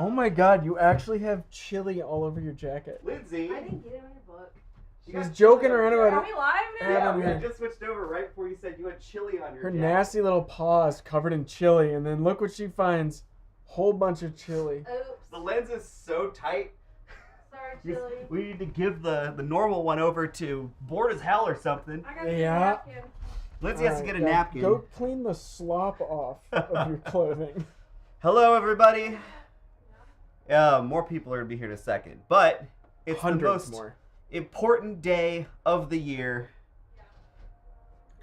Oh my god, you actually have chili all over your jacket. Lindsay. I didn't get it on your book. She's joking around Are about we live now? Yeah, having we her, had just switched over right before you said you had chili on your her jacket. nasty little paws covered in chili, and then look what she finds. Whole bunch of chili. Oops. The lens is so tight. Sorry, chili. We need to give the normal one over to bored as hell or something. I gotta get Yeah. a napkin. Lindsay has to get a Yeah, napkin. Go clean the slop off of your clothing. Hello, everybody. More people are going to be here in a second, but it's Hundreds the most more. important day of the year.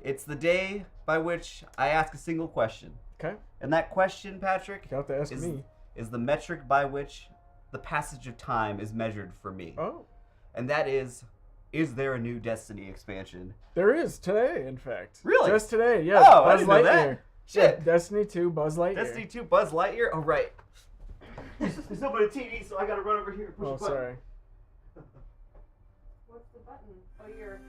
It's the day by which I ask a single question. Okay. And that question, Patrick, You have to ask me. is the metric by which the passage of time is measured for me. Oh. And that is there a new Destiny expansion? There is today, in fact. Really? Just today, yes. Oh, I Buzz didn't know that. Lightyear. Shit. Yeah, Destiny 2, Buzz Lightyear. Destiny 2 Buzz Lightyear? Oh, right. There's nobody TV, so I gotta run over here and push Oh, a button. sorry. What's the button? Oh, you're...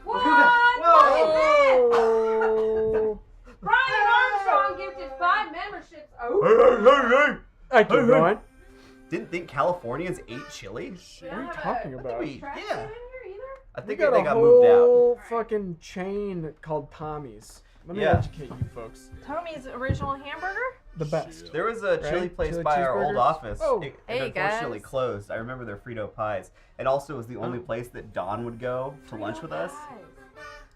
Whoa! Oh. Brian Armstrong gifted 5 memberships. Oh. I keep going. Didn't think Californians ate chili? What are you talking about? we- Trash yeah. can in here either? I We think got they a got moved out. whole fucking chain called Tommy's. Let me Yeah. educate you folks. Tommy's original hamburger? The best. There was a chili Right? place Chili by our old cheeseburgers? office. Oh. It Hey, unfortunately guys. closed. I remember their Frito pies. It also was the only Oh. place that Dawn would go to lunch with us.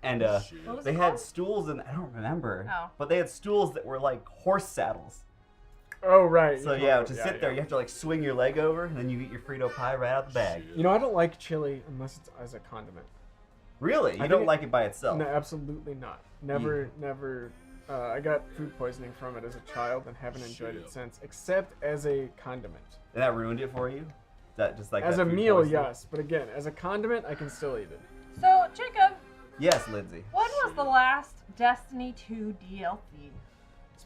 And What was they it had called? stools, and I don't remember. Oh. But they had stools that were like horse saddles. Oh, right. So You yeah, told to me. sit there, you have to like swing your leg over, and then you eat your Frito pie right out the bag. You know, I don't like chili unless it's as a condiment. Really? You I don't think- like it by itself? No, absolutely not. Never. I got food poisoning from it as a child and haven't enjoyed it since, except as a condiment. And that ruined it for you? That just like As that a food meal, poisoning? yes, but again, as a condiment, I can still eat it. So, Jacob, Yes, Lindsay. when was the last Destiny 2 DLC?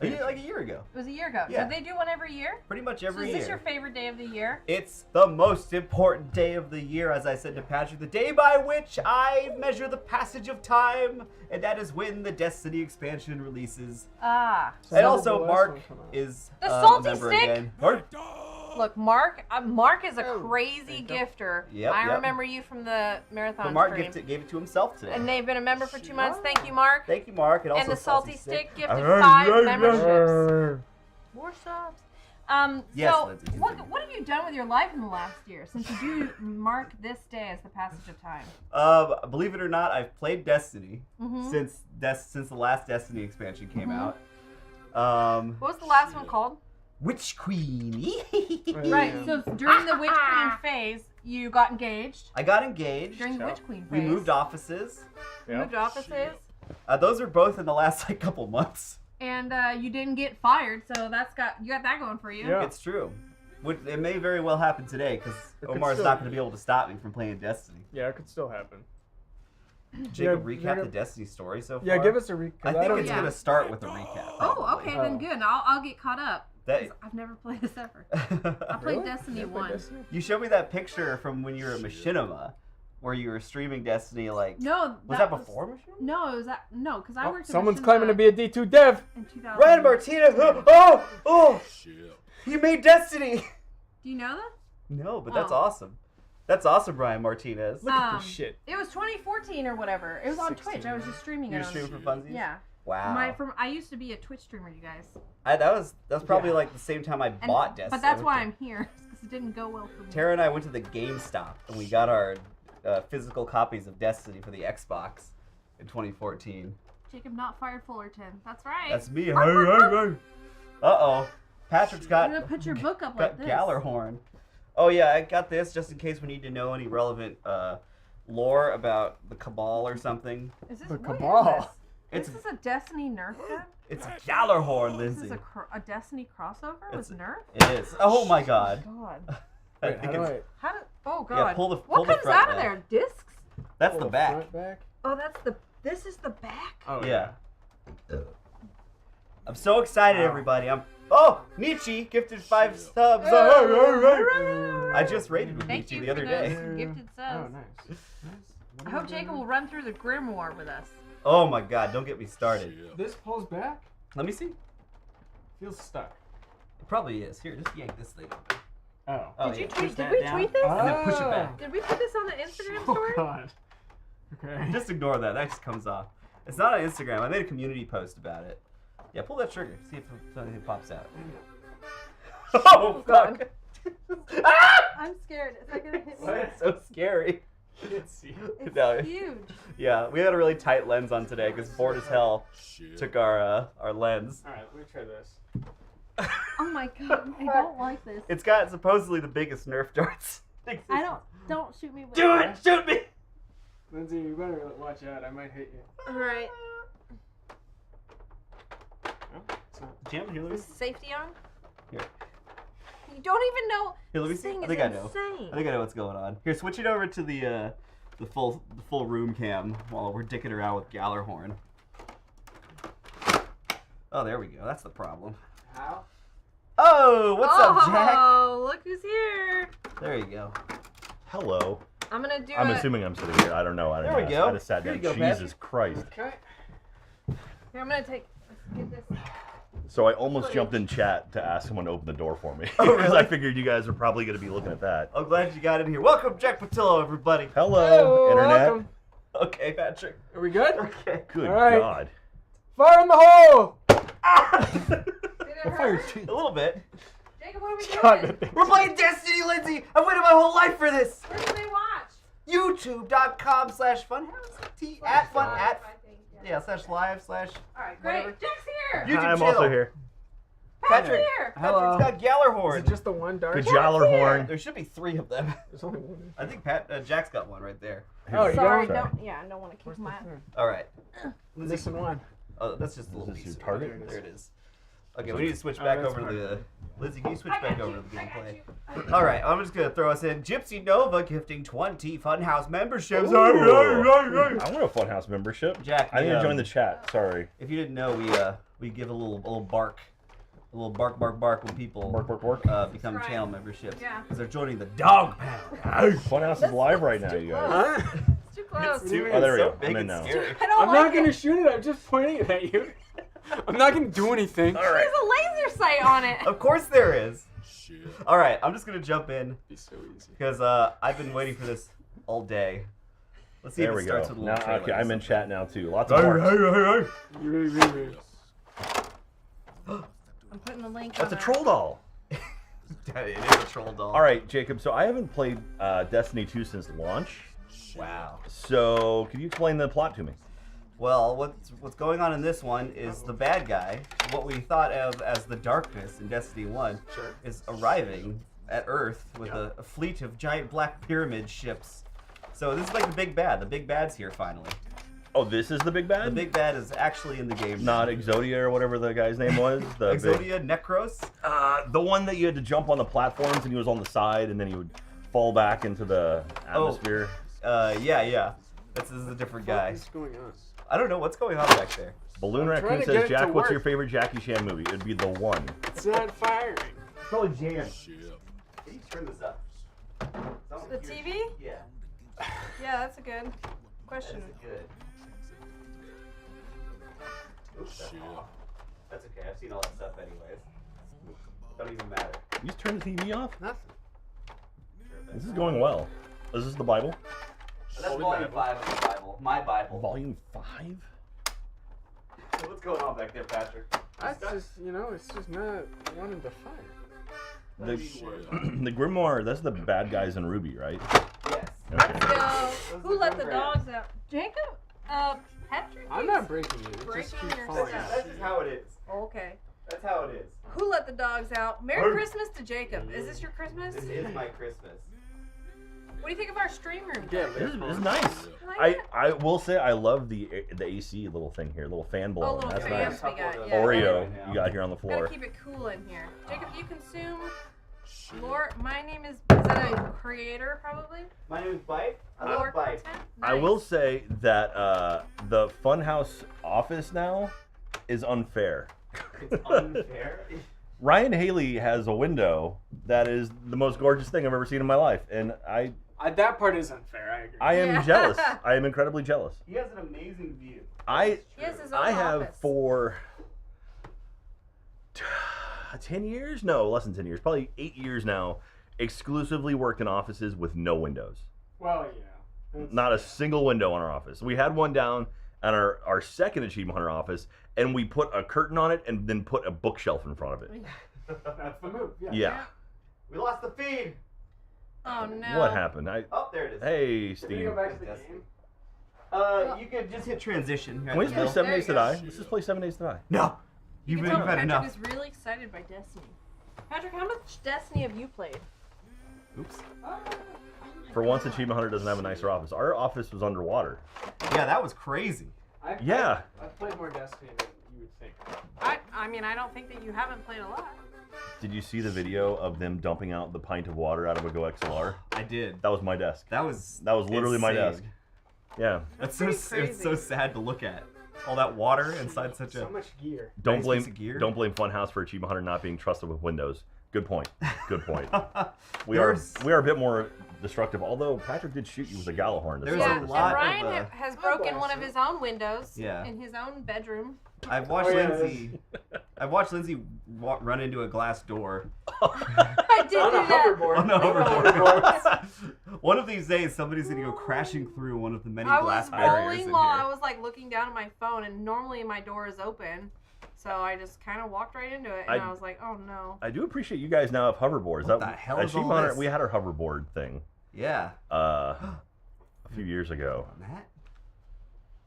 Like a year ago. It was a year ago. Yeah. Did they do one every year? Pretty much So every is year. this your favorite day of the year? It's the most important day of the year, as I said to Patrick, the day by which I measure the passage of time, and that is when the Destiny expansion releases. Ah. So And when did also, the last Mark one come out? is The a salty member stick? again. Mark? Look, Mark is a Oh, crazy there you gifter. Yep, I yep. remember you from the marathon But Mark stream. gave it to himself today. And they've been a member for 2 months. Thank you, Mark. Thank you, Mark. And also And the salty stick gifted Arr, 5 arr, memberships. Arr. More subs. Yes, So, Lindsay, what continue. have you done with your life in the last year since you do mark this day as the passage of time? Believe it or not, I've played Destiny Mhm. since the last Destiny expansion came Mhm. out. What was the last one called? Witch Queen. Right. Yeah. So during the Witch Queen phase, you got engaged. I got engaged. During the Yeah. Witch Queen phase, We moved offices. Yeah. moved offices, Those are both in the last like couple months. and you didn't get fired. So you got that going for you. Yeah. It's true. It may very well happen today because It could Omar's still- not going to be able to stop me from playing Destiny. Yeah, it could still happen. Jacob, Yeah, recap Jacob- the Destiny story so far. Yeah, give us a recap. I think don't it's Yeah. going to start with a recap. Oh, probably. okay, then good. I'll get caught up. 'Cause That, I've never played this ever. I played Really? Destiny You played 1. Destiny? you showed me that picture from when you were at Machinima, where you were streaming Destiny. Like, No, was that before Machinima? No, it was that. No, because I Oh, worked. someone's at claiming to be a D2 dev. in 2000. Ryan Martinez! Oh! You made Destiny! Do you know that? No, but that's Oh. awesome. That's awesome, Brian Martinez. Look at Um, this shit. It was 2014 or whatever. It was on 16. Twitch. I was just streaming You it. were on- streaming for funsies? Yeah. Wow. I used to be a Twitch streamer, you guys. That was probably Yeah. like the same time I And- bought Destiny. But that's why I'm here, because it didn't go well for me. Tara and I went to the GameStop and we got our physical copies of Destiny for the Xbox in 2014. Jacob not fired Fullerton. That's right. That's me. Uh-oh. Patrick's I'm got gonna put your book up got like this. Gjallarhorn. Oh yeah, I got this just in case we need to know any relevant lore about the Cabal or something. Is this The what is Cabal. this? It's This is a Destiny Nerf gun? it's Gjallarhorn, This Lindsay. is a Destiny crossover It's- with Nerf? It is. Oh my god. God. I Wait, think how do it's, I How did? Oh Yeah, God. pull the what comes front out of back. there? Discs? that's pull the back. front back? Oh, that's the. This is the back. Oh Yeah. I'm so excited, Wow. everybody. Nietzsche gifted 5 subs. I just rated with Thank Nietzsche you the for other those day. gifted Oh, subs. nice. What I do hope Jacob will run through the Grimoire with us. Oh my god, don't get me started. This pulls back? Let me see. Feels stuck. Probably is. Here, just yank this thing open. Oh. Did you push tweet? Did that we down, tweet this? And then push it back. Did we put this on the Instagram story? Oh God. Okay. Just ignore that. That just comes off. It's not on Instagram. I made a community post about it. Yeah, pull that trigger. See if something pops out. Oh, God. fuck. Ah! I'm scared. Is that gonna hit me? It's so scary. Let's see. It's No. huge. Yeah, we had a really tight lens on today because bored as hell took our lens. All right, let me try this. Oh my God, I don't like this. It's got supposedly the biggest Nerf darts. Don't shoot me with Do it! Shoot me! Lindsay, you better watch out. I might hit you. Alright. Oh, it's not. Jim, here, let me Is safety on? Here. You don't even know. Here, let me This see. thing I is think I know. insane. I think I know what's going on. Here, switch it over to the full room cam while we're dicking around with Gjallarhorn. Oh, there we go. That's the problem. How? Oh, what's up, Jack? Oh, look who's here. There you go. Hello. I'm gonna do I'm it. assuming I'm sitting here. I don't know. I don't There we know. go. I just sat Here down. you go, Pat. Jesus Christ. Okay. Here, I'm gonna take. Let's get this. So I almost jumped in chat to ask someone to open the door for me. Oh, Because really? I figured you guys were probably going to be looking at that. I'm glad you got in here. Welcome, Jack Patillo, everybody. Hello, Internet. Welcome. Okay, Patrick. Are we good? Okay. Good All right. God. Fire in the hole! Did it hurt? A little bit. Jacob, what are we Stop doing? it. We're playing Destiny, Lindsay. I've waited my whole life for this. Where do they watch? YouTube.com/funhouse. At fun Live, at I think, yeah /live/ All right, great. whatever. Jack's here. YouTube I'm channel. also here. Patrick. here. Hello. Patrick's got Gjallarhorn. Is it just the one dart? Good Jack's Gjallarhorn. There should be 3 of them. There's only one. I think Jack's got one right there. Oh, you Sorry, got one? don't. Yeah, I don't want to Where's kick the my. third? All right. Missing one. Oh, that's just a little Is this piece. your target? There it is. Okay, we need to switch back that's over to fine. the. Lindsay, can you switch I back got over you. to the I got gameplay? you. All right, I'm just gonna throw us in. Gypsy Nova gifting 20 Funhouse memberships. Ooh. I want a Funhouse membership. Jack, I need you, to join the chat. Sorry. If you didn't know, we give a little bark, a little bark when people Bark, bark, bark. become That's right. channel memberships. Yeah. Because they're joining the dog pound. Funhouse is live right now, you guys. Huh? It's too close. It's too, Oh, there we it's so go. big I'm in and now. scary. I don't I'm like not gonna it. shoot it. I'm just pointing it at you. I'm not gonna do anything. All right. There's a laser sight on it. Of course there is. All right, I'm just gonna jump in Be so easy. because I've been waiting for this all day. Let's see There if we it go. starts with a Now, little trailer. okay, or I'm in something. chat now too. Lots of marks. I'm putting the link. That's a on troll doll. It is a troll doll. All right, Jacob. So I haven't played Destiny 2 since launch. Wow. So can you explain the plot to me? Well, what's going on in this one is the bad guy, what we thought of as the darkness in Destiny 1, Sure. is arriving at Earth with a fleet of giant black pyramid ships. So this is like the big bad. The big bad's here finally. Oh, this is the big bad? The big bad is actually in the game. Not Exodia or whatever the guy's name was. The big- Exodia Necros? the one that you had to jump on the platforms and he was on the side and then he would fall back into the atmosphere. Yeah. This is a different guy. What's going on? I don't know what's going on back there. Balloon I'm trying Raccoon to get says, it to Jack, what's your work." favorite Jackie Chan movie? It'd be The One. It's not firing. Probably Jan. Can you turn this up? The TV? Yeah. Yeah, that's a good question. That's good. Oops, that's off. That's okay. I've seen all that stuff anyways. Don't even matter. You just turn the TV off? Nothing. This is going well. Is this the Bible? That's Holy volume Bible. 5 of the Bible. My Bible. Volume 5? What's going on back there, Patrick? That's just, it's just not wanting to fire. The, the Grimoire, that's the bad guys in Ruby, right? Yes. Okay. So, who let the dogs out? Jacob? Patrick? I'm not breaking it. It just Breaking keeps your falling stuff. out. That's just how it is. Okay. That's how it is. Who let the dogs out? Merry Christmas to Jacob. Is this your Christmas? This is my Christmas. What do you think of our stream room? Yeah, This Lightfall. is nice. You like it? I will say I love the AC little thing here, little fan blowing. little That's fans nice. we got, yeah. Oreo Yeah. you got here on the Gotta floor. keep it cool in here. Jacob, do you consume lore? My name is that a creator, probably? My name is Bite. I Lore love Bite. content? I Nice. will say that the Funhouse office now is unfair. It's unfair. Ryan Haley has a window that is the most gorgeous thing I've ever seen in my life, and That part is unfair. I agree. I am Yeah. jealous. I am incredibly jealous. He has an amazing view. I He has his own I have office. for 10 years? No, less than 10 years. Probably 8 years now. Exclusively worked in offices with no windows. Well, yeah. Not a single window in our office. We had one down at our second Achievement Hunter office, and we put a curtain on it and then put a bookshelf in front of it. That's the move. Yeah. We lost the feed. Oh no. What happened? Oh, there it is. Hey, Can we Steve. go back to the game? You could just hit transition. Can we just play 7 There Days you to go. Die? Let's just play 7 Days to Die. No. You You've can tell had Patrick enough. is really excited by Destiny. Patrick, how much Destiny have you played? Oops. For once, Achievement Hunter doesn't have a nicer office. Our office was underwater. Yeah, that was crazy. Yeah. I've played more Destiny than you would think. I mean, I don't think that you haven't played a lot. Did you see the video of them dumping out the pint of water out of a Go XLR? I did. That was my desk. That was literally my insane. desk. Yeah. That's pretty it's crazy. so sad to look at. All that water inside such a. So much gear. Don't Nice blame piece of gear. Don't blame Funhouse for Achievement Hunter not being trusted with Windows. Good point. Good point. We are a bit more destructive. Although Patrick did shoot you with a Gjallarhorn. There's Yeah, a and lot Ryan of, has broken one of his own windows Yeah. in his own bedroom. I've watched Oh, yeah, Lindsay. I've watched Lindsay run into a glass door. I did On do a that. hoverboard. On a hoverboard. One of these days, somebody's gonna go crashing through one of the many I glass was barriers rolling in while here. I was like looking down at my phone, and normally my door is open, so I just kind of walked right into it, and I was like, "Oh no!" I do appreciate you guys now have hoverboards. What the hell is all Achievement Hunter, this? we had our hoverboard thing Yeah. a few years ago. Matt?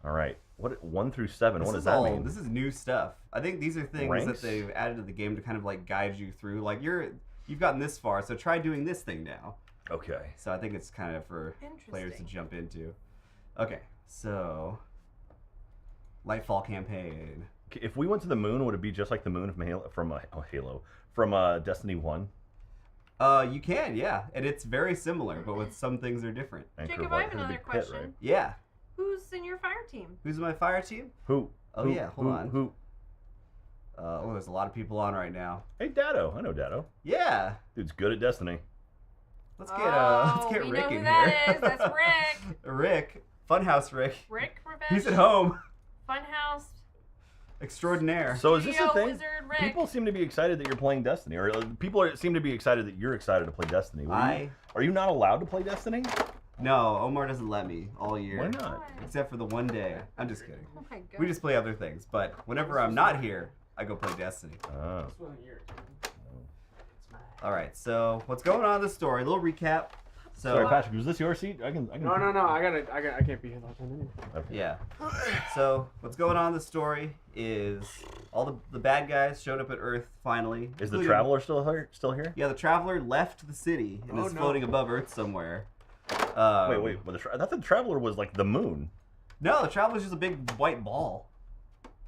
All right. What 1 through 7? This What does is that all. mean? This is new stuff. I think these are things Ranks? that they've added to the game to kind of like guide you through. Like you've gotten this far, so try doing this thing now. Okay. So I think it's kind of for players to Interesting. jump into. Okay, so Lightfall campaign. If we went to the moon, would it be just like the moon from Destiny 1? You can, yeah, and it's very similar, but with some things are different. Anchor Jacob, of I Light have has a another big pit, question. right? Yeah. Who's in your fire team? Who's my fire team? Who? Oh, Who? yeah, hold Who? on. Who? There's a lot of people on right now. Hey, Dado. I know Dado. Yeah. Dude's good at Destiny. Let's get we Rick know who in that here. is. That's Rick. Rick, Funhouse Rick. Rick Revenge. He's at home. Funhouse. Extraordinaire. So is this a Studio thing? Wizard Rick. People seem to be excited that you're playing Destiny, or seem to be excited that you're excited to play Destiny. Are you not allowed to play Destiny? No, Omar doesn't let me all year. Why not? Why? Except for the one day. I'm just kidding. Oh my god. We just play other things, but whenever I'm not here, I go play Destiny. Oh. This wasn't yours. All right, so what's going on in the story? A little recap. So Sorry, Patrick. Was this your seat? I can. No. I can't be here like that anyway. Okay. yeah. So what's going on in the story is all the bad guys showed up at Earth finally. Is the including- Traveler still here? Yeah, the Traveler left the city and Oh, is no. floating above Earth somewhere. Wait. But I thought the Traveler was like the moon. No, the Traveler's just a big white ball.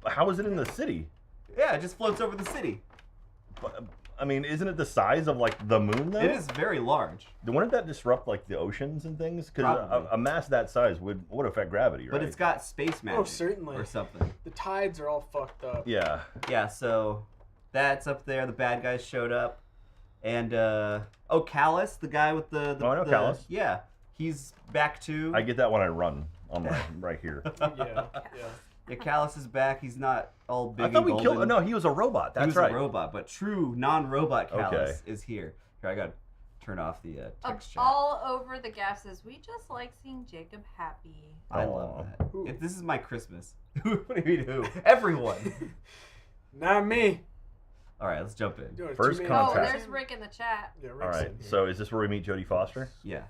How is it in the city? Yeah, it just floats over the city. I mean, isn't it the size of like the moon though? It is very large. Wouldn't that disrupt like the oceans and things? Because Probably. a mass that size would affect gravity, right? But it's got space magic. certainly. Or something. The tides are all fucked up. Yeah. Yeah, so that's up there. The bad guys showed up. And, Callus, the guy with the Oh, I know Callus. Yeah, he's back too. I get that when I run on my right here. Yeah. Yeah, Callus is back. He's not all big I thought and we golden. killed. No, he was a robot. That's he was right. a robot, but true non-robot Callus Okay. is here. Here, I gotta turn off the text chat. All over the gaff says, we just like seeing Jacob happy. I Aw. love that. Who? This is my Christmas. What do you mean who? Everyone. Not me. All right, let's jump in. Doing a First two-man Oh, Contact. there's Rick in the chat. Yeah, All Rick's right. in here. So is this where we meet Jodie Foster? Yeah.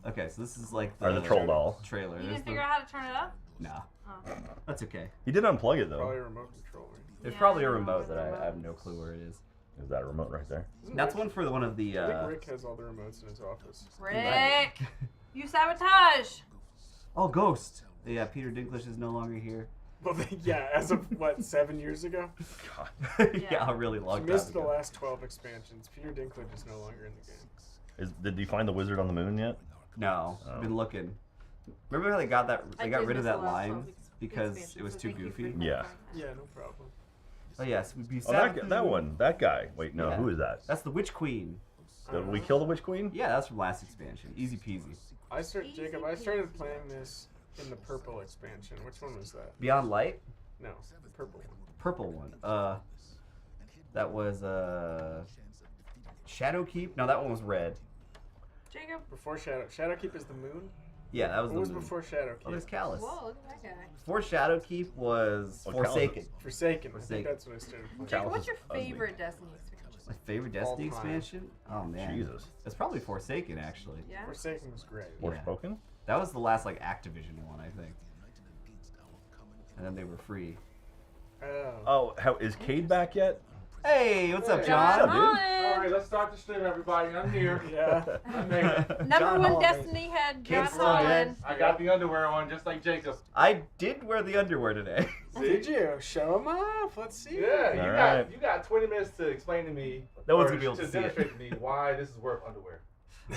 Okay, so this is like Or the troll doll? trailer. You There's didn't figure out how to turn it up? Nah, Oh. that's okay. He did unplug it though. Probably a remote control. There's Yeah, probably I a don't know remote where that the I have remote no clue where it is. Is that a remote right there? That's one for one of the. I think Rick has all the remotes in his office. Rick! You sabotage! Oh, Ghost. Yeah, Peter Dinklage is no longer here. Well, yeah, as of what, 7 years ago? God. Yeah, a really long He time missed the ago. last 12 expansions. Peter Dinklage is no longer in the game. Did you find the wizard on the moon yet? No, Oh. I've been looking. Remember how they got that? They I got did rid of miss that the last line 12 because expansions, it was so too thank you for goofy. Yeah. clarifying that. Yeah, no problem. Oh yes, we'd be Oh, sad. that one. That guy. Wait, no. Yeah. Who is that? That's the Witch Queen. Did we kill the witch queen? Yeah, that's from last expansion. Easy peasy. Jacob, I started playing this in the purple expansion. Which one was that? Beyond Light, No, the purple one. purple one. That was Shadowkeep. No, that one was red. Jacob. Before Shadowkeep is the moon. Yeah, that was What the was moon. before Shadowkeep? Oh, there's Callus. Whoa, look at that guy. Before Shadowkeep was Oh, Callus Forsaken. is- Forsaken. I Forsaken. think that's what I started playing. Jacob, Callus what's is your ugly. favorite Destiny expansion? My favorite Destiny All time. expansion? Oh man, Jesus. It's probably Forsaken actually. Yeah. Forsaken was great. Yeah. Forspoken? That was the last like Activision one, I think. And then they were free. Oh. Oh, is Cade back yet? Hey, what's up, Hey. John? What's up, dude? All right, let's start the stream, everybody. I'm here. Yeah. I'm here. Number John one Holland. Destiny had John Kid's still dead. Holland. I got the underwear on just like Jacob. I did wear the underwear today. Did you show him off? Let's see. Yeah, you All got right. you got 20 minutes to explain to me. No one's or gonna be able to see it. demonstrate to me why this is worth underwear.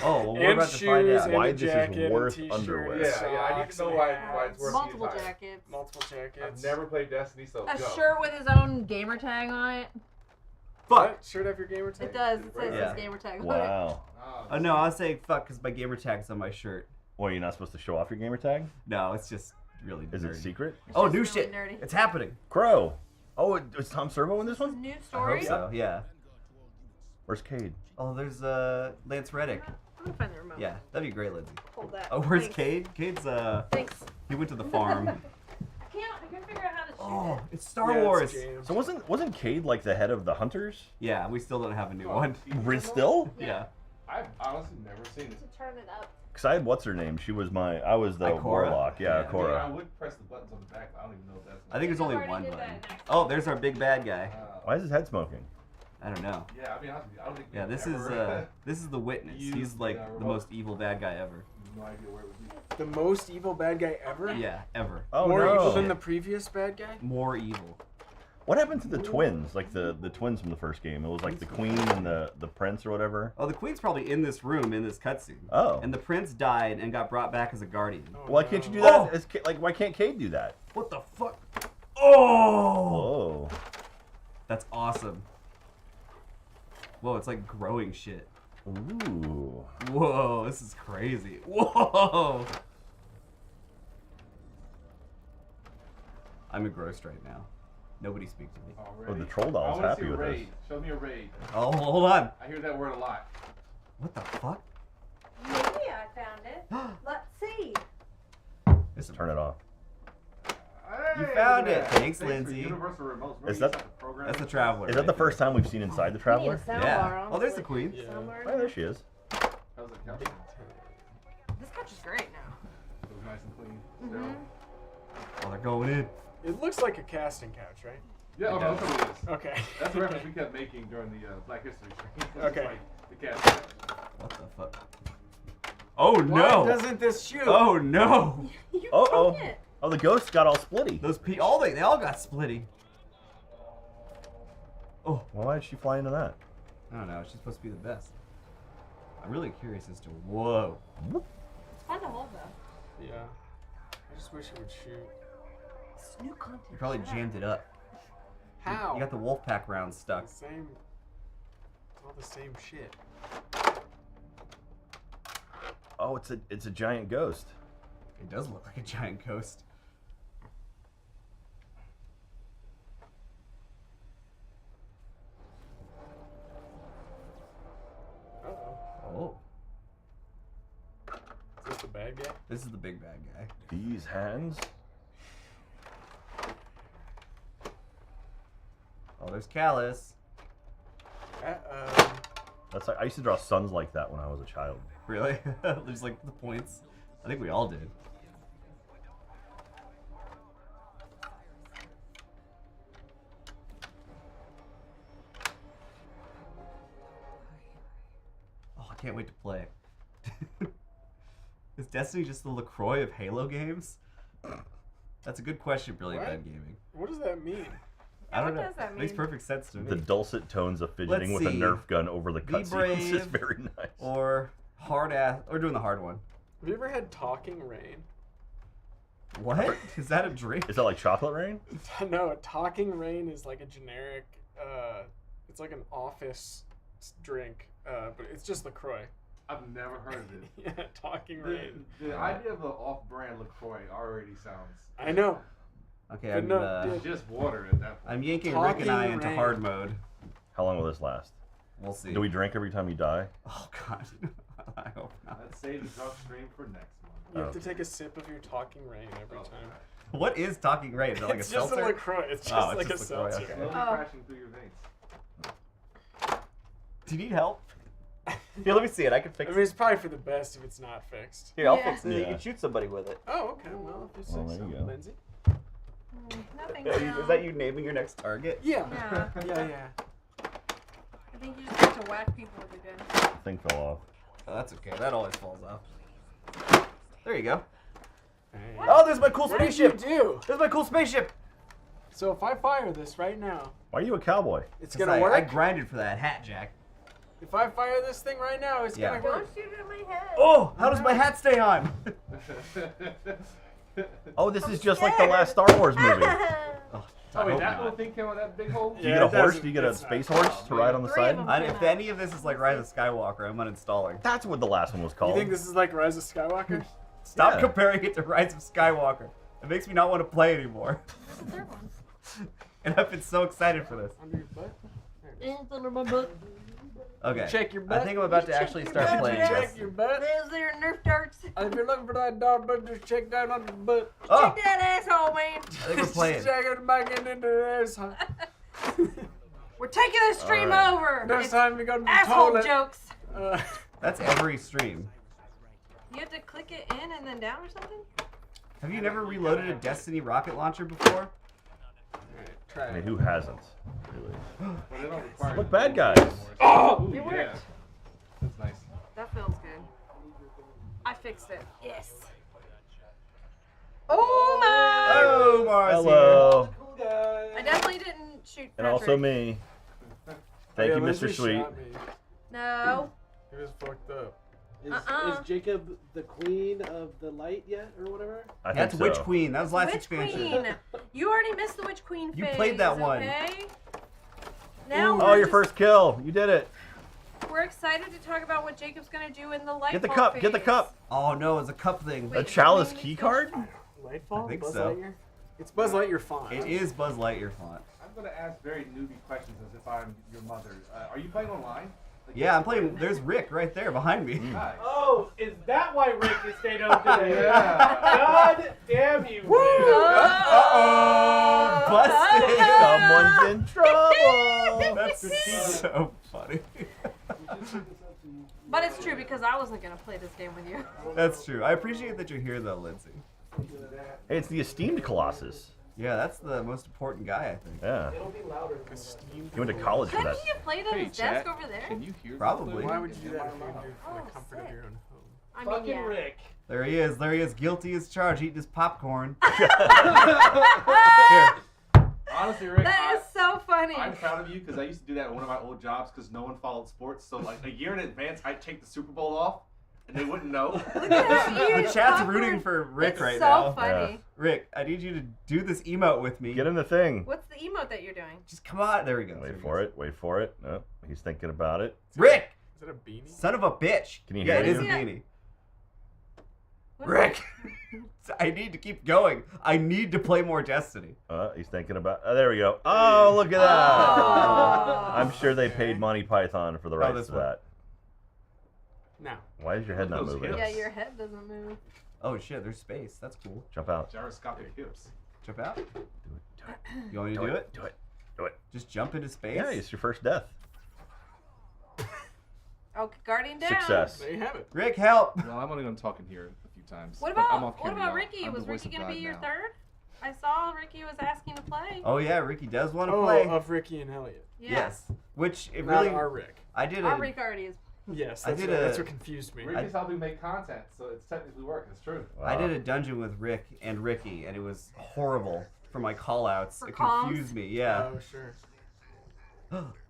Oh, well, we're And about to find shoes, out. and Why a this is jacket, and worth t-shirt, underwear. and Yeah, I need socks to know and why hats. it's worth Multiple the entire. jackets. Multiple jackets. I've never played Destiny, so A go. shirt with his own gamer tag on it. Fuck. What? Shirt have your gamer tag? It does. It says Yeah. his gamer tag on it. Wow. Oh no, I was saying fuck because my gamer tag's on my shirt. Well, you're not supposed to show off your gamer tag? No, it's just really Is nerdy. it secret? It's Oh, just new really shit. nerdy. It's happening. Crow. Oh, is Tom Servo in this This is one? new I hope story. so, yeah. Where's Cade? Oh, there's Lance Reddick. I'm gonna find the remote. Yeah, that'd be great, Lindsay. Hold that. Oh, where's Thanks. Cade? Cade's Thanks. he went to the farm. I can't figure out how to shoot Oh, it. it's Star Yeah, Wars. it's jammed. So wasn't Cade like the head of the Hunters? Yeah, we still don't have a new one. Still? Yeah. I've honestly never seen it. To turn it up. Cause I had what's her name? I was the Ikora. warlock. Yeah, Yeah. I Cora. would press the buttons on the back, but I don't even know if that's. I think there's only Already one did button. that next. Oh, there's our big bad guy. Why is his head smoking? I don't know. Yeah, I'll be honest with you. I don't think. Yeah, we've this is the witness. used He's like the the remote. most evil bad guy ever. no idea where it would be. The most evil bad guy ever? Yeah, ever. Oh More no! evil than the previous bad guy? More evil. What happened to the twins? Like the twins from the first game? It was like the queen and the prince or whatever. Oh, the queen's probably in this room in this cutscene. Oh. And the prince died and got brought back as a guardian. Oh, Why can't you do no. that? As like why can't Cade do that? What the fuck? Oh! Whoa! That's awesome. Whoa, it's like growing shit. Ooh! Whoa, this is crazy. Whoa! I'm engrossed right now. Nobody speak to me. Already. Oh, the troll I doll's wanna happy see a with raid. us. Show me a raid. Oh, hold on. I hear that word a lot. What the fuck? Maybe I found it. Let's see. Just turn it off. You Hey, found look it. at that. Thanks, for Lindsay. Universal remotes. Remember Is you that- used to have to program That's the it? traveler. Is that the first time we've seen inside the Traveler? We need a sound Yeah. bar, Oh, there's the honestly. queen. Yeah. Somewhere. Oh, there she is. How's it count? It This couch is great now. was nice and clean. Mhm. Oh, they're going in. It looks like a casting couch, right? Yeah, It okay, does. that's what it is. Okay. That's the reference we kept making during the Black History stream. Okay. Like the cat. What the fuck? Oh Why no! doesn't this shoot? Oh no! You Uh-oh. broke it. Oh, the ghost got all splitty. Those they all got splitty. Oh, Well, why did she fly into that? I don't know. She's supposed to be the best. I'm really curious as to whoa. It's fun to hold though. Yeah. I just wish it would shoot. It's new content. You probably jammed it up. How? You got the Wolfpack round stuck. The same. It's all the same shit. Oh, it's a giant ghost. It does look like a giant ghost. Uh-oh. Oh, Is this the bad guy? this is the big bad guy. These hands. Oh, there's Callus. Uh-oh. That's like I used to draw suns like that when I was a child. Really? There's like the points. I think we all did. Oh, I can't wait to play. Is Destiny just the LaCroix of Halo games? That's a good question, Brilliant What? Bad Gaming. What does that mean? I don't What know. does that Makes mean? perfect sense to me. The dulcet tones of fidgeting Let's with a see. Nerf gun over the Be cutscenes is brave. very nice. Or hard ass, or doing the hard one. Have you ever had talking rain? What? Is that a drink? Is that like chocolate rain? No, a talking rain is like a generic, it's like an office drink, but it's just LaCroix. I've never heard of it. Yeah, talking rain. The idea of the off-brand LaCroix already sounds. I know. Okay, But I'm, no, dude. It's just water at that point. I'm yanking Rick and I Talking into rain. hard mode. How long will this last? We'll see. Do we drink every time you die? Oh God. I hope not. Let's save the drunk stream for next month. You have to take a sip of your talking rain every time. What is talking rain? Is that like It's a just seltzer? a LaCroix. It's just Oh, it's like just a LaCroix, seltzer. okay. Slowly Oh. crashing through your veins. Do you need help? Here, let me see it. I can I fix mean, it's probably for the best if it's not fixed. Here, I'll Yeah. fix it. You Yeah. can shoot somebody with it. Oh, okay. Well, if you say Well, there you so, go. Lindsay. Nothing. Is that you naming your next target? Yeah. Yeah. Yeah. I think you just have to whack people with your gun. Thing fell off. Oh, that's okay. That always falls off. There you go. Hey. Oh, there's my cool What did spaceship. you do? There's my cool spaceship. So if I fire this right now, Why are you a cowboy? it's 'Cause gonna work. I grinded for that hat, Jack. If I fire this thing right now, it's Yeah. gonna work. Don't shoot at my head. Oh, how does my hat stay on? Oh, this is just like the last Star Wars movie. Oh, Oh, wait, hope that not. little thing came out of that big hole? Do you Yeah, get a it horse? doesn't- Do you get a it's not. space horse to ride on the Three of side? them. If any of this is like Rise of Skywalker, I'm uninstalling. That's what the last one was You called. think this is like Rise of Skywalker? Stop Yeah. comparing it to Rise of Skywalker. It makes me not want to play anymore. What's the third one? And I've been so excited for this. Under your butt? It's under my butt. Okay. Check your I butt. think I'm about to Check actually your start butt, playing Jack. this. Check your butt. There's their Nerf darts. If you're looking for that dog butt, just check down on the butt. Oh, Check that asshole, man. I think we're playing. Check it back into the asshole. We're taking this stream Alright. over. Next It's time we go to the asshole toilet. jokes. That's every stream. You have to click it in and then down or something? Have you never reloaded a Destiny rocket launcher before? Try I mean, it. who hasn't? Really? Well, they don't require Look, it. bad guys. Oh! Ooh, It worked. yeah. That's nice. That feels good. I fixed it. Yes. Oh my! Oh, Mars Hello. Cool guy. I definitely didn't shoot And also Patrick. me. Thank Yeah, you, Lindsay Mr. Sweet. shot me. No. He was fucked up. Uh-uh. Is Jacob the queen of the light yet, or whatever? I think That's so. Witch Queen. That was last Witch expansion. Queen. You already missed the Witch Queen You phase. played that one. Okay. Now Oh, we're your just- first kill. You did it. We're excited to talk about what Jacob's gonna do in the Lightfall Get the cup. phase. Get the cup. Oh no, it's a cup thing. A Wait, chalice wait, key wait. card? Lightfall? I think Buzz so. Lightyear? It's Buzz Lightyear font. It is Buzz Lightyear font. I'm going to ask very newbie questions as if I'm your mother. Are you playing online? Like, Yeah, I'm playing. There's Rick right there behind me. Hi. Oh, is that why Rick is stayed home today? Yeah. God damn you, Rick. Uh-oh! Busted! Someone's in trouble. That's so funny. But it's true because I wasn't gonna play this game with you. That's true. I appreciate that you're here though, Lindsay. Hey, it's the esteemed Colossus. Yeah, that's the most important guy, I think. Yeah. It'll be louder. Esteemed. He went to college for Couldn't that. he have played on his desk over there? Can you hear Probably. Why would you do that if you do it from Oh, the comfort of sick. your own home? I mean, Fucking yeah. Rick. There he is. There he is. Guilty as charged, eating his popcorn. Ah! Honestly, Rick, That is so funny. I'm proud of you because I used to do that at one of my old jobs because no one followed sports. So like a year in advance, I'd take the Super Bowl off and they wouldn't know. Look at him eating The his chat's popcorn. rooting for Rick It's right so now. funny. Rick, I need you to do this emote with me. Get in the thing. What's the emote that you're doing? Just come on. There we go. Wait for it. Wait for it. No, he's thinking about it. Rick! Is it a beanie? Son of a bitch. Can you Yeah, hear it is a him? beanie. What- Rick! I need to keep going. I need to play more Destiny. He's thinking about. There we go. Oh, look at that. Oh. I'm sure they paid Monty Python for the rights this to one. that. No. Why is your head not Those moving? hips. Yeah, your head doesn't move. Oh shit, there's space. That's cool. Jump out. Gyroscopic hips. Jump out. Do it. Do it. You want me to do it? Do it. Do it. Just jump into space? Yeah, it's your first death. Oh, Guardian down. Success. There you have it. Rick, help! Well, I'm only going to talk in here a few times. What but I'm about off what camera about now. Ricky? I'm Was the voice Ricky of gonna be God your now. third? I saw Ricky was asking to play. Oh yeah, Ricky does want to Oh, play. of Ricky and Elliot. Yeah. Yes. Which it Not really. our Rick. I did Our a. Rick already is. Yes, I that's, did what, a- that's what confused me. Rick is helping make content, so it's technically working. It's true. I did Wow. a dungeon with Rick and Ricky, and it was horrible for my callouts. For It comms? confused me. Yeah. Oh, sure.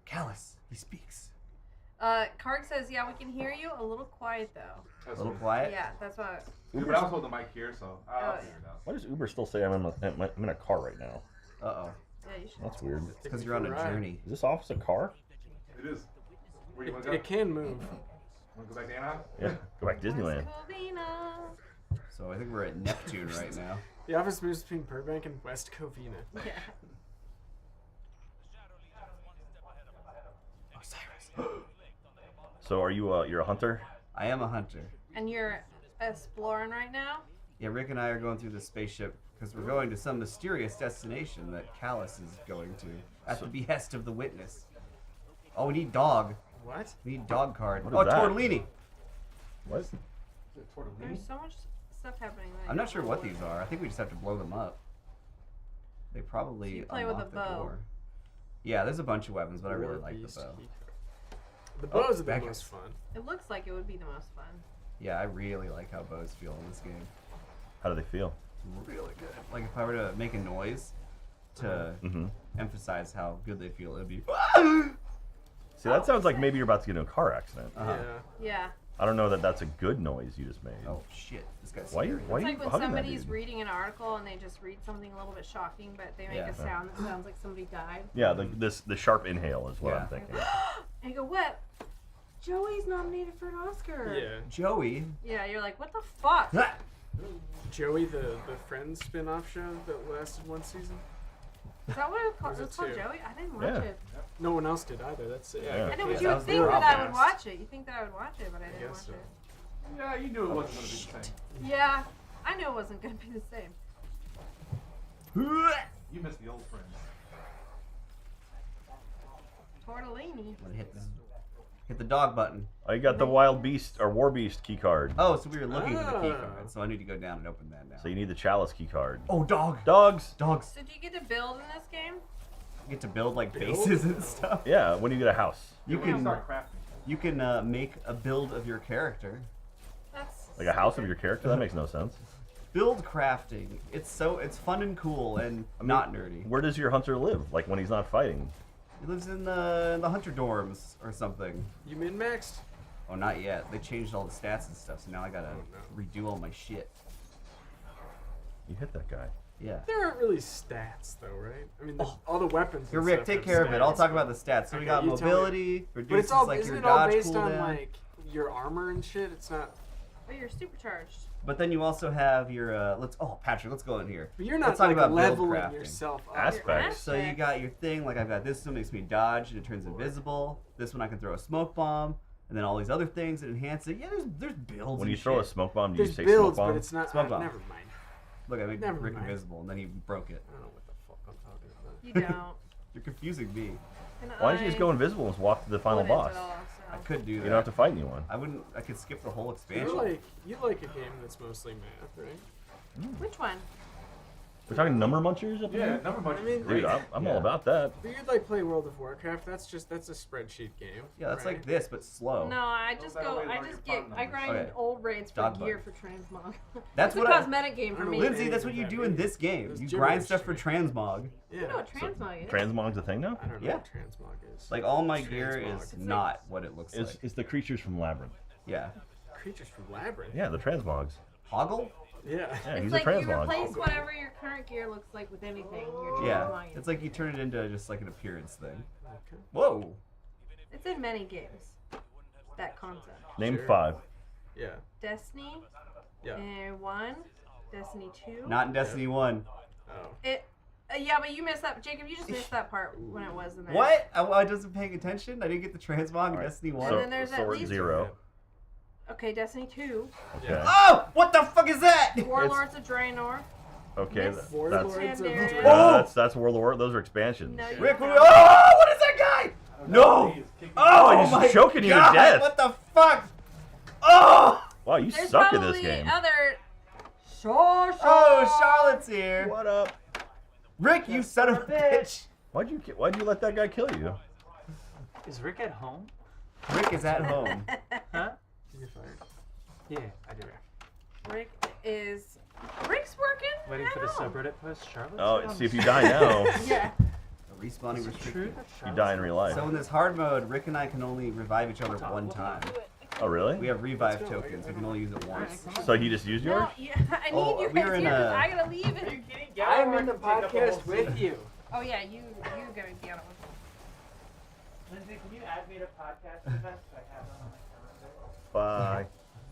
Callus, he speaks. Karg says, yeah, we can hear you. A little quiet though. A That's little weird. quiet. Yeah, that's what. Yeah, but I was holding the mic here, so I'll Oh, figure it out. Why does Uber still say I'm in a car right now? Uh oh. Yeah, you should. That's weird. It's because you're on a journey. Is this office a car? It is. Where do you want to go? It can move. Want to go back to Anaheim? Yeah. Go back to Disneyland. Covina. So I think we're at Neptune right now. The office moves between Burbank and West Covina. Yeah. So are you you're a hunter? I am a hunter. And you're exploring right now? Yeah, Rick and I are going through the spaceship because we're going to some mysterious destination that Callus is going to at the behest of the witness. Oh, we need dog. What? We need dog card. What Oh, is that? tortellini. What? Is it tortellini? There's so much stuff happening. That I'm you not don't sure know what these are. I think we just have to blow them up. They probably So you play with unlock a the bow. door. Yeah, there's a bunch of weapons, but I really War like the Beast bow. keycard. The bows are the back most us. fun. It looks like it would be the most fun. Yeah, I really like how bows feel in this game. How do they feel? Really good. Like if I were to make a noise to emphasize how good they feel, it'd be. See, that sounds like maybe you're about to get in a car accident. Uh-huh. Yeah. Yeah. I don't know that that's a good noise you just made. Oh shit! This guy's Why? scary. Why It's are you like when hugging that somebody's dude? reading an article and they just read something a little bit shocking, but they make Yeah. a sound that sounds like somebody died. Yeah, the sharp inhale is what Yeah. I'm thinking. And you go, what? Joey's nominated for an Oscar. Yeah. Joey. Yeah, you're like, what the fuck? Ah! Joey, the Friends spin-off show that lasted one season. Is that what it's called? Was it It's called two? Joey? I didn't watch Yeah. it. No one else did either. That's it. Yeah. I know, okay. but you that would was think real that I would fast. watch it. You think that I would watch it, but I didn't guess watch so. it. Yeah, you knew it wasn't going to be the same. Yeah, I knew it wasn't going to be the same. You missed the old friends. Tortellini. I'm gonna hit the dog button. Oh, you got the wild beast or war beast key card. Oh, so we were looking for the key Ah. card, so I need to go down and open that now. So you need the chalice key card. Oh, dog. Dogs. Dogs. So do you get to build in this game? You get to build like Build? bases and stuff. Yeah, when you get a house. You When can start crafting. make a build of your character. That's Like a house of your character? That makes no sense. Build crafting. It's fun and cool and not nerdy. Where does your hunter live? Like when he's not fighting? He lives in the hunter dorms or something. You min-maxed? Oh, not yet. They changed all the stats and stuff, so now I gotta Oh, redo all my shit. You hit that guy. Yeah. There aren't really stats, though, right? I mean, all the weapons. Here, and Rick, stuff take have care of it. I'll stats, talk but- about the stats. So we Okay, got you tell me. mobility, But it's reduces all like isn't your it all dodge based on cooldown. like your armor and shit? It's not. oh, you're supercharged. But then you also have your Patrick, let's go in here. But you're Let's not talk like about build leveling crafting. yourself up. Aspects. So you got your thing, like I've got this one makes me dodge and it turns invisible. This one I can throw a smoke bomb, and then all these other things that enhance it. Yeah, there's builds. When and you throw a shit. smoke bomb, do you There's say builds, smoke bomb? but it's not. Smoke bomb. Never mind. Look, I made Never Rick mind. invisible, and then he broke it. I don't know what the fuck I'm talking about. You don't. You're confusing me. And Why don't you just go invisible and walk to the final wouldn't boss? at all, I so. could do You that. don't have to fight anyone. I wouldn't. I could skip the whole expansion. You like a game that's mostly math, right? Which one? We're talking number munchers up Yeah, here? number bunch I mean, is great. Dude, I'm Yeah. all about that. But you'd like play World of Warcraft. That's a spreadsheet game. Yeah, that's right? like this, but slow. No, I just that go. way to I learn just your get. part I numbers. grind Okay. old raids for Dog gear button. for transmog. That's a what I- cosmetic game for I don't me. know Lindsay, that's what you do in this game. It's You gibberish grind stuff to for me. transmog. Yeah. You know what transmog is? Transmog's a thing now? I don't know Yeah. what transmog is. Like all my gear Transmog. is It's like- not what it looks It's, like. it's the creatures from Labyrinth. Yeah. Creatures from Labyrinth. Yeah, the transmogs. Hoggle? Yeah. Yeah, It's he's like a you transmog. replace whatever your current gear looks like with anything. You're Yeah. transmogging. It's like you turn it into just like an appearance thing. Okay. Whoa. It's in many games. That concept. Name Sure. 5. Yeah. Destiny. Yeah. 1. Destiny 2. Not in Destiny 1. Oh. It. Yeah, but you missed that, Jacob. You just missed that part when it was in there. What? I wasn't paying attention? I didn't get the transmog in Alright. Destiny 1? And then there's at Sword least- 0. Okay, Destiny 2. Okay. Yeah. Oh! What the fuck is that? Warlords of Draenor. Okay, Miss that's, Warlords of Pandaria. Draenor. that's World of War. Those are expansions. No, you Rick, don't. oh! What is that guy? No! Oh, he's my choking you to God, death. What the fuck? Oh! Wow, you There's suck at probably this game. other. Sure. Oh, Charlotte's here. What up? Rick, you son of a bitch. Why'd you let that guy kill you? Is Rick at home? Rick is at home. Huh? You're fired. Yeah, I did. Rick is. Rick's working. Waiting at for the home. subreddit post. Charlotte. Oh, see if you die now, Yeah. Respawning True. restricted. you die in real life. So in this hard mode, Rick and I can only revive each other one time. Oh, really? We have revive tokens. We can only use it once. So he just used yours? No, yeah, I need Oh, you we were guys in here 'cause a- I gotta leave it. kidding? I'm in the podcast with you. Oh yeah, you gotta be on it. Lindsay, can you add me to podcast events? I have it on my calendar. Bye.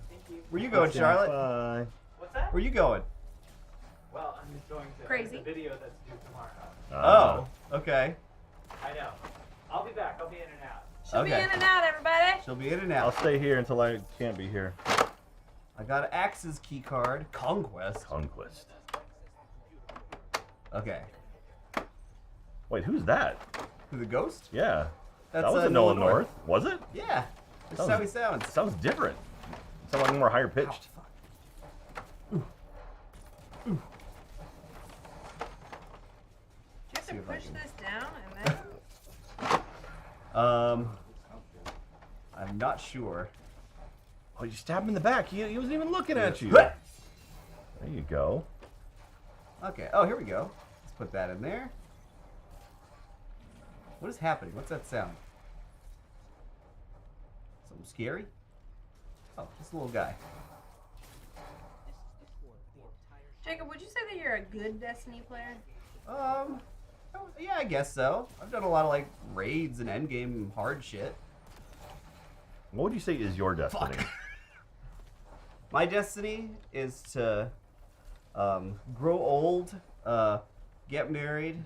Thank you. Where you going, Charlotte? Bye. What's that? Where you going? Well, I'm just going to Crazy. the video that's due tomorrow. Oh, okay. I know. I'll be back. I'll be in and out. She'll be in and out, everybody. She'll be in and I'll out. stay here until I can't be here. I got an Axe's key card. Conquest. Conquest. Okay. Wait, who's that? Who, the ghost? Yeah. That's That wasn't Nolan North, was it? Yeah. This is Sounds- how he sounds. Sounds different. Sounds like more higher pitched. Do you have to push this down and then? I'm not sure. Oh, you stabbed him in the back. He wasn't even looking at you. There There you go. Okay. Oh, here we go. Let's put that in there. What is happening? What's that sound? Something scary? Oh, just a little guy. Jacob, would you say that you're a good Destiny player? Oh, yeah, I guess so. I've done a lot of like raids and endgame hard shit. What would you say is your destiny? Fuck. My destiny is to grow old, get married,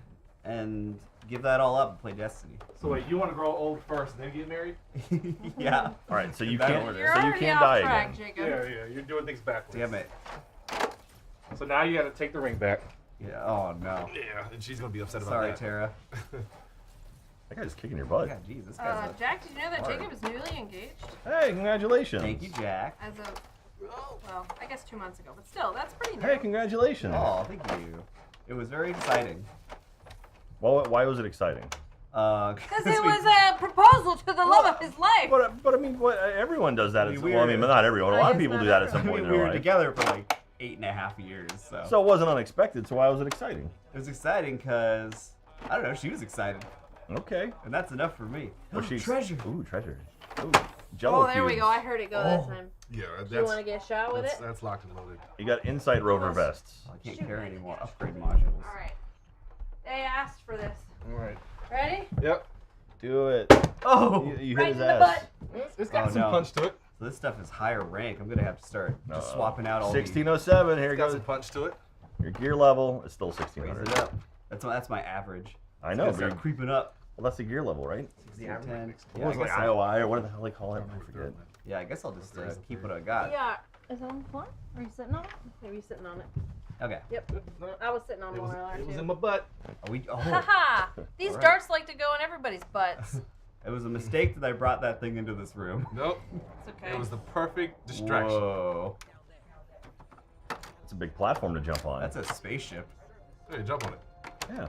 and give that all up and play Destiny. So wait, you want to grow old first, then get married? Yeah. All right, so you That can't. order. You're So you already can't off die track, again. Jacob. Yeah, you're doing things backwards. Damn it. So now you got to take the ring back. Yeah. Oh no. Yeah, and she's gonna be upset about Sorry, that. Tara. That guy's kicking your butt. Yeah, jeez, this guy's a... Jack, did you know that hard. Jacob is newly engaged? Hey, congratulations. Thank you, Jack. As of, well, I guess 2 months ago, but still, that's pretty new. Hey, congratulations. Oh, thank you. It was very exciting. Well, why was it exciting? Because it was a proposal to the love of his life. But I mean, everyone does that. I mean, Well, I mean, we're- not everyone. A lot of I guess people not do that at some I mean, point in we their were life. together for like 8.5 years, so. So it wasn't unexpected. So why was it exciting? It was exciting because, I don't know, she was excited. Okay. And that's enough for me. Well, she's- treasure. Ooh, treasure. Ooh, Jello Oh, there we cubes. go. I heard it go this time. Yeah, Do you want to get a shot with it? that's locked and loaded. You got Insight Rover vests. I can't Shoot. carry any more upgrade modules. All right. They asked for this. All right. Ready? Yep. Do it. Oh! You Right hit in his the ass. butt. It's got Oh, some no. punch to it. So this stuff is higher rank. I'm gonna have to start just swapping out all 1607. Here It's got goes. some punch to it. Your gear level is still Raise 1600. it up. That's my average. I It's know, gonna but start you're- creeping up. well, that's the gear level, right? 10. What was it, like guess IOI or what the hell they call it? I forget. yeah, I guess I'll just keep what I got. Yeah. Is it on the floor? Are you sitting on it? Maybe you're sitting on it. Okay. Yep. I was sitting on It one was, earlier it was too. in my butt. Are we? Oh, Haha! These Alright. darts like to go in everybody's butts. it was a mistake that I brought that thing into this room. Nope. It's okay. It was the perfect distraction. Whoa. It's a big platform to jump on. That's a spaceship. Hey, jump on it. Yeah.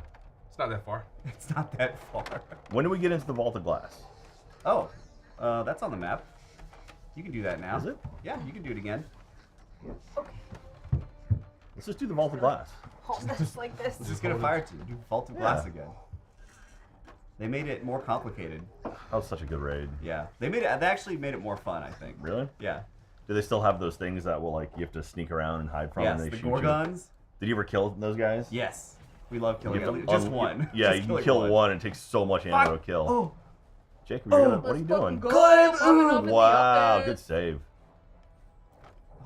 It's not that far. It's not that far. When do we get into the Vault of Glass? Oh, that's on the map. You can do that now. Is it? Yeah, you can do it again. Let's just do the Vault of Glass. Hold this like this. Just get a fireteam. Do Vault of Glass again. They made it more complicated. That was such a good raid. Yeah, they actually made it more fun. I think. Really? Yeah. Do they still have those things that will like you have to sneak around and hide from? Yes, and they the shoot you? Gorgons. Did you ever kill those guys? Yes, we love killing You have them. to Just un- one. Yeah, Just you can killing kill one. and it takes so much ammo to kill. Oh, Jacob, you're gonna, what are you Let's doing? fucking go. Popping up in the Wow, office. good save.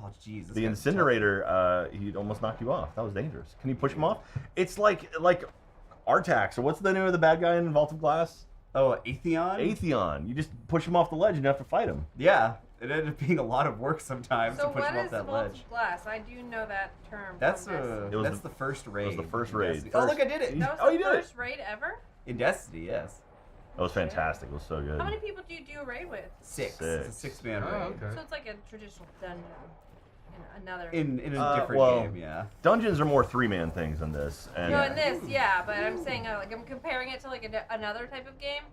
oh, jeez. this The guy's incinerator, he almost knocked you off. That was dangerous. Can you push him off? It's like Artax, or what's the name of the bad guy in Vault of Glass? tough. Oh, Atheon. Atheon. You just push him off the ledge and you have to fight him. Yeah, it ended up being a lot of work sometimes So to push what him off is the that Vault ledge. of Glass? I do know that term. That's from Destiny. It was that's the first raid. the first in raid. Destiny. Oh, look, I did it. That was Oh, the you did it. first raid ever? In Destiny, yes. That was fantastic. It was so good. How many people do you do a raid with? 6. It's a 6-man raid. Oh, okay. So it's like a traditional dungeon in another. In a Uh, different well, game, yeah. Dungeons are more 3-man things than this. And No, in this, yeah, but I'm saying like I'm comparing it to like another type of game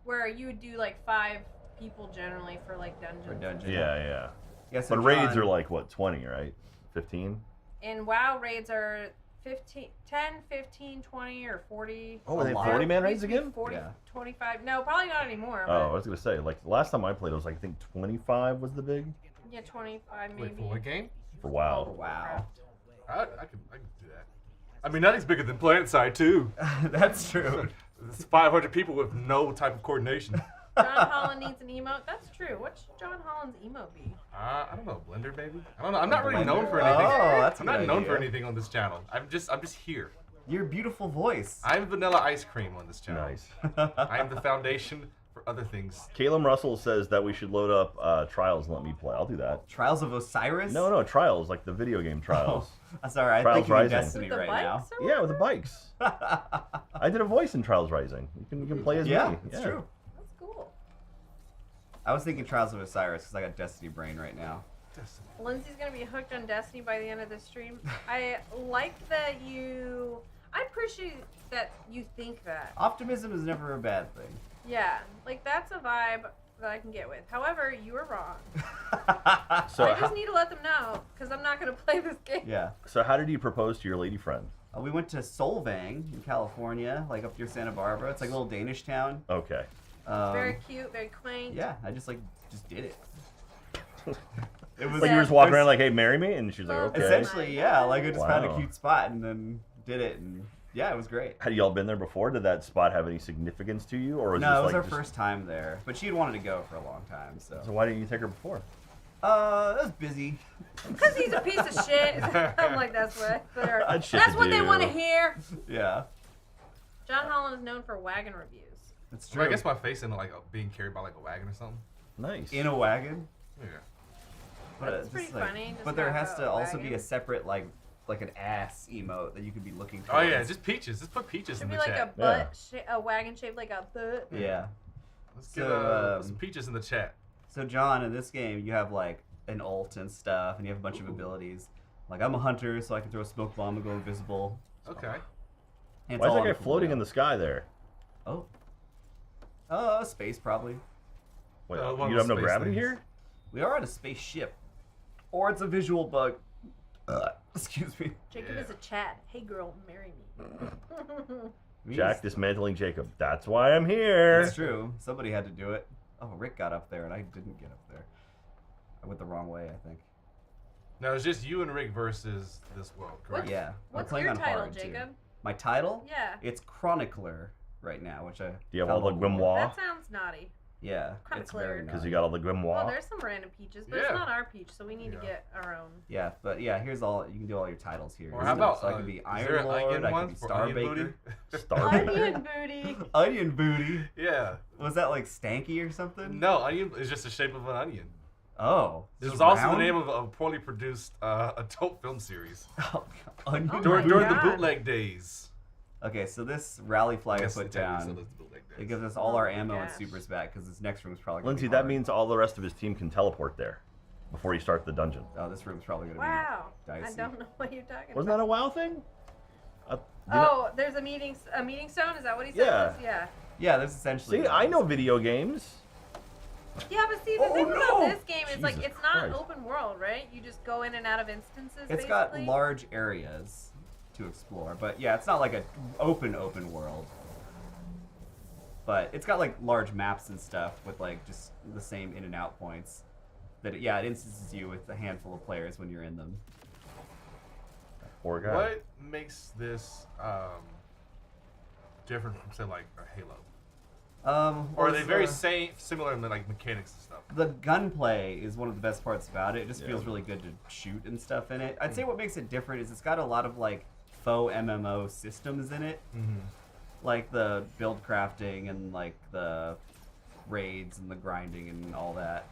where you would do like 5 people generally for like dungeons. For dungeon. yeah. Yeah, so But raids John- are like what, 20, right? 15? And WoW raids are 10, 15, 20, or 40. Oh, are they A lot. 40-man raids Used to be again? 40, Yeah. 25. No, probably not anymore. Oh, I But was gonna say, like the last time I played, it was like I think 25 was the big yeah, 25 maybe. Wait, for what game? for Oh, WoW. wow. I can do that. I mean, nothing's bigger than Plant Side, too. That's true. It's 500 people with no type of coordination. John Holland needs an emote. That's true. What's John Holland's emote be? I don't know, Blender maybe. I don't know. I'm not really Blender. known for anything. Oh, that's a I'm not good known idea. for anything on this channel. I'm just here. Your beautiful voice. I'm vanilla ice cream on this channel. Nice. I'm the foundation for other things. Caleb Russell says that we should load up Trials and let me play. I'll do that. Trials of Osiris? No, Trials, like the video game Trials. I'm sorry, I Trials think you're Rising. Destiny With the right now. bikes or Yeah, with the bikes. I did a voice in Trials Rising. You can play as Yeah, me. it's true. That's cool. I was thinking Trials of Osiris because I got Destiny brain right now. Destiny. Lindsay's gonna be hooked on Destiny by the end of the stream. I like that you. I appreciate that you think that. Optimism is never a bad thing. Yeah, like that's a vibe that I can get with. However, you were wrong. So, I just need to let them know because I'm not gonna play this game. Yeah. so how did you propose to your lady friend? We went to Solvang in California, like up near Santa Barbara. It's like a little Danish town. Okay. Very cute, very quaint. Yeah, I just did it. It was Like you were just walking around like, hey, marry me? And she's like, Well, okay. essentially, yeah. Like I just found a Wow. cute spot and then did it, and yeah, it was great. Had y'all been there before? Did that spot have any significance to you? Or was No, this it was like our just... first time there, but she had wanted to go for a long time, so. So why didn't you take her before? It was busy. Because he's a piece of shit. I'm like, that's what That's shit that's to what they do. want to hear. Yeah, John Holland is known for wagon reviews. that's Well, true. I guess my face into like being carried by like a wagon or something. Nice. In a wagon. Yeah. But That's it's pretty just, like- funny, just But there have has a to also be wagon. a separate like an ass emote that you could be looking Oh towards. yeah, just peaches. Just put peaches Should in be the like chat. a butt, a wagon shaped like a butt. Yeah. Let's So, get some peaches in the chat. So John, in this game, you have like an ult and stuff, and you have a bunch of abilities. Like I'm a hunter, so I can throw a smoke bomb and go invisible. Okay. And it's Why is all that on guy the floating in wheel. the sky there? Oh. Space probably. Wait, one of you those have no space gravity things. here? We are on a spaceship. Or it's a visual bug. Excuse me. Jacob is a Chad. Hey girl, marry me. Jack dismantling Jacob. That's why I'm here. It's true. Somebody had to do it. Oh, Rick got up there, and I didn't get up there. I went the wrong way, I think. Now it's just you and Rick versus this world, correct? Yeah. What's I'm playing your on title, hard, too. Jacob? My title? Yeah. It's Chronicler right now, which I. Do you have all the found on grimoire? That sounds naughty. Yeah, it's Chronicler. very Because nice. you got all the Well, grimoire. there's some random peaches, but Yeah. it's not our peach, so we need to Yeah. get our own. Yeah, but yeah, here's all you can do all your titles here. Or how about so I can be is there Iron an Lord, onion I one can be for Star onion Baker. booty? Star Onion booty. Onion Booty. Yeah. Was that like Stanky or something? No, onion is just the shape of an onion. Oh. This just is also the round? name of a poorly produced adult film series Oh, Onion Oh during my during the God. bootleg days. Okay, so this rally flag I Yes, put the technique down, still is the bootleg days. it gives us all Oh our my ammo and gosh. supers back because this next room's probably gonna Lindsay, be that hard. means all the rest of his team can teleport there before you start the dungeon. Oh, this room's probably gonna Wow. be I dicey. don't know what you're talking Wasn't about. that a WoW thing? Oh, there's a meeting stone? Is that what he said? Yeah. it was? Yeah. Yeah, there's essentially. See, I know video games. Yeah, but see, the Oh, thing no! about this game is like Jesus it's not Christ. open world, right? You just go in and out of instances. It's basically. got large areas to explore, but yeah, it's not like a open world. But it's got like large maps and stuff with like just the same in and out points. That it instances you with a handful of players when you're in them. Poor guy. What makes this different from say like a Halo? Or are they very similar in the like mechanics and stuff? The gunplay is one of the best parts about it. It just Yeah. feels really good to shoot and stuff in it. I'd say what makes it different is it's got a lot of like faux MMO systems in it, Mm-hmm. like the build crafting and like the raids and the grinding and all that.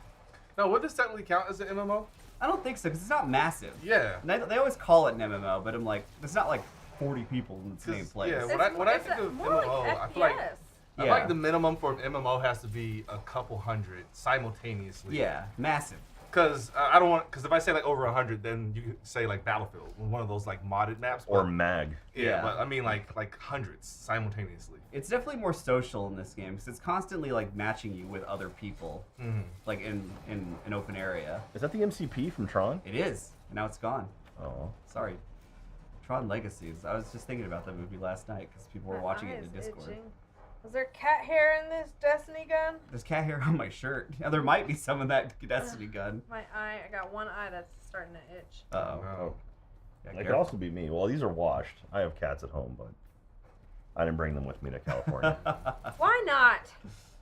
Now, would this technically count as an MMO? I don't think so because it's not massive. Yeah. And they always call it an MMO, but I'm like, it's not like 40 people in the same 'Cause, place. yeah, It's when I it's think of more MMO, like I feel like FPS. I feel like the minimum for an MMO has to be a couple hundred simultaneously. Yeah, massive. Because I don't want. Because if I say like over 100, then you could say like Battlefield, one of those like modded maps. Or but- mag. yeah, Yeah. but I mean like hundreds simultaneously. It's definitely more social in this game because it's constantly like matching you with other people, Mm-hmm. like in an open area. Is that the MCP from Tron? It is, and now it's gone. Oh. Sorry. Tron Legacies. I was just thinking about that movie last night because people were My watching it eye in the is Discord. itching. Was there cat hair in this Destiny gun? There's cat hair on my shirt. Yeah, there might be some of that Destiny gun. My eye, I got one eye that's starting to itch. Uh-oh. Oh. Yeah, That could careful. also be me. Well, these are washed. I have cats at home, but I didn't bring them with me to California. Why not?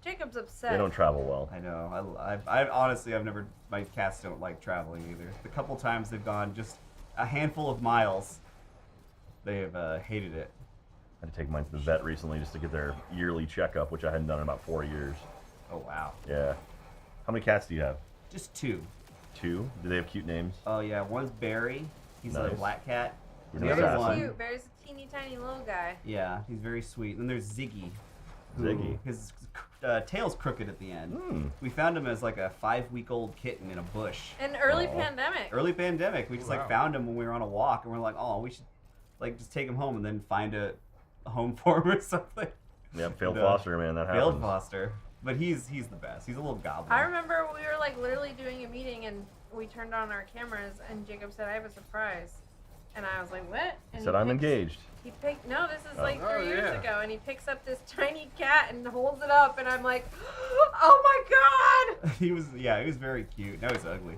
Jacob's upset. They don't travel well. I know. I honestly, I've never. My cats don't like traveling either. The couple times they've gone just a handful of miles, they have hated it. I had to take mine to the vet recently just to get their yearly checkup, which I hadn't done in about 4 years. Oh wow. Yeah. How many cats do you have? Just 2. 2? Do they have cute names? Oh yeah, one's Barry. He's a Nice. black cat. He's And an the other assassin. one, Cute. Barry's a teeny tiny little guy. yeah, he's very sweet. And then there's Ziggy. who- Ziggy. His tail's crooked at the end. Hmm. We found him as like a 5-week-old kitten in a bush. An early Aw. pandemic. Early pandemic, we just Wow. like found him when we were on a walk, and we're like, oh, we should like just take him home and then find a home for him or something. Yeah, failed No. foster, man. That happens. Failed foster, but he's the best. He's a little goblin. I remember we were like literally doing a meeting and we turned on our cameras and Jacob said, I have a surprise. And I was like, what? And Said he I'm picks- engaged. He picked, no, this is Oh. like 3 Oh, years yeah. ago, and he picks up this tiny cat and holds it up, and I'm like, oh my god! he was very cute. Now he's ugly.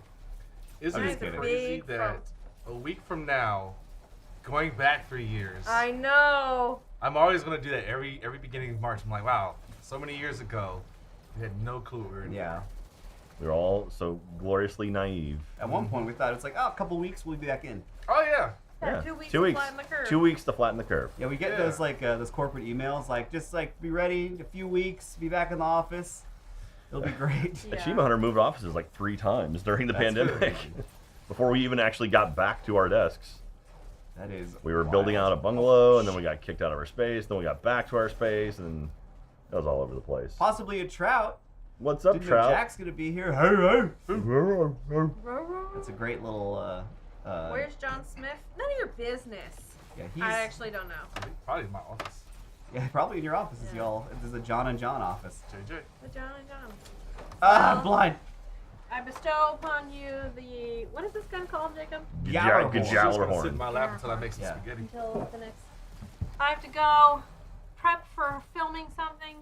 Isn't I'm it just kidding. crazy Big that front. a week from now, going back 3 years, I know. I'm always gonna do that every beginning of March. I'm like, wow, so many years ago, we had no clue what we were doing. Yeah. We were all so gloriously naive. At one point, we thought it's like, oh, a couple weeks, we'll be back in. Oh yeah. Yeah, Yeah. 2 weeks 2 to weeks. flatten the curve. 2 weeks to flatten the curve. Yeah, we get Yeah. those like those corporate emails, like just like be ready, a few weeks, be back in the office. It'll be great. Yeah. Achievement Hunter moved offices like 3 times during the That's pandemic. good. Before we even actually got back to our desks. That is. We were building out a bungalow, and then we got kicked out of our space, then we got back to our space, and that was all over the place. Possibly a trout. What's up, Didn't know Trout? Jack's gonna be here. Hey, hey. Ruh-roh. It's a great little. Where's John Smith? None of your business. Yeah, he's. I actually don't know. Probably in my office. Yeah, probably in your offices, Yeah. y'all. This is a John and John office. JJ. But John and John. Ah, Well- blind. I bestow upon you the, what is this gun called, Jacob? Gjallarhorn. Good She's just gonna sit in Gjallarhorn. my lap until I make some Yeah. spaghetti. Until the next. I have to go prep for filming something.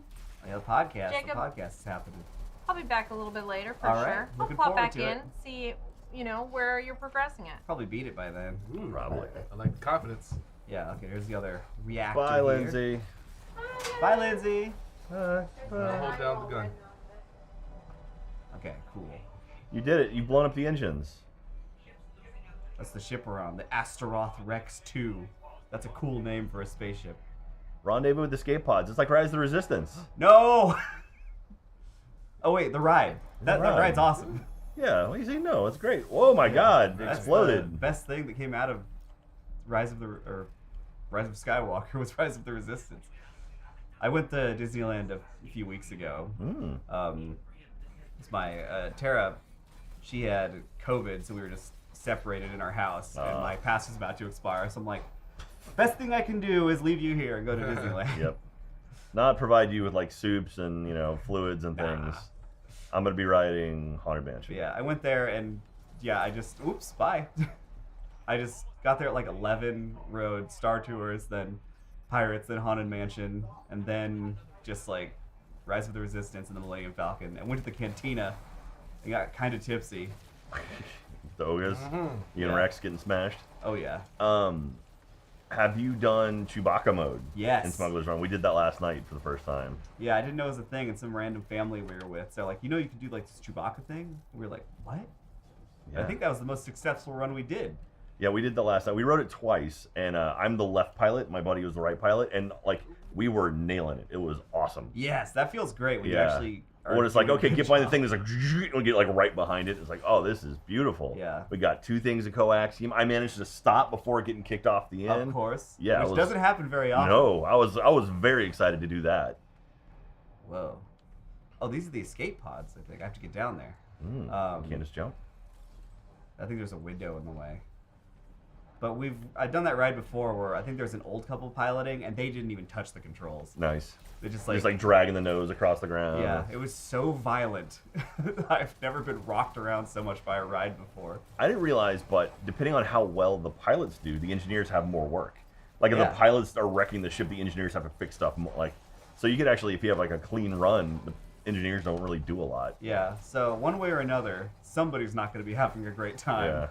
Yeah, the podcast. Jacob. The podcast is happening. I'll be back a little bit later for All right. sure. I'll Looking pop forward back to in, it. see, where you're progressing at. Probably beat it by then. Ooh, Probably. I like the confidence. Yeah. Okay. Here's the other reactor. Bye, here. Lindsay. Bye, Lindsay. Bye. Hold down the gun. Okay. Cool. You did it. You've blown up the engines. That's the ship we're on. The Astaroth Rex 2. That's a cool name for a spaceship. Rendezvous with escape pods. It's like Rise of the Resistance. No. Oh wait, the ride. That ride. ride's awesome. Yeah, what do you say? No, it's great. Oh my God, it That's exploded. The best thing that came out of Rise of Skywalker was Rise of the Resistance. I went to Disneyland a few weeks ago. It's my Tara. She had COVID, so we were just separated in our house, and my pass was about to expire. So I'm like, best thing I can do is leave you here and go to Disneyland. Yep. Not provide you with like soups and fluids and things. I'm gonna be riding Haunted Mansion. Yeah, I went there and oops, bye. I just got there at like 11, rode Star Tours, then Pirates, then Haunted Mansion, and then just like Rise of the Resistance and the Millennium Falcon, and went to the cantina and got kind of tipsy. The Ogas, you and Yeah. Rex getting smashed. Oh yeah. Have you done Chewbacca mode? Yes. In Smuggler's Run. We did that last night for the first time. Yeah, I didn't know it was a thing, and some random family we were with. So like, you can do like this Chewbacca thing? And we were like, what? Yeah. I think that was the most successful run we did. Yeah, we did that last night. We rode it twice, and I'm the left pilot. My buddy was the right pilot, and like we were nailing it. It was awesome. Yes, that feels great when you Yeah. actually. are When it's like, doing a okay, good get behind the job. thing. There's like, and we get like right behind it. It's like, oh, this is beautiful. Yeah. We got 2 things of coaxium. I managed to stop before getting kicked off the end. Of course. Yeah, it Which was- doesn't happen very often. No, I was very excited to do that. Whoa. Oh, these are the escape pods, I think. I have to get down there. Can't just jump. I think there's a window in the way. But I've done that ride before where I think there's an old couple piloting and they didn't even touch the controls. Nice. They just Just like dragging the nose across the ground. yeah, it was so violent. I've never been rocked around so much by a ride before. I didn't realize, but depending on how well the pilots do, the engineers have more work. Like if Yeah. the pilots are wrecking the ship, the engineers have to fix stuff. So you could actually, if you have like a clean run, the engineers don't really do a lot. Yeah, so one way or another, somebody's not going to be having a great time. Yeah.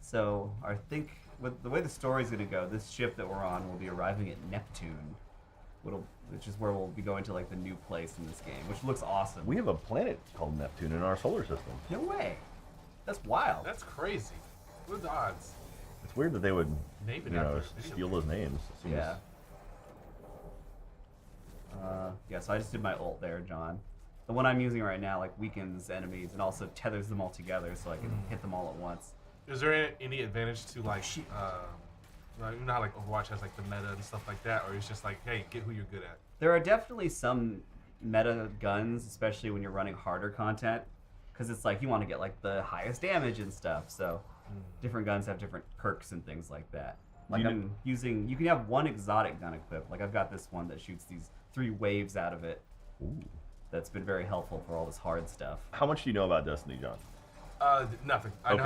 So I think with the way the story's going to go, this ship that we're on will be arriving at Neptune, which is where we'll be going to like the new place in this game, which looks awesome. We have a planet called Neptune in our solar system. No way. That's wild. That's crazy. What are the odds? It's weird that they would, Name it after a video steal game. those names. Seems- Yeah. Yeah, so I just did my ult there, John. The one I'm using right now like weakens enemies and also tethers them all together so I can hit them all at once. Is there any advantage to like, you know how like Overwatch has like the meta and stuff like that, or it's just like, hey, get who you're good at? There are definitely some meta guns, especially when you're running harder content, because it's like you want to get like the highest damage and stuff. So different guns have different perks and things like that. Like I'm using, you can have one exotic gun equipped. Like I've got this one that shoots these 3 waves out of it. Ooh. That's been very helpful for all this hard stuff. How much do you know about Destiny, John? Nothing. I know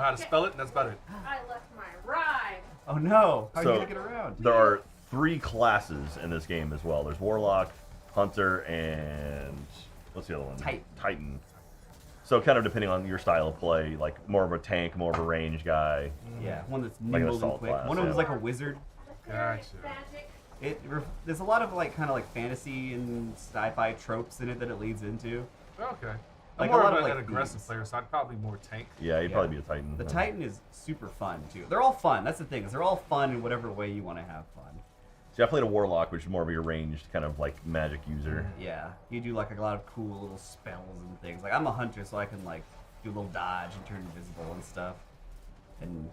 how to spell it, and that's about it. I left my ride. Oh no! How are So, you gonna get around? There are 3 classes in this game as well. There's Warlock, Hunter, and what's the other one? Titan. So kind of depending on your style of play, like more of a tank, more of a range guy. Yeah, one that's Like an nimble and assault quick. class, One of them's yeah. like a wizard. Gotcha. There's a lot of like kind of like fantasy and sci-fi tropes in it that it leads into. Okay. Like I'm more a lot of of an like aggressive thieves. player, so I'd probably more tank. Yeah, you'd probably be a Titan. The Titan is super fun too. They're all fun. That's the thing. Is they're all fun in whatever way you want to have fun. See, I played a Warlock, which is more of your ranged kind of like magic user. Yeah, you do like a lot of cool little spells and things. Like I'm a hunter, so I can like do a little dodge and turn invisible and stuff, and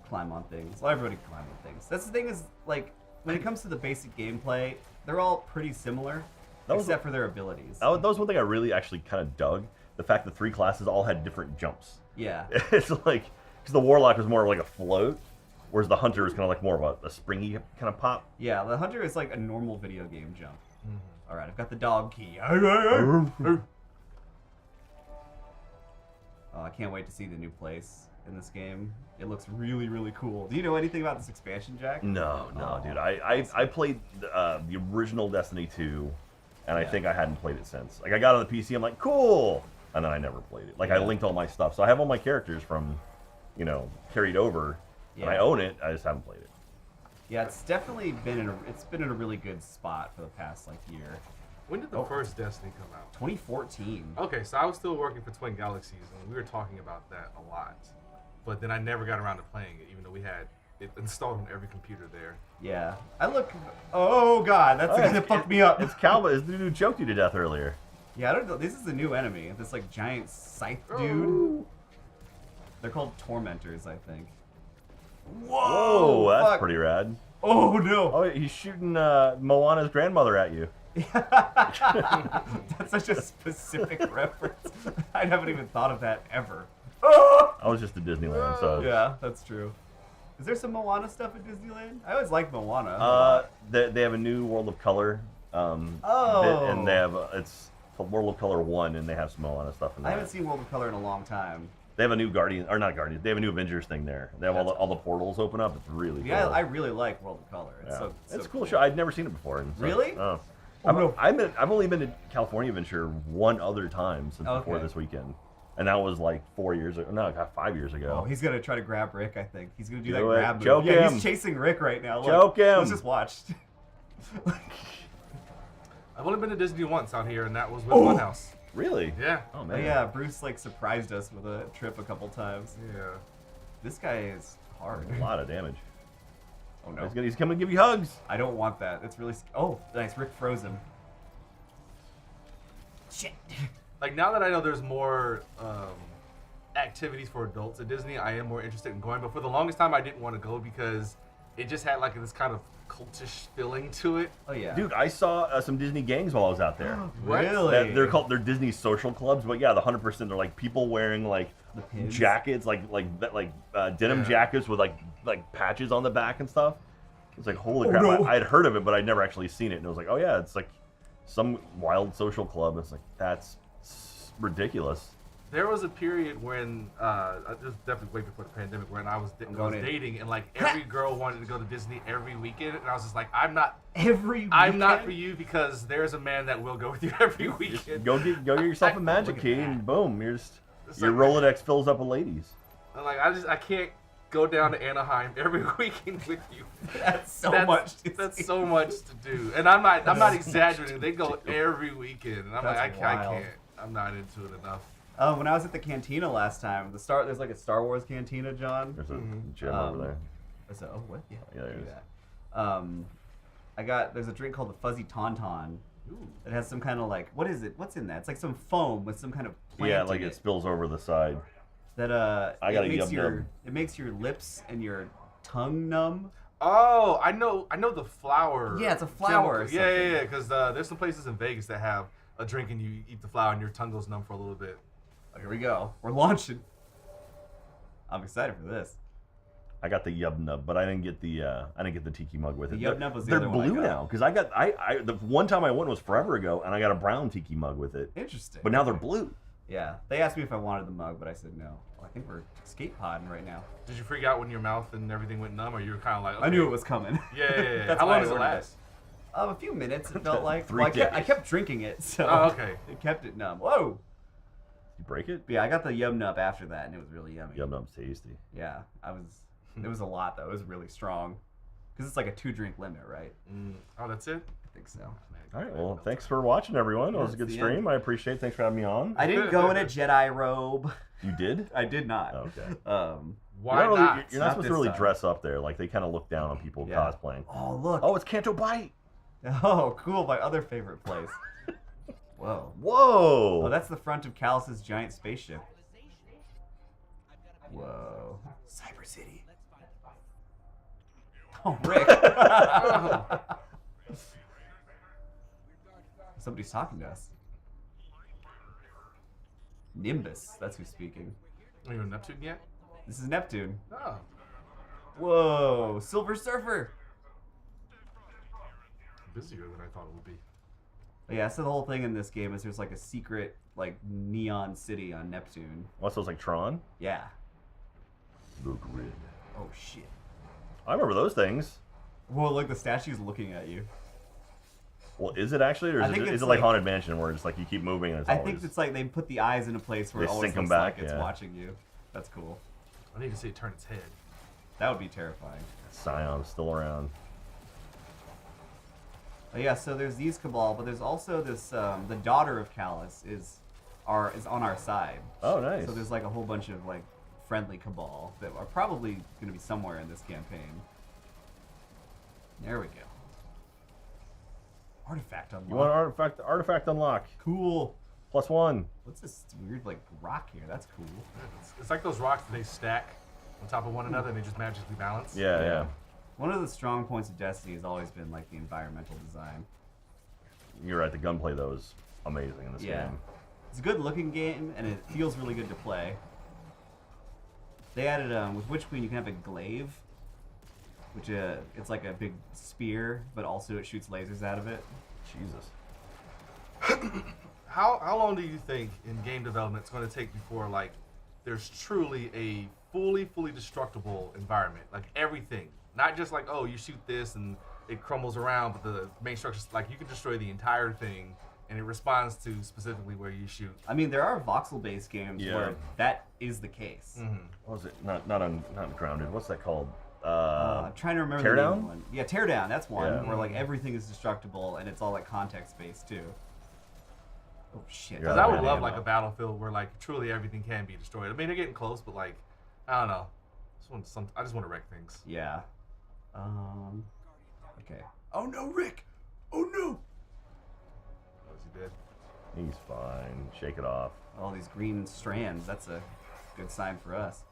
climb on things. Well, everybody can climb on things. That's the thing is like when it comes to the basic gameplay, they're all pretty similar, except for their abilities. That was one thing I really actually kind of dug. The fact that 3 classes all had different jumps. Yeah. It's like, because the Warlock was more like a float, whereas the Hunter was kind of like more of a springy kind of pop. Yeah, the hunter is like a normal video game jump. All right, I've got the dog key. Oh, I can't wait to see the new place in this game. It looks really, really cool. Do you know anything about this expansion, Jack? No, Oh. dude. I played the original Destiny 2, and I think I hadn't played it since. Like, I got on the PC, I'm like, cool! And then I never played it. Like, I linked all my stuff. So I have all my characters from, carried over, and I own it. I just haven't played it. Yeah, it's definitely been in a really good spot for the past year. When did the first Destiny come out? 2014. Okay, so I was still working for Twin Galaxies, and we were talking about that a lot. But then I never got around to playing it, even though we had it installed on every computer there. Yeah, oh god, that's gonna fuck me up. It's Calva. It's the dude who choked you to death earlier. Yeah, I don't know. This is a new enemy. This giant scythe dude. They're called tormentors, I think. Whoa, that's fuck. pretty rad. Oh no! Oh, he's shooting Moana's grandmother at you. That's such a specific reference. I haven't even thought of that ever. I was just at Disneyland, so. Yeah, that's true. Is there some Moana stuff at Disneyland? I always liked Moana. They have a new World of Color. And they have it's called World of Color 1, and they have some Moana stuff in there. I haven't seen World of Color in a long time. They have a new Guardians. They have a new Avengers thing there. They have all the portals open up. It's really cool. Yeah, I really like World of Color. It's Yeah. so It's a cool cool. show. I'd never seen it before. And so, Really? Oh. Oh, no. I've only been to California Adventure one other time since before Okay. this weekend. And that was like 4 years ago. No, 5 years ago. Oh, he's gonna try to grab Rick. I think he's gonna do that Do it. grab move. Choke Yeah, him. he's chasing Rick right now. Look. Choke him. Let's just watch. I've only been to Disney once out here, and that was with One House. Really? Yeah. Oh, Oh, man. yeah, Bruce surprised us with a trip a couple times. Yeah. This guy is hard. A lot of damage. Oh no, He's coming to give you hugs. I don't want that. It's really. Oh, nice. Rick froze him. Shit. Like, now that I know there's more activities for adults at Disney, I am more interested in going. But for the longest time, I didn't want to go because it just had this kind of cultish feeling to it. Oh yeah. Dude, I saw some Disney gangs while I was out there. Really? They're Disney social clubs, but yeah, the 100% they're like people wearing The pins? jackets, denim jackets with like patches on the back and stuff. It's like holy crap! no. I had heard of it, but I'd never actually seen it. And it was like, oh yeah, it's like some wild social club. It's like that's ridiculous. There was a period when it was definitely way before the pandemic when I was dating, and every girl wanted to go to Disney every weekend, and I was just like, I'm not for you because there's a man that will go with you every weekend. Go get yourself a magic Look at key, that. and boom, your It's Rolodex fills up with ladies. I'm like, I can't go down to Anaheim every weekend with you. That's so much. That's so much to do, and I'm not exaggerating. They go every weekend, and I'm like, I That's can't. wild. I'm not into it enough. When I was at the cantina last time, there's a Star Wars cantina, John. There's a gym over there. So, oh, what? Yeah, Yeah, there do is. that. There's a drink called the Fuzzy Tauntaun. It has some kind of like, what is it? What's in that? It's like some foam with some kind of plant Yeah, like in it spills over the side. That I got it makes your lips and your tongue numb. Oh, I know the flower. Yeah, it's a flower. Chemical. Yeah. Because there's some places in Vegas that have a drink and you eat the flower and your tongue goes numb for a little bit. Oh, here we go. We're launching. I'm excited for this. I got the Yub Nub, but I didn't get the tiki mug with it. The Yub Nub was the They're other one I blue got. now because the one time I went was forever ago, and I got a brown tiki mug with it. Interesting. But now they're blue. Yeah, they asked me if I wanted the mug, but I said no. Well, I think we're skate podding right now. Did you freak out when your mouth and everything went numb, or you were kind of like? Okay. I knew it was coming. Yeah. That's How why long I does it ordered last? A few minutes. It felt like. Three Well, I days. kept drinking it, so. Oh, okay. It kept it numb. Whoa. You break it? But yeah, I got the Yum Nub after that, and it was really yummy. Yub Nub's tasty. Yeah, it was a lot though. It was really strong, because it's like a 2-drink limit, right? Oh, that's it? I think so. All right. Well, thanks for watching, everyone. It was a That's good the stream. end. I appreciate it. Thanks for having me on. I didn't go in a Jedi robe. You did? I did not. Oh, okay. Why you're not? You're not Not supposed to this really time. dress up there. Like, they kind of look down on people Yeah. cosplaying. Oh look. Oh, it's Canto Bite. Oh, cool. My other favorite place. Whoa. Whoa. Oh, that's the front of Callus's giant spaceship. Whoa. Cyber City. Oh, Rick. Somebody's talking to us. Nimbus. That's who's speaking. Are you on Neptune yet? This is Neptune. Oh. Whoa. Silver Surfer. Busier than I thought it would be. Yeah, so the whole thing in this game is there's like a secret, like, neon city on Neptune. What's those, like Tron? Yeah. Look red. Oh, shit. I remember those things. Whoa, look, the statue's looking at you. Well, is it actually, or I is think it it's like like- Haunted Mansion, where it's like you keep moving and it's I always... think it's like they put the eyes in a place where They it always sync 'em looks back, like it's yeah. watching you. That's cool. I need to see it turn its head. That would be terrifying. Scion's still around. Oh, yeah, so there's these Cabal, but there's also this, the daughter of Callus is on our side. Oh, nice. So there's like a whole bunch of like friendly Cabal that are probably going to be somewhere in this campaign. There we go. Artifact unlock. You want artifact unlock. Cool. +1. What's this weird like rock here? That's cool. It's like those rocks that they stack on top of one another and they just magically balance. Yeah. One of the strong points of Destiny has always been like the environmental design. You're right, the gunplay, though, is amazing in this game. It's a good looking game and it feels really good to play. They added with Witch Queen you can have a glaive, which it's like a big spear, but also it shoots lasers out of it. Jesus. How long do you think in game development it's going to take before like there's truly a fully destructible environment? Like everything, not just like, oh, you shoot this and it crumbles around, but the main structure, like you can destroy the entire thing and it responds to specifically where you shoot. I mean, there are voxel-based games Yeah. where that is the case. What was it? Not Grounded. What's that called? I'm trying to remember the name of Teardown? one. Yeah, Teardown. That's one Yeah. where like everything is destructible and it's all like context-based too. Oh shit! Yeah, Because I would man, love yeah. like a battlefield where like truly everything can be destroyed. I mean, they're getting close, but like, I don't know. I just want to wreck things. Yeah. Okay. Oh no, Rick! Oh no! Oh, is he dead? He's fine. Shake it off. All these green strands. That's a good sign for us.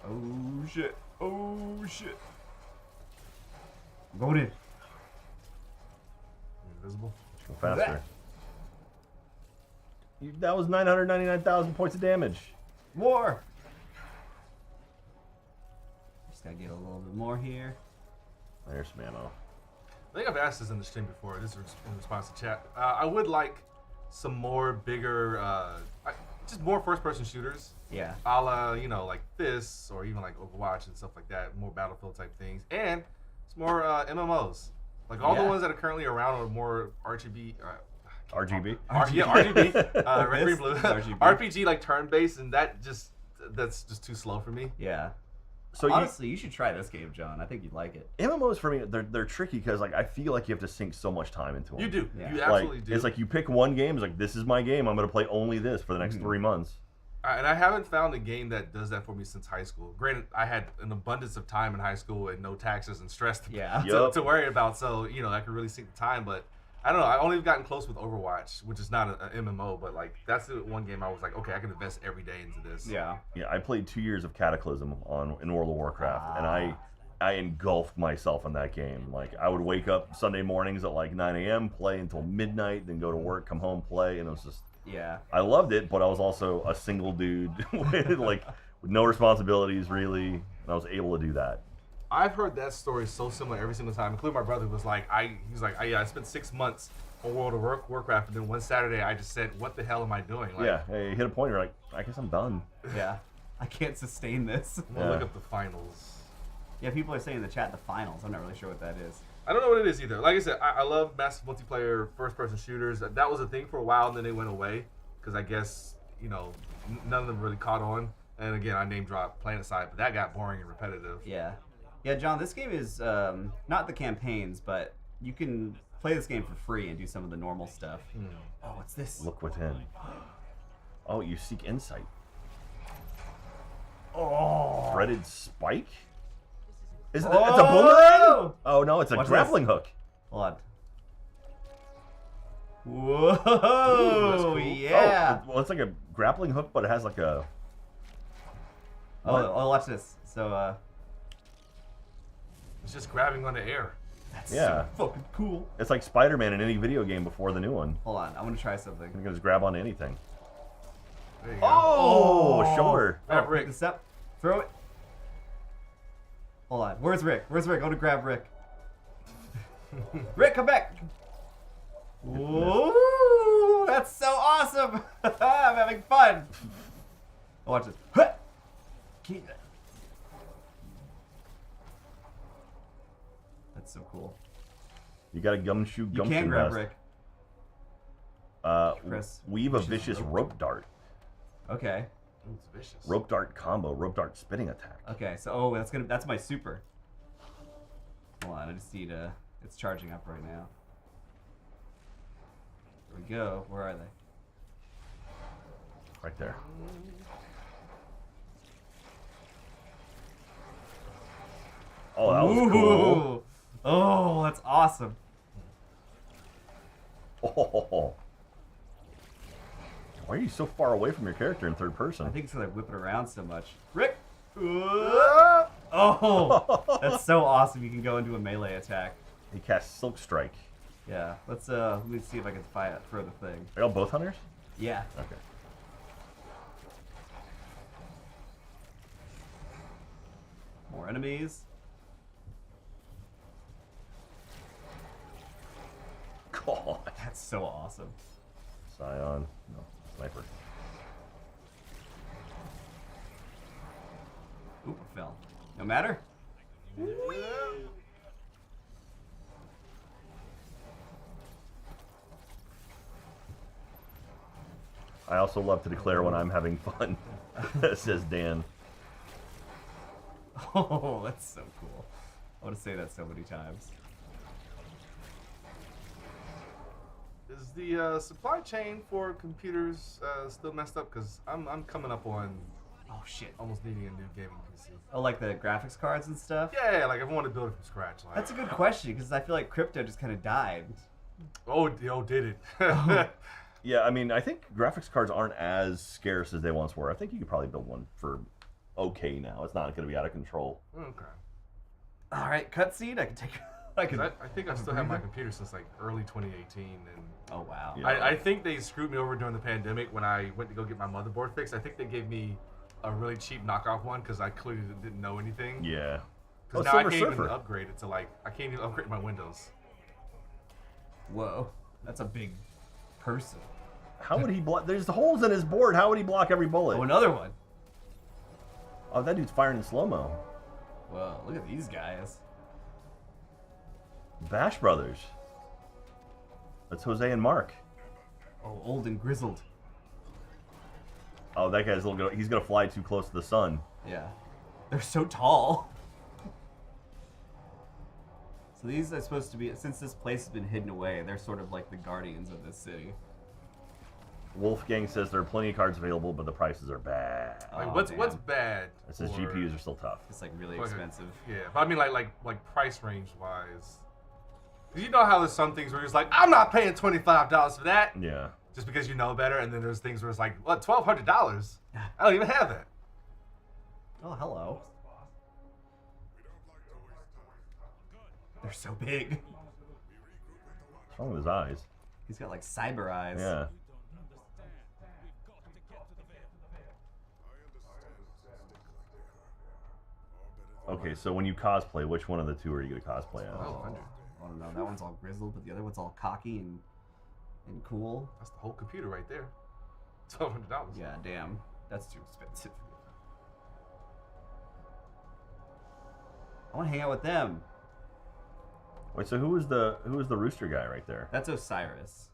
Oh shit! Oh shit! I'm going in. Invisible. Go faster. That was 999,000 points of damage. More. Just gotta get a little bit more here. There's some ammo. I think I've asked this in the stream before. This is in response to chat. I would like some more bigger, just more first-person shooters. Yeah. A la, like this, or even like Overwatch and stuff like that. More Battlefield type things, and it's more MMOs. Like all the Yeah. ones that are currently around are more RGB. RGB? RGB. Red, green, blue. RGB. RPG like turn-based, and that's just too slow for me. Yeah. So Honestly, you should try this game, John. I think you'd like it. MMOs for me, they're tricky because like I feel like you have to sink so much time into them. You do. Yeah. You Like, absolutely do. it's like you pick one game. It's like, this is my game. I'm going to play only this for the next 3 months. And I haven't found a game that does that for me since high school. Granted, I had an abundance of time in high school and no taxes and stress to worry about, so I could really sink the time. But I don't know. I only gotten close with Overwatch, which is not an MMO, but like that's the one game I was like, okay, I can invest every day into this. Yeah. Yeah, I played 2 years of Cataclysm in World of Warcraft, and I engulfed myself in that game. Like I would wake up Sunday mornings at like 9 a.m., play until midnight, then go to work, come home, play, and it was just. Yeah. I loved it, but I was also a single dude with no responsibilities really, and I was able to do that. I've heard that story so similar every single time, including my brother was like, I spent 6 months on World of Warcraft, and then one Saturday I just said, what the hell am I doing? Like, yeah, you hit a point, you're like, I guess I'm done. Yeah. I can't sustain this. We'll look up the finals. Yeah, people are saying in the chat the finals. I'm not really sure what that is. I don't know what it is either. Like I said, I love massive multiplayer first-person shooters. That was a thing for a while, and then they went away because I guess none of them really caught on. And again, I name drop PlanetSide, but that got boring and repetitive. Yeah, John. This game is not the campaigns, but you can play this game for free and do some of the normal stuff. Oh, what's this? Look within. Oh, you seek insight. Oh, Threaded spike. Is it? It's a boomerang? Oh no, it's a Watch grappling hook. Hold on. Whoa! Ooh, that's cool. Yeah. Oh, well, it's like a grappling hook, but it has like a. Oh, watch this. So, It's just grabbing on the air. that's Yeah. so fucking cool. It's like Spider-Man in any video game before the new one. Hold on, I want to try something. You can just grab onto anything. There you go. Oh, shoulder. Grab Pick Rick. this up. Throw it. Hold on. Where's Rick? I want to grab Rick. Rick, come back. Whoa, that's so awesome. I'm having fun. Watch this. That's so cool. You got a gumshoe You can grab vest. Rick. Chris, Weave a vicious vicious rope dart. Okay. Ooh, it's vicious. Rope dart combo. Rope dart spinning attack. Okay, so that's my super. Hold on, I just need it's charging up right now. There we go. Where are they? Right there. Oh, that was cool. Ooh. Oh, that's awesome. Oh. Why are you so far away from your character in third person? I think it's because I whip it around so much. Rick! Oh, that's so awesome. You can go into a melee attack. He casts Silk Strike. Yeah, let me see if I can throw the thing. Are y'all both hunters? Yeah. Okay. More enemies. God. That's so awesome. Scion. No, sniper. Oop, I fell. No matter. I also love to declare when I'm having fun, says Dan. Oh, that's so cool. I want to say that so many times. Is the supply chain for computers still messed up? Because I'm coming up on Oh shit. almost needing a new gaming PC. Oh, like the graphics cards and stuff? Yeah, like if I want to build it from scratch. Like, That's a good question because I feel like crypto just kind of died. did it? Yeah, I mean, I think graphics cards aren't as scarce as they once were. I think you could probably build one for okay now. It's not going to be out of control. Okay. All right, cutscene. I can take. I can. I think I still have my computer since like early 2018, and Oh wow. Yeah. I think they screwed me over during the pandemic when I went to go get my motherboard fixed. I think they gave me a really cheap knockoff one because I clearly didn't know anything. Yeah. Because now I can't even upgrade it to like I can't even upgrade my Windows. Whoa, that's a big person. How would he block? There's holes in his board. How would he block every bullet? Oh, another one. Oh, that dude's firing in slow-mo. Whoa, look at these guys. Bash Brothers. That's Jose and Mark. Oh, old and grizzled. Oh, that guy's he's gonna fly too close to the sun. Yeah, they're so tall. So these are supposed to be, since this place has been hidden away, they're sort of like the guardians of this city. Wolfgang says there are plenty of cards available, but the prices are bad. Like, Oh, what's damn. bad? It says for- GPUs are still tough. It's like really Fucking- expensive. Yeah, but I mean like price range wise. You know how there's some things where it's like, I'm not paying $25 for that Yeah. just because you know better, and then there's things where it's like, what, $1,200? I don't even have that. Oh, hello. They're so big. What's wrong with his eyes? He's got like cyber eyes. Yeah. Okay, so when you cosplay, which one of the two are you going to cosplay as? Oh, I don't know. That one's all grizzled, but the other one's all cocky and cool. That's the whole computer right there. $1,200. Yeah, damn. That's too expensive. I want to hang out with them. Wait, so who was the rooster guy right there? That's Osiris.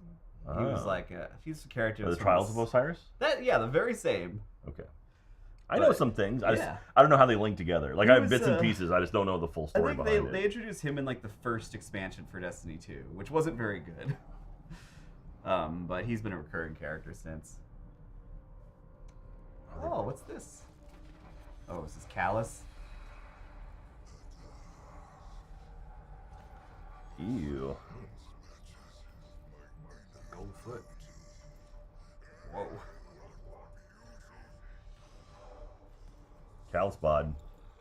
He was Oh. like he's a character. The that's from Trials this- of Osiris? That yeah, the very same. Okay. I know But, some things. I yeah. don't know how they link together. Like He I have was, bits and pieces. I just don't know the full I story think behind they it. introduced him in like the first expansion for Destiny 2, which wasn't very good. But he's been a recurring character since. Oh, what's this? Oh, is this Callus? Ew. Gold foot. Whoa. Calspod.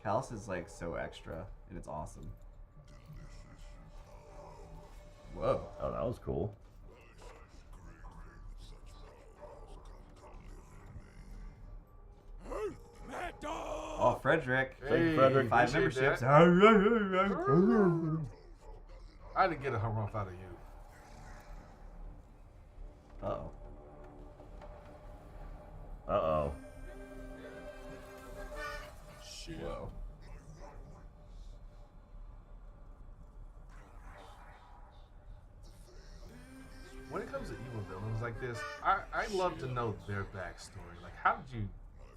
Callus is like so extra, and it's awesome. Whoa. Oh, that was cool. Oh, Frederick. Hey, Frederick. 5 appreciate memberships. that. I didn't get a harumph out of you. Uh-oh. Uh-oh. Whoa. When it comes to evil villains like this, I love to know their backstory. Like, how did you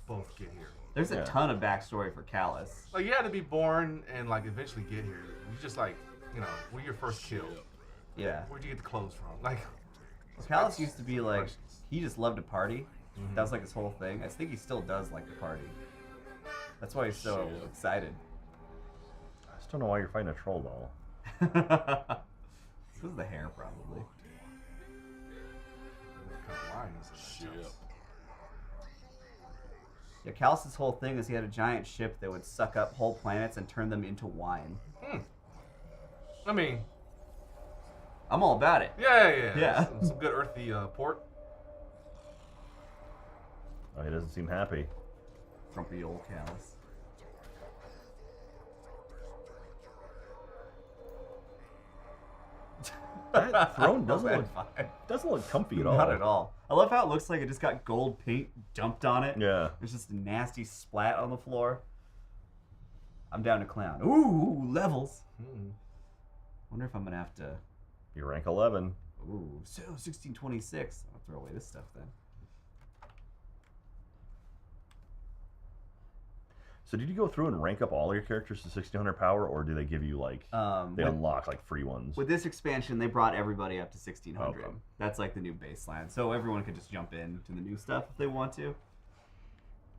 both get here? There's a Yeah. ton of backstory for Callus. Like, you had to be born and like eventually get here. You just like, you know, were your first kill? Yeah. Where'd you get the clothes from? Like, Callus used to be like, questions. he just loved to party. That was like his whole thing. I think he still does like to party. That's why he's so excited. I just don't know why you're fighting a troll doll. This is the hair, probably. What kind of wine is it? Yeah, Callus's whole thing is he had a giant ship that would suck up whole planets and turn them into wine. I mean, I'm all about it. yeah. Yeah. Some good earthy port. Oh, he doesn't seem happy. Grumpy old Callus. That throne Not doesn't bad doesn't look comfy at vibe. all. Not at all. I love how it looks like it just got gold paint dumped on it. Yeah. There's just a nasty splat on the floor. I'm down to clown. Ooh, levels. Wonder if I'm gonna have to. You're rank 11. Ooh, so 1626. I'll throw away this stuff then. So did you go through and rank up all your characters to 1600 power, or do they give you like they With- unlock like free ones? With this expansion, they brought everybody up to 1600. Okay. That's like the new baseline. So everyone could just jump in to the new stuff if they want to.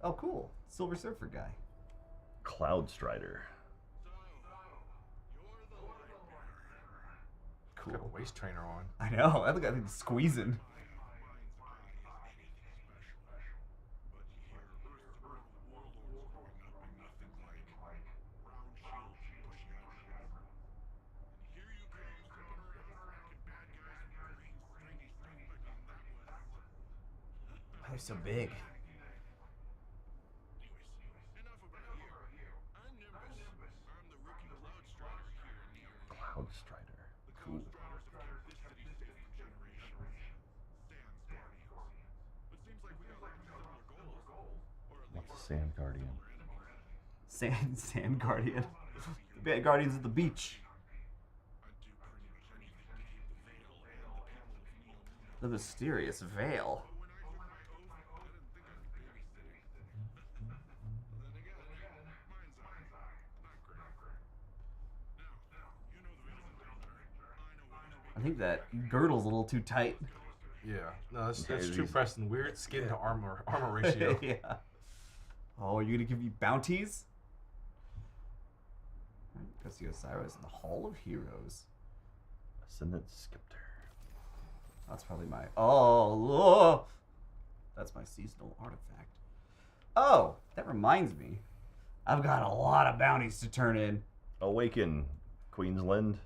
Oh, cool. Silver Surfer guy. Cloud Strider. Cool. Got a waist trainer on. I know. I think he's squeezing. They're so big. Cloud Strider. Cool. What's a Sand Guardian? Sand Guardian. Bad Guardians at the beach. The mysterious veil. I think that girdle's a little too tight. Yeah, no, that's true, these- Preston. Weird skin to armor ratio. Yeah. Oh, are you gonna give me bounties? Go see Osiris in the Hall of Heroes. Ascendant Scepter. That's probably my. Oh, that's my seasonal artifact. Oh, that reminds me. I've got a lot of bounties to turn in. Awaken, Queensland.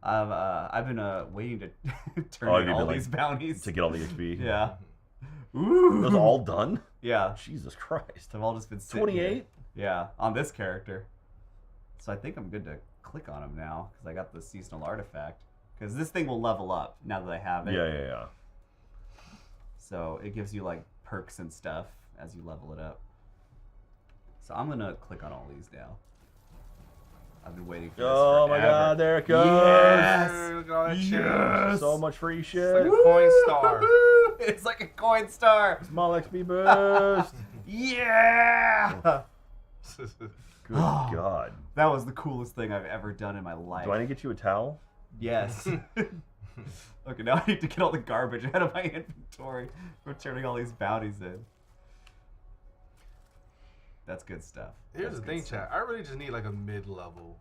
I've been waiting to turn in you've all been, these bounties. To get all the XP. Yeah. Ooh. Those all done? Yeah. Jesus Christ. They've all just been sitting 28? here. Yeah, on this character. So I think I'm good to click on him now because I got the seasonal artifact. Because this thing will level up now that I have it. Yeah. So it gives you like perks and stuff as you level it up. So I'm gonna click on all these now. I've been waiting for this Oh my forever. god, there it goes. Yes! Look at all that shit. Yes! So much free It's shit. like a coin star. It's like a coin star. Small XP boost. Yeah! Good god. That was the coolest thing I've ever done in my life. Do I need to get you a towel? Yes. Okay, now I need to get all the garbage out of my inventory for turning all these bounties in. That's good stuff. Here's the thing, chat. I really just need like a mid-level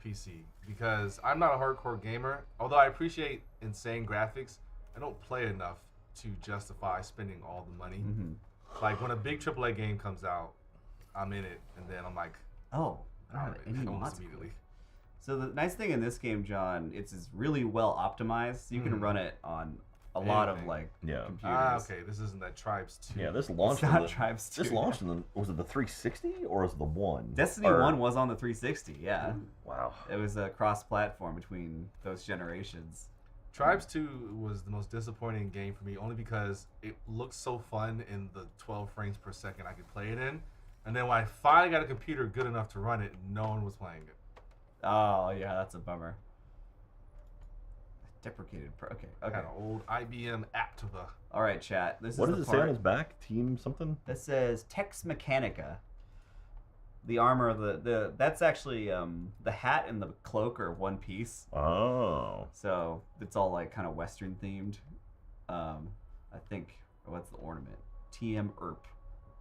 PC because I'm not a hardcore gamer. Although I appreciate insane graphics, I don't play enough to justify spending all the money. Mm-hmm. Like when a big AAA game comes out, I'm in it, and then I'm like, Oh, I don't have any almost mods. immediately. So the nice thing in this game, John, it's really well optimized. So you can run it on a lot of Anything. like Yeah. computers. Ah, okay. This isn't that Tribes 2. Yeah, this It's launched not in the, Tribes 2. This launched in the, was it the 360 or was it the 1? Destiny Or- 1 was on the 360, yeah. Wow. It was a cross-platform between those generations. Tribes 2 was the most disappointing game for me only because it looked so fun in the 12 frames per second I could play it in. And then when I finally got a computer good enough to run it, no one was playing it. Oh, yeah, that's a bummer. Deprecated pro. Okay. Kind of old IBM Aptiva. All right, chat. This What is does the it say on part. his back? Team something? This says Tex Mechanica. The armor of the that's actually the hat and the cloak are one piece. Oh. So it's all like kind of Western themed. I think what's the ornament? TM Earp.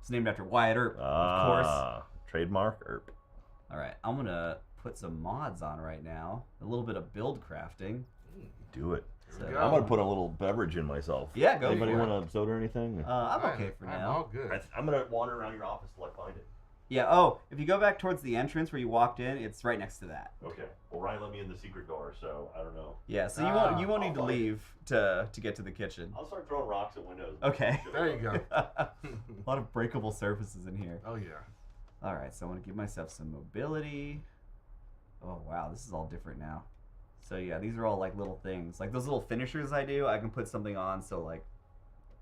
It's named after Wyatt Earp, of course. Trademark Erp. All right, I'm gonna put some mods on right now. A little bit of build crafting. Do it. So, we go. I'm gonna put a little beverage in myself. Yeah, go Anybody for it. want a soda or anything? I'm okay for I'm now. all good. I'm gonna wander around your office till I find it. Yeah. Oh, if you go back towards the entrance where you walked in, it's right next to that. Okay. Well, Ryan let me in the secret door, so I don't know. Yeah. So you won't I'll need to find it. leave to get to the kitchen. I'll start throwing rocks at windows. Okay. There you go. A lot of breakable surfaces in here. Oh, yeah. All right, so I want to give myself some mobility. Oh wow, this is all different now. So yeah, these are all like little things. Like those little finishers I do, I can put something on. So like,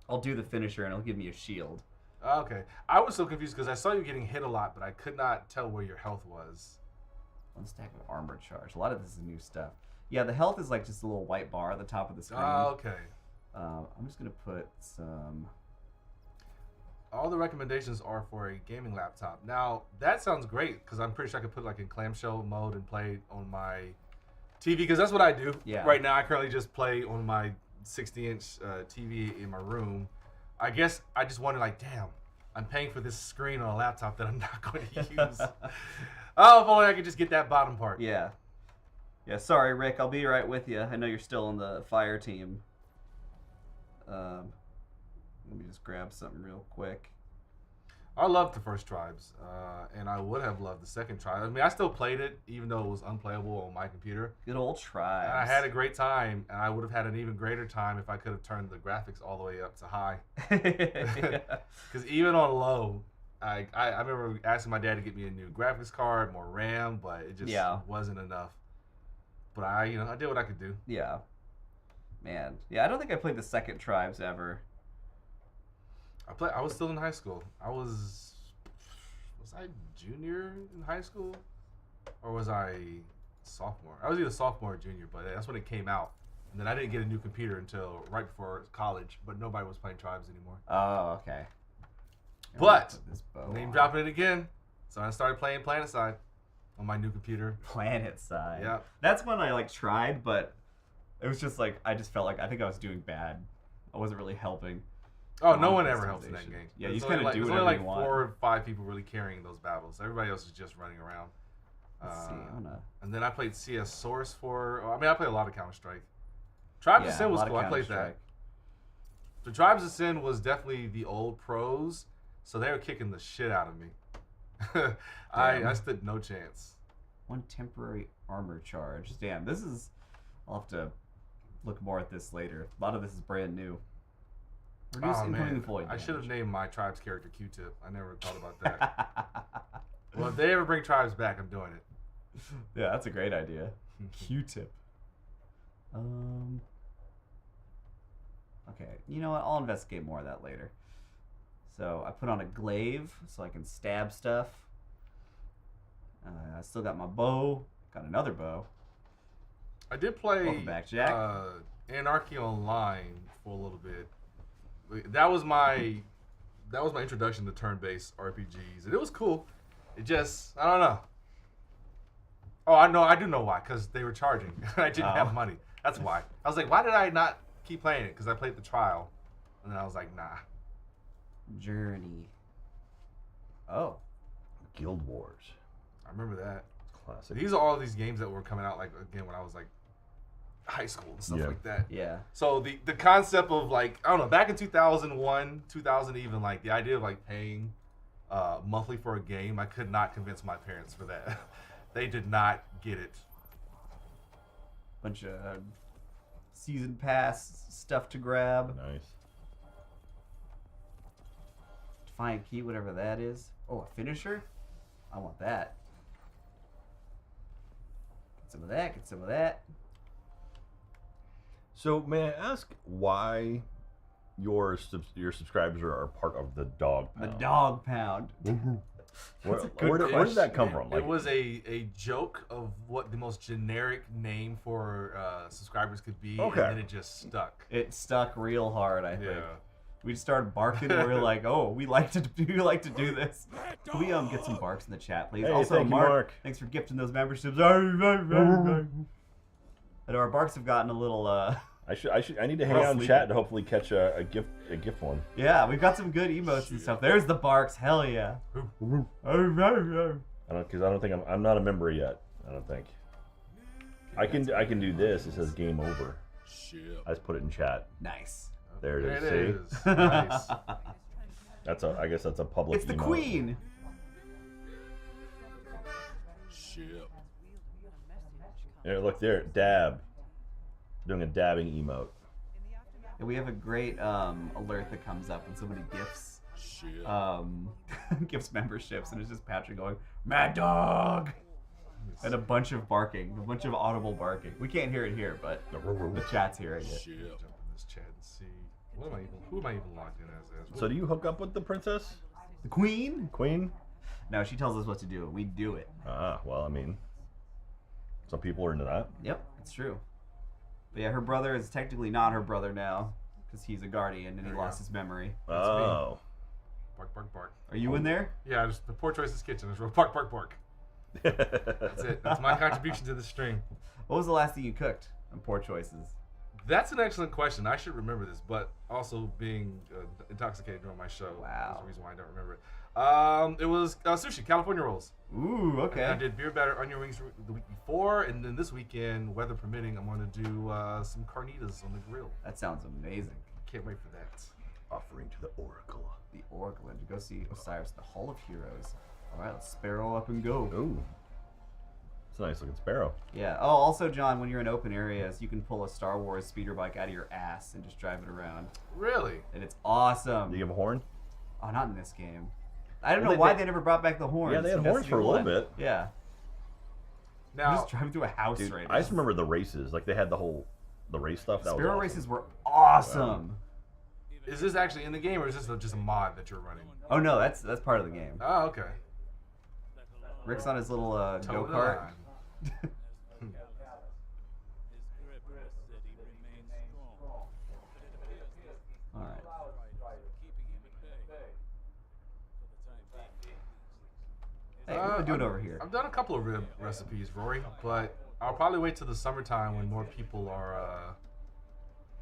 I'll do the finisher and it'll give me a shield. Okay. I was so confused because I saw you getting hit a lot, but I could not tell where your health was. One stack of armor charge. A lot of this is new stuff. Yeah, the health is like just a little white bar at the top of the screen. Oh, okay. I'm just gonna put some. All the recommendations are for a gaming laptop. Now, that sounds great because I'm pretty sure I could put like in clamshell mode and play on my TV because that's what I do. Yeah. Right now, I currently just play on my 60-inch TV in my room. I guess I just wonder, like, damn, I'm paying for this screen on a laptop that I'm not going to use. Oh, if only I could just get that bottom part. Yeah. Yeah. Sorry, Rick. I'll be right with you. I know you're still on the fire team. Let me just grab something real quick. I loved the first Tribes, and I would have loved the second Tribe. I mean, I still played it, even though it was unplayable on my computer. Good old Tribes. And I had a great time, and I would have had an even greater time if I could have turned the graphics all the way up to high. Because even on low, I remember asking my dad to get me a new graphics card, more RAM, but it just wasn't enough. But I did what I could do. Yeah. Man. Yeah, I don't think I played the second Tribes ever. I was still in high school. Was I junior in high school? Or was I sophomore? I was either sophomore or junior, but that's when it came out. And then I didn't get a new computer until right before college, but nobody was playing Tribes anymore. Oh, okay. But, This bow name on. dropping it again. So I started playing PlanetSide on my new computer. Planet Side. Yeah. That's one I tried, but It was just like I just felt like I think I was doing bad. I wasn't really helping. Oh, no one ever helps in that Customization. game. Yeah, you It's just only kind of do there's whatever only you like want. 4 or 5 people really carrying those battles. Everybody else is just running around. Let's see. I'm gonna... And then I played CS Source I played a lot of Counter-Strike. Tribes of Yeah, Sin a was lot of cool. I played that. Counter-Strike. The Tribes of Sin was definitely the old pros, so they were kicking the shit out of me. I stood no chance. 1 temporary armor charge. Damn, this is... I'll have to look more at this later. A lot of this is brand new. Reduce incoming void I should have damage. named my Tribes character Q-Tip. I never thought about that. Well, if they ever bring Tribes back, I'm doing it. Yeah, that's a great idea. Q-Tip. Okay, you know what? I'll investigate more of that later. So I put on a glaive so I can stab stuff. I still got my bow. Got another bow. I did play Welcome back, Jack. Anarchy Online for a little bit. That was my introduction to turn-based RPGs, and it was cool. It just, I don't know. Oh, I do know why, because they were charging. I didn't have money. That's why. I was like, why did I not keep playing it? Because I played the trial, and then I was like, nah. Journey. Oh. Guild Wars. I remember that. Classic. These are all these games that were coming out, like, again, when I was like high school and stuff like that. Yeah. So the concept of like, I don't know, back in 2001, 2000 even, like the idea of like paying monthly for a game, I could not convince my parents for that. They did not get it. Bunch of season pass stuff to grab. Nice. Defiant key, whatever that is. Oh, a finisher? I want that. Get some of that, get some of that. So may I ask why your subscribers are part of the dog The pound? dog pound. Where did that come from? It was a joke of what the most generic name for subscribers could be, Okay. and then it just stuck. It stuck real hard, I think. Yeah. We just started barking. And we were like, "Oh, we like to do this." Can we get some barks in the chat, please? Hey, also, thank you, Mark. Thanks for gifting those memberships. I know our barks have gotten a little. I need to hang out in chat to hopefully catch a gift one. Yeah, we've got some good emotes and stuff. There's the barks. Hell yeah. I don't think I'm not a member yet. I don't think. I can do this. It says game over. I just put it in chat. Nice. There it is. There it See? is. Nice. I guess that's a public. It's the emote. queen. There, look there, dab. Doing a dabbing emote. And we have a great alert that comes up when somebody gifts gifts memberships, and it's just Patrick going, "Mad Dog," and a bunch of barking, a bunch of audible barking. We can't hear it here, but the chat's hearing it. Jump in this chat and see. Who am I even logged in as? So do you hook up with the princess? The queen? Queen? No, she tells us what to do. We do it. Ah, well, I mean, some people are into that. Yep, it's true. But yeah, her brother is technically not her brother now because he's a guardian and he lost his memory. Oh. Bark, bark, bark. Are you in there? Yeah, just the Poor Choices Kitchen. Just bark, bark, bark. That's it. That's my contribution to the stream. What was the last thing you cooked on Poor Choices? That's an excellent question. I should remember this, but also being intoxicated during my show Wow. is the reason why I don't remember it. It was sushi, California rolls. Ooh, okay. And I did beer batter onion rings the week before, and then this weekend, weather permitting, I'm going to do some carnitas on the grill. That sounds amazing. Can't wait for that. Offering to the Oracle. The Oracle, and to go see Osiris, the Hall of Heroes. All right, let's sparrow up and go. Ooh. It's a nice looking sparrow. Yeah. Oh, also, John, when you're in open areas, you can pull a Star Wars speeder bike out of your ass and just drive it around. Really? And it's awesome. Do you have a horn? Oh, not in this game. I don't know Well, why they never brought back the horns. Yeah, they had in horns Destiny for a little 1. bit. Yeah. Now, I'm just driving through a house Dude, right I now. just remember the races. Like they had the race stuff. That Sparrow was awesome. races were awesome. is this actually in the game, or is this just a mod that you're running? Oh no, that's part of the game. Oh, okay. Rick's on his little Toe go the kart. line. All right. Hey, what are we doing over here? I've done a couple of recipes, Rory, but I'll probably wait till the summertime when more people are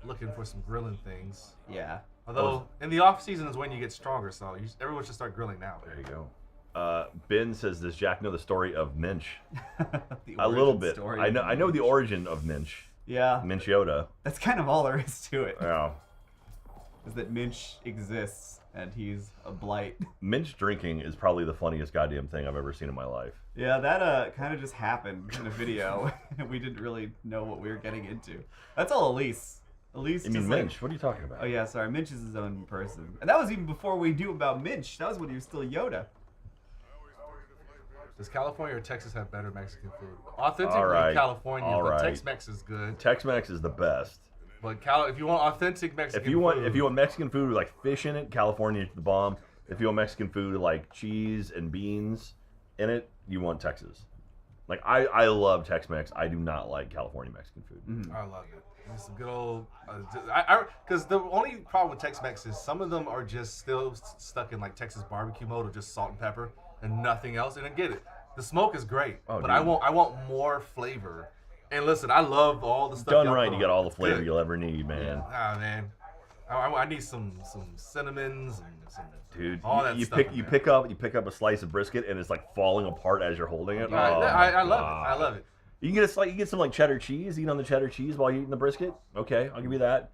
looking for some grilling things. Yeah. Although in the off season is when you get stronger, so everyone should start grilling now. There you go. Ben says, "Does Jack know the story of Minch?" A little bit. Story I know the origin of Minch. Yeah. Minch Yoda. That's kind of all there is to it. Yeah. Is that Minch exists and he's a blight. Minch drinking is probably the funniest goddamn thing I've ever seen in my life. Yeah, that kind of just happened in a video. We didn't really know what we were getting into. That's all Elise. Elise. You mean Minch? What are you talking about? Oh yeah, sorry. Minch is his own person, and that was even before we knew about Minch. That was when he was still Yoda. Does California or Texas have better Mexican food? Authentically California, all but right. Tex-Mex is good. Tex-Mex is the best. But if you want authentic Mexican If you want Mexican food with like fish in it, California is the bomb. If you want Mexican food with like cheese and beans in it, you want Texas. Like I love Tex-Mex. I do not like California Mexican food. Mm-hmm. I love it. It's a good old. Because the only problem with Tex-Mex is some of them are just still stuck in like Texas barbecue mode or just salt and pepper and nothing else. And I get it. The smoke is great, but dude. I want more flavor. And listen, I love all the stuff. Done y'all right, put you on. got all the flavor Good. you'll ever need, man. Ah man, I need some cinnamons and some. Dude, all that you stuff pick in you there. pick up a slice of brisket and it's like falling apart as you're holding it. I love it. God. I love it. You can get some like cheddar cheese. Eat on the cheddar cheese while you're eating the brisket. Okay, I'll give you that.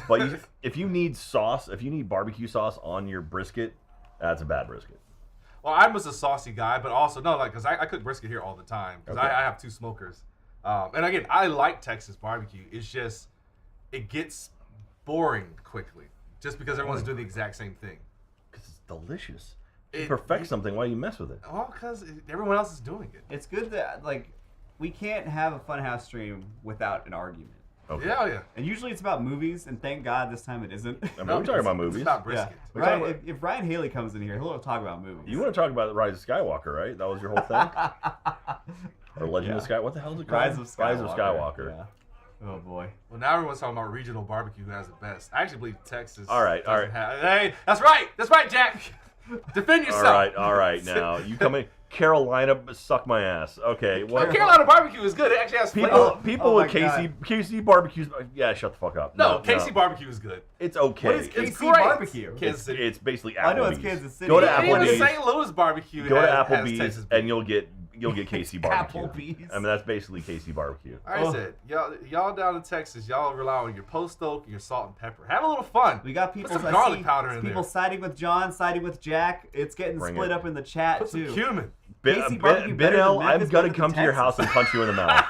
But if you need sauce, if you need barbecue sauce on your brisket, that's a bad brisket. Well, I was a saucy guy, but also because I cook brisket here all the time because Okay. I have two smokers. And again, I like Texas barbecue. It's just it gets boring quickly just because everyone's doing the exact same thing. Because it's delicious. You perfect something, why do you mess with it? Well, because everyone else is doing it. It's good that like we can't have a Funhouse stream without an argument. Okay. Yeah. And usually it's about movies, and thank God this time it isn't. I mean, we're talking about movies. It's about Yeah. brisket. Ryan, if Ryan Haley comes in here, he'll talk about movies. You want to talk about the Rise of Skywalker, right? That was your whole thing? Or Legend of Skywalker? What the hell is it called? Rise of Skywalker. Rise of Skywalker. Yeah. Oh boy. Well, now everyone's talking about regional barbecue who has the best. I actually believe Texas. All right. Hey, that's right, Jack. Defend yourself. All right. Now you come in. Carolina, suck my ass. Okay. Well, Carolina barbecue is good. It actually has flavor. People Oh with my KC barbecues. Yeah, shut the fuck up. No, KC barbecue is good. It's okay. What is It's KC great. barbecue? Kansas City. It's basically Applebee's. I know it's Kansas City. Go to Yeah, Even Applebee's. St. Louis barbecue Go to has Applebee's Texas and you'll get KC barbecue. Applebee's. I mean that's basically KC barbecue. I said, y'all down in Texas, y'all rely on your post oak and your salt and pepper. Have a little fun. We got people. Put some garlic powder in people there. siding with John, siding with Jack. It's getting Bring split it. up in the chat Put too. some cumin. KC barbecue Ben better L, than I'm Memphis, gonna better come than to your Texas. house and punch you in the mouth.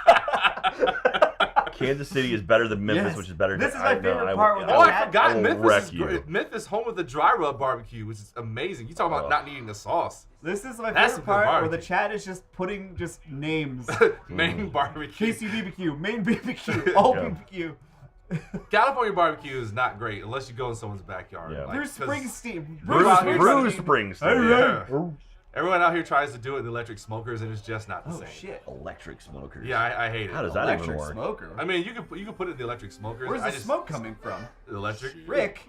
Kansas City is better than Memphis, Yes. which is better. This is my favorite part with Oh, I I forgot. will Memphis wreck is you. great. Memphis, home of the dry rub barbecue, which is amazing. You talking about not needing the sauce. This is my That's favorite some good part where the barbecue. chat is just putting just names. Main barbecue. KC BBQ, main BBQ, all Yeah. BBQ. California barbecue is not great unless you go in someone's backyard. Yeah. Bruce 'cause Springsteen. Bruce out here trying to- Springsteen. Yeah. Everyone out here tries to do it with electric smokers, and it's just not the Oh same. shit. Electric smokers. Yeah, I hate it. How does that even Electric work? smoker. I mean, you can put it in the electric smokers. Where's I the just- smoke coming from? Electric. Rick.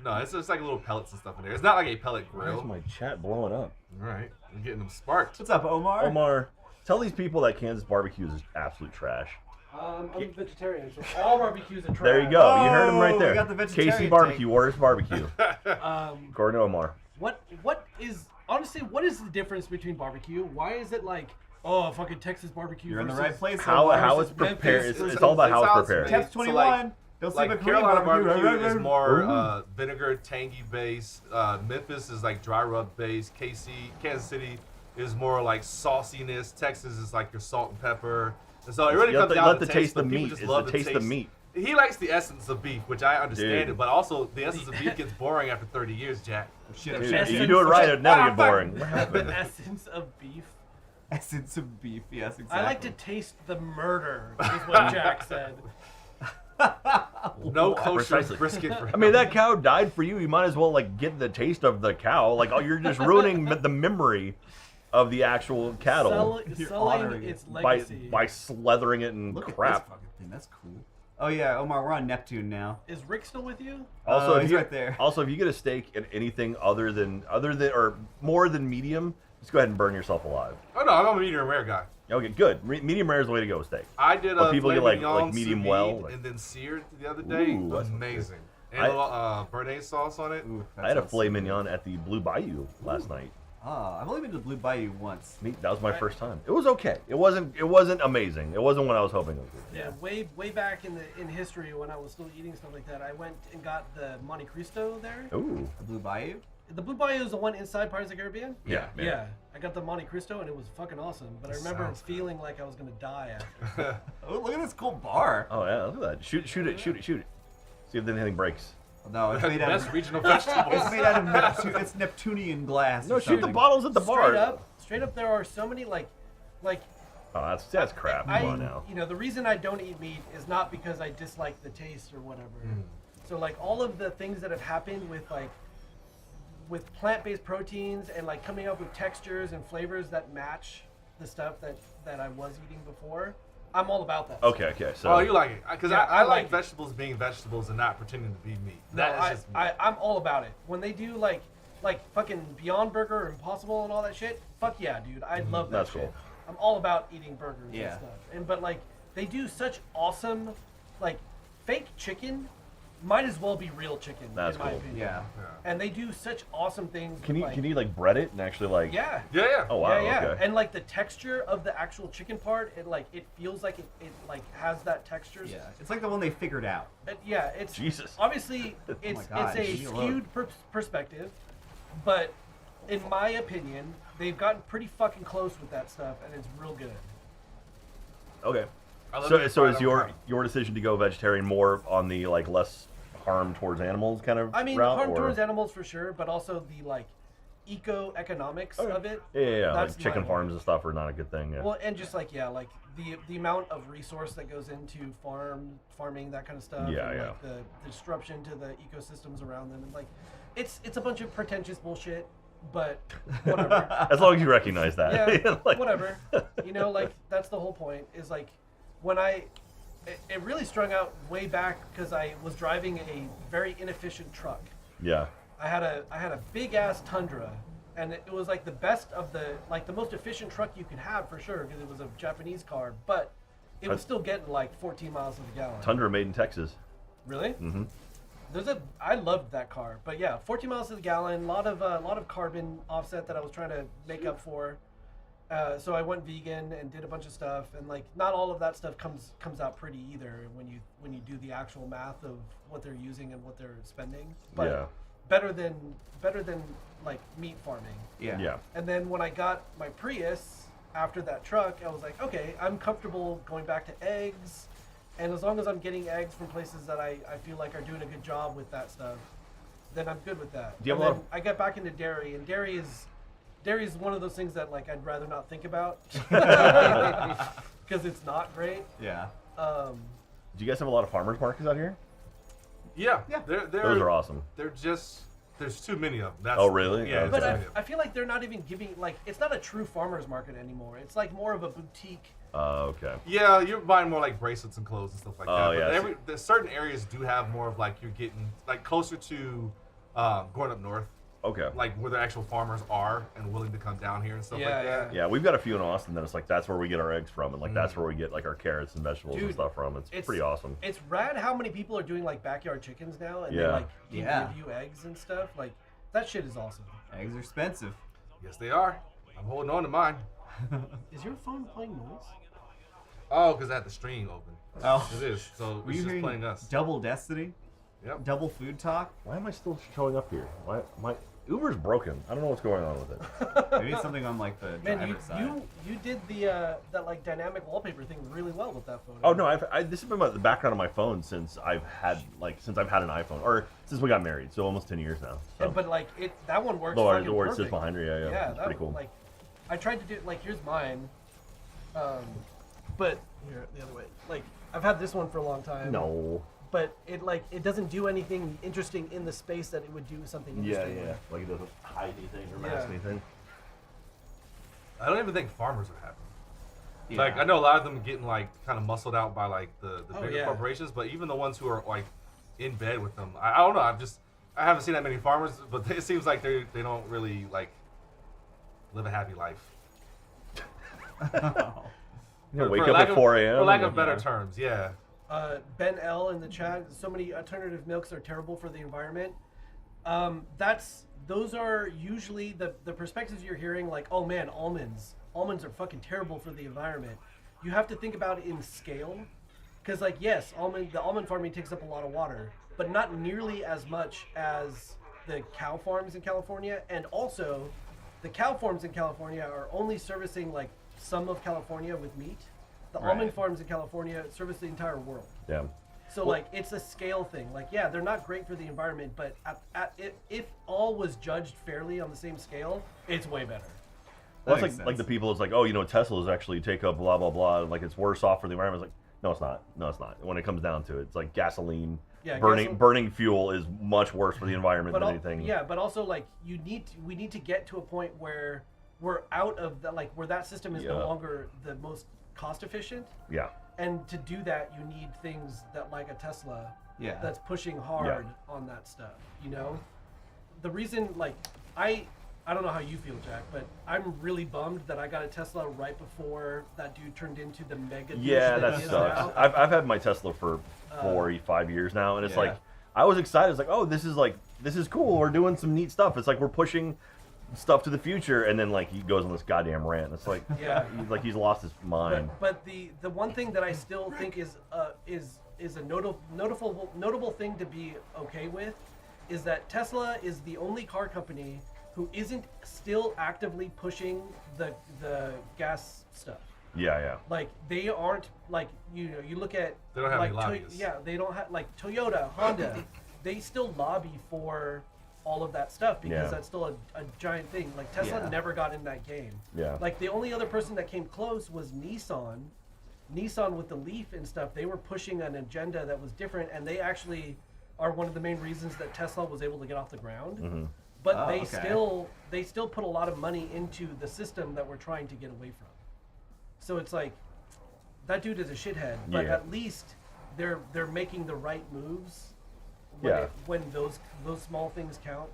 No, it's just like little pellets and stuff in there. It's not like a pellet Why is grill. my chat blowing up? All right, I'm getting them sparked. What's up, Omar? Omar, tell these people that Kansas barbecue is absolute trash. I'm a vegetarian, so all barbecues are trash. There you go. You heard him right Oh, there. we got the vegetarian KC barbecue, take. worst barbecue. According to Omar. What is the difference between barbecue? Why is it like, fucking Texas barbecue? You're in the versus right place. How Omar. it's prepared. Memphis. It's all about how it's It's prepared. made. Text So, 21. They'll see Like a Carolina Korean barbecue is more Ooh. vinegar, tangy base. Memphis is like dry rub base. Kansas City is more like sauciness. Texas is like your salt and pepper. And so it really You comes let down the to taste but the people meat. just It's love the taste of meat. He likes the essence of beef, which I understand Dude. it, but also the essence of beef gets boring after 30 years, Jack. Shit, Dude, Essence you do it right, it'd never Ah, get boring. What The happened? essence of beef. essence of beef. Yes, exactly. I like to taste the murder, is what Jack said. No kosher Precisely. brisket for him. I mean, that cow died for you. You might as well like get the taste of the cow. Like, oh, you're just ruining the memory of the actual cattle Sullying honoring its it by legacy. slethering it in Look at this crap. fucking thing. That's cool. Oh yeah, Omar, we're on Neptune now. Is Rick still with you? Also, he's right there. Also, if you get a steak in anything other than or more than medium, Just go ahead and burn yourself alive. Oh no, I'm a medium rare guy. Okay, good. Medium rare is the way to go with steak. I did But a people filet get, like mignon medium sous well, vide like- and then seared the other day. Ooh, that sounds Amazing. good. And a little béarnaise sauce on it. Ooh, that I had a sounds filet so good. mignon at the Blue Bayou last night. Oh, I've only been to Blue Bayou once. That was my first time. It was okay. It wasn't amazing. It wasn't what I was hoping it would be. Yeah, way back in history when I was still eating stuff like that, I went and got the Monte Cristo there. Ooh. The Blue Bayou? The Blue Bayou is the one inside Pirates of the Caribbean. Yeah. Yeah, I got the Monte Cristo and it was fucking awesome. But I remember Sounds good. feeling like I was gonna die after. Oh, look at this cool bar. Oh yeah, look at that. Shoot it. See if anything breaks. No, it's made out Best of regional vegetables. it's made out of it's Neptunian glass. No, or shoot the something. bottles at the bar. Straight up, there are so many like. Oh, that's crap. Come on now. You know, the reason I don't eat meat is not because I dislike the taste or whatever. So like all of the things that have happened with plant-based proteins and like coming up with textures and flavors that match the stuff that I was eating before, I'm all about that. Okay. So. Oh, you like it? Because Yeah, I I like like it. vegetables being vegetables and not pretending to be meat. No, That is just me. I'm all about it. When they do like fucking Beyond Burger or Impossible and all that shit, fuck yeah, dude. I love that That's shit. cool. I'm all about eating burgers Yeah. and stuff. But like they do such awesome like fake chicken might as well be real chicken That's in my cool. opinion. Yeah. And they do such awesome things. Can with, you like bread it and actually like? Yeah. Yeah. Oh wow. Yeah. Okay. And like the texture of the actual chicken part, it feels like it like has that texture. Yeah. It's like the one they figured out. Yeah, it's Jesus. obviously it's Oh my God, it's a you skewed perspective, but in my opinion, they've gotten pretty fucking close with that stuff, and it's real good. Okay. I love So it. is your decision to go vegetarian more on the like less harm towards animals kind of I mean, route, harm or? towards animals for sure, but also the like eco-economics of it. Yeah. That's Like chicken my- farms and stuff are not a good thing. Yeah. Well, and just like like the amount of resource that goes into farming, that kind of stuff. Yeah, and, yeah. Like the disruption to the ecosystems around them, and like it's a bunch of pretentious bullshit, but whatever. As long as you recognize that. Yeah, Like- whatever. You know, like that's the whole point. Is like when it really strung out way back because I was driving a very inefficient truck. Yeah. I had a big ass Tundra, and it was like the best of the most efficient truck you could have for sure because it was a Japanese car, but it was still getting like 14 miles to the gallon. Tundra made in Texas. Really? Mm-hmm. I loved that car, but yeah, 14 miles to the gallon, a lot of carbon offset that I was trying to make up for. So I went vegan and did a bunch of stuff, and like not all of that stuff comes out pretty either when you do the actual math of what they're using and what they're spending. But Yeah. better than like meat farming. Yeah. Yeah. And then when I got my Prius after that truck, I was like, okay, I'm comfortable going back to eggs. And as long as I'm getting eggs from places that I feel like are doing a good job with that stuff, then I'm good with that. Do you have And a lot then I got back into dairy, and dairy is one of those things that like I'd rather not think about because it's not great. Yeah. Do you guys have a lot of farmers markets out here? Yeah. Yeah. Those are awesome. They're just there's too many of them. That's, Oh, really? Yeah. Okay. But there's too many of them. I feel like they're not even giving like it's not a true farmer's market anymore. It's like more of a boutique. Okay. Yeah, you're buying more like bracelets and clothes and stuff like Oh, that. yeah, But there's certain areas do have more of like you're getting like closer to going up north, Okay. like where the actual farmers are and willing to come down here and stuff like that. Yeah, we've got a few in Austin that it's like that's where we get our eggs from, and like that's where we get like our carrots and vegetables and Dude, stuff from. It's pretty awesome. It's rad how many people are doing like backyard chickens now, and Yeah. they like Yeah. give you eggs and stuff. Like that shit is awesome. Eggs are expensive. Yes, they are. I'm holding on to mine. Is your phone playing noise? Oh, because I had the stream open. Oh. It is. So Were it's you just hearing playing us. Double Destiny? Yep. Double food talk? Why am I still showing up here? Why my Uber's broken? I don't know what's going on with it. Maybe it's something on like the Man, driver's side. you did the that like dynamic wallpaper thing really well with that photo. Oh no, this has been the background of my phone since I've had an iPhone, or since we got married, so almost 10 years now. So. But like that one works. The fucking word sits perfect. behind her, yeah. Yeah, It's that pretty cool. Like, I tried to do like here's mine, but here the other way. Like I've had this one for a long time. No. But it doesn't do anything interesting in the space that it would do something interesting. with. Like it doesn't hide anything or Yeah. mask anything. I don't even think farmers are happy. Yeah. Like I know a lot of them getting like kind of muscled out by like the Oh, bigger yeah. corporations, but even the ones who are like in bed with them, I don't know. I haven't seen that many farmers, but it seems like they don't really like live a happy life. Wake up at 4 a.m. For lack of better terms, yeah. Ben L in the chat. So many alternative milks are terrible for the environment. Those are usually the perspectives you're hearing. Like, oh man, almonds are fucking terrible for the environment. You have to think about it in scale, because like yes, the almond farming takes up a lot of water, but not nearly as much as the cow farms in California. And also, the cow farms in California are only servicing like some of California with meat. The almond farms in California service the entire world. Yeah. So like it's a scale thing. Like yeah, they're not great for the environment, but if all was judged fairly on the same scale, it's way better. Well, it's like the people. It's like, oh, Teslas actually take up blah blah blah. Like it's worse off for the environment. It's like, no, it's not. No, it's not. When it comes down to it, it's like gasoline. Yeah, burning fuel is much worse for the environment than anything. Yeah, but also like we need to get to a point where we're out of where that system is no longer the most cost efficient. Yeah. And to do that, you need things that like a Tesla that's pushing hard on that stuff. The reason I don't know how you feel, Jack, but I'm really bummed that I got a Tesla right before that dude turned into the mega. Yeah, that sucks. I've had my Tesla for 5 years now, and it's like I was excited. It's like, oh, this is cool. We're doing some neat stuff. It's like we're pushing stuff to the future, and then like he goes on this goddamn rant. It's like he's lost his mind. But the one thing that I still think is a notable thing to be okay with is that Tesla is the only car company who isn't still actively pushing the gas stuff. Yeah. Like they aren't you look at they don't have any lobbyists. They don't have Toyota, Honda. They still lobby for all of that stuff because that's still a giant thing. Like Tesla never got in that game. Yeah. Like the only other person that came close was Nissan. Nissan with the Leaf and stuff, they were pushing an agenda that was different, and they actually are one of the main reasons that Tesla was able to get off the ground. Mm-hmm. But they still put a lot of money into the system that we're trying to get away from. So it's like that dude is a shithead, but at least they're making the right moves when those small things count,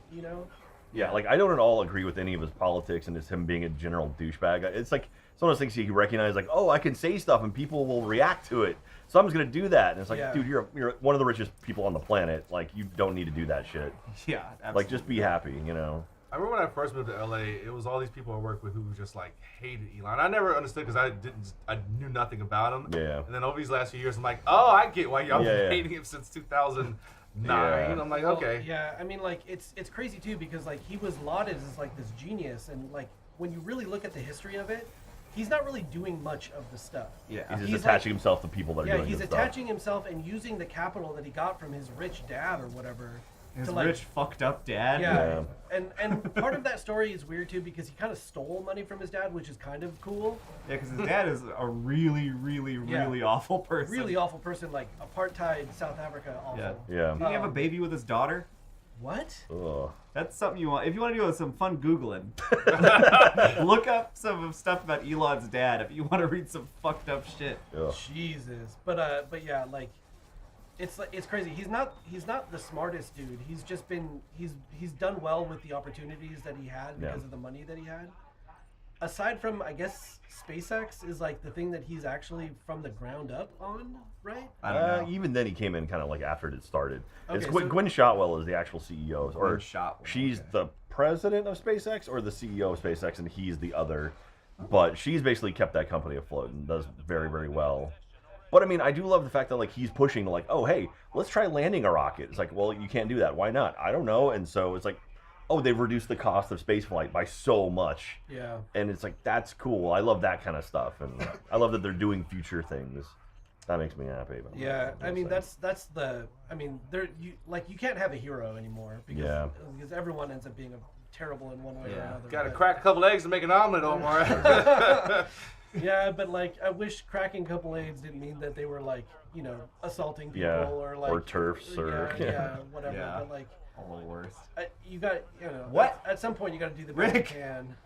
Yeah, like I don't at all agree with any of his politics and just him being a general douchebag. It's like it's one of those things you recognize, like, oh, I can say stuff and people will react to it, so I'm just gonna do that. And it's like, dude, you're one of the richest people on the planet. Like, you don't need to do that shit. Yeah, absolutely. Like, just be happy, I remember when I first moved to LA, it was all these people I worked with who just like hated Elon. I never understood because I knew nothing about him. Yeah. And then over these last few years, I'm like, oh, I get why y'all been hating him since 2009. I'm like, okay. Yeah, I mean, like it's crazy too because like he was lauded as like this genius, and like when you really look at the history of it, he's not really doing much of the stuff. Yeah. He's just attaching himself to people that are doing he's good attaching himself and using the capital that he got from his rich dad or whatever. His rich, fucked up dad. Yeah. And part of that story is weird too because he kind of stole money from his dad, which is kind of cool. Yeah, because his dad is a really, really, really awful person. Really awful person, like apartheid South Africa awful. Yeah. Did he have a baby with his daughter? What? Ugh. That's something you want. If you want to do some fun Googling, look up some stuff about Elon's dad if you want to read some fucked up shit. Ugh. Jesus. But yeah, like it's crazy. He's not the smartest dude. He's just been he's done well with the opportunities that he had because of the money that he had. Aside from, I guess, SpaceX is like the thing that he's actually from the ground up on, right? I don't know. Even then, he came in kind of like after it started. Okay, It's so- Gwynne Shotwell is the actual CEO, or Gwynne Shotwell, she's okay. the president of SpaceX or the CEO of SpaceX, and he's the other. But she's basically kept that company afloat and does very, very well. But I mean, I do love the fact that like he's pushing to like, oh hey, let's try landing a rocket. It's like, well, you can't do that. Why not? I don't know. And so it's like, oh, they've reduced the cost of spaceflight by so much. Yeah. And it's like, that's cool. I love that kind of stuff, and I love that they're doing future things. That makes me happy. But Yeah, I mean that's the you can't have a hero anymore because everyone ends up being terrible in one way or another. Got to crack a couple eggs and make an omelet, Omar. Yeah, but like I wish cracking a couple eggs didn't mean that they were like assaulting people or like turfs or whatever. Yeah. But like A little worse. you got What? at some point you got to do the best you Rick. can.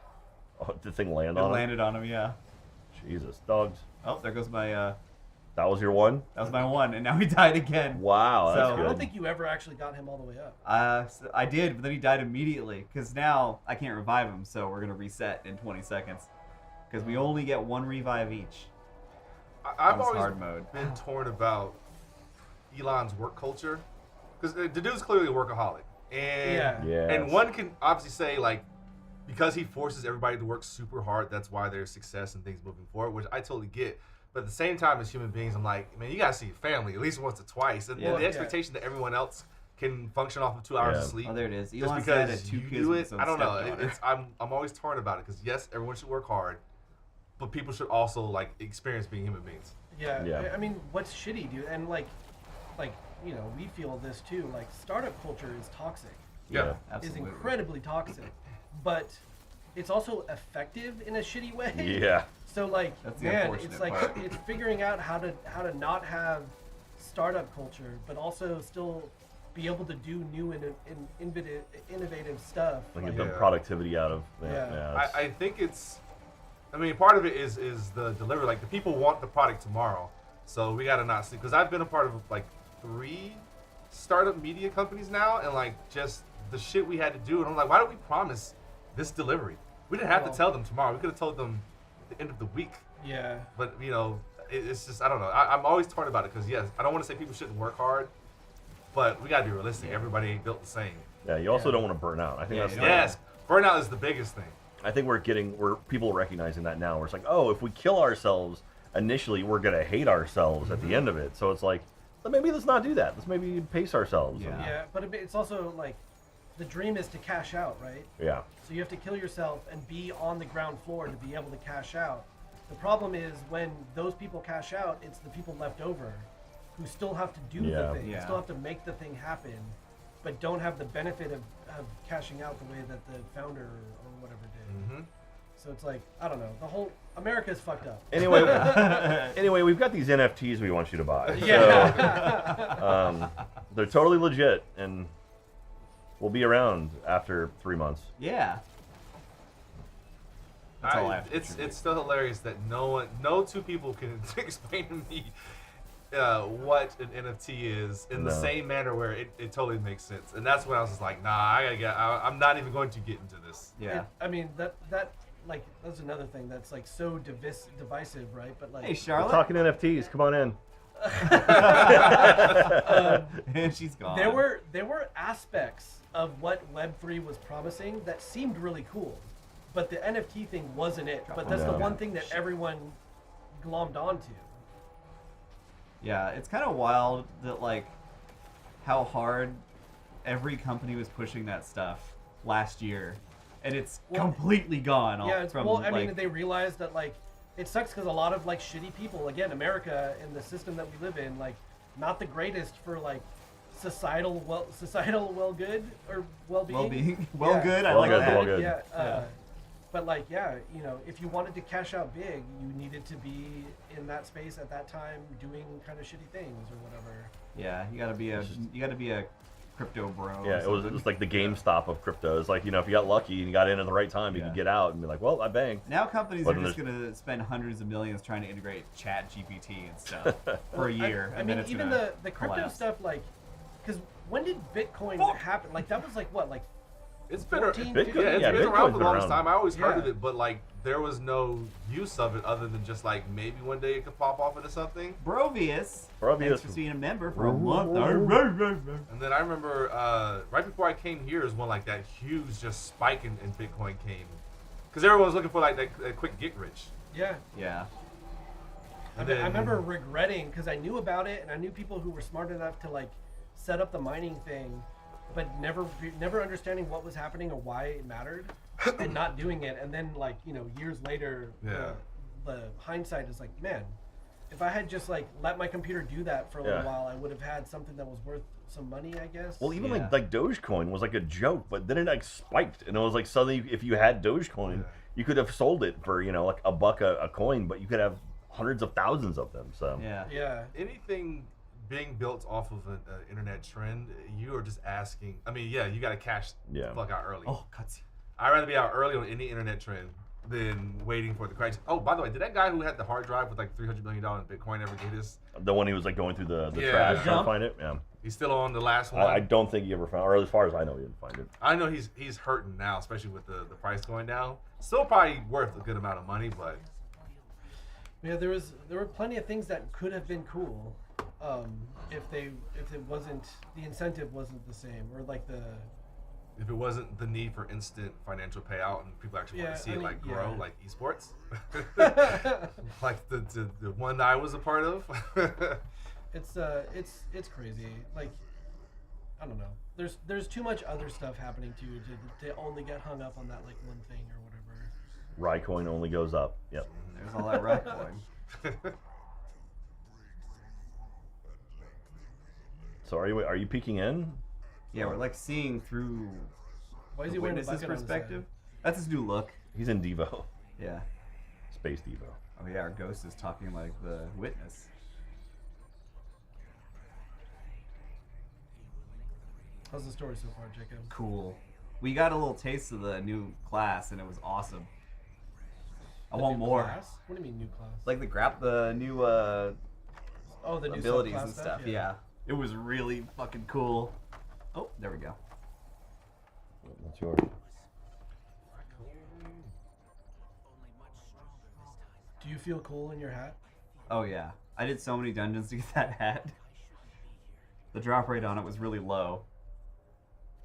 Oh, did the thing land It on him? landed on him, yeah. Jesus, dogs. Oh, there goes my That was your one? That was my one, and now he died again. Wow, that's So- good. I don't think you ever actually got him all the way up. So I did, but then he died immediately. Because now I can't revive him, so we're gonna reset in 20 seconds. Because we only get one revive each. I've on this always hard mode. been torn about Elon's work culture, because the dude's clearly a workaholic, and Yes. and one can obviously say like, because he forces everybody to work super hard, that's why there's success and things moving forward, which I totally get. But at the same time, as human beings, I'm like, man, you gotta see your family at least once or twice, and Yeah. the expectation that everyone else can function off of 2 hours of sleep. Oh, there it is. Just Elon said because had 2 you kids do with it, his own I don't know. stepdaughter. I'm always torn about it, because yes, everyone should work hard, but people should also like experience being human beings. Yeah. I mean, what's shitty, dude? And like, you know, we feel this too. Like, startup culture is toxic. Yeah. Is Absolutely. incredibly toxic, but it's also effective in a shitty way. Yeah. So like, That's the man, unfortunate it's like part. it's figuring out how to not have startup culture, but also still be able to do new and innovative stuff. Like Like, the Yeah. productivity out of Yeah. I think it's, I mean, part of it is the delivery. Like, the people want the product tomorrow, so we gotta not sleep. Because I've been a part of like 3 startup media companies now, and like just the shit we had to do, and I'm like, why don't we promise this delivery? We didn't have to tell them tomorrow. We could have told them at the end of the week. Yeah. But you know, it's just, I don't know. I'm always torn about it, because yes, I don't want to say people shouldn't work hard, but we gotta be realistic. Everybody ain't built the same. Yeah, you also don't want to burn out. I think that's Yes, burnout is the biggest thing. I think we're people are recognizing that now. Where it's like, oh, if we kill ourselves initially, we're gonna hate ourselves at the end of it. So it's like, well, maybe let's not do that. Let's maybe pace ourselves. Yeah. Yeah, but it's also like, the dream is to cash out, right? Yeah. So you have to kill yourself and be on the ground floor to be able to cash out. The problem is when those people cash out, it's the people left over who still have to do Yeah. the thing, Yeah. still have to make the thing happen, but don't have the benefit of cashing out the way that the founder or whatever did. Mm-hmm. So it's like, I don't know, the whole America's fucked up. Anyway, anyway, we've got these NFTs we want you to buy. Yeah. So, they're totally legit, and we'll be around after 3 months. Yeah. That's all I have to It's contribute. still hilarious that no 2 people can explain to me what an NFT is in the No. same manner where it totally makes sense. And that's when I was just like, nah, I'm not even going to get into this. Yeah. I mean, that like, that's another thing that's like so divisive, right? But like, Hey, We're Charlotte. talking NFTs. Come on in. And she's gone. there were aspects of what Web3 was promising that seemed really cool, but the NFT thing wasn't it. But that's the No. one thing that everyone glommed onto. Yeah, it's kind of wild that, like, how hard every company was pushing that stuff last year, and it's completely gone. Yeah, from, well, I like, mean, they realized that like it sucks because a lot of like shitty people, again, America and the system that we live in, like, not the greatest for like societal well-good or well-being. well-being, Yeah. good. I Well like good, that. well good. Yeah, Yeah. but like, yeah, you know, if you wanted to cash out big, you needed to be in that space at that time doing kind of shitty things or whatever. Yeah, you gotta be a crypto bro. or Yeah, it was something. like the GameStop of crypto. It's like, you know, if you got lucky and you got in at the right time, you Yeah. could get out and be like, well, I banked. Now companies But are then just gonna spend hundreds of millions trying to integrate Chat GPT and stuff for a year, I and mean, then it's even gonna the crypto collapse. stuff, like, because when did Bitcoin happen? Like, that was like what, like It's been, 14, yeah, 15 it's yeah, been years? around Bitcoin's for the been longest around. time. I always heard of Yeah. it, but like there was no use of it other than just like maybe one day it could pop off into something. Brovius. Brovius. Thanks for being a member for a month. And then I remember right before I came here is when like that huge just spike in Bitcoin came, because everyone was looking for like that quick get rich. Yeah. Yeah. And I remember regretting because I knew about it and I knew people who were smart enough to like set up the mining thing, but never understanding what was happening or why it mattered, and not doing it. And then like, you know, years later, Yeah. the hindsight is like, man, if I had just like let my computer do that for a little Yeah. while, I would have had something that was worth some money, I guess. Well, even Yeah. like Dogecoin was like a joke, but then it like spiked, and it was like suddenly if you had Dogecoin, Yeah. you could have sold it for, you know, like $1 a coin, but you could have hundreds of thousands of them. So Yeah. Yeah. anything being built off of an internet trend, you are just asking. I mean, yeah, you got to cash Yeah. the fuck out early. Oh, cutscene. I'd rather be out early on any internet trend than waiting for the crisis. Oh, by the way, did that guy who had the hard drive with like $300 million in Bitcoin ever get his? The one he was like going through the Yeah. trash The trying to find it. Yeah. He's still on the last one. I don't think he ever found, or as far as I know, he didn't find it. I know he's hurting now, especially with the price going down. Still probably worth a good amount of money, but Yeah, there were plenty of things that could have been cool, if it wasn't, the incentive wasn't the same, or like if it wasn't the need for instant financial payout and people actually want to see it like grow, like esports, like the one that I was a part of. it's crazy. Like, I don't know. There's too much other stuff happening to only get hung up on that like one thing or whatever. Ryecoin only goes up. Yep. There's all that Ryecoin. So are you peeking in? Yeah, we're like seeing through Why is the he wearing a witness's bucket on his perspective. head? That's his new look. He's in Devo. Yeah. Space Devo. Oh yeah, our ghost is talking like the witness. How's the story so far, Jacob? Cool. We got a little taste of the new class, and it was awesome. I The want new more. class? What do you mean new class? Like the new the new abilities subclass and stuff. Yeah. It was really fucking cool. Oh, there we go. That's yours. Do you feel cool in your hat? Oh yeah. I did so many dungeons to get that hat. The drop rate on it was really low.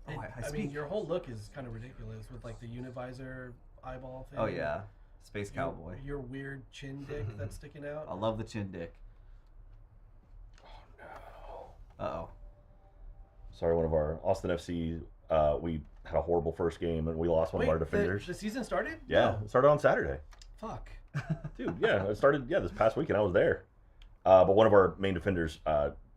Oh, I mean, your whole look is kind of ridiculous with like the univisor eyeball thing. Oh yeah. Space Cowboy. Your weird chin dick that's sticking out. I love the chin dick. Uh-oh. Sorry, one of our Austin FC, we had a horrible first game and we lost one of our defenders. The season started? Yeah, it started on Saturday. Fuck. Dude, yeah, it started this past weekend. I was there. But one of our main defenders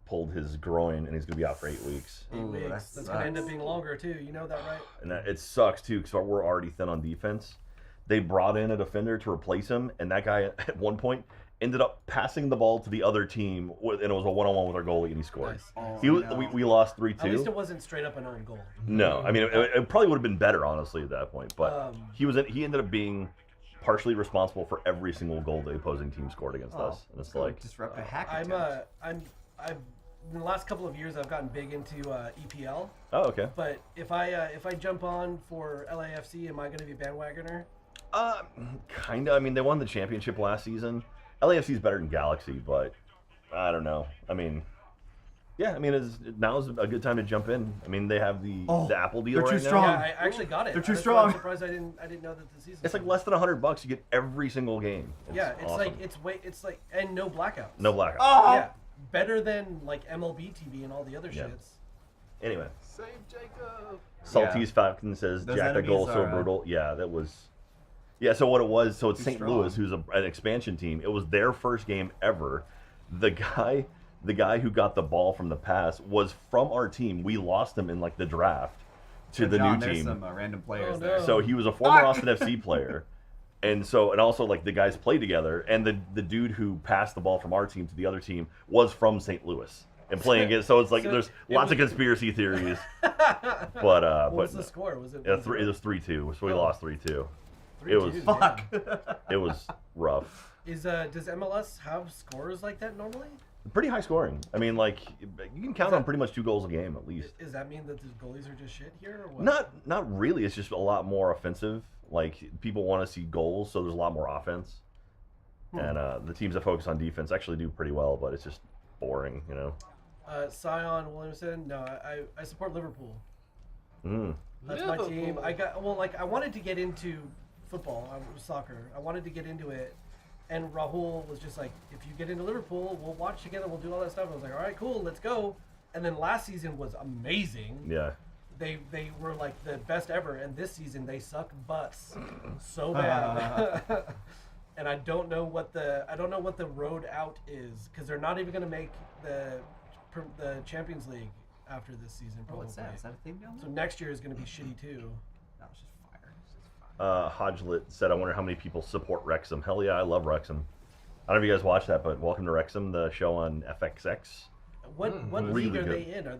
pulled his groin and he's going to be out for 8 weeks. 8 weeks. That's going to end up being longer too. You know that, right? And it sucks too because we're already thin on defense. They brought in a defender to replace him, and that guy at one point ended up passing the ball to the other team, and it was a one-on-one with our goalie, and he scored. Nice. We lost 3-2. At least it wasn't straight up an own goal. No, I mean it probably would have been better honestly at that point, but he ended up being partially responsible for every single goal the opposing team scored against us, and it's like disrupt a hack I'm in the last couple of years I've gotten big into EPL. Oh, okay. But if I jump on for LAFC, am I going to be a bandwagoner? Kinda. I mean, they won the championship last season. LAFC is better than Galaxy, but I don't know. I mean, yeah. I mean, now's a good time to jump in. I mean, they have the Apple deal right now. Yeah, I actually got it. They're too That's strong. why I'm surprised I didn't know that the season. It's like less than $100. You get every single game. It's awesome. it's like and no blackouts. No blackouts. Yeah, better than like MLB TV and all the other Yeah. shits. Anyway, save Jacob. Salty's Falcon says Those Jack the goal enemies so are, brutal. Yeah, that was. Yeah, so what it was, so it's Too St. strong. Louis, who's an expansion team. It was their first game ever. The guy who got the ball from the pass was from our team. We lost him in like the draft to the John, new there's team. some random players Oh, there. no. So he was a former Austin FC player. And also like the guys played together, and the dude who passed the ball from our team to the other team was from St. Louis and playing against. So it's like So there's it lots was- of conspiracy theories. But What was the score? Was it? it was 3-2, so we Oh. lost 3-2. 3-2, It was damn. Fuck. It was rough. Does MLS have scores like that normally? Pretty high scoring. I mean, like you can count on pretty much 2 goals a game at least. Does that mean that the goalies are just shit here, or what? Not really. It's just a lot more offensive. Like people want to see goals, so there's a lot more offense. And the teams that focus on defense actually do pretty well, but it's just boring, you know. Sion Williamson. No, I support Liverpool. Mm. That's my team. I wanted to get into football, soccer. I wanted to get into it, and Rahul was just like, "If you get into Liverpool, we'll watch together. We'll do all that stuff." I was like, "All right, cool, let's go." And then last season was amazing. Yeah. They were like the best ever, and this season they suck butts so bad. And I don't know what the road out is, because they're not even going to make the Champions League after this season. Oh, Probably. what's that? Is that a thing down So there? next year is going to be shitty too. No, it's just fire. It's just fire. Hodgelet said, "I wonder how many people support Wrexham." Hell yeah, I love Wrexham. I don't know if you guys watch that, but Welcome to Wrexham, the show on FXX. What Really league are good. they in? Are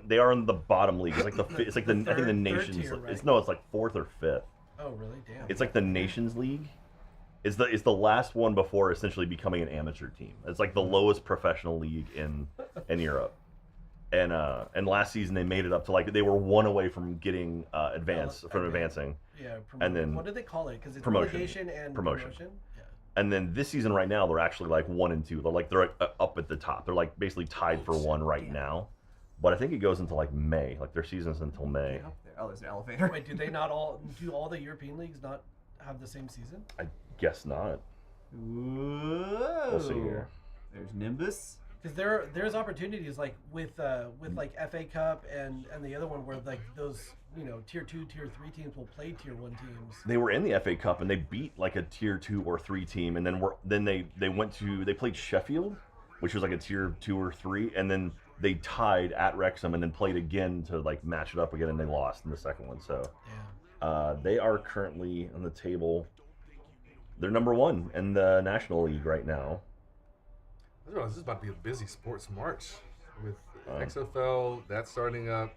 They are in the bottom league. It's like the I think the nation's tier, right? it's like 4th or 5th. Oh, really? Damn. It's like the Nations League. It's the last one before essentially becoming an amateur team. It's like the lowest professional league in Europe. And last season they made it up to like they were one away from getting advancing. Yeah. And then what do they call it? Because it's promotion. relegation and Promotion. Yeah. And then this season right now they're actually like 1 and 2. They're up at the top. They're like basically tied for one right now. But I think it goes into like May. Like their season's until May. Oh, there's an elevator. Wait, do all the European leagues not have the same season? I guess not. Whoa. We'll see here. There's Nimbus. Because there's opportunities like with like FA Cup and the other one where like those tier 2, tier 3 teams will play tier 1 teams. They were in the FA Cup and they beat like a tier 2 or 3 team, and then they played Sheffield, which was like a tier 2 or 3, and then they tied at Wrexham and then played again to like match it up again, and they lost in the second one. So they are currently on the table. They're number 1 in the National League right now. This is about to be a busy sports March with XFL that's starting up,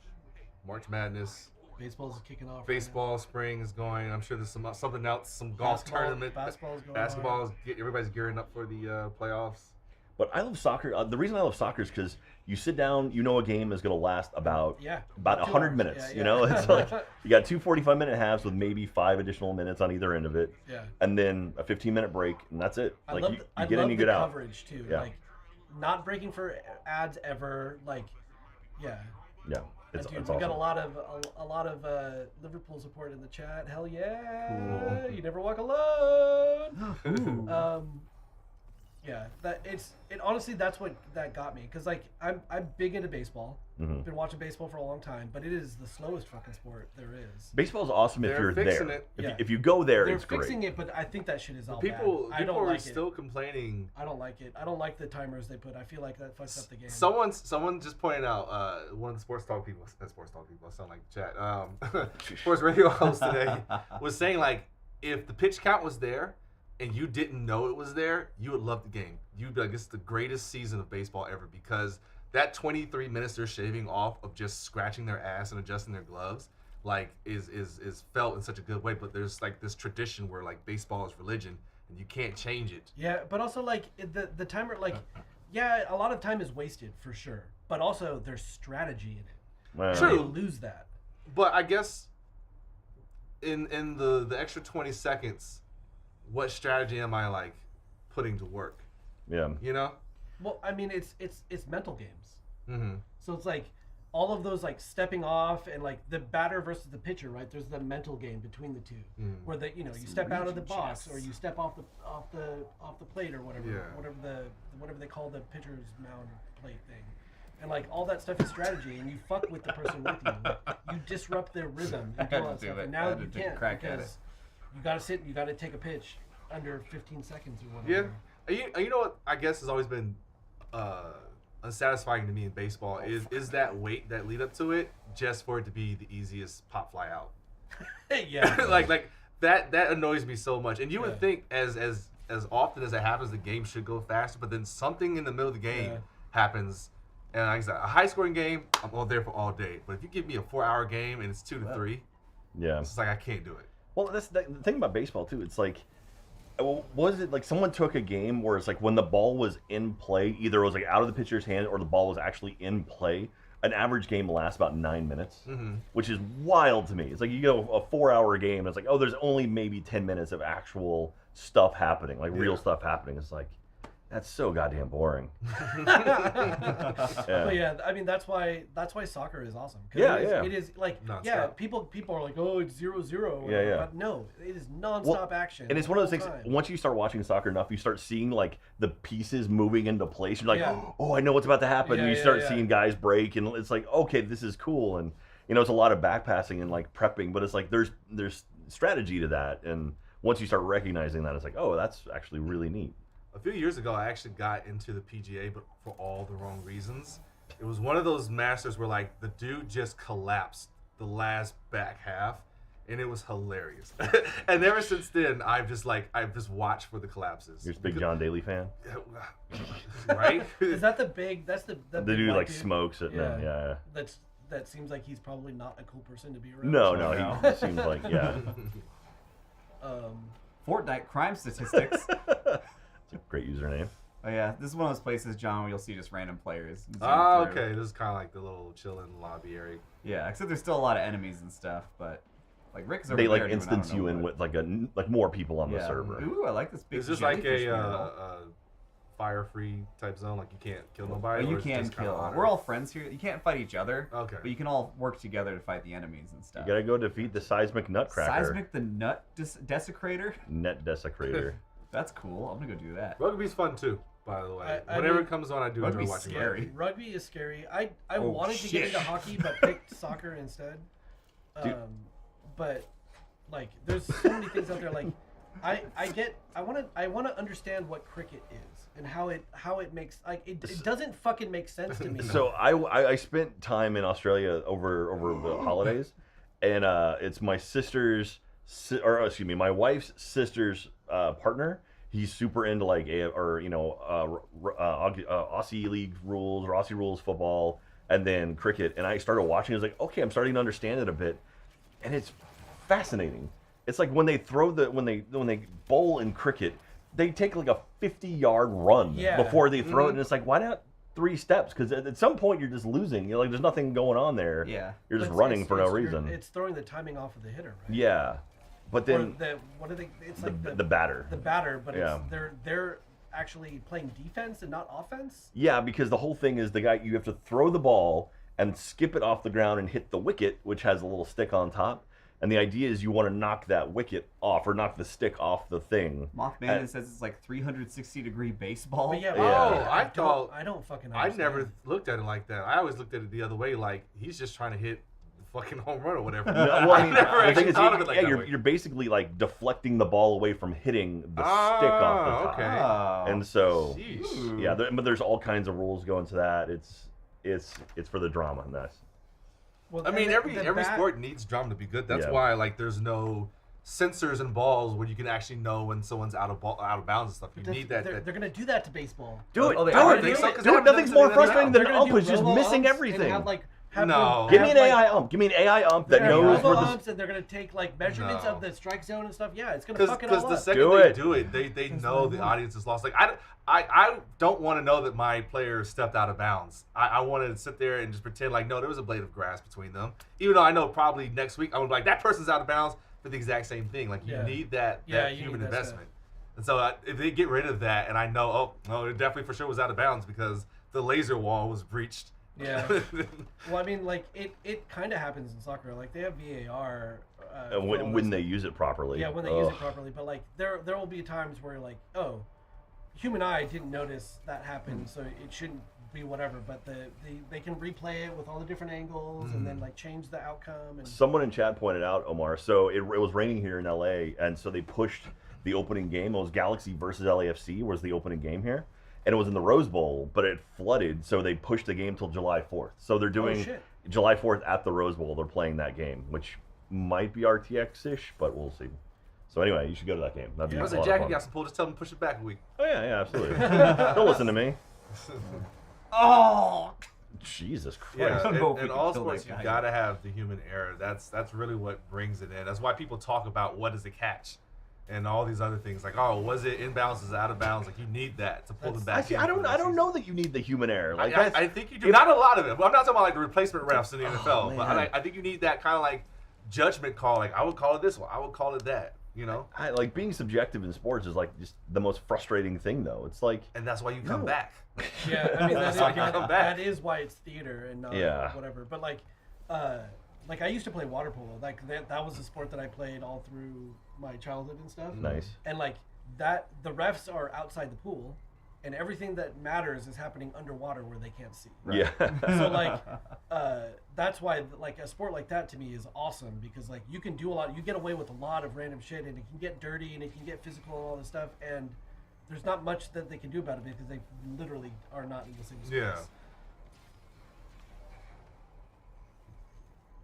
March Madness. Baseball's kicking off. Baseball spring is going. I'm sure there's something else, some golf tournament. Basketball everybody's gearing up for the playoffs. But I love soccer. The reason I love soccer is because you sit down, a game is going to last about 100 minutes. It's like you got 2 45-minute halves with maybe 5 additional minutes on either end of it. Yeah. And then a 15-minute break, and that's it. I Like love you get in, you get out. Coverage too. Yeah. Like not breaking for ads ever. Like, yeah. Yeah. It's Dude, we awesome. got a lot of Liverpool support in the chat. Hell yeah! Cool. You never walk alone. Yeah, honestly that's what that got me, because like I'm big into baseball. Mm-hmm. Been watching baseball for a long time, but it is the slowest fucking sport there is. Baseball's awesome if you're fixing there. it. If you go there, They're it's great. fixing it, but I think that shit is all People bad. I don't are like still it. complaining. I don't like it. I don't like the timers they put. I feel like that fucks up the game. Someone just pointed out, one of the sports talk people, I sound like chat, sports radio host today was saying like, if the pitch count was there and you didn't know it was there, you would love the game. You'd be like, this is the greatest season of baseball ever, because that 23 minutes they're shaving off of just scratching their ass and adjusting their gloves, like is felt in such a good way. But there's like this tradition where like baseball is religion and you can't change it. Yeah, but also like the timer, like, yeah, a lot of time is wasted for sure, but also there's strategy in it. Well, True. They lose that. But I guess in the extra 20 seconds, what strategy am I like putting to work? Yeah. Well, I mean, it's mental games. Mm-hmm. So it's like all of those like stepping off and like the batter versus the pitcher, right? There's the mental game between the two, where you step out of the box or you step off the plate or whatever, whatever they call the pitcher's mound plate thing, and like all that stuff is strategy, and you fuck with the person with you, you disrupt their rhythm, you do all that stuff, and now you can't because you gotta sit, you gotta take a pitch under 15 seconds or whatever. Yeah, you know what I guess has always been unsatisfying to me in baseball is that wait that lead up to it, just for it to be the easiest pop fly out. Yeah. like that annoys me so much. And you would think as often as it happens, the game should go faster, but then something in the middle of the game happens, and like I said, a high scoring game, I'm all there for all day. But if you give me a 4-hour game and it's 2 to 3, it's just like I can't do it. Well, that's the thing about baseball too. It's like, was it like someone took a game where it's like when the ball was in play, either it was like out of the pitcher's hand or the ball was actually in play, an average game lasts about 9 minutes, which is wild to me. It's like you go a 4-hour game, and it's like, oh, there's only maybe 10 minutes of actual stuff happening, like real stuff happening. It's like, that's so goddamn boring. But yeah, I mean that's why soccer is awesome. It is like non-stop. people are like, oh, it's 0-0. But no, it is nonstop action. And it's one of those things. Once you start watching soccer enough, you start seeing like the pieces moving into place. You're like, oh, I know what's about to happen. And you start seeing guys break, and it's like, okay, this is cool. And it's a lot of back passing and like prepping, but it's like there's strategy to that. And once you start recognizing that, it's like, oh, that's actually really neat. A few years ago, I actually got into the PGA, but for all the wrong reasons. It was one of those Masters where, like, the dude just collapsed the last back half, and it was hilarious. And ever since then, I've just watched for the collapses. You're a big John Daly fan, right? Is that that's the dude big like dude? smokes it? Yeah. That seems like he's probably not a cool person to be around. No, he seems like Fortnite crime statistics. It's a great username. Oh yeah, this is one of those places, John, where you'll see just random players. Oh, okay. This is kind of like the little chilling lobby area. Yeah, except there's still a lot of enemies and stuff, but like Rick's over They there like doing, instance I don't you know in what. with like more people on the Yeah. server. Ooh, I like this big. Is this like jellyfish a mural. fire-free type zone? Like you can't kill Oh, nobody? you or is it can just kinda kill. honor? We're all friends here. You can't fight each other. Okay. But you can all work together to fight the enemies and You stuff. gotta go defeat the seismic nutcracker. Seismic the nut desecrator. Net desecrator. That's cool. I'm gonna go do that. Rugby's fun too, by the way. I Whenever mean, it comes on, I do enjoy rugby's watching scary. rugby. Rugby is scary. I Oh, wanted to get shit. into hockey, but picked soccer instead. Dude. But like, there's so many things out there. Like, I want to understand what cricket is and how it makes like it doesn't fucking make sense to me. So I spent time in Australia over the holidays, and it's my sister's my wife's sister's partner. He's super into like Aussie League rules or Aussie rules football, and then cricket. And I started watching. I was like, okay, I'm starting to understand it a bit, and it's fascinating. It's like when they bowl in cricket, they take like a 50-yard run before they throw it, and it's like, why not 3 steps? Because at some point you're just losing. You're like, there's nothing going on there. Yeah. You're just But running for no reason. It's throwing the timing off of the hitter, right? Yeah, but then what are they? It's the, like the batter. the batter, but Yeah. they're actually playing defense and not offense. Yeah, because the whole thing is you have to throw the ball and skip it off the ground and hit the wicket, which has a little stick on top. And the idea is you want to knock that wicket off or knock the stick off the thing. Mothman says it's like 360-degree baseball. But yeah, I don't- thought- I don't fucking. I Understand. never looked at it like that. I always looked at it the other way, like he's just trying to hit the fucking home run or whatever. No, well, I mean, never the actually thing is, thought of it like that way. you're basically like deflecting the ball away from hitting the stick off the top. okay. Oh. And so, Sheesh. yeah, but there's all kinds of rules going to that. It's for the drama. Nice. Well, I mean, and every the bat- sport needs drama to be good. That's Yeah. why like there's no sensors and balls where you can actually know when someone's out of bounds and stuff. You need that. They're gonna do that to baseball. Do it. Oh, they do are? it. Think so? 'Cause Do they it. haven't done Nothing's this more in the NFL. frustrating They're than gonna do ump is just robo missing umps everything. And have, No. Give me an like, AI ump. Give me an AI ump that they're gonna knows have where robo the. umps and they're gonna take like measurements No. of the strike zone and stuff. Yeah, it's gonna fuck it all Because the up. second Do they it. do it, they know the audience is lost. Like I don't want to know that my player stepped out of bounds. I want to sit there and just pretend like no, there was a blade of grass between them. Even though I know probably next week I'm gonna be like that person's out of bounds for the exact same thing. Like you Yeah. need that Yeah, you human need that investment. And so if they get rid of that, and I know it definitely for sure was out of bounds because the laser wall was breached. Yeah. Well, I mean, like it kind of happens in soccer. Like they have VAR. For all when this they use it properly. Yeah, when they use it properly. But like there will be times where like, oh, human eye didn't notice that happened, so it shouldn't be whatever. But they can replay it with all the different angles and then like change the outcome. And Someone in chat pointed out, Omar. So it was raining here in LA, and so they pushed the opening game. It was Galaxy versus LAFC was the opening game here, and it was in the Rose Bowl, but it flooded, so they pushed the game till July 4th. So they're doing shit. July 4th at the Rose Bowl. They're playing that game, which might be RTX-ish, but we'll see. So anyway, you should go to that game. That'd be I a was lot like, of Jackie fun. got some pull. Just tell them to push it back a week. Oh yeah, absolutely. Don't listen to me. Oh. Jesus Christ. Yeah, don't know if we in can all kill sports, that you guy. gotta have the human error. That's really what brings it in. That's why people talk about what is a catch, and all these other things like, oh, was it in bounds? Is it out of bounds? Like you need that to pull them back. I don't know that you need the human error. Like I think you do. Not a lot of it. Well, I'm not talking about like the replacement refs in the NFL, but man. I think you need that kind of like judgment call. Like I would call it this one. I would call it that. You know. like being subjective in sports is like just the most frustrating thing, though. It's like And that's why you come No. back. yeah, I mean That's why you come back. that is why it's theater and not Yeah. whatever. But like I used to play water polo. Like that was a sport that I played all through my childhood and stuff. nice. And like that, the refs are outside the pool, and everything that matters is happening underwater where they can't see. Yeah. So like, that's why like a sport like that to me is awesome because like you can do a lot. You get away with a lot of random shit, and it can get dirty, and it can get physical, and all this stuff. And there's not much that they can do about it because they literally are not in the same space. Yeah.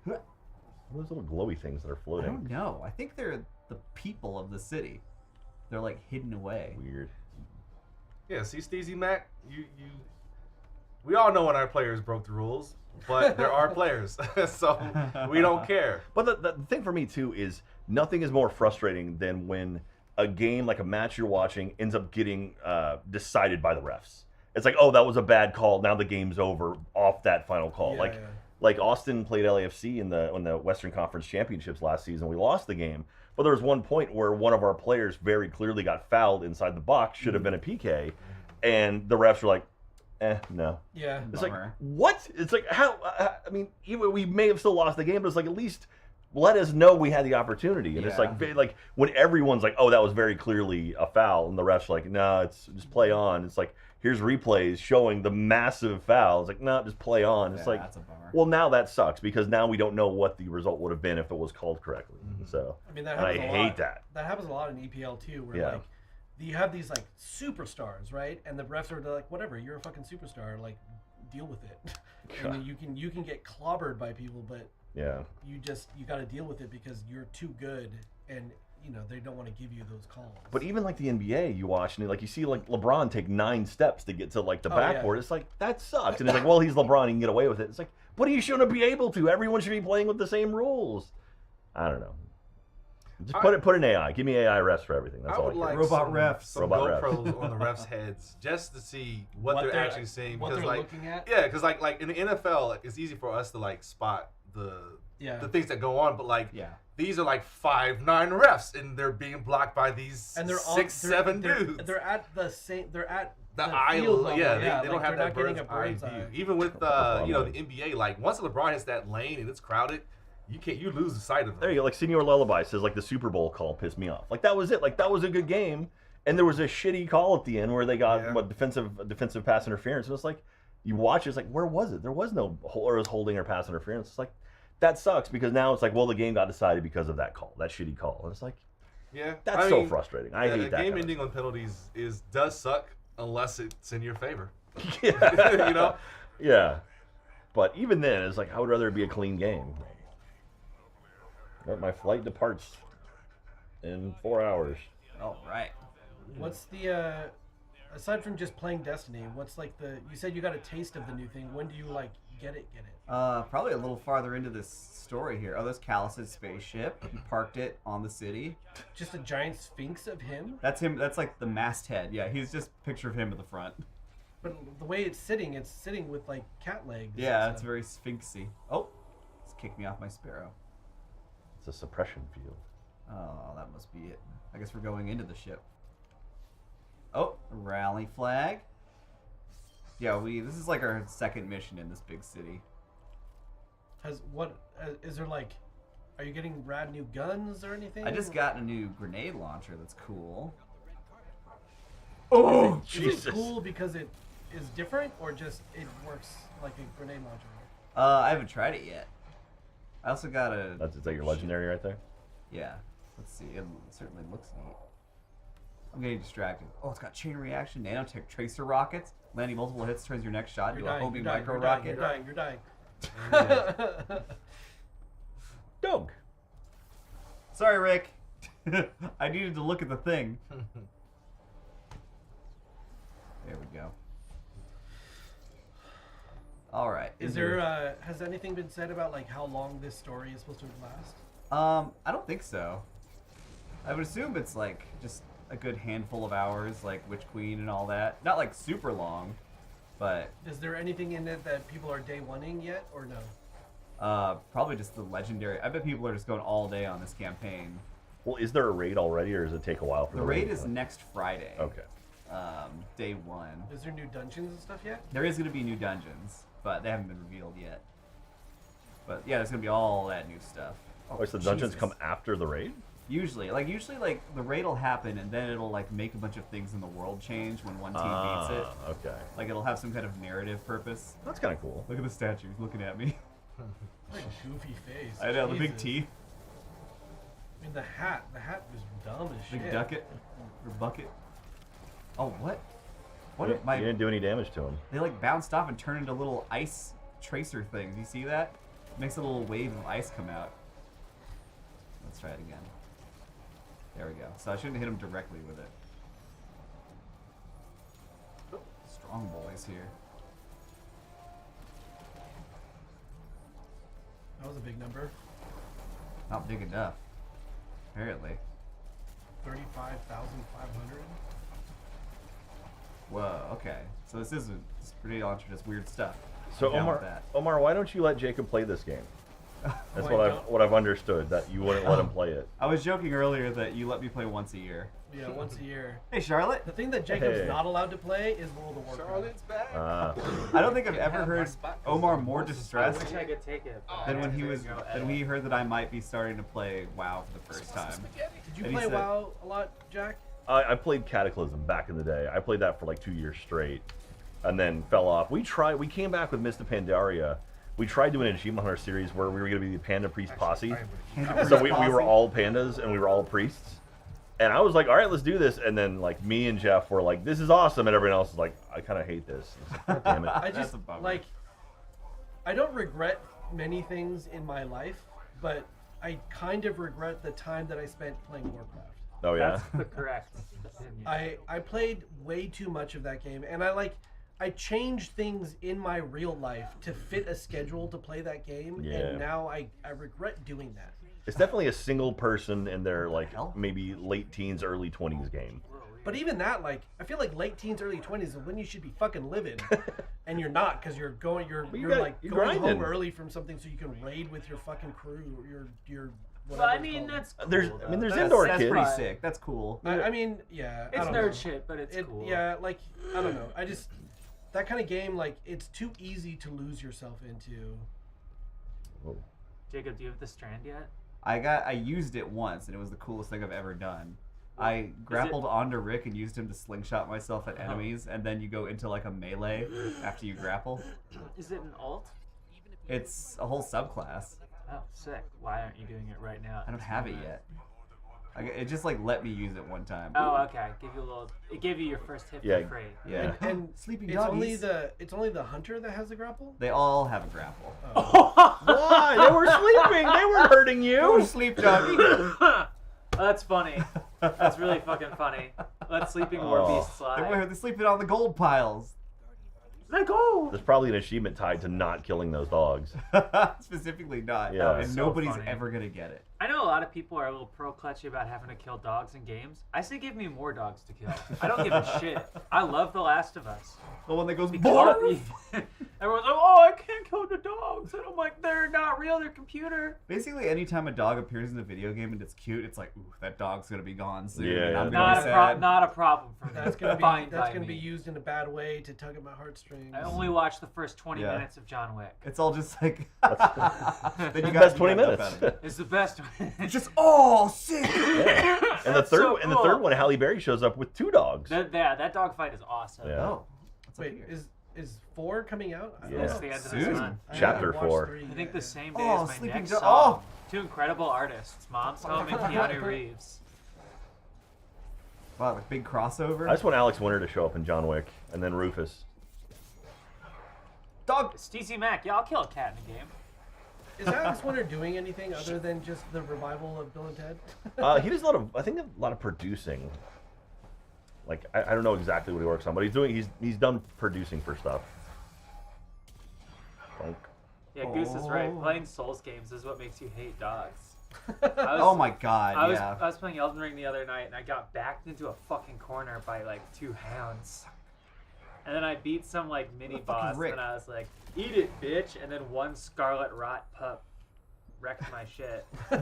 What are those little glowy things that are I floating? don't know. I think they're the people of the city. They're like hidden away. Weird. Yeah, see, Steezy Mac, we all know when our players broke the rules, but there are players, so we don't care. But the thing for me too is nothing is more frustrating than when a game, like a match you're watching, ends up getting decided by the refs. It's like, oh, that was a bad call. Now the game's over off that final call. Yeah, Like Austin played LAFC in the Western Conference Championships last season. We lost the game, but there was one point where one of our players very clearly got fouled inside the box. Should have been a PK, and the refs were like, no. Yeah. It's Bummer. like, what? It's like, how? I mean, even we may have still lost the game, but it's like, at least let us know we had the opportunity. And it's like when everyone's like, oh, that was very clearly a foul, and the refs are like, no, it's just play on. It's like, here's replays showing the massive foul. It's like, no, just play on. It's like, that's a bummer. well, now that sucks because now we don't know what the result would have been if it was called correctly. So, I mean, that and I happens a hate lot. that. That happens a lot in EPL too, where Yeah. like you have these like superstars, right? And the refs are like, whatever, you're a fucking superstar, like deal with it. I mean, you can get clobbered by people, but Yeah. you got to deal with it because you're too good, and you know they don't want to give you those calls. But even like the NBA, you watch and like you see like LeBron take 9 steps to get to like the Oh, yeah. backboard. It's like that sucks. And it's like, well, he's LeBron, he can get away with it. It's like, but he shouldn't be able to. Everyone should be playing with the same rules. I don't know. Just put an AI. Give me AI refs for everything. That's I all I would care. like Robot some, refs. some Robot GoPros on the refs' heads just to see what they're actually seeing. what Because they're like, looking at. yeah, because like in the NFL, like, it's easy for us to like spot the things that go on, but like these are like 5'9" refs, and they're being blocked by these And they're 6'7" dudes. They're at the same. They're at The field eye, level. yeah, they don't like, have they're that not getting bird's a eye bird's view. eye. Even with the NBA, like once LeBron hits that lane and it's crowded, you lose the sight of them. There you go. Like Senior Lullaby says, like the Super Bowl call pissed me off. Like that was it. Like that was a good game, and there was a shitty call at the end where they got defensive pass interference. And it's like you watch, it's like where was it? There was no holding or pass interference. It's like that sucks because now it's like, well, the game got decided because of that call, that shitty call. And it's like, that's so frustrating. I hate that. Game ending on penalties does suck unless it's in your favor. Yeah. You know. Yeah. But even then, it's like I would rather it be a clean game. My flight departs in 4 hours. All right. What's the aside from just playing Destiny? What's like you said you got a taste of the new thing. When do you like get it? Probably a little farther into this story here. Oh, there's Callus's spaceship. He parked it on the city. Just a giant sphinx of him? That's him. That's like the masthead. Yeah, he's just a picture of him at the front. But the way it's sitting with like cat legs. Yeah, it's very sphinxy. Oh, it's kicked me off my sparrow. It's a suppression field. Oh, that must be it. I guess we're going into the ship. Oh, a rally flag. Yeah, this is like our second mission in this big city. Is there like, are you getting rad new guns or anything? I just got a new grenade launcher that's cool. Oh, Jesus. Is it cool because it is different or just it works like a grenade launcher? I haven't tried it yet. I also got a... Is that your legendary right there? Yeah. Let's see. It certainly looks neat. I'm getting distracted. Oh, it's got chain reaction, nanotech tracer rockets. Landing multiple hits turns your next shot into a homing micro rocket. You're dying. Dog. Sorry, Rick. I needed to look at the thing. There we go. All right. Is there has anything been said about like how long this story is supposed to last? I don't think so. I would assume it's like just a good handful of hours, like Witch Queen and all that. Not like super long, but is there anything in it that people are day one-ing yet or no? Probably just the legendary. I bet people are just going all day on this campaign. Well, is there a raid already, or does it take a while for the raid? Is next Friday. Okay. Day 1. Is there new dungeons and stuff yet? There is going to be new dungeons, but they haven't been revealed yet. But yeah, there's going to be all that new stuff. Oh, so the dungeons come after the raid? Usually the raid will happen and then it'll like make a bunch of things in the world change when one team beats it. Okay. Like it'll have some kind of narrative purpose. That's kind of cool. Look at the statue. He's looking at me. What a goofy face. I know, the big Jesus. teeth. I mean, the hat was dumb as shit. Big ducket or bucket. Oh, what? What? You didn't do any damage to him. They like bounced off and turned into little ice tracer things. You see that? It makes a little wave of ice come out. Let's try it again. There we go. So I shouldn't hit him directly with it. Strong boys here. That was a big number. Not big enough. Apparently. 35,500. Whoa. Okay. So this is pretty on just weird stuff. So I'm down with that. Omar, why don't you let Jacob play this game? That's Why what I've understood, that you wouldn't let him play it. I was joking earlier that you let me play once a year. Yeah, once a year. Hey, Charlotte. The thing that Jacob's Hey. not allowed to play is World of Warcraft. Charlotte's back. I don't think I've ever heard Omar more I distressed wish I could take it. but than I when he had to was go when edit. he heard that I might be starting to play WoW for the first time. Did you And he play said- WoW a lot, Jack? I played Cataclysm back in the day. I played that for like 2 years straight, and then fell off. We came back with Mist of Pandaria. We tried doing an Achievement Hunter series where we were going to be the Panda Priest Posse. So we were all pandas and we were all priests. And I was like, all right, let's do this. And then like me and Jeff were like, this is awesome. And everyone else is like, I kind of hate this. It's like, God damn it. I That's just a bummer. like. I don't regret many things in my life, but I kind of regret the time that I spent playing Warcraft. Oh yeah. That's the correct opinion. I played way too much of that game, and I changed things in my real life to fit a schedule to play that game, Yeah. and now I regret doing that. It's definitely a single person in their like maybe late teens, early 20s game. But even that, like, I feel like late teens, early 20s is when you should be fucking living, and you're not because you're going you're going grinding. home early from something so you can raid with your fucking crew, or your Well, whatever. I it's mean, called. that's cool. There's though. I mean there's That's- indoor That's kids. pretty sick. That's cool. I mean, yeah, I It's don't nerd know. shit, but it's cool. Yeah, like I don't know. I just that kind of game, like it's too easy to lose yourself into. Whoa. Jacob, do you have the Strand yet? I used it once and it was the coolest thing I've ever done. I grappled onto Rick and used him to slingshot myself at enemies, and then you go into like a melee after you grapple. Is it an alt? It's a whole subclass. Oh, sick. Why aren't you doing it right now? I don't have it yet. It just like let me use it one time. Oh, okay. It gave you your first hit Yeah. for free. Yeah. And Sleeping it's doggies. it's only the hunter that has the grapple. They all have a grapple. Why? They were sleeping. They weren't hurting you. Sleep doggy. Oh, that's funny. That's really fucking funny. Let sleeping war Oh. beasts fly. They're sleeping on the gold piles. Let go. There's probably an achievement tied to not killing those dogs. Specifically not. Yeah. And So nobody's funny. ever gonna get it. I know a lot of people are a little pro-clutchy about having to kill dogs in games. I say give me more dogs to kill. I don't give a shit. I love The Last of Us. The one that goes Because everyone's like, oh, I can't kill the dogs. And I'm like, they're not real, they're computer. Basically, anytime a dog appears in a video game and it's cute, it's like, ooh, that dog's gonna be gone soon. Yeah, and I'm yeah. gonna be sad. Not a problem for me. That's gonna Fine be by me. used in a bad way to tug at my heartstrings. I only watched the first 20 Yeah. minutes of John Wick. It's all just like. then The got- best 20 got enough minutes. out of it. It's the best one. It's just oh sick. Yeah. And the That's third so and the cool. third one, Halle Berry shows up with 2 dogs. that dog fight is awesome. Yeah. Oh. What's up Wait, here? is 4 coming out? I don't Yeah. That's know. the end of Soon. this month. I Chapter haven't watched 4. 3 I think the yet. same day Oh, as my Sleeping next Dog- song. 2 incredible artists, Mom's Home and Keanu Reeves. Wow, like big crossover. I just want Alex Winter to show up in John Wick, and then Rufus. Dog. It's TC Mac. Yeah, I'll kill a cat in a game. Is Alex Winter doing anything other than just the revival of Bill and Ted? He does I think a lot of producing. Like I don't know exactly what he works on, but he's done producing for stuff. Bonk. Yeah, Goose is right. Oh. Playing Souls games is what makes you hate dogs. Oh my god. I was Yeah. playing Elden Ring the other night and I got backed into a fucking corner by like 2 hounds. And then I beat some like mini boss Rick. and I was like, eat it, bitch. And then one Scarlet Rot pup wrecked my shit. I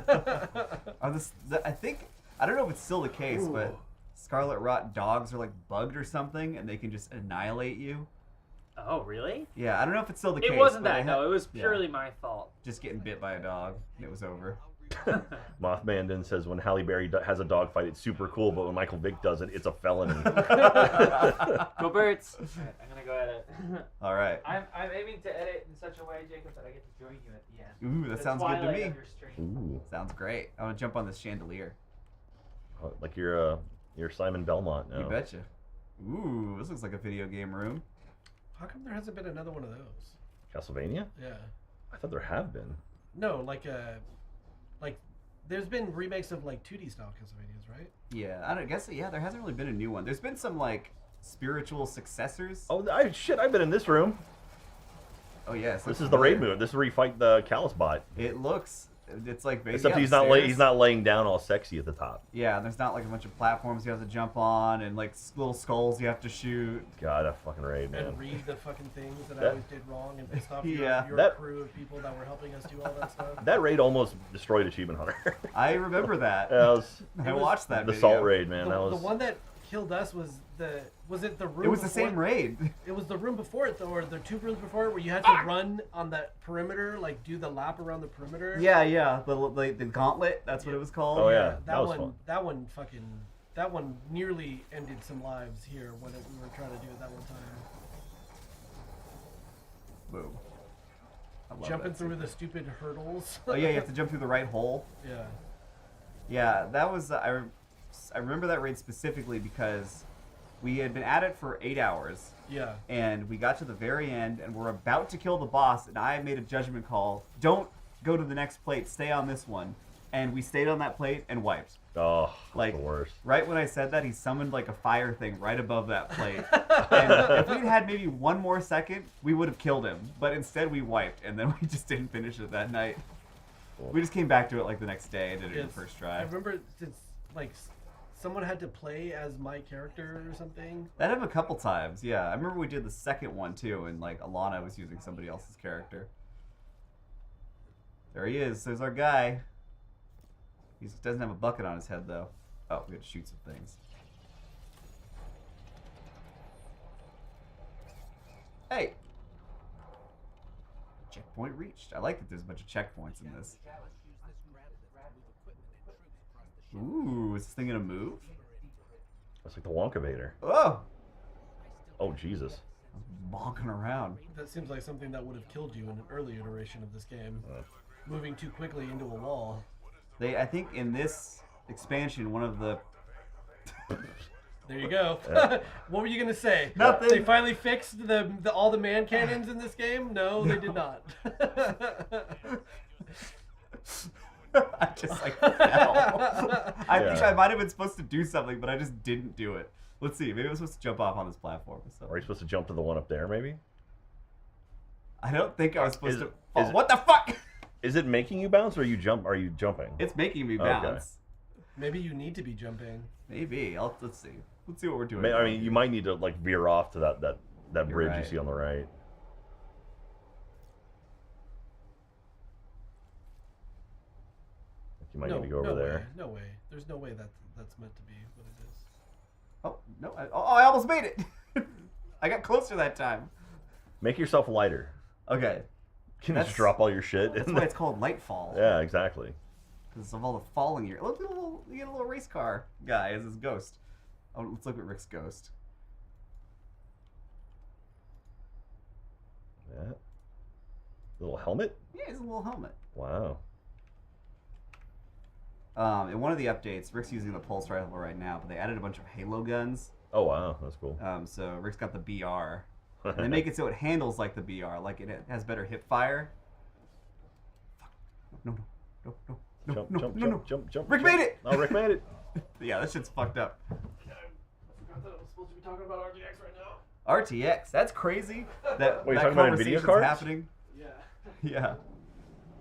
don't know if it's still the case, but Scarlet Rot dogs are like bugged or something, and they can just annihilate you. Oh, really? Yeah, I don't know if it's still the case. It wasn't but I that, no. It was yeah. purely my fault. Just getting bit by a dog, and it was over. Mothman says when Halle Berry has a dog fight, it's super cool, but when Michael Vick does it, it's a felony. Go Birds! Alright, I'm gonna go edit. All right. I'm aiming to edit in such a way, Jacob, that I get to join you at the end. Ooh, that The sounds good to twilight me. of your stream. Ooh, Sounds great. I want to jump on this chandelier. like you're Simon Belmont now. You betcha. Ooh, this looks like a video game room. How come there hasn't been another one of those? Castlevania? Yeah. I thought there have been. No, like there's been remakes of like 2D style Castlevanias, right? Yeah, I guess yeah. There hasn't really been a new one. There's been some like spiritual successors. Oh, I've been in this room. Oh yes. This is the raid move. This is where you fight the Callus bot. It looks It's like Except yeah, he's stairs. not laying down all sexy at the top. Yeah, and there's not like a bunch of platforms you have to jump on and like little skulls you have to shoot. God, that fucking raid, man. And read the fucking things that I always did wrong and pissed off Yeah. your crew of people that were helping us do all that stuff. That raid almost destroyed Achievement Hunter. I remember that. I watched that the video. salt raid, man. The, that was the one that killed us was it the room? It was the before- same raid. It was the room before it, though, or the 2 rooms before it, where you had to run on that perimeter, like do the lap around the perimeter. Yeah. The gauntlet. That's what it was called. Oh, yeah. that was one. fun. That one nearly ended some lives here when we were trying to do it that one time. Boom. I love Jumping that through scene. the stupid hurdles. Oh yeah, you have to jump through the right hole. Yeah. Yeah, that was I remember that raid specifically because we had been at it for 8 hours. Yeah. And we got to the very end, and we're about to kill the boss, and I made a judgment call. Don't go to the next plate. Stay on this one. And we stayed on that plate and wiped. Oh, Like, the worst. right when I said that, he summoned like a fire thing right above that plate. And if we'd had maybe one more second, we would have killed him. But instead we wiped, and then we just didn't finish it that night. We just came back to it like the next day and did it in the first try. I remember someone had to play as my character or something. That happened a couple times, yeah. I remember we did the second one too, and like Alana was using somebody else's character. There he is. There's our guy. He doesn't have a bucket on his head though. Oh, we had to shoot some things. Hey! Checkpoint reached. I like that there's a bunch of checkpoints in this. Ooh, is this thing gonna move? That's like the Wonkavator. Oh! Oh, Jesus. Bonking around. That seems like something that would have killed you in an early iteration of this game. Moving too quickly into a wall. I think in this expansion, one of the... There you go. What were you gonna say? Nothing. They finally fixed all the man cannons in this game? No, they did not. I just like fell. I think I might have been supposed to do something, but I just didn't do it. Let's see. Maybe I was supposed to jump off on this platform or something. Are you supposed to jump to the one up there, maybe? I don't think I was supposed to. is it- What the fuck? Is it making you bounce, or are you jumping? It's making me Okay. bounce. Maybe you need to be jumping. Maybe. Let's see. Let's see what we're doing. I mean, you might need to like veer off to that You're bridge you right. see on the right. You might need to go over there. Way, no way. There's no way that's meant to be what it is. Oh no! I almost made it. I got closer that time. Make yourself lighter. Okay. You can just drop all your shit. That's why it's called Lightfall. Yeah, exactly. Because of all the falling here. Look, you get a little race car guy as his ghost. Oh, let's look at Rick's ghost. Yeah. Little helmet? Yeah, he's a little helmet. Wow. In one of the updates, Rick's using the pulse rifle right now, but they added a bunch of Halo guns. Oh wow, that's cool. So Rick's got the BR. And they make it so it handles like the BR, like it has better hip fire. Fuck. No. Jump. Rick made it! Oh, Rick made it. Yeah, that shit's fucked up. I forgot that I was supposed to be talking about RTX right now. RTX, that's crazy. That Wait, you're that talking about NVIDIA conversation's cards? happening. Yeah. Yeah.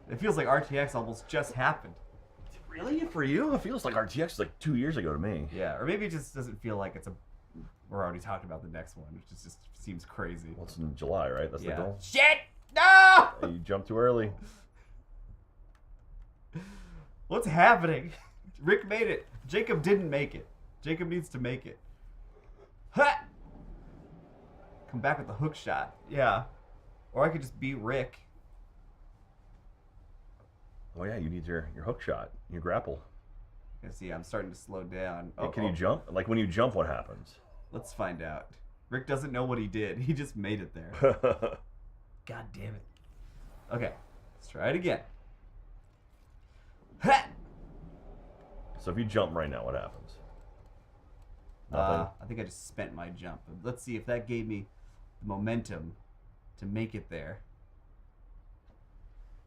It feels like RTX almost just happened. Really? For you? It feels like RTX is like 2 years ago to me. Yeah, or maybe it just doesn't feel like it's a. We're already talking about the next one, which just seems crazy. Well, it's in July, right? That's Yeah. the goal. Shit! No! Hey, you jumped too early. What's happening? Rick made it. Jacob didn't make it. Jacob needs to make it. Ha! Come back with the hook shot. Yeah. Or I could just be Rick. Oh yeah, you need your hook shot, your grapple. You see, I'm starting to slow down. Hey, can you jump? Like when you jump, what happens? Let's find out. Rick doesn't know what he did. He just made it there. God damn it. Okay, let's try it again. Ha! So if you jump right now, what happens? Nothing. I think I just spent my jump. Let's see if that gave me the momentum to make it there.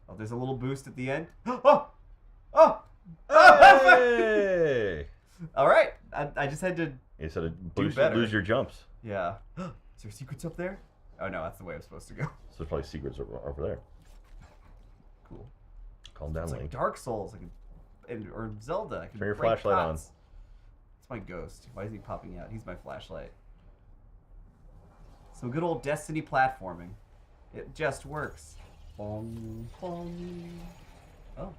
Oh, there's a little boost at the end. Oh! Hey! All right. I just had to. You said better. lose your jumps. Yeah. Is there secrets up there? Oh no, that's the way I'm supposed to go. So there's probably secrets over there. Cool. Calm down, It's Link. like Dark Souls, or Zelda. I can Turn your break flashlight on. pots. It's my ghost. Why is he popping out? He's my flashlight. Some good old Destiny platforming. It just works. Bong, bong. Oh.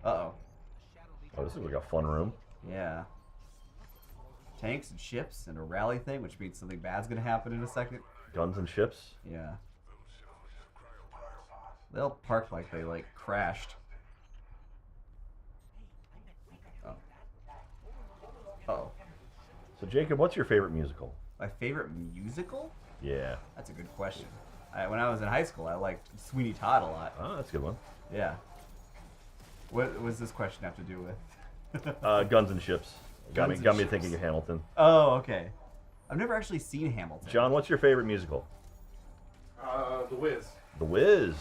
Uh-oh. Oh, this is like a fun room. Yeah. Tanks and ships and a rally thing, which means something bad's gonna happen in a second. Guns and ships. Yeah. They'll park like they crashed. Oh. Uh-oh. So Jacob, what's your favorite musical? My favorite musical? Yeah. That's a good question. When I was in high school, I liked Sweeney Todd a lot. Oh, that's a good one. Yeah. What does this question have to do with? Guns and ships. Got me Ships. thinking of Hamilton. Oh, okay. I've never actually seen Hamilton. John, what's your favorite musical? The Wiz. The Wiz.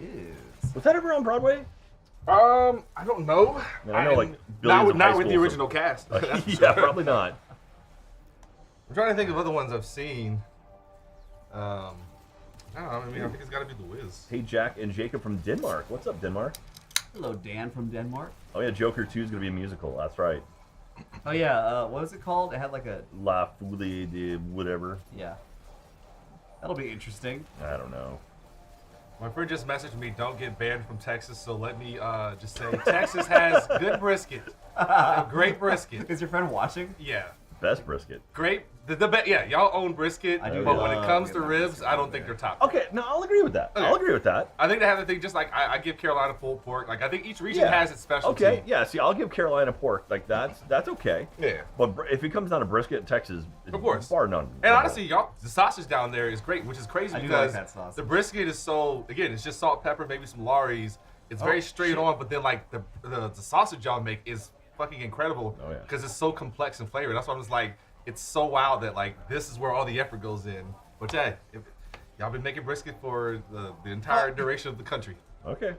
Whiz. Was that ever on Broadway? I don't know. I know, like, billions of high not with the schools original cast. That's for Yeah, sure. probably not. I'm trying to think of other ones I've seen. I don't know. I mean, I think it's got to be The Wiz. Hey, Jack and Jacob from Denmark. What's up, Denmark? Hello, Dan from Denmark. Oh yeah, Joker 2 is gonna be a musical. That's right. Oh yeah, what was it called? It had like a... La Foule de whatever. Yeah. That'll be interesting. I don't know. My friend just messaged me, don't get banned from Texas, so let me just say Texas has good brisket. Great brisket. Is your friend watching? Yeah. Best brisket. Great. Yeah, y'all own brisket, I do but when love it comes to getting ribs, brisket I don't over think there. they're top. Okay, no, I'll agree with that. Okay. I'll agree with that. I think they have the thing just like I give Carolina pulled pork. Like I think each region has its specialty. Okay, yeah. See, I'll give Carolina pork. Like that's okay. Yeah. But if it comes down to brisket, Texas, it's Of course. bar none. And honestly, y'all, the sausage down there is great, which is crazy I do because like that sausage. the brisket is so, again, it's just salt, pepper, maybe some Lawry's. It's very straight shit. on, but then like the sausage y'all make is fucking incredible Oh, yeah. because it's so complex in flavor. That's why I'm just like, it's so wild that like this is where all the effort goes in. But hey, y'all been making brisket for the entire duration of the country. Okay.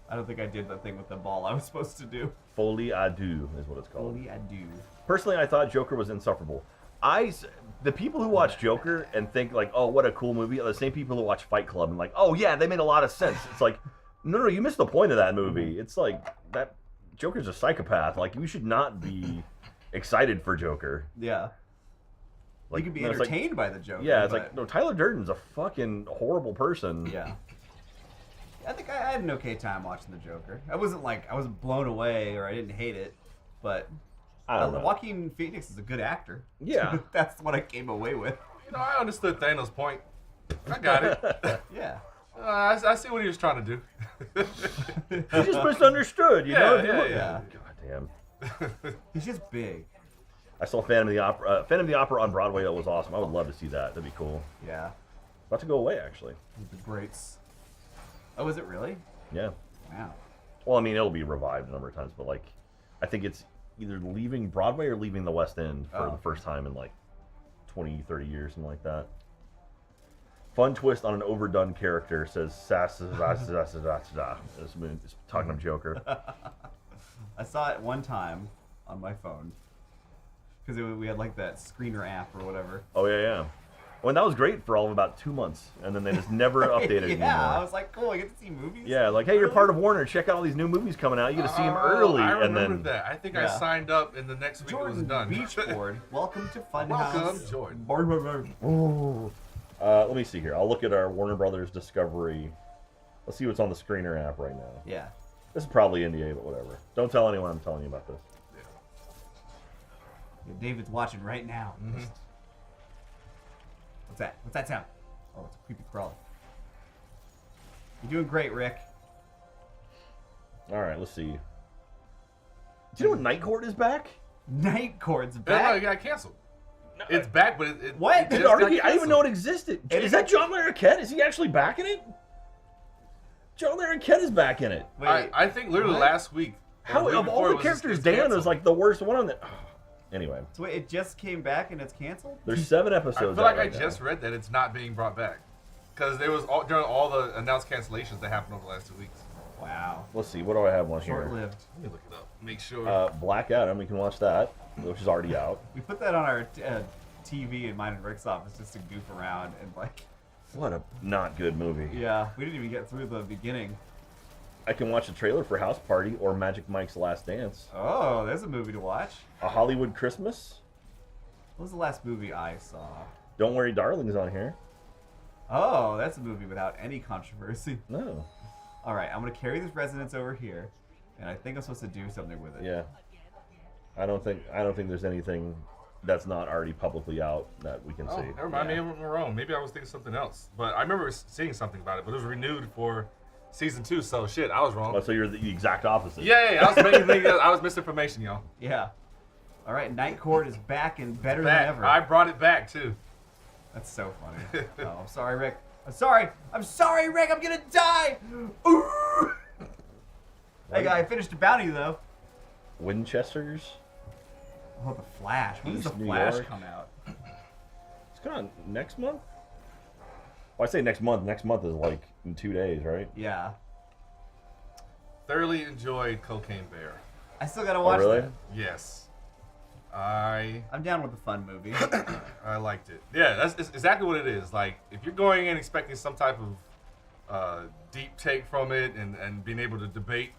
I don't think I did the thing with the ball I was supposed to do. Folie à deux is what it's called. Only I do. Personally, I thought Joker was insufferable. The people who watch Joker and think like, oh, what a cool movie, are the same people who watch Fight Club and like, oh yeah, they made a lot of sense. It's like, no, you missed the point of that movie. It's like that Joker's a psychopath. Like you should not be excited for Joker. Yeah. Like, You can be no, it's like- entertained by the Joker. Yeah, it's but- like, no, Tyler Durden's a fucking horrible person. Yeah. I think I had an okay time watching the Joker. I wasn't blown away or I didn't hate it, but I don't know. Joaquin Phoenix is a good actor. Yeah. That's what I came away with. You know, I understood Thanos' point. I got it. Yeah. I see what he was trying to do. He just misunderstood, you know? Yeah. God damn. He's just big. I saw Phantom of the Opera. Phantom of the Opera on Broadway. That was awesome. I would love to see that. That'd be cool. Yeah. About to go away, actually. The greats. Oh, is it really? Yeah. Wow. Well, I mean, it'll be revived a number of times, but like, I think it's either leaving Broadway or leaving the West End for the first time in like 20, 30 years, something like that. Fun twist on an overdone character, says Sass. It's talking of Joker. I saw it one time on my phone because we had like that screener app or whatever. Oh yeah. Well, and that was great for all of about 2 months, and then they just never updated it Yeah, I anymore. was like, cool, I get to see movies. Yeah, like, hey, you're part of Warner. Check out all these new movies coming out. You get to see them early, I and remember then that. I think Yeah. I signed up, and the next week Jordan it was done. Beachboard, welcome to Funhouse. Welcome, Jordan. let me see here. I'll look at our Warner Brothers Discovery. Let's see what's on the screener app right now. Yeah. This is probably NDA, but whatever. Don't tell anyone I'm telling you about this. Yeah, David's watching right now. Mhm. What's that? What's that sound? Oh, it's a creepy crawler. You're doing great, Rick. All right, let's see. Do you know what Night Court is back? Night Court's No, it back. got canceled. It's back, but it What? It Did just it already? got I didn't even know it canceled. existed. It Is that John Larroquette? Is he actually back in it? John Larroquette is back in it. Wait, I think literally what? last week. or How week of all before, the it was characters, just Dan canceled. is like the worst one on the. Anyway, so wait, it just came back and it's canceled? there's 7 I episodes. feel out like right I now. just read that it's not being brought back because there was during all the announced cancellations that happened over the last 2 weeks. Wow. Let's see. What do I have on here? Short-lived. Let me look it up. Make sure. Black Adam. We can watch that, which is already out. We put that on our TV in mine and Rick's office just to goof around and like. What a not good movie. Yeah, we didn't even get through the beginning. I can watch a trailer for House Party or Magic Mike's Last Dance. Oh, there's a movie to watch. A Hollywood Christmas. What was the last movie I saw? Don't Worry, Darling's on here. Oh, that's a movie without any controversy. No. All right, I'm gonna carry this resonance over here, and I think I'm supposed to do something with it. Yeah. I don't think there's anything that's not already publicly out that we can Oh, see. never mind. Yeah. Maybe I'm wrong. Maybe I was thinking something else. But I remember seeing something about it. But it was renewed for season 2. So shit, I was wrong. Oh, so you're the exact opposite. Yeah. I was making things. I was misinformation, y'all. Yeah. All right, Night Court is back and better than Back. ever. I brought it back too. That's so funny. Oh, I'm sorry, Rick. I'm sorry, Rick. I'm gonna die. Ooh. Hey, I finished a bounty though. Winchesters. Oh, the Flash. When does the East New Flash York. come out? It's coming on next month. Well, I say next month. Next month is like in 2 days, right? Yeah. Thoroughly enjoyed Cocaine Bear. I still gotta watch really? that. Yes. I'm down with a fun movie. I liked it. Yeah, that's exactly what it is. Like, if you're going in expecting some type of deep take from it and being able to debate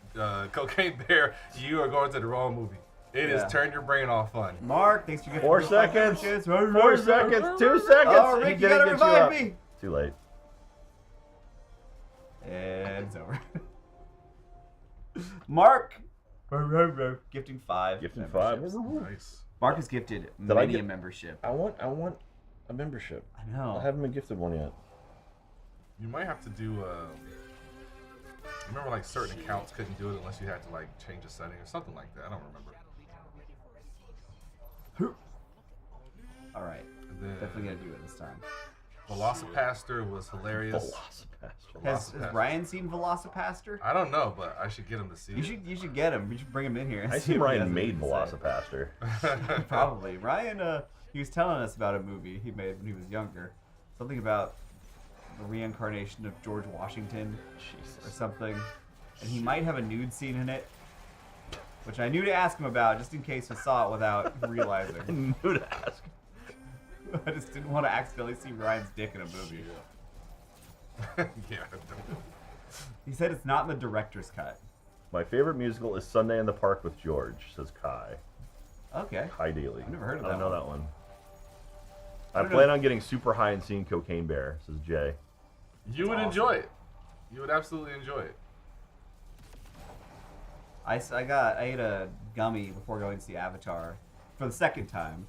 Cocaine Bear, you are going to the wrong movie. It is turn your brain off fun. Mark, thanks for getting 4 seconds. 4 seconds. 2 seconds. Oh, He Rick, you didn't gotta get you revive up. me. Too late. And it's over. Mark, gifting 5. Gifting 5. memberships. Nice. Mark has gifted Did I many get- a membership. I want a membership. I know. I haven't been gifted one yet. You might have to do. Remember, like certain accounts couldn't do it unless you had to like change a setting or something like that. I don't remember. All right, And then definitely gonna do it this time. Velocipaster was hilarious. Velocipaster. Has Velocipaster. Ryan seen Velocipaster? I don't know, but I should get him to see it. You should get him. You should bring him in here. and I see see if he Ryan has made anything to say. Velocipaster. Probably. Ryan, he was telling us about a movie he made when he was younger. Something about the reincarnation of George Washington or Jesus. something. And he might have a nude scene in it, which I knew to ask him about just in case he saw it without I realizing. knew to ask. I just didn't want to accidentally see Ryan's dick in a movie. Yeah. He said it's not in the director's cut. My favorite musical is Sunday in the Park with George, says Kai. Okay. Kai Daly. I've never heard of I don't that know one. that one. I I don't plan know. on getting super high and seeing Cocaine Bear, says Jay. You would awesome. enjoy it. You would absolutely enjoy it. I ate a gummy before going to see Avatar for the second time.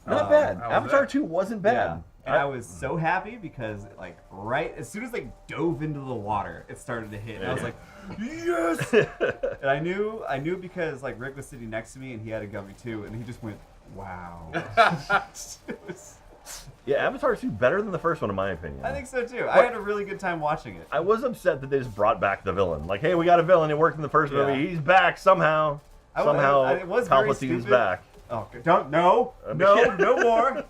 Not bad. how was Avatar that? 2 wasn't Yeah. bad. And I was so happy because, like, right as soon as they dove into the water, it started to hit. And I was like, yes! And I knew because, like, Rick was sitting next to me and he had a gummy too, and he just went, wow. It was- Yeah, Avatar 2 better than the first one in my opinion. I think so too. I had a really good time watching it. I was upset that they just brought back the villain. Like, hey, we got a villain. It worked in the first Yeah. movie. He's back somehow. I- Somehow, it was very Palpatine's stupid. back. Oh, don't, no, no more.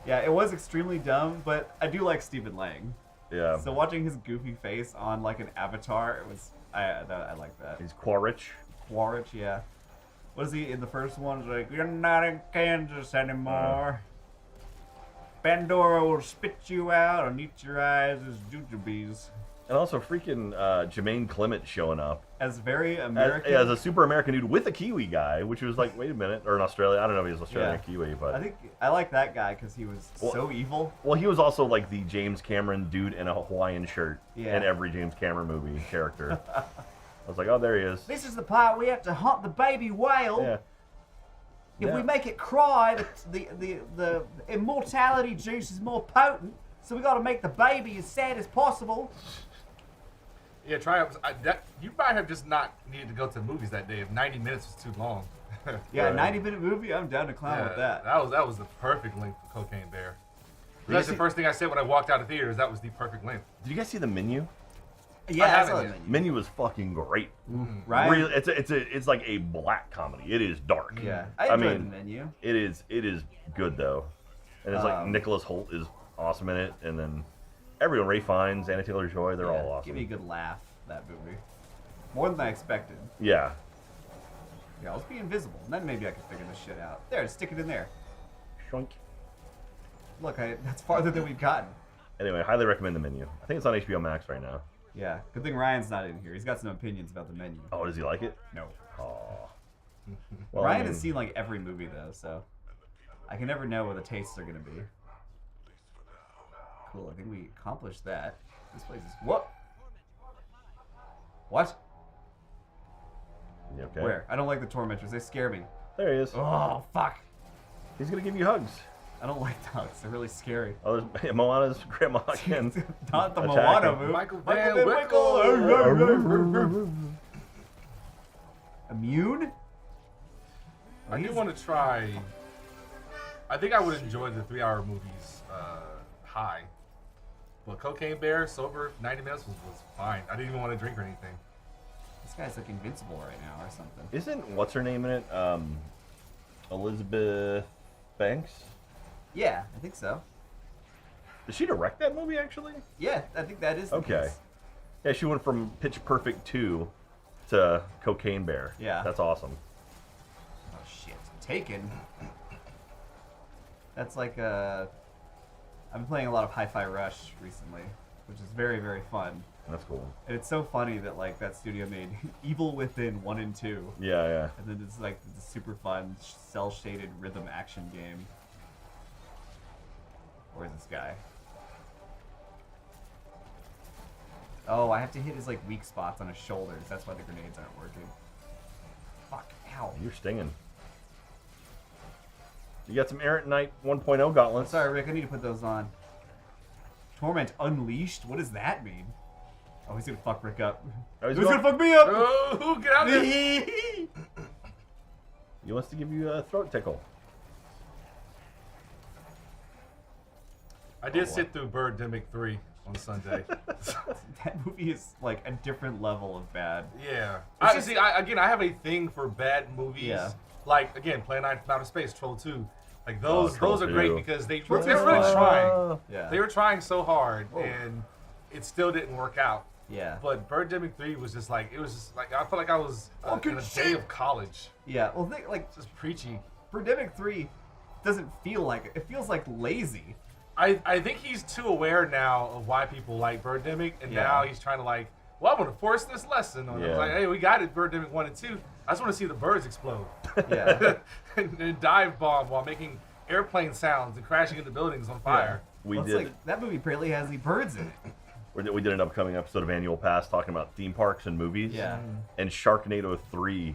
Yeah, it was extremely dumb, but I do like Stephen Lang. Yeah. So watching his goofy face on like an avatar, it was I like that. He's Quaritch. Quaritch, yeah. What is he in the first one? He's like, you're not in Kansas anymore. Pandora will spit you out and eat your eyes as jujubes. And also freaking Jermaine Clement showing up. As very American. As a super American dude with a Kiwi guy, which was like, wait a minute. Or an Australian. I don't know if he was Australian or Kiwi, but... I think I like that guy because he was so evil. Well, he was also like the James Cameron dude in a Hawaiian shirt Yeah. in every James Cameron movie character. I was like, oh, there he is. This is the part we have to hunt the baby whale. Yeah. If Yeah. we make it cry, the immortality juice is more potent. So we got to make the baby as sad as possible. Yeah, try you might have just not needed to go to the movies that day if 90 minutes was too long. Yeah, Right. 90-minute movie. I'm down to clown with that. That was the perfect length for Cocaine Bear. you That's the see- first thing I said when I walked out of theaters. That was the perfect length. Did you guys see the menu? Yeah, I that's haven't all yet. I mean. Menu was fucking great. Right? Really, it's like a black comedy. It is dark. Yeah, I I enjoyed mean, the menu. It is good though, and it's like Um, Nicholas Hoult is awesome in it, and then everyone, Ray Fiennes, Anna Taylor-Joy, they're Yeah, all awesome. Give me a good laugh, that movie. More than I expected. Yeah. Yeah, let's be invisible, and then maybe I can figure this shit out. There, stick it in there. Shunk. Look, that's farther than we've gotten. Anyway, highly recommend the menu. I think it's on HBO Max right now. Yeah, good thing Ryan's not in here. He's got some opinions about the menu. Oh, does he like it? No. Oh. Ryan has seen like every movie though, so I can never know what the tastes are gonna be. Cool. I think we accomplished that. This place is what? What? You okay? Where? I don't like the tormentors. They scare me. There he is. Oh fuck! He's gonna give you hugs. I don't like dogs. They're really scary. Oh, there's Moana's grandma again. Not the Attack Moana him. move. Michael Van Van Winkle. Immune? I do want to try. I think I would enjoy the 3-hour movies high. But Cocaine Bear, sober, 90 minutes was fine. I didn't even want to drink or anything. This guy's like invincible right now or something. Isn't what's her name in it? Elizabeth Banks. Yeah, I think so. Did she direct that movie actually? Yeah, I think that is the Okay. case. Yeah, she went from Pitch Perfect 2 to Cocaine Bear. Yeah. That's awesome. Oh shit. Taken? That's like I've been playing a lot of Hi-Fi Rush recently, which is very, very fun. That's cool. And it's so funny that like that studio made Evil Within 1 and 2. Yeah, yeah. And then it's like the super fun cell-shaded rhythm action game. Where's this guy? Oh, I have to hit his like weak spots on his shoulders. That's why the grenades aren't working. Fuck, ow. You're stinging. You got some Errant Knight 1.0 gauntlets. Sorry, Rick, I need to put those on. Torment Unleashed? What does that mean? Oh, he's gonna fuck Rick up. Oh, He's gonna fuck me up! Oh, get out of there! He wants to give you a throat tickle. I did sit through Birdemic 3 on Sunday. That movie is like a different level of bad. Yeah. It's just- I have a thing for bad movies. Yeah. Like, again, Planet Outer Space, Troll 2. Like, Oh, those Troll are 2. great because they Troll were 2 is really fun. trying. Yeah. They were trying so hard, Oh. and it still didn't work out. Yeah. But Birdemic 3 was just like, I felt like I was in a day of college. Yeah. Well, think like Just preachy. Birdemic 3 doesn't feel like it. It feels like lazy. I think he's too aware now of why people like Birdemic, and Yeah. now he's trying to like, well, I'm going to force this lesson on them. Yeah. Like, hey, we got it, Birdemic 1 and 2. I just want to see the birds explode. Yeah. and dive bomb while making airplane sounds and crashing into buildings on fire. We Well, it's did. like that movie barely has any birds in it. We did an upcoming episode of Annual Pass talking about theme parks and movies. Yeah. And Sharknado 3,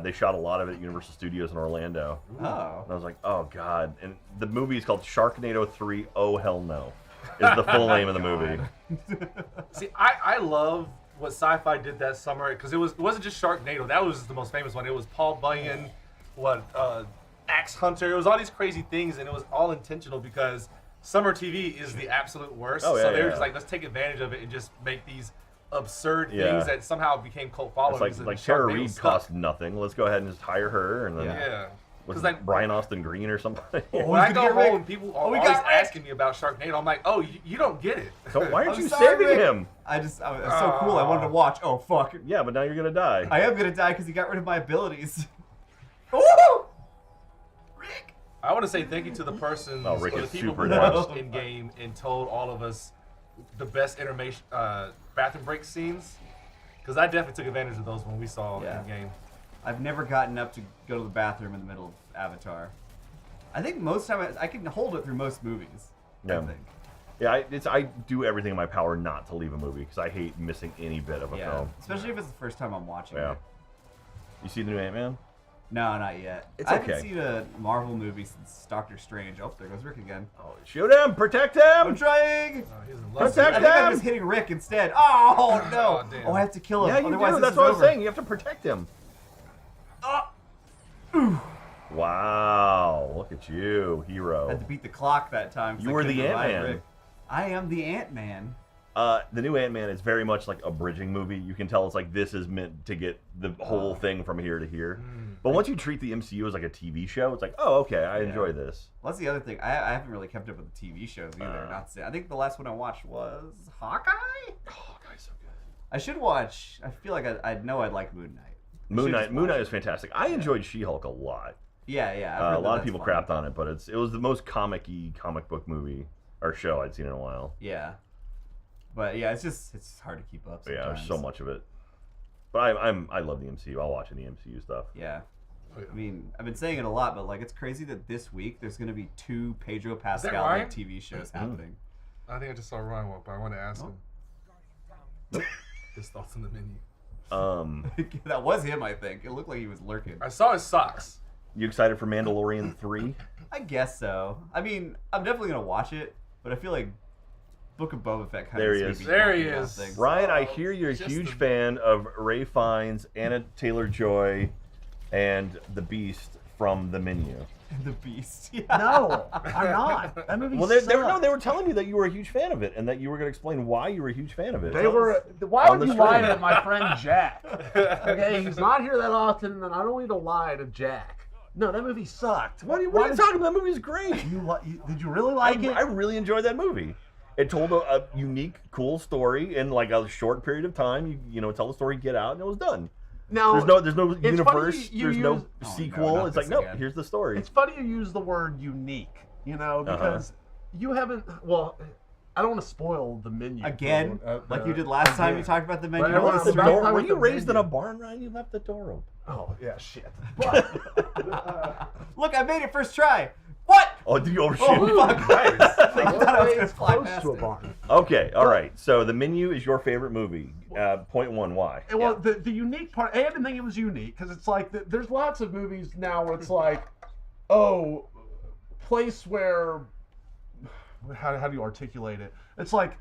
they shot a lot of it at Universal Studios in Orlando. Oh. And I was like, oh god. And the movie is called Sharknado 3. Oh hell no, is the full name of the movie. See, I love what sci-fi did that summer because it wasn't just Sharknado. That was the most famous one. It was Paul Bunyan, Axe Hunter. It was all these crazy things, and it was all intentional because summer TV is the absolute worst. Oh, yeah, so they were yeah. just like, let's take advantage of it and just make these absurd Yeah. things that somehow became cult followings. It's and like Tara Sharknado Reid stuck. cost nothing. Let's go ahead and just hire her, and then Yeah. was Because it like Brian Austin Green or something. when I he's go gonna get home, Rick. people Oh, are we always got Rick. asking me about Sharknado. I'm like, oh, you don't get it. So why aren't I'm you sorry, saving Rick. him? It's so cool. I wanted to watch. Oh fuck. Yeah, but now you're gonna die. I am gonna die because he got rid of my abilities. Ooh! Rick. I want to say thank you to the person, Oh, Rick or the is people super who down. watched in game and told all of us the best intermission, bathroom break scenes. Because I definitely took advantage of those when we saw Yeah. in game. I've never gotten up to go to the bathroom in the middle of Avatar. I think most time I can hold it through most movies. Yeah. I think. Yeah, I do everything in my power not to leave a movie because I hate missing any bit of a Yeah. film. Especially if it's the first time I'm watching Yeah. it. You see the new Ant-Man? No, not yet. It's I okay. haven't seen a Marvel movie since Doctor Strange. Oh, there goes Rick again. Oh, shoot him! Protect I'm him! trying! He's in Protect I think I'm him! just hitting Rick instead. Oh no! Oh, damn. Oh, I have to kill him. Yeah, you Otherwise do. this That's is what I was over. saying. You have to protect him. Wow! Look at you, I hero. had to beat the clock that time. 'cause You I were couldn't the revive Ant-Man. Rick. I am the Ant-Man. The new Ant-Man is very much like a bridging movie. You can tell it's like this is meant to get the whole thing from here to here. But once you treat the MCU as like a TV show, it's like, oh, okay, I enjoy this. Well, that's the other thing. I haven't really kept up with the TV shows either. Not to say. I think the last one I watched was Hawkeye. Oh, guy's so good. I should watch. I feel like I know I'd like Moon Knight. I Moon should Knight. just Moon watch Knight it. is fantastic. I enjoyed She-Hulk a lot. Yeah, yeah. I've A heard that lot of that's people fun. crapped on it, but it was the most comic-y comic book movie or show I'd seen in a while. Yeah. But yeah, it's hard to keep up. But yeah, Sometimes. there's so much of it. But I love the MCU. I'll watch any MCU stuff. Yeah. Oh, yeah. I mean, I've been saying it a lot, but like, it's crazy that this week there's going to be 2 Pedro Pascal Ryan? TV shows happening. I think I just saw Ryan walk by. I want to ask him his thoughts on the menu. That was him, I think. It looked like he was lurking. I saw his socks. You excited for Mandalorian 3? I guess so. I mean, I'm definitely going to watch it, but I feel like Book of Boba Fett kind There of he makes is. me There he guilty about is. things. Ryan, I hear you're a Just huge the- fan of Ray Fiennes, Anna Taylor-Joy, and the Beast from The Menu. The Beast. Yeah. No, I'm not. That movie Well, they sucked. were telling me that you were a huge fan of it, and that you were going to explain why you were a huge fan of it. They were. Why On would the you lie stream. to my friend Jack? Okay, he's not here that often, and I don't need to lie to Jack. No, that movie sucked. What are you Why did talking about? That movie is great. Did you really like it? I really enjoyed that movie. It told a unique, cool story in like a short period of time. You know, tell the story, get out, and it was done. Now, There's no it's funny universe. you There's no use- Oh, sequel. no, It's not like, this nope, again. here's the story. It's funny you use the word unique, you know, because you haven't. Well, I don't want to spoil the menu Again, for, like you did last time you talked about the menu. But You don't everyone- wanna the start- door- Were with you the raised in menu. a barn, Ryan? You left the door open. Oh yeah, shit. But Look, I made it first try. What? Oh, did you overshoot? Oh, fuck. nice. I thought I was gonna It's fly close past to a it. barn. Okay, all right. So the menu is your favorite movie. Point 1, why? Well, the unique part, I didn't think it was unique because it's like there's lots of movies now where it's like, oh, place where, how do you articulate it? It's like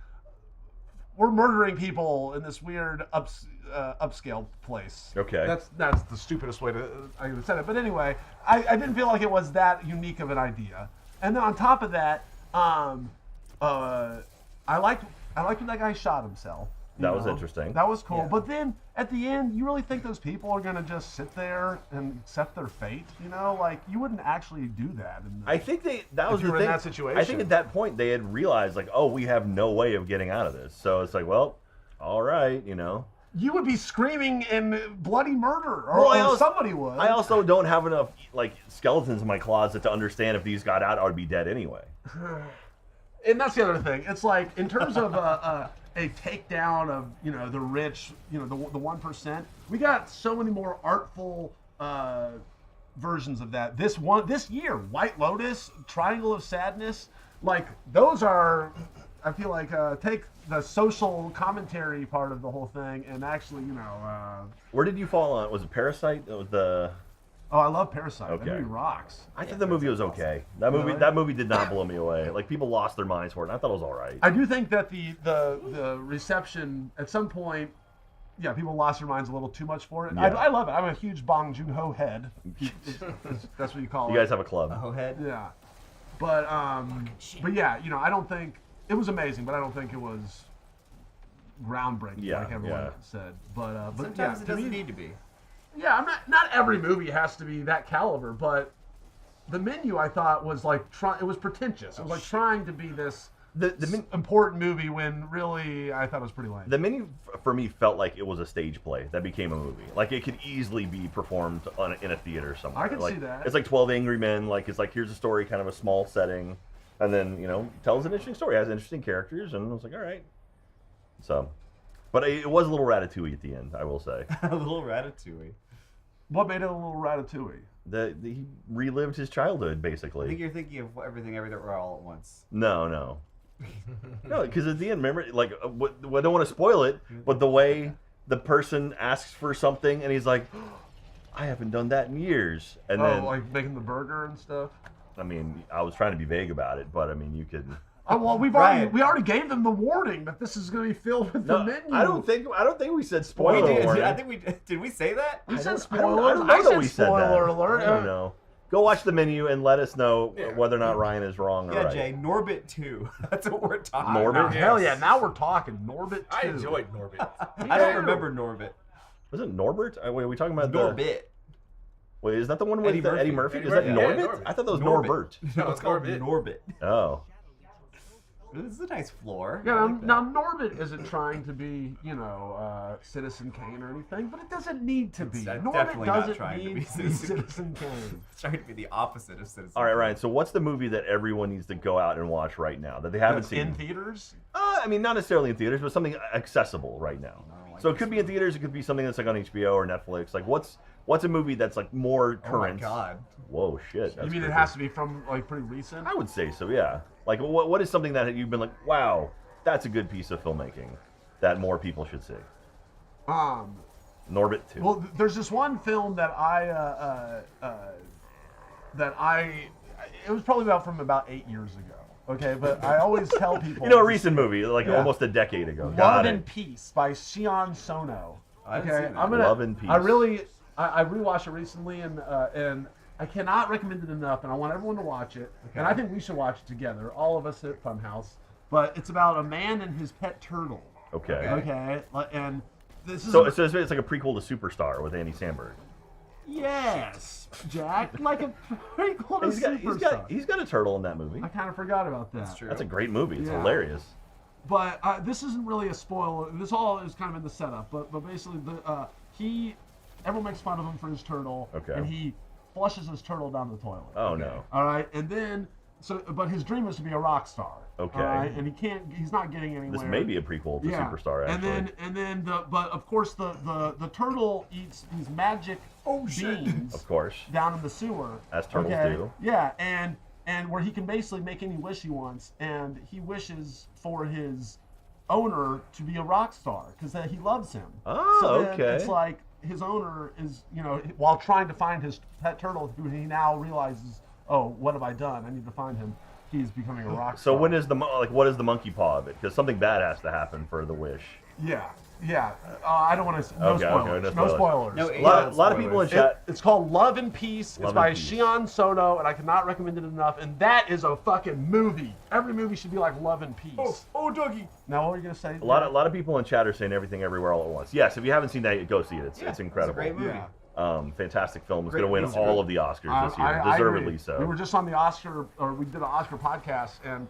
we're murdering people in this weird upscale place. Okay. That's the stupidest way to I could have said it. But anyway, I didn't feel like it was that unique of an idea. And then on top of that, I liked when that guy shot himself. you That was know? interesting. That was cool. Yeah. But then at the end, you really think those people are gonna just sit there and accept their fate? You know, like you wouldn't actually do that. I think that was you the were in thing. that situation. I think at that point they had realized like, oh, we have no way of getting out of this. So it's like, well, all right, you know. You would be screaming in bloody murder, or, Well, I or also- somebody would. I also don't have enough like skeletons in my closet to understand if these got out, I would be dead anyway. And that's the other thing. It's like in terms of a takedown of the rich, the 1%. We got so many more artful versions of that. This year, White Lotus, Triangle of Sadness, like those are. I feel like take the social commentary part of the whole thing and actually, Where did you fall on? Was it Parasite? That was the. Oh, I love Parasite. Okay. That movie rocks. I thought the movie was okay. That movie did not blow me away. Like people lost their minds for it. And I thought it was all right. I do think that the reception at some point, yeah, people lost their minds a little too much for it. Yeah. I love it. I'm a huge Bong Joon-ho head. That's what you call You it. guys have a club. Oh, head. Yeah, but yeah, I don't think it was amazing, but I don't think it was groundbreaking Yeah, like everyone yeah. said. But Sometimes yeah, it to doesn't me- need to be. Yeah, I'm not every movie has to be that caliber, but the menu I thought was like it was pretentious. It was like trying to be this important movie when really I thought it was pretty lame. The menu for me felt like it was a stage play that became a movie. Like it could easily be performed in a theater somewhere. I can like, see that. It's like 12 Angry Men. Like it's like here's a story, kind of a small setting, and then tells an interesting story, has interesting characters, and I was like, all right. So, but it was a little Ratatouille at the end, I will say. A little Ratatouille. What made it a little Ratatouille? He relived his childhood I basically. think you're thinking of everything everywhere all at once. No, because at the end, remember, like, I don't want to spoil it, but the way the person asks for something and he's like, I haven't done that in years, and then like making the burger and stuff. I mean, I was trying to be vague about it, but I mean, you could. Oh well, we already gave them the warning that this is going to be filled with the No, menu. I don't think we said spoiler We did. warning. I think did we say that? We I said don't- spoilers. I don't know that said we said spoiler that. alert. I don't know. Go watch the menu and let us know Yeah. whether or not Ryan is wrong or Yeah, right. Jay. Norbit 2. That's what we're talking Norbit? about. Hell yeah! Now we're talking Norbit 2. I enjoyed Norbit. I don't remember Norbit. Was it Norbert? Wait, are we talking about Norbit. Wait, is that the one with Eddie Murphy. Eddie Murphy? Eddie Is that Murphy. Yeah, Norbit? Norbit. I thought that was Norbit. Norbert. No, It's called Norbit. Norbit. Oh. This is a nice floor. Yeah, I like that. now Norbit isn't trying to be, Citizen Kane or anything, but it doesn't need to be. It's Norbit definitely not doesn't trying to need be to be Citizen Citizen Kane. It's trying to be the opposite of Citizen. All right, Ryan. So, what's the movie that everyone needs to go out and watch right now that they haven't That's in seen? theaters? I mean, not necessarily in theaters, but something accessible right now. So it could be in theaters. It could be something that's like on HBO or Netflix. Like, what's a movie that's like more current? Oh my god. Whoa, shit. You mean it has to be from like pretty recent? I would say so. Yeah. Like, what is something that you've been like, wow, that's a good piece of filmmaking that more people should see? Norbit 2. Well, there's this one film that it was probably from about 8 years ago. Okay, but I always tell people. You know, a recent movie, like almost a decade ago. Love and Peace by Shion Sono. Okay, Love and Peace. I rewatched it recently, and I cannot recommend it enough, and I want everyone to watch it. Okay. And I think we should watch it together, all of us at Funhouse. But it's about a man and his pet turtle. Okay. Okay, and this is so it's like a prequel to Superstar with Andy Samberg. Yes, Jack, like a prequel to Superstar. He's got a turtle in that movie. I kind of forgot about that. That's true. That's a great movie. It's hilarious. But this isn't really a spoiler. This all is kind of in the setup. But basically, everyone makes fun of him for his turtle. Okay. And he flushes his turtle down the toilet. Oh no. All right, and then but his dream is to be a rock star. Okay. All right, and he's not getting anywhere. This may be a prequel to Superstar, actually. And then but of course the turtle eats these magic beans. Of course. Down in the sewer. As turtles do. Yeah, and where he can basically make any wish he wants, and he wishes for his owner to be a rock star because he loves him. Oh, so then okay. It's like his owner is, while trying to find his pet turtle, who he now realizes, oh, what have I done? I need to find him. He's becoming a rock star. So what is the monkey paw of it? Because something bad has to happen for the wish. Yeah. I don't want to. No spoilers. No spoilers. No, a lot of people in chat. It's called Love and Peace. It's by Peace. Shion Sono, and I cannot recommend it enough. And that is a fucking movie. Every movie should be like Love and Peace. Oh, Dougie. Now, what were you gonna say? A lot of people in chat are saying Everything Everywhere All at Once. Yes, if you haven't seen that, go see it. It's incredible. It's a great movie. Yeah. Fantastic film. It's going to win all of the Oscars this year, deservedly so. We were just on the we did an Oscar podcast, and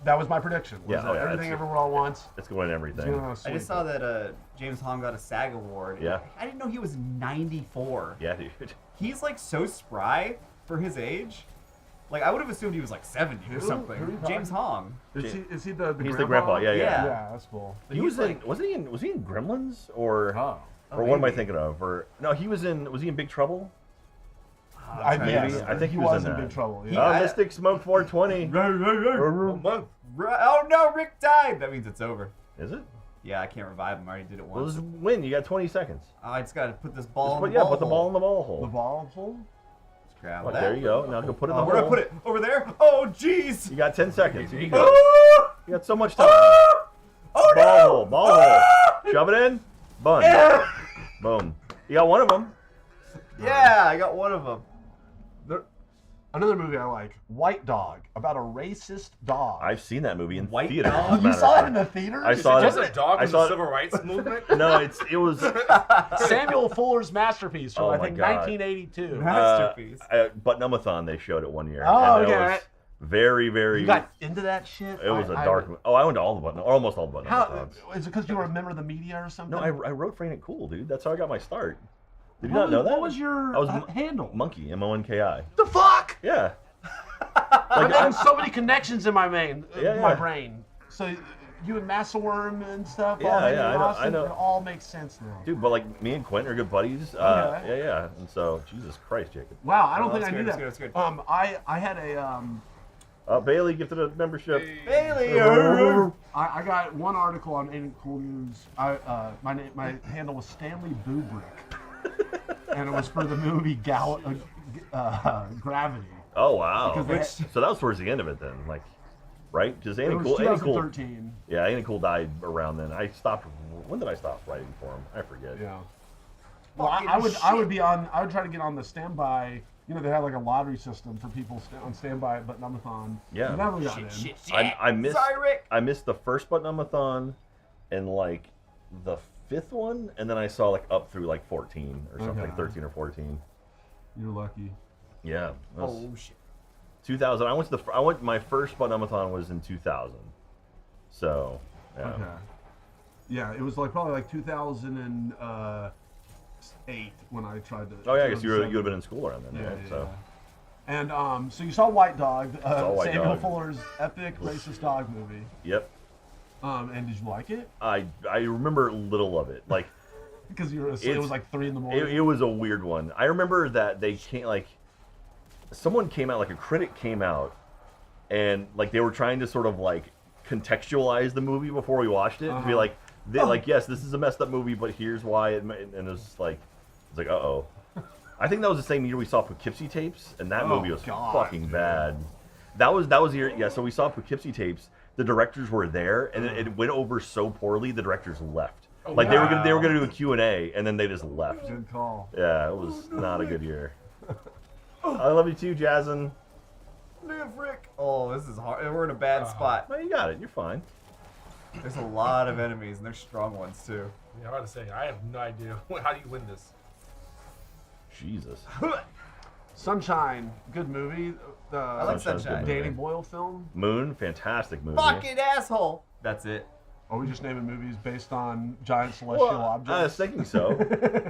that was my prediction. Everything Everywhere All at Once. It's going to win everything. I just saw that James Hong got a SAG award. Yeah. I didn't know he was 94. Yeah, dude. He's like so spry for his age. Like I would have assumed he was like 70 or something. James Hong. Is he the He's grandpa? the grandpa. Yeah. Yeah, that's cool. He was in. Was he in Gremlins or? Or what am I thinking of? Or no, was he in Big Trouble? I think he was in that. Big Trouble. Mystic Smoke 420. Oh no, Rick died. That means it's over. Is it? Yeah, I can't revive him. I already did it Well, once. just win. You got 20 seconds. I just gotta put this ball in the put the ball in the ball hole. The ball hole? Let's grab Oh, that. there you go. Now go put it in the hole. Where do I put it? Over there? Oh, jeez. You got 10 seconds. You can go. Oh! You got so much time. Oh no! Ball hole. Shove it in. Bun. Boom. You got one of them. Yeah, I got one of them. Another movie I like, White Dog, about a racist dog. I've seen that movie in White theater. Dog? You saw it in the theater? I saw it. Just a dog in the civil rights movement? No, it was Samuel Fuller's masterpiece from, Oh I my think, God. 1982. Masterpiece. Butnumathon. They showed it one year. Oh, and it okay. was very, very. You got into that shit? It was a dark. I went to all the button, or almost all the Butnumathons. Is it because you were a member of the media or something? No, I wrote for Ain't It Cool, dude. That's how I got my start. Did you not know that? What was your handle? Monkey, Monki. The fuck? Yeah. I'm having so many connections in my brain. Yeah. So you and Massaworm and stuff. Yeah, I know. It all makes sense now. Dude, but like me and Quentin are good buddies. Yeah. And so, Jesus Christ, Jacob. Wow, I don't think I knew that. That's good. I had a Bailey gifted a membership. Bailey. I got one article on Ain't It Cool News. My handle was Stanley Boobrick, and it was for the movie Gravity. Oh wow! Because So that was towards the end of it then, like, right? Because Ain't It Cool. 2013. Yeah, Ain't It Cool died around then. I stopped. When did I stop writing for him? I forget. Yeah. Well, I would try to get on the standby. You know, they had like a lottery system for people on standby at Butnumathon. Yeah. I never got in. I missed. Sorry, Rick. I missed the first Butnumathon, and like the fifth one, and then I saw like up through like 14 or something, Okay. 13 or 14. You're lucky. Yeah. Oh shit. 2000. I went. My first Butnumathon was in 2000. So. Yeah. Okay. Yeah, it was probably like 2008 when I tried to. Oh yeah, I guess you would have been in school around then, right? Yeah. So. And so you saw White Dog, White Samuel Dog. Fuller's epic racist dog movie. Yep. And did you like it? I remember little of it, like Because it was like 3 in the morning. it was a weird one. I remember that they came someone came out, like a critic came out, and like they were trying to sort of like contextualize the movie before we watched it to be like, yes, this is a messed up movie, but here's why. And it was like, uh-oh. I think that was the same year we saw Poughkeepsie Tapes, and that movie was fucking bad. That was the year, yeah. So we saw Poughkeepsie Tapes. The directors were there, and it went over so poorly. The directors left. Oh, like wow. they were gonna do a Q&A, and then they just left. Good call. Yeah, it was not a good year. I love you too, Jason. Frick. Oh, this is hard. We're in a bad spot. No, you got it. You're fine. There's a lot of enemies, and they're strong ones too. Yeah, I'm about to say, I have no idea. How do you win this? Jesus. Sunshine, good movie. I like Sunshine. Danny Boyle film. Moon, fantastic movie. Fucking asshole. That's it. Are we just naming movies based on giant celestial objects? I was thinking so.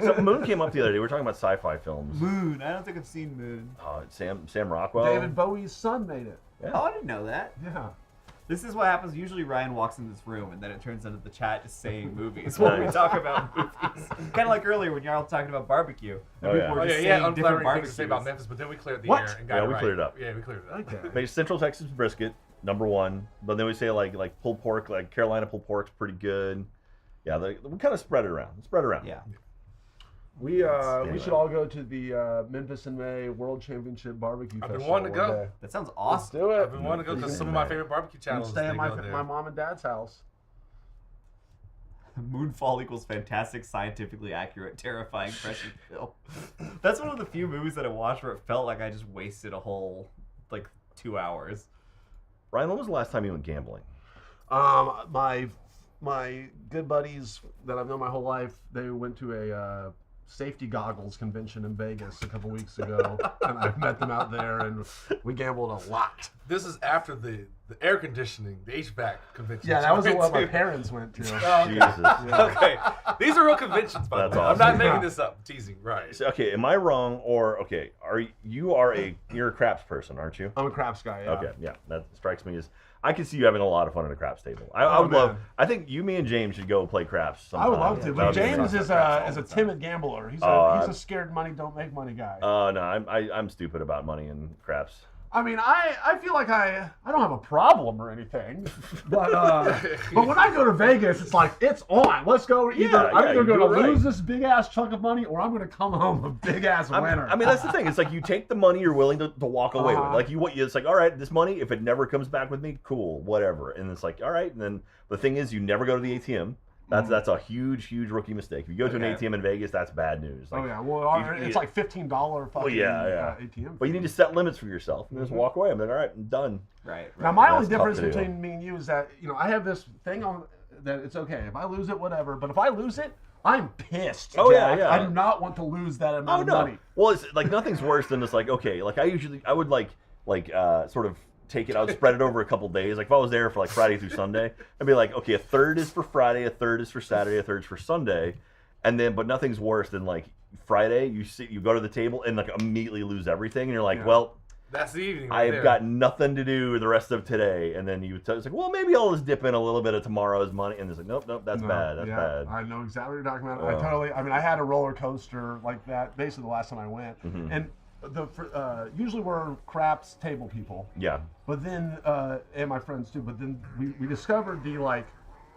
So Moon came up the other day. We were talking about sci-fi films. Moon. I don't think I've seen Moon. Sam Rockwell. David Bowie's son made it. Yeah. Oh, I didn't know that. Yeah. This is what happens. Usually Ryan walks in this room, and then it turns into the chat just saying movies when we talk about movies. Kind of like earlier when y'all were talking about barbecue. Oh, yeah. Were just He had saying different unflattering things to say about barbecues. Memphis, but then we cleared the What? air and got Yeah, it we right. cleared it up. Yeah, we cleared it up. Okay. Made Central Texas brisket, #1. But then we say like pulled pork, like Carolina pulled pork's pretty good. Yeah, we kind of spread it around. Yeah. We Anyway. should all go to the Memphis in May World Championship Barbecue I've been Festival. wanting to one go. day. That sounds Let's awesome. do it. I've been wanting to go because some of my favorite barbecue And channels. stay they at go there. my mom and dad's house. Moonfall equals fantastic, scientifically accurate, terrifying, prescient film. That's one of the few movies that I watched where it felt like I just wasted a whole, 2 hours. Ryan, when was the last time you went gambling? My good buddies that I've known my whole life, they went to a safety goggles convention in Vegas a couple weeks ago, and I've met them out there, and we gambled a lot. This is after the air conditioning, the HVAC convention. Yeah, that was the one my to. parents went to. Okay. Jesus. Yeah. Okay, these are real conventions, by That's the way. awesome. I'm not making this up. I'm teasing, right? So, okay, am I wrong or okay? You're a craps person, aren't you? I'm a craps guy. Yeah. Okay, yeah, that strikes me as I can see you having a lot of fun at a craps table. I Oh, would love. man. I think you, me, and James should go play craps. I would love to, sometime. but That would be James fun. is a timid gambler. He's a scared money don't make money guy. No, I'm stupid about money and craps. I mean, I feel like I don't have a problem or anything, but when I go to Vegas, it's like it's on. Let's go. I'm either you going to do it right. lose this big ass chunk of money, or I'm going to come home a big ass winner. I mean, that's the thing. It's like you take the money you're willing to walk away with. Uh-huh. Like it's like, all right, this money, if it never comes back with me, cool, whatever. And it's like, all right. And then the thing is, you never go to the ATM. That's a huge rookie mistake. If you go to an ATM in Vegas, that's bad news. Like, oh yeah, well, it's like $15 fucking ATM. But you need to set limits for yourself and just walk away. I'm like, all right, I'm done. Right. Now, my only That's tough difference to do. between me and you is that I have this thing on that it's okay if I lose it, whatever. But if I lose it, I'm pissed. Oh, yeah, Jack. yeah. I do not want to lose that amount of money. Well, it's like nothing's worse than just like, okay, like I would sort of take it, I would spread it over a couple days. Like if I was there for like Friday through Sunday, I'd be like, okay, a third is for Friday, a third is for Saturday, a third is for Sunday. And then, but nothing's worse than like Friday, you go to the table and like immediately lose everything. And you're like, well, That's the evening. Right I've there. got nothing to do the rest of today. And then it's like, well, maybe I'll just dip in a little bit of tomorrow's money. And it's like, nope, that's bad. That's bad. I know exactly what you're talking about. I had a roller coaster like that basically the last time I went. And usually we're craps table people. Yeah. But then, and my friends too, but then we discovered the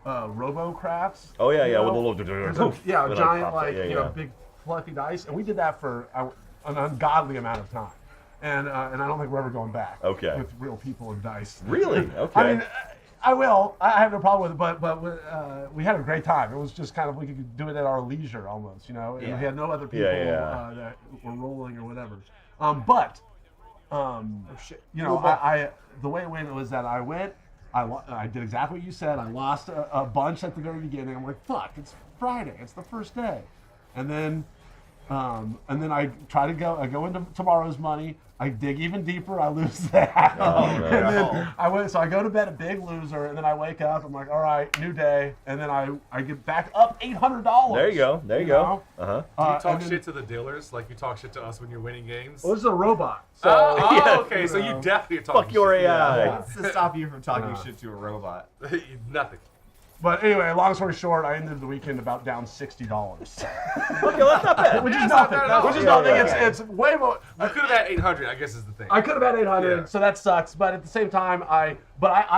robo crafts. Oh yeah, you yeah, know? with a There's little a giant yeah. big fluffy dice, and we did that for an ungodly amount of time. And I don't think we're ever going back. Okay. With real people and dice. Really? Okay. I mean, I will. I have no problem with it, but we had a great time. It was just kind of we could do it at our leisure almost, And we had no other people that were rolling or whatever. The way it went was that I went. I did exactly what you said. I lost a bunch at the very beginning. I'm like, fuck! It's Friday. It's the first day, and then I try to go. I go into tomorrow's money. I dig even deeper. I lose that. Oh, And then I go to bed a big loser, and then I wake up. I'm like, all right, new day. And then I get back up $800. There you go. There you go. Do you talk shit to the dealers like you talk shit to us when you're winning games? Well, this is a robot. So, Okay, so you definitely are talking Fuck your shit. AI. What's to stop you from talking shit to a robot? Nothing. But anyway, long story short, I ended the weekend about down $60. Okay, well, that's not bad. Which is Yeah, it's not nothing. bad at all. Which is Yeah, nothing. yeah. It's way more. I could have had 800. I guess is the thing. I could have had 800, Yeah. so that sucks. But at the same time, I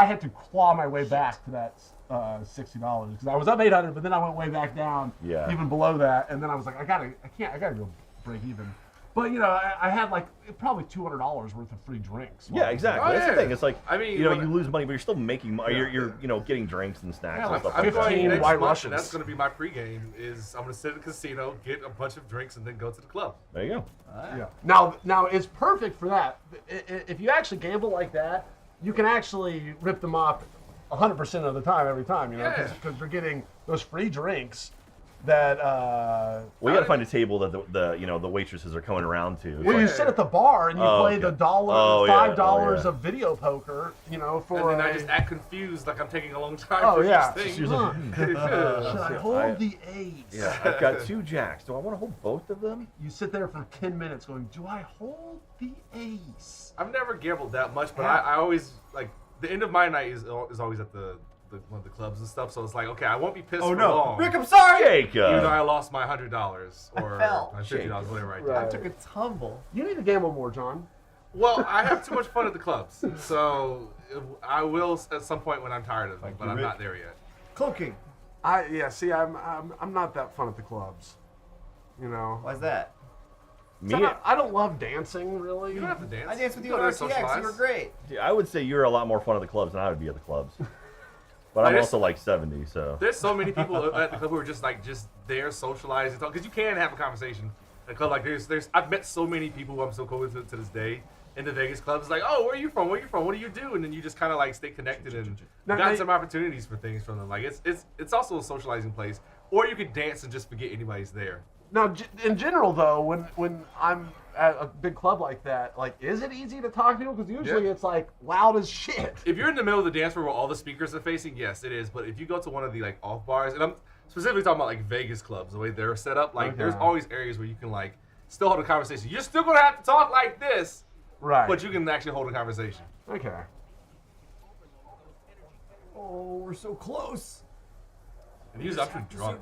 had to claw my way back to that $60 because I was up 800, but then I went way back down, even below that, and then I was like, I gotta go break even. But you know, I had like probably $200 worth of free drinks. Yeah, exactly. That's the thing. It's like, I mean, you know, you lose money, but you're still making money. You're you know, getting drinks and snacks Yeah, and like stuff I'm like that. 15 going next White month, Russians. and that's going to be my pregame. Is I'm going to sit at the casino, get a bunch of drinks, and then go to the club. There you go. Yeah. Now it's perfect for that. If you actually gamble like that, you can actually rip them off 100% of the time, every time. You know, because you're getting those free drinks that. We got to find a table that the waitresses are coming around to. Where you sit at the bar and you play the $5 of video poker, you know, for. And then I just act confused, like I'm taking a long time Oh for yeah. each thing. Should I hold the ace? Yeah, I've got 2 jacks. Do I want to hold both of them? You sit there for 10 minutes going, do I hold the ace? I've never gambled that much, but Yeah. I always like the end of my night is always at the one of the clubs and stuff. So it's like, okay, I won't be pissed for long. Rick, I'm sorry. Even though Jacob. I lost my $100 or fell. my $50, whatever I did. Right. I took a tumble. You need to gamble more, John. Well, I have too much fun at the clubs, so I will at some point when I'm tired of them, but I'm not there yet. Cloaking. See, I'm not that fun at the clubs. You know. Why's that? Me, I don't love dancing really. You don't have to dance. I danced with you don't at have to RTX. You socialize. were great. I would say you're a lot more fun at the clubs than I would be at the clubs. But I I'm just- also like 70, so. There's so many people at the club who are just there socializing, because you can have a conversation at a club. Like there's I've met so many people who I'm so cool with to this day in the Vegas clubs. It's like, oh, where are you from? Where are you from? What do you do? And then you just kind of like stay connected and got some opportunities for things from them. Like it's also a socializing place, or you could dance and just forget anybody's there. Now, in general though, when I'm at a big club like that, like, is it easy to talk to people? Because usually it's like loud as shit. If you're in the middle of the dance floor where all the speakers are facing, yes, it is. But if you go to one of the like off bars, and I'm specifically talking about like Vegas clubs, the way they're set up, like there's always areas where you can like still hold a conversation. You're still gonna have to talk like this, Right. but you can actually hold a conversation. Okay. Oh, we're so close. And usually I'm too drunk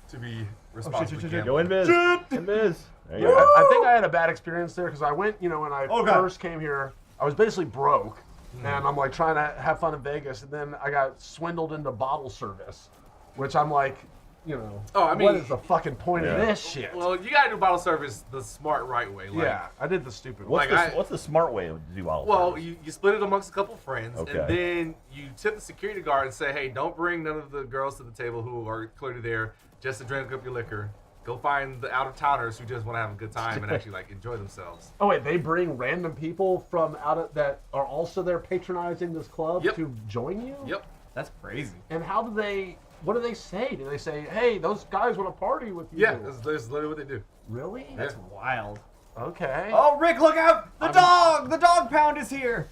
to be responsible. for Go gambling. Invis. There you go. I think I had a bad experience there because I went, you know, when I first came here, I was basically broke, and I'm like trying to have fun in Vegas, and then I got swindled into bottle service, which I'm like, you know, what is the fucking point of this shit? Well, you gotta do bottle service the smart right way. Like, yeah, I did the stupid way. What's the smart way to do bottle Well, service? you split it amongst a couple of friends, Okay. and then you tip the security guard and say, hey, don't bring none of the girls to the table who are clearly there just to drink up your liquor. Go find the out-of-towners who just want to have a good time and actually like enjoy themselves. Oh wait, they bring random people from that are also there patronizing this club to join you? Yep. That's crazy. And what do they say? Do they say, hey, those guys want to party with you? Yeah, that's literally what they do. Really? That's wild. Okay. Oh, Rick, look out! The dog! The dog pound is here!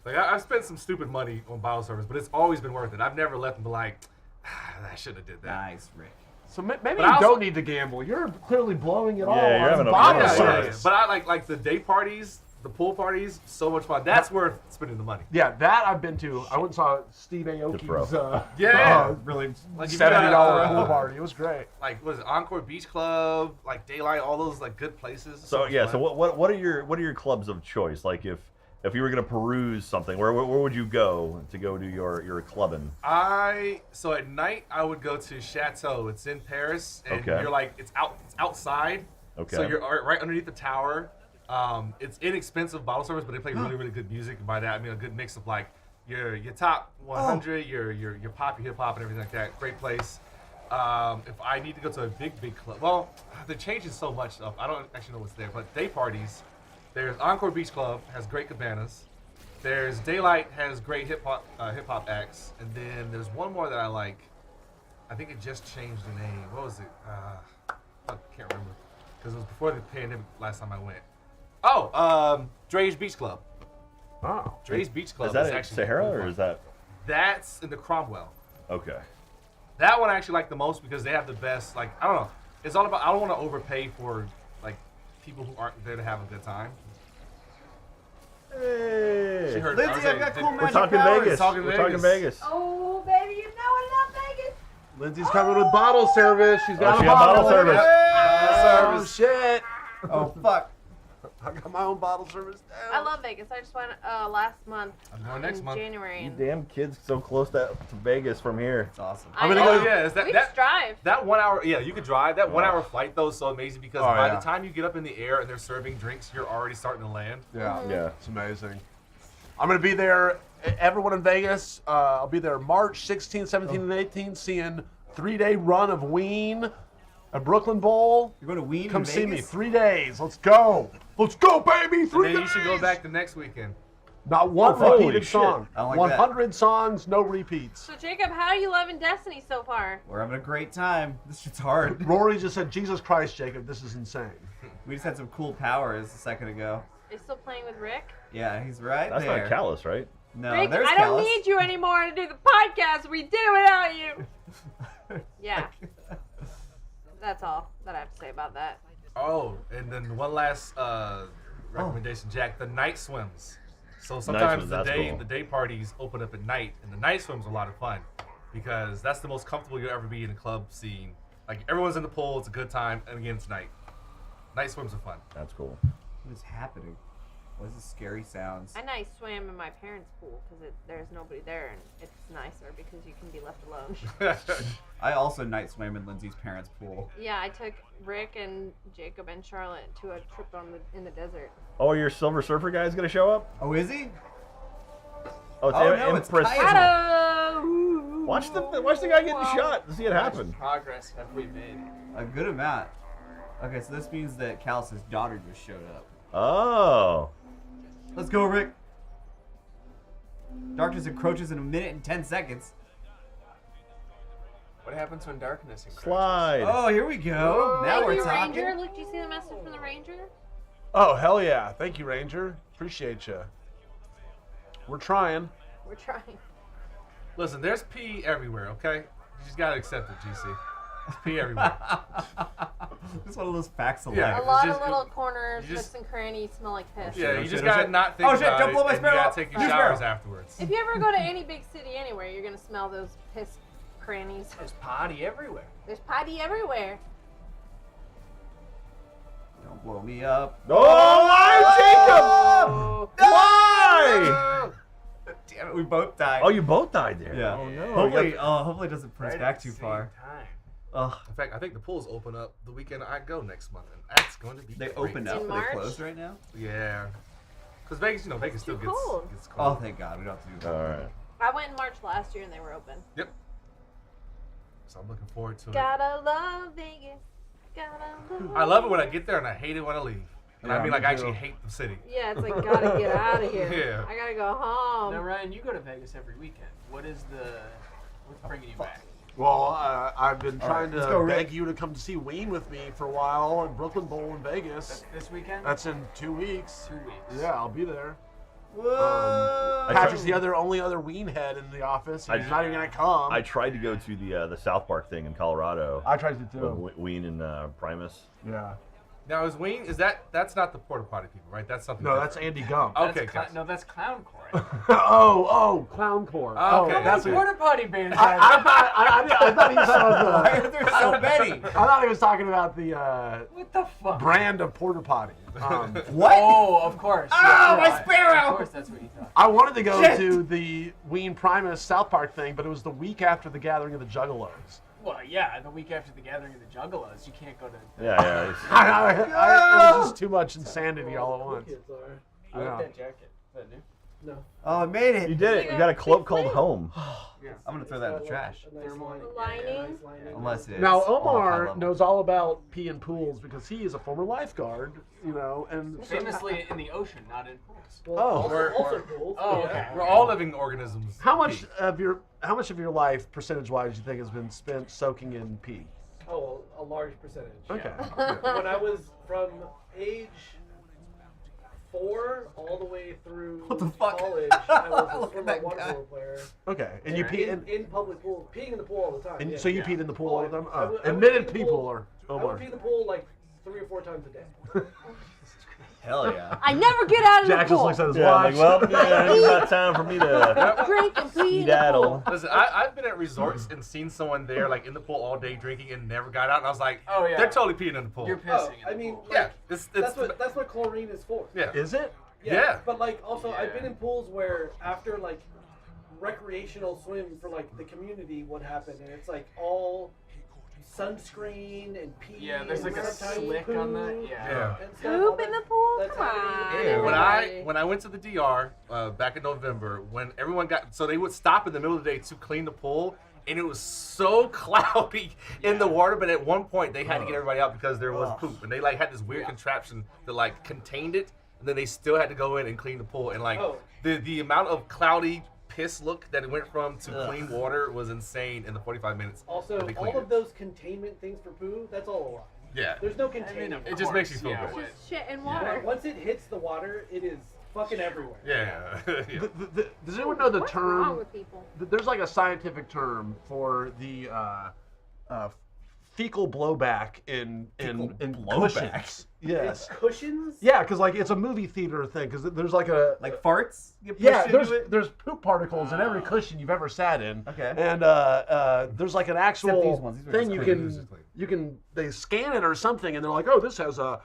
Like I've spent some stupid money on bottle service, but it's always been worth it. I've never left and be like, I shouldn't have did that. Nice, Rick. So maybe But you I also- don't need to gamble. You're clearly blowing it all Yeah, you're on having a bottle blast. service. But I like the day parties, the pool parties, so much fun. That's worth spending the money. Yeah, that I've been to. I went and saw Steve pro. Aoki's Yeah. really Like, if you $70 got, pool party. It was great. Like what is it, Encore Beach Club, like Daylight, all those like good places. So much yeah, fun. so what are your clubs of choice? Like if you were gonna peruse something, where would you go to do your clubbing? So at night I would go to Chateau. It's in Paris, and Okay. you're like it's outside. Okay. So you're right underneath the tower. It's inexpensive bottle service, but they play really good music. And by that I mean a good mix of like your top 100, your pop, your hip hop, and everything like that. Great place. If I need to go to a big club, well, they're changing so much stuff. I don't actually know what's there, but day parties. There's Encore Beach Club, has great cabanas. There's Daylight, has great hip hop acts, and then there's one more that I like. I think it just changed the name. What was it? I can't remember because it was before the pandemic last time I went. Oh, Dre's Beach Club. Oh. Dre's Beach Club Is that is in actually Sahara really or fun. is that That's in the Cromwell. okay? That one I actually like the most because they have the best. Like I don't know. It's all about. I don't want to overpay for like people who aren't there to have a good time. Hey. She heard. Lindsay, I've got cool We're magic talking powers. Vegas. We're talking Vegas. Oh, baby, you know I love Vegas. Lindsay's coming with bottle service. She's got she a got bottle bottle service. Oh, shit. Oh, fuck. I got my own bottle service I now. love Vegas. I just went last month I'm going next in month. January. You And damn kids so close to Vegas from here. It's awesome. I gonna know. go- Yeah, is We just drive. that 1 hour? Yeah, you could drive. That 1 hour flight though is so amazing because Oh, by yeah. the time you get up in the air and they're serving drinks, you're already starting to land. Yeah. Yeah. It's amazing. I'm going to be there. Everyone in Vegas, I'll be there March 16, 17, and 18, seeing 3-day run of Ween, a Brooklyn Bowl. You're going to Ween Come in see me. Vegas? 3 days. Let's go. Let's go, baby. 3 And then days. you should go back the next weekend. Not one Holy repeated shit. song. I like 100 songs, no repeats. So Jacob, how are you loving Destiny so far? We're having a great time. This shit's hard. Rory just said, Jesus Christ, Jacob, this is insane. We just had some cool powers a second ago. Are you still playing with Rick? Yeah, he's right That's there. not callous, right? No, Rick, there's I don't Callus. need you anymore to do the podcast. We do without you. Yeah. That's all that I have to say about that. Oh, and then one last recommendation, Jack. The night swims. So sometimes swims, the that's day cool. the day parties open up at night, and the night swims are a lot of fun because that's the most comfortable you'll ever be in a club scene. Like everyone's in the pool, it's a good time, and again it's night. Night swims are fun. That's cool. What is happening? What is this scary sounds? I night swam in my parents' pool because there's nobody there and it's nicer because you can be left alone. I also night swam in Lindsay's parents' pool. Yeah, I took Rick and Jacob and Charlotte to a trip in the desert. Oh, your Silver Surfer guy's gonna show up? Oh, is he? Oh, it's Oh, no, it's Empress. Kyle. Hello! Watch the guy getting shot to see it happen. Progress have we made? A good amount. Okay, so this means that Callus's daughter just showed up. Oh. Let's go, Rick. Darkness encroaches in 1 minute and 10 seconds. What happens when darkness encroaches? Slide. Oh, here we go. Now Thank we're you, talking. Ranger. Look, did you see the message from the Ranger? Oh, hell yeah. Thank you, Ranger. Appreciate you. We're trying. We're trying. Listen, there's pee everywhere, okay? You just gotta accept it, GC. There's pee everywhere. Just one of those facts of Yeah. A It's lot just- of little corners, you just- nooks and crannies smell like piss. Yeah, Oh, you shit, just oh, gotta shit. not think Oh, shit, about don't it, blow my and you sparrow gotta up. take your New showers sparrow. afterwards. If you ever go to any big city anywhere, you're gonna smell those piss crannies. There's potty everywhere. There's potty everywhere. Don't blow me up. Oh, Oh! why, Jacob? Why? Damn it, we both died. Oh, you both died there. Yeah. Oh no. Hopefully it doesn't press Right back at too the far. same time. Ugh. In fact, I think the pools open up the weekend I go next month, and that's going to be They great. opened up, In but March? they closed right now? Yeah. Because Vegas, Vegas still too gets cold. gets Oh, cold. thank God. We don't have to do that. All right. I went in March last year and they were open. Yep. So I'm looking forward to it. Gotta love Vegas. Gotta love. I love it when I get there, and I hate it when I leave. And Yeah, I mean, me like, I actually too. hate the city. Yeah, it's like gotta get out of here. Yeah. I gotta go Now, home. Ryan, you go to Vegas every weekend. What's bringing you back? Well, I've been All trying right, let's to go, Rick. beg you to come to see Ween with me for a while in Brooklyn Bowl in Vegas. That's this weekend? That's in 2 weeks. 2 weeks. Yeah, I'll be there. Whoa! Patrick's the only other Ween head in the office. He's not even gonna come. I tried to go to the South Park thing in Colorado. I tried to too. With Ween and Primus. Yeah. Now, is Wayne, that's not the porta potty people, right? That's something No, different. that's Andy Gump. Okay, That's gotcha. no, that's Clowncore. oh, Clown Core. Oh, okay. that's That's it. porta potty band. I thought he was talking Why about are there so many? I thought he was talking about the What the fuck? brand of porta potty. What? Oh, of course. Oh, my Right. sparrow! Of course, that's what you thought. I wanted to go Shit. to the Ween Primus South Park thing, but it was the week after the gathering of the Juggalos. Well, yeah, the week after the gathering of the Juggalos, you can't go to. Yeah. It was just too much insanity all at once. I Yeah. like that jacket. Is that new? No. Oh, I made it. You did it. You got a cloak called Home. I'm gonna throw that in the trash. Thermal Lining. Unless it's Now all high Omar level. knows all about pee in pools because he is a former lifeguard, and Famously in the ocean, not in pools. Oh. Also pools. Oh, yeah. okay. We're all living organisms. how much of your life, percentage-wise, do you think has been spent soaking in pee? Oh, a large percentage. Okay. When I was from age 4 all the way through What the fuck? college, I was a Look at swimmer that water guy. polo player. Okay, and you pee in public pools, peeing in the pool all the time. and yeah. so you peed in the pool all the time. I would pee Admitted in the people pool- or I would Omar. pee in the pool like 3 or 4 times a day. Hell yeah. I never get out of Jack the just pool. looks at his Yeah, watch. like, well, it's not time for me to Drink and pee in the skedaddle. pool. Listen, I've been at resorts and seen someone there like in the pool all day drinking and never got out, and I was like, Oh, yeah. they're totally peeing in the pool. You're pissing. I mean, Yeah, like, it's that's what chlorine is for. yeah. Is it? Yeah. But like also I've been Yeah. in pools where after like recreational swim for like the community would happen and it's like all sunscreen and pee. Yeah, there's and like a sometimes slick on that. poo Yeah. and stuff, all Poop in that- the pool? that's Come happening. on. When I went to the DR back in November, when everyone got so they would stop in the middle of the day to clean the pool, and it was so cloudy in the water. But at one point they had to get everybody out because there was poop, and they like had this weird contraption that like contained it, and then they still had to go in and clean the pool. And like the amount of cloudy piss look that it went from to clean water was insane in the 45 minutes. Also, that they all cleaned of it. those containment things for poo, that's all a lie. Yeah. There's no containment. It just makes you feel yeah, good. Just shit and But water. once it hits the water, it is fucking everywhere. Yeah. Yeah. Does anyone know the What's term? wrong with people? There's like a scientific term for the fecal blowback in blowback? cushions. Yes. It's cushions? Yeah, because like it's a movie theater thing. Because there's like a Like farts? Get yeah, pushed into it? there's poop particles in every cushion you've ever sat in. Okay. And there's like an actual these ones. These were thing just you clean. can they scan it or something, and they're like, oh, this has a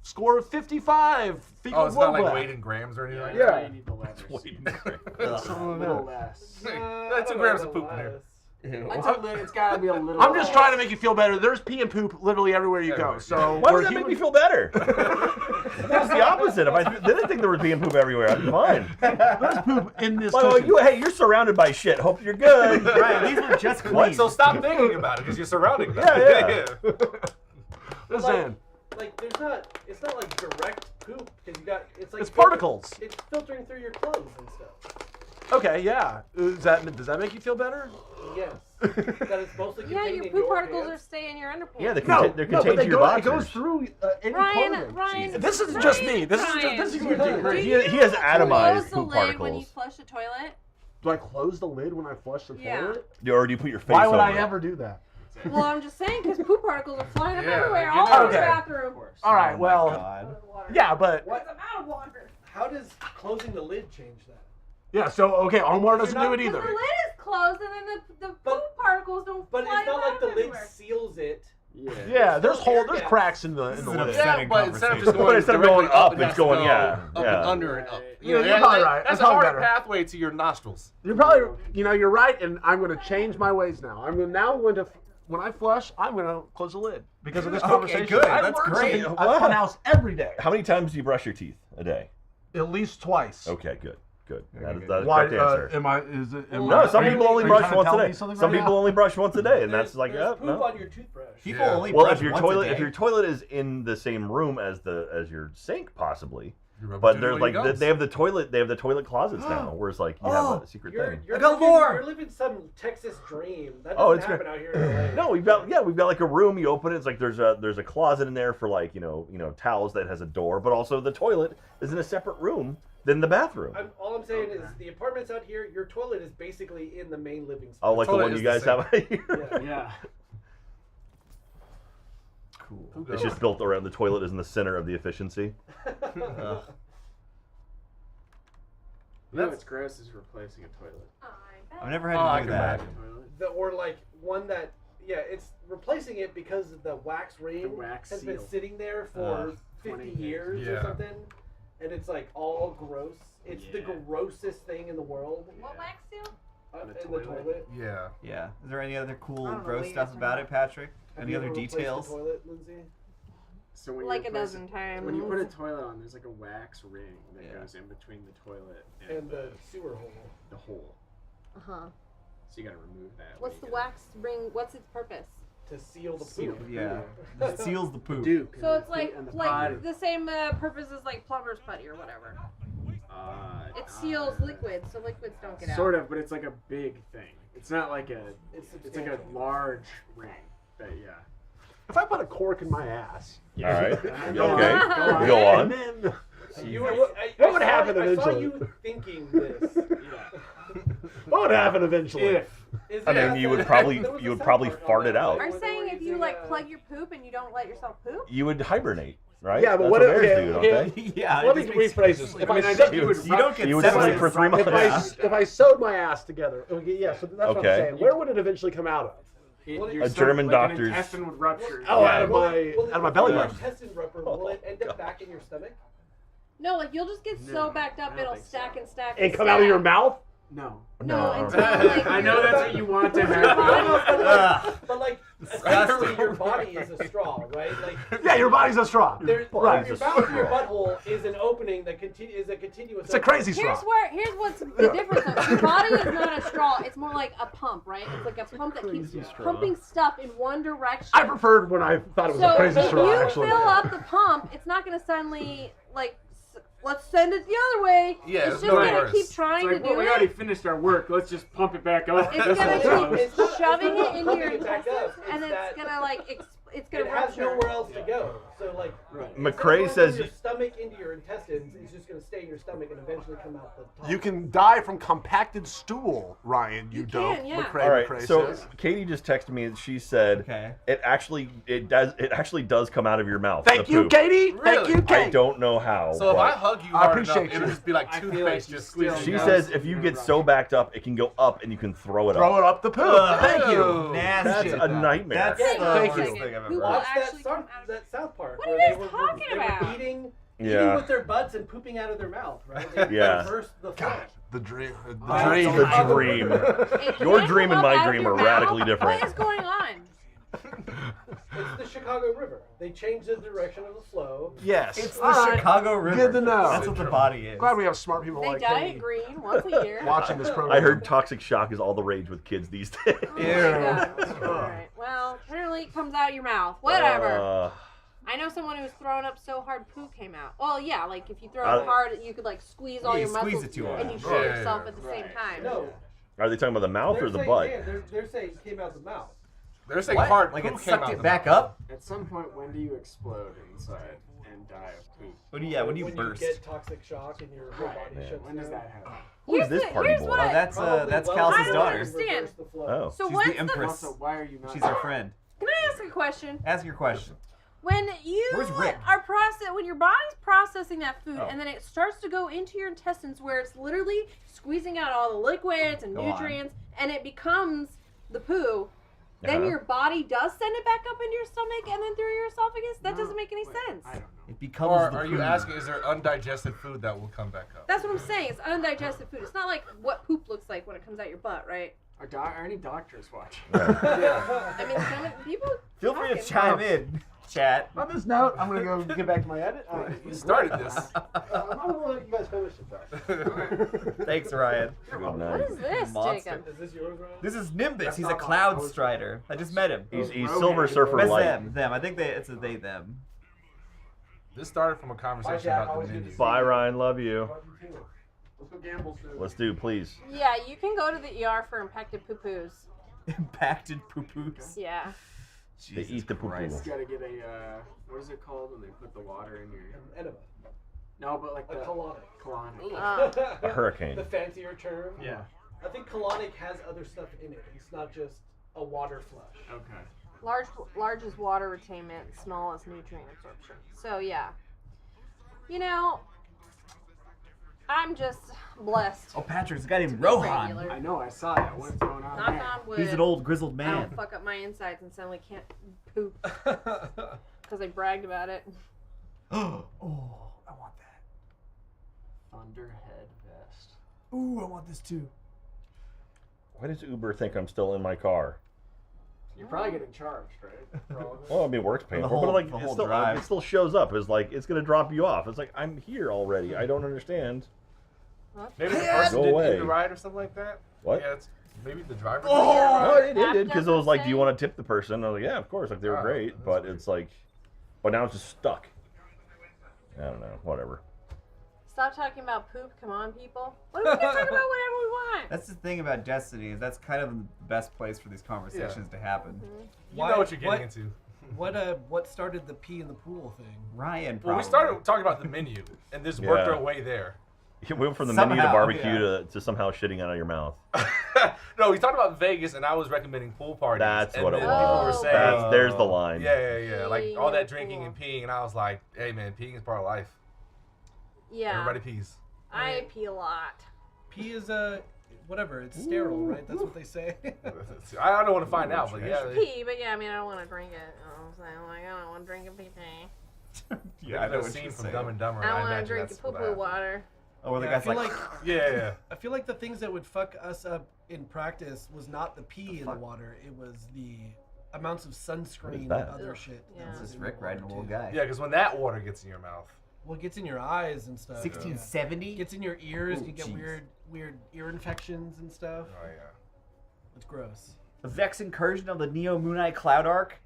score of 55 fecal Oh, it's not like blowback. weighed in grams or anything like Yeah. You need the letters. Something A like little that. less. That's 2 grams of poop in there. It's gotta be a little. I'm just trying to make you feel better. There's pee and poop literally everywhere you go. So Why we're would that make human- me feel better? That's the opposite. If I didn't think there would be poop everywhere, I'd be fine. There's poop in this Well, cushion. you're surrounded by shit. Hope you're good. Right, these were just clean. What? So stop thinking about it because you're surrounding them. Yeah. Just Like, saying. like it's not like direct poop because it's like It's particles. It's filtering through your clothes and stuff. Okay, yeah. Does that make you feel better? Yes. That it's mostly Yeah, contained your in poop particles are pants. staying in your underpants. Yeah, they're No, contained but to your it boxers. goes through any Ryan, clothing. This isn't just me. This is Do He you has atomized close the poop lid when you particles. flush the toilet? Do I close the lid when I flush the Yeah. toilet? Or do you put your face Why would over I it? ever do that? Well, I'm just saying because poop particles are flying up Yeah, everywhere, like, all you know over the that. bathroom. All right, Oh my well, God. yeah, but Because I'm out of water. How does closing the lid change that? yeah. So okay, Omar doesn't do it Because either. the lid is closed and then the poop particles don't But fly it's not up like the lid everywhere. seals it. Yeah. Yeah, there's still air there's gaps. cracks in the This is lid. an Yeah, upsetting but instead of just conversation. going, But instead of directly going up, it it's has to going, go yeah, up yeah. and under and up. Yeah, you're probably right. That's That's a probably harder better. pathway to your nostrils. You're probably, you're right, and I'm going to change my ways now. When I flush, I'm going to close the lid because of this Okay, conversation. good. I That's learn great. something at fun house every day, How many times do you brush your teeth a day? at least twice. Okay, good. That is good. the Why? correct answer. Am I? Is it? Am No, I, some are you- people only are you brush trying to once tell a me day. something Some right people now? only brush once a day, and that's like, There's yeah, poop no. on your toothbrush. People Yeah. only Well, brush if your once a toilet day. if your toilet is in the same room as your sink, possibly. You rub But it there's where like it goes. they have the toilet closets now, where it's like you have a secret thing. You're living some Texas dream. That Oh, doesn't it's happen out here in LA. No, we've got like a room. You open it, it's like there's a closet in there for like you know towels that has a door, but also the toilet is in a separate room than the bathroom. All I'm saying is the apartments out here, your toilet is basically in the main living space. Oh, like the toilet one is you the guys same. have out here. Yeah. Cool. It's just built around the toilet is in the center of the efficiency. You know what's gross is replacing a toilet. I've never had I to do can that. imagine. Or like one that, it's replacing it because the wax ring The wax has been seal. sitting there for 20 50 years or Yeah. something, and it's like all gross. It's the Yeah. grossest thing in the world. What wax seal? On the In the toilet? toilet. Yeah. Yeah. Is there any other cool, I don't know gross what stuff you're about talking it, Patrick? Have Any you other ever replaced details? The toilet, Lindsay? So when Like you a replace dozen times. When you put a toilet on, there's like a wax ring that Yeah. goes in between the toilet And the sewer hole. the hole. Uh huh. So you gotta remove that. What's the wax ring? What's its purpose? To seal the Seal. poop. Yeah. It seals the poop. Duke. So it's like and the like potty. the same purpose as like plumber's putty or whatever. It seals liquids, so liquids don't get out. Sort of, but it's like a big thing. It's not like It's It's like a large ring. But yeah. If I put a cork in my ass, All right. Okay. Go on. and then You were, What would happen I saw eventually? you thinking this. Yeah. what would happen eventually? If. Is I there- mean, you would there probably was a South fart Park it on that, out. right? Are you Where they saying were if you using, like plug your poop and you don't let yourself poop? You would hibernate. right? Yeah, but That's what bears if do, don't okay, they? Yeah, let me it makes rephrase this. If I sense. sewed- You don't get You would separated sleep for 3 from it. months. if I sewed my ass together, okay, yeah. So that's what Okay. I'm saying. Where would it eventually come out of? A German doctor's. An intestine would rupture. Oh, Yeah. out of my belly Will button. the intestine rupture, will it end up back in your stomach? No, like you'll just get No, so backed up I don't it'll think so. stack and stack. And come out of your mouth? No. No, No. until like I know that's what you want to your happen. body- But like, Disgusting. essentially your body is a straw, right? Like, Yeah, your body's a straw. there's Right. your mouth and your butthole is an opening that is a continuous. It's a crazy straw. Here's what's the difference though. Your body is not a straw, it's more like a pump, right? It's like a pump that keeps pumping stuff in one direction. I preferred when I thought it was So a crazy if straw, you actually. fill up the pump, it's not gonna suddenly like let's send it the other way. Yeah, it's it's just no gonna worse. keep It's trying like, to well, do we already it. finished our work. Let's just pump it back up. It's This gonna way. keep shoving it into your pumping it back intestines, up. and It's it's that- gonna like it's gonna It has rupture. nowhere else to go. So like, Right. instead of McCrae going says from your you- stomach into your intestines, it's just gonna stay in your stomach and eventually come out the top. You can die from compacted stool, Ryan. You, You don't. can, yeah. McCrae, All right, McCrae so says. Katie just texted me and she said Okay. it actually does come out of your mouth. Thank the you, poop. Kitie. Thank Really? you, I Katie. don't know how. So if but I hug you I hard enough, appreciate it'll you. just be like I feel toothpaste like you just still squeezing. she know. out. says if you get so backed up, it can go up and you can throw it Throw up. it up the poop. Thank you. Nasty. That's a nightmare. That's Hang the on a Thank you. worst second. thing I've Who ever will heard. Watch that, actually come out of that South Park. What are where you they guys were, talking they about? were eating Yeah. with their butts and pooping out of their mouth, right? They Yeah. reversed the flow. God, the dream. The Oh, dream. The dream. It Your can't dream come and up my out of dream your are mouth? radically different. What is going on? It's the Chicago River. They changed the direction of the flow. Yes. It's the All right. Chicago River. Good to know. That's what the body is. Glad we have smart people They like diet Katie green once a year. watching this program. I heard toxic shock is all the rage with kids these days. Oh my God. All right. Well, apparently it comes out of your mouth. Whatever. I know someone who's thrown up so hard poo came out. Well, yeah, like if you throw up hard, you could like squeeze all Yeah, your you squeeze muscles it too hard. and you shit Right. yourself at the same Right. time. No, Are they talking about the mouth or the butt? They're saying it came out the mouth. They're saying What? hard Like poo it came sucked out it the back mouth. up? At some point, when do you explode inside and die of poop? When do you when burst? you get toxic shock and your whole body Yeah. shuts When does down. that happen? Who is this party here's boy? what Oh, I- that's Probably Cal's well I don't daughter. understand. reverse the flow. Oh. So She's what's the empress. Also, why are you not? She's our friend. Can I ask a question? Ask your question. When you Where's Rick? are when your body's processing that food, Oh. and then it starts to go into your intestines, where it's literally squeezing out all the liquids and Go on. nutrients, and it becomes the poo. Then Uh-huh. your body does send it back up into your stomach and then through your esophagus. That doesn't make any sense. I don't know. It becomes Or the are you poo. asking, is there undigested food that will come back up? That's what I'm saying. It's undigested food. It's not like what poop looks like when it comes out your butt, right? Are any doctors watching? I mean, people. Feel free to talking. chime in, chat. On this note, I'm gonna go get back to my edit. You started this. I'm gonna let you guys finish it though. Thanks, Ryan. Good What night. is this, Monster. Jacob? Is this yours, Ryan? This is Nimbus. That's He's a not cloud mine. strider. I just met him. He's Rogan. Silver Surfer That's Light. them. I think it's a they, them. This started from a conversation Jack. about Always the good to ninjas. see Bye, Ryan. Love you. Let's go gamble soon. Let's do, please. Yeah, you can go to the ER for impacted poo-poos. Impacted poo-poos. Yeah. They Jesus eat the poo-poo. Christ. You gotta get a what is it called when they put the water in your? Enema. No, but like A the colonic. colonic. A hurricane. The fancier term. Yeah. I think colonic has other stuff in it. It's not just a water flush. Okay. Large is water retainment, small is nutrient absorption. So yeah. You know, I'm just blessed. Oh, Patrick's got him to be Rohan. regular. I know. I saw that. What's going on Knock there? on wood. He's an old grizzled I man. don't fuck up my insides and suddenly can't poop because I bragged about it. Oh, I want that. Thunderhead vest. Ooh, I want this too. Why does Uber think I'm still in my car? You're probably getting charged, right? For all of it? Well, I mean, work's paying The for it, whole- but like, the it whole still, drive. it still shows up as like it's gonna drop you off. It's like I'm here already. I don't understand. Maybe the Go person didn't away. need the ride or something like that. What? Yeah, it's maybe the driver. Oh, Your it did app because it was doesn't like, do you say? want to tip the person? I was like, yeah, of course. Like they were Oh, great, that's but weird. it's like, but now it's just stuck. I don't know. Whatever. Stop talking about poop. Come on, people. What are we gonna talk about? Whatever we want. That's the thing about Destiny is that's kind of the best place for these conversations to happen. You know what you're getting into. What started the pee in the pool thing? Ryan, probably. Well, we started talking about the menu, and this worked our way there. You went from the menu to Somehow, barbecue yeah. to somehow shitting out of your mouth. No, we talked about Vegas, and I was recommending pool parties. That's and what it then was. People were saying, There's the line. Yeah. Like all that Peeing drinking at and peeing, and I was like, hey man, peeing is part of life. Yeah. Everybody pees. I pee a lot. Pee is whatever. It's sterile, right? That's what they say. I don't want to find out, but You yeah. should pee, but yeah, I mean, I don't want to drink it. You know what I'm saying? Like, I don't want to drink a pee-pee. Yeah, I know the scene from Dumb and Dumber. I don't want to imagine drink that's poo what poo happened. water. Oh, well, the I guy's feel like, Yeah. I feel like the things that would fuck us up in practice was not the pee in the water. It was the amounts of sunscreen and that? other shit. Yeah. that this was is in Rick the riding a water, little too. guy. Yeah, because when that water gets in your mouth. Well, it gets in your eyes and stuff. 1670? Gets in your ears. Ooh, You get jeez. weird ear infections and stuff. Oh yeah. It's gross. The Vex incursion of the Neo Moonite Cloud Arc.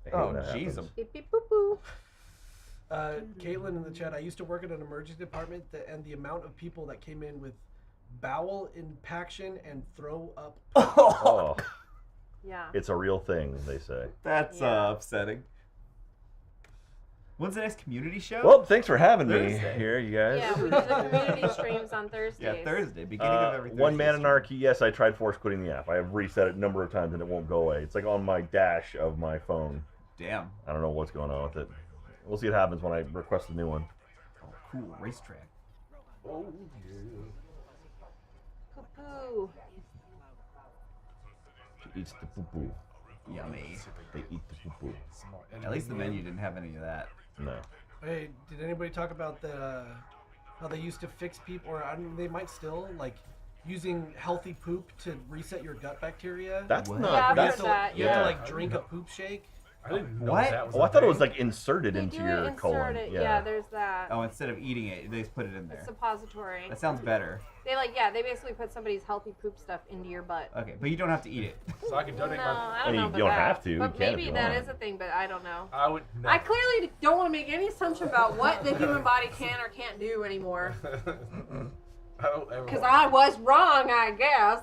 I hate Oh, when that jeez. happens. Beep beep boop boo. Caitlin in the chat, I used to work at an emergency department, and the amount of people that came in with bowel impaction and throw up. Oh, Yeah. it's a real thing, they say. That's Yeah. upsetting. When's the next community show? Well, thanks for having me Thursday. here, you guys. Yeah, we do the community streams on Thursdays. Yeah, Thursday. Beginning of every Thursday. One Man stream. Anarchy, yes, I tried force quitting the app. I have reset it a number of times and it won't go away. It's like on my dash of my phone. Damn. I don't know what's going on with it. We'll see what happens when I request a new one. Oh, cool. Racetrack. Oh yeah. Poo poo. She eats the poo-poo. Yummy. They eat the poo-poo. At least the menu didn't have any of that. No. Hey, did anybody talk about the how they used to fix people, or I mean, they might still, like, using healthy poop to reset your gut bacteria? That's What? not. Yeah, I've that's, heard that. You have to, yeah. like, drink a poop shake. I didn't know What? that was Oh, a I thought it was thing. like inserted They into do your insert colon. it. Yeah. Yeah, there's that. Oh, instead of eating it, they just put it in there. It's suppository. That sounds better. They they basically put somebody's healthy poop stuff into your butt. Okay, but you don't have to eat it. So I can No, donate my. I don't Hey, know you about don't that. have to. You But can if maybe you that want. is a thing, but I don't know. I would. No. I clearly don't want to make any assumption about what the human body can or can't do anymore. I don't ever. Because want- I was wrong, I guess.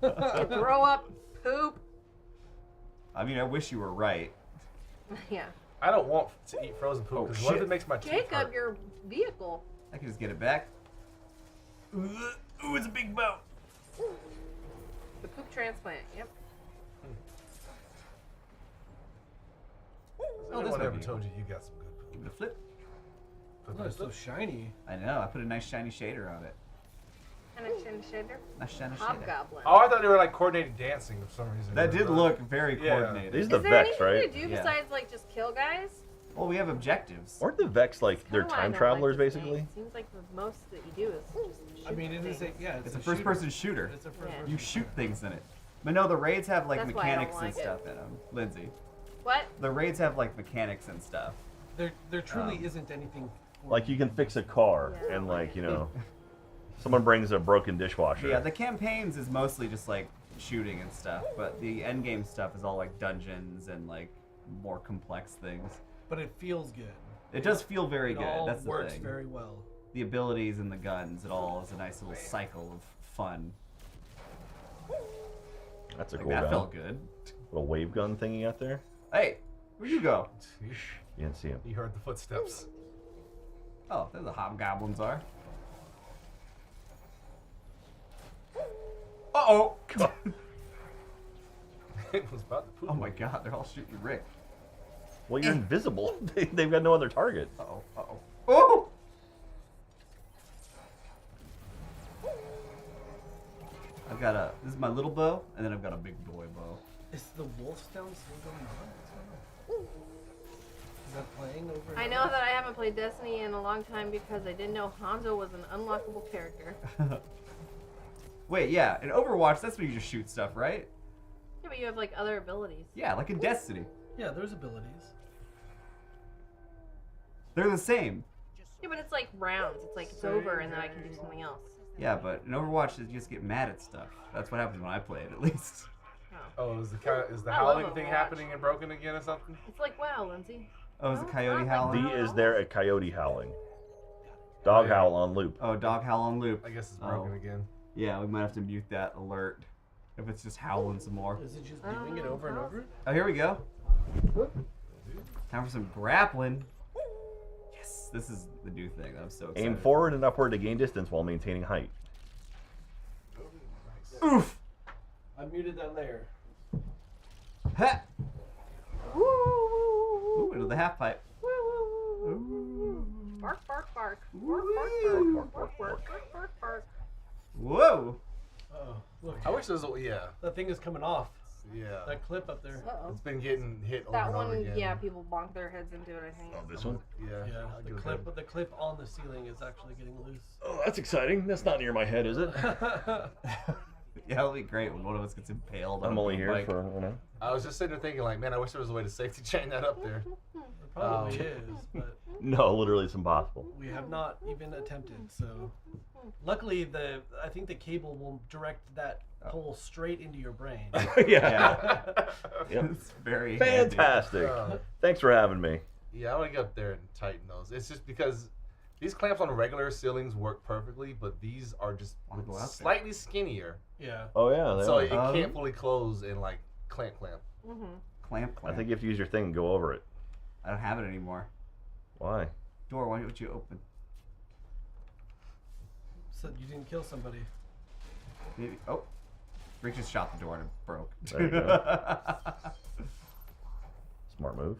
You throw up poop. I mean, I wish you were right. Yeah. I don't want to eat frozen poop Oh, because what if shit. it makes my teeth Jacob, hurt? your vehicle. I can just get it back. Ooh, it's a big boat. The poop transplant. Yep. Has Oh, anyone this ever might be- told you you got some good poop? Give it a flip. Oh, it's so shiny. I know. I put a nice shiny shader on it. And a chin shader. Nice shiny shader. Hobgoblin. Oh, I thought they were like coordinated dancing for some reason. That did look very Yeah. coordinated. These are Is the there Vex, anything right? to do Yeah. besides like just kill guys? Well, we have objectives. Aren't the Vex like they're Kinda why I time don't travelers, like this basically? game. Seems like the most that you do is just I mean, it is a, things. yeah, It's a shooter. first-person shooter. It's a first Yeah. person You shoot things in it. But no, the raids have like That's why I don't mechanics and like it. stuff in them. Lindsay, What? the raids have like mechanics and stuff. There truly isn't anything. For Like you can fix a car Yeah. and like, you know, someone brings a broken dishwasher. Yeah, the campaigns is mostly just like shooting and stuff, but the end game stuff is all like dungeons and like more complex things. But it feels good. It does feel very It good. all That's the works thing. very well. The abilities and the guns, it all is a nice little cycle of fun. That's a Like, cool that gun. felt good. Little wave gun thing you got there. Hey, where'd you go? You didn't see him. You heard the footsteps. Oh, there the hobgoblins are. Uh-oh! It was about to poop. Oh my god, they're all shooting Rick. Well, you're invisible. They've got no other target. Uh-oh, uh-oh. Oh! I've got this is my little bow, and then I've got a big boy bow. Is the wolf sound still going on? What's going on? Is that playing over? and I over? know that I haven't played Destiny in a long time because I didn't know Hanzo was an unlockable character. Wait, yeah, in Overwatch, that's when you just shoot stuff, right? Yeah, but you have like other abilities. Yeah, like in Destiny. Yeah, there's abilities. They're the same. Yeah, but it's like rounds. It's like it's over and then I can do something else. Yeah, but in Overwatch, you just get mad at stuff. That's what happens when I play it, at least. Oh, is the I love howling thing Overwatch. happening and broken again or something? It's like WoW, Lindsay. Oh, is No, the it's coyote not like howling? D is there a coyote howling. Dog howl on loop. Oh, dog howl on loop. I guess it's broken Oh. agagen. Yeah, we might have to mute that alert if it's just howling some more. Is it just I don't doing it know. over and over? Oh, here we go. Time for some grappling. Yes, This is the new thing. I'm so excited. Aim forward and upward to gain distance while maintaining height. Oof! I muted that layer. Ha! Ooh, into the half pipe. Bark, bark, bark. Bark, bark, bark, bark, bark, bark, bark, bark. Whoa! Uh-oh. Look, I wish there was a, that thing is coming off. yeah. That clip up there. Uh-oh. It's been getting hit over That and over one, again. yeah, people bonk their heads into it, I think. Oh, this one? Yeah. Yeah, I'll the give it clip, that. the clip on the ceiling is actually getting loose. Oh, that's exciting. That's not near my head, is it? Yeah, it'll be great when one of us gets impaled. on I'm a only here bike. for, you know. I was just sitting there thinking, like, man, I wish there was a way to safety chain that up there. It probably is, but No, literally, it's impossible. we have not even attempted. So, luckily, I think the cable will direct that pole straight into your brain. Yeah. Yep. It's very handy. Fantastic. Thanks for having me. Yeah, I want to get up there and tighten those. It's just because these clamps on regular ceilings work perfectly, but these are just Wanna go out there. slightly skinnier. Yeah. Oh, yeah. they So are. it can't fully close and, like, clamp. Mm-hmm. Clamp. I think you have to use your thing and go over it. I don't have it anymore. Why? Door, why don't you open? So you didn't kill somebody. Maybe. Oh. Rick just shot the door and it broke. There you go. Smart move.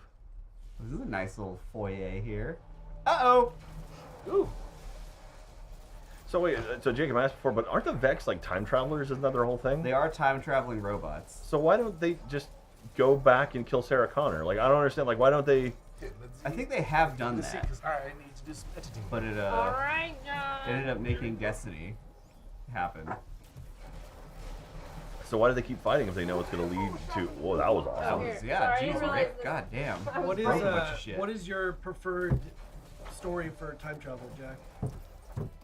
This is a nice little foyer here. Uh-oh! Ooh. So wait, so Jacob, I asked before, but aren't the Vex like time travelers? Isn't that their whole thing? They are time-traveling robots. So why don't they just go back and kill Sarah Connor? Like, I don't understand. Like, why don't they? I think they have done that, Alright, I need to do some editing. but it Alright, John. ended up making Destiny happen. So why do they keep fighting if they know it's going to lead to? Whoa, that was That awesome. was, Sorry, yeah, I didn't jeez, realize Rick, this- god damn. What is Broke a bunch of shit. what is your preferred story for time travel, Jack?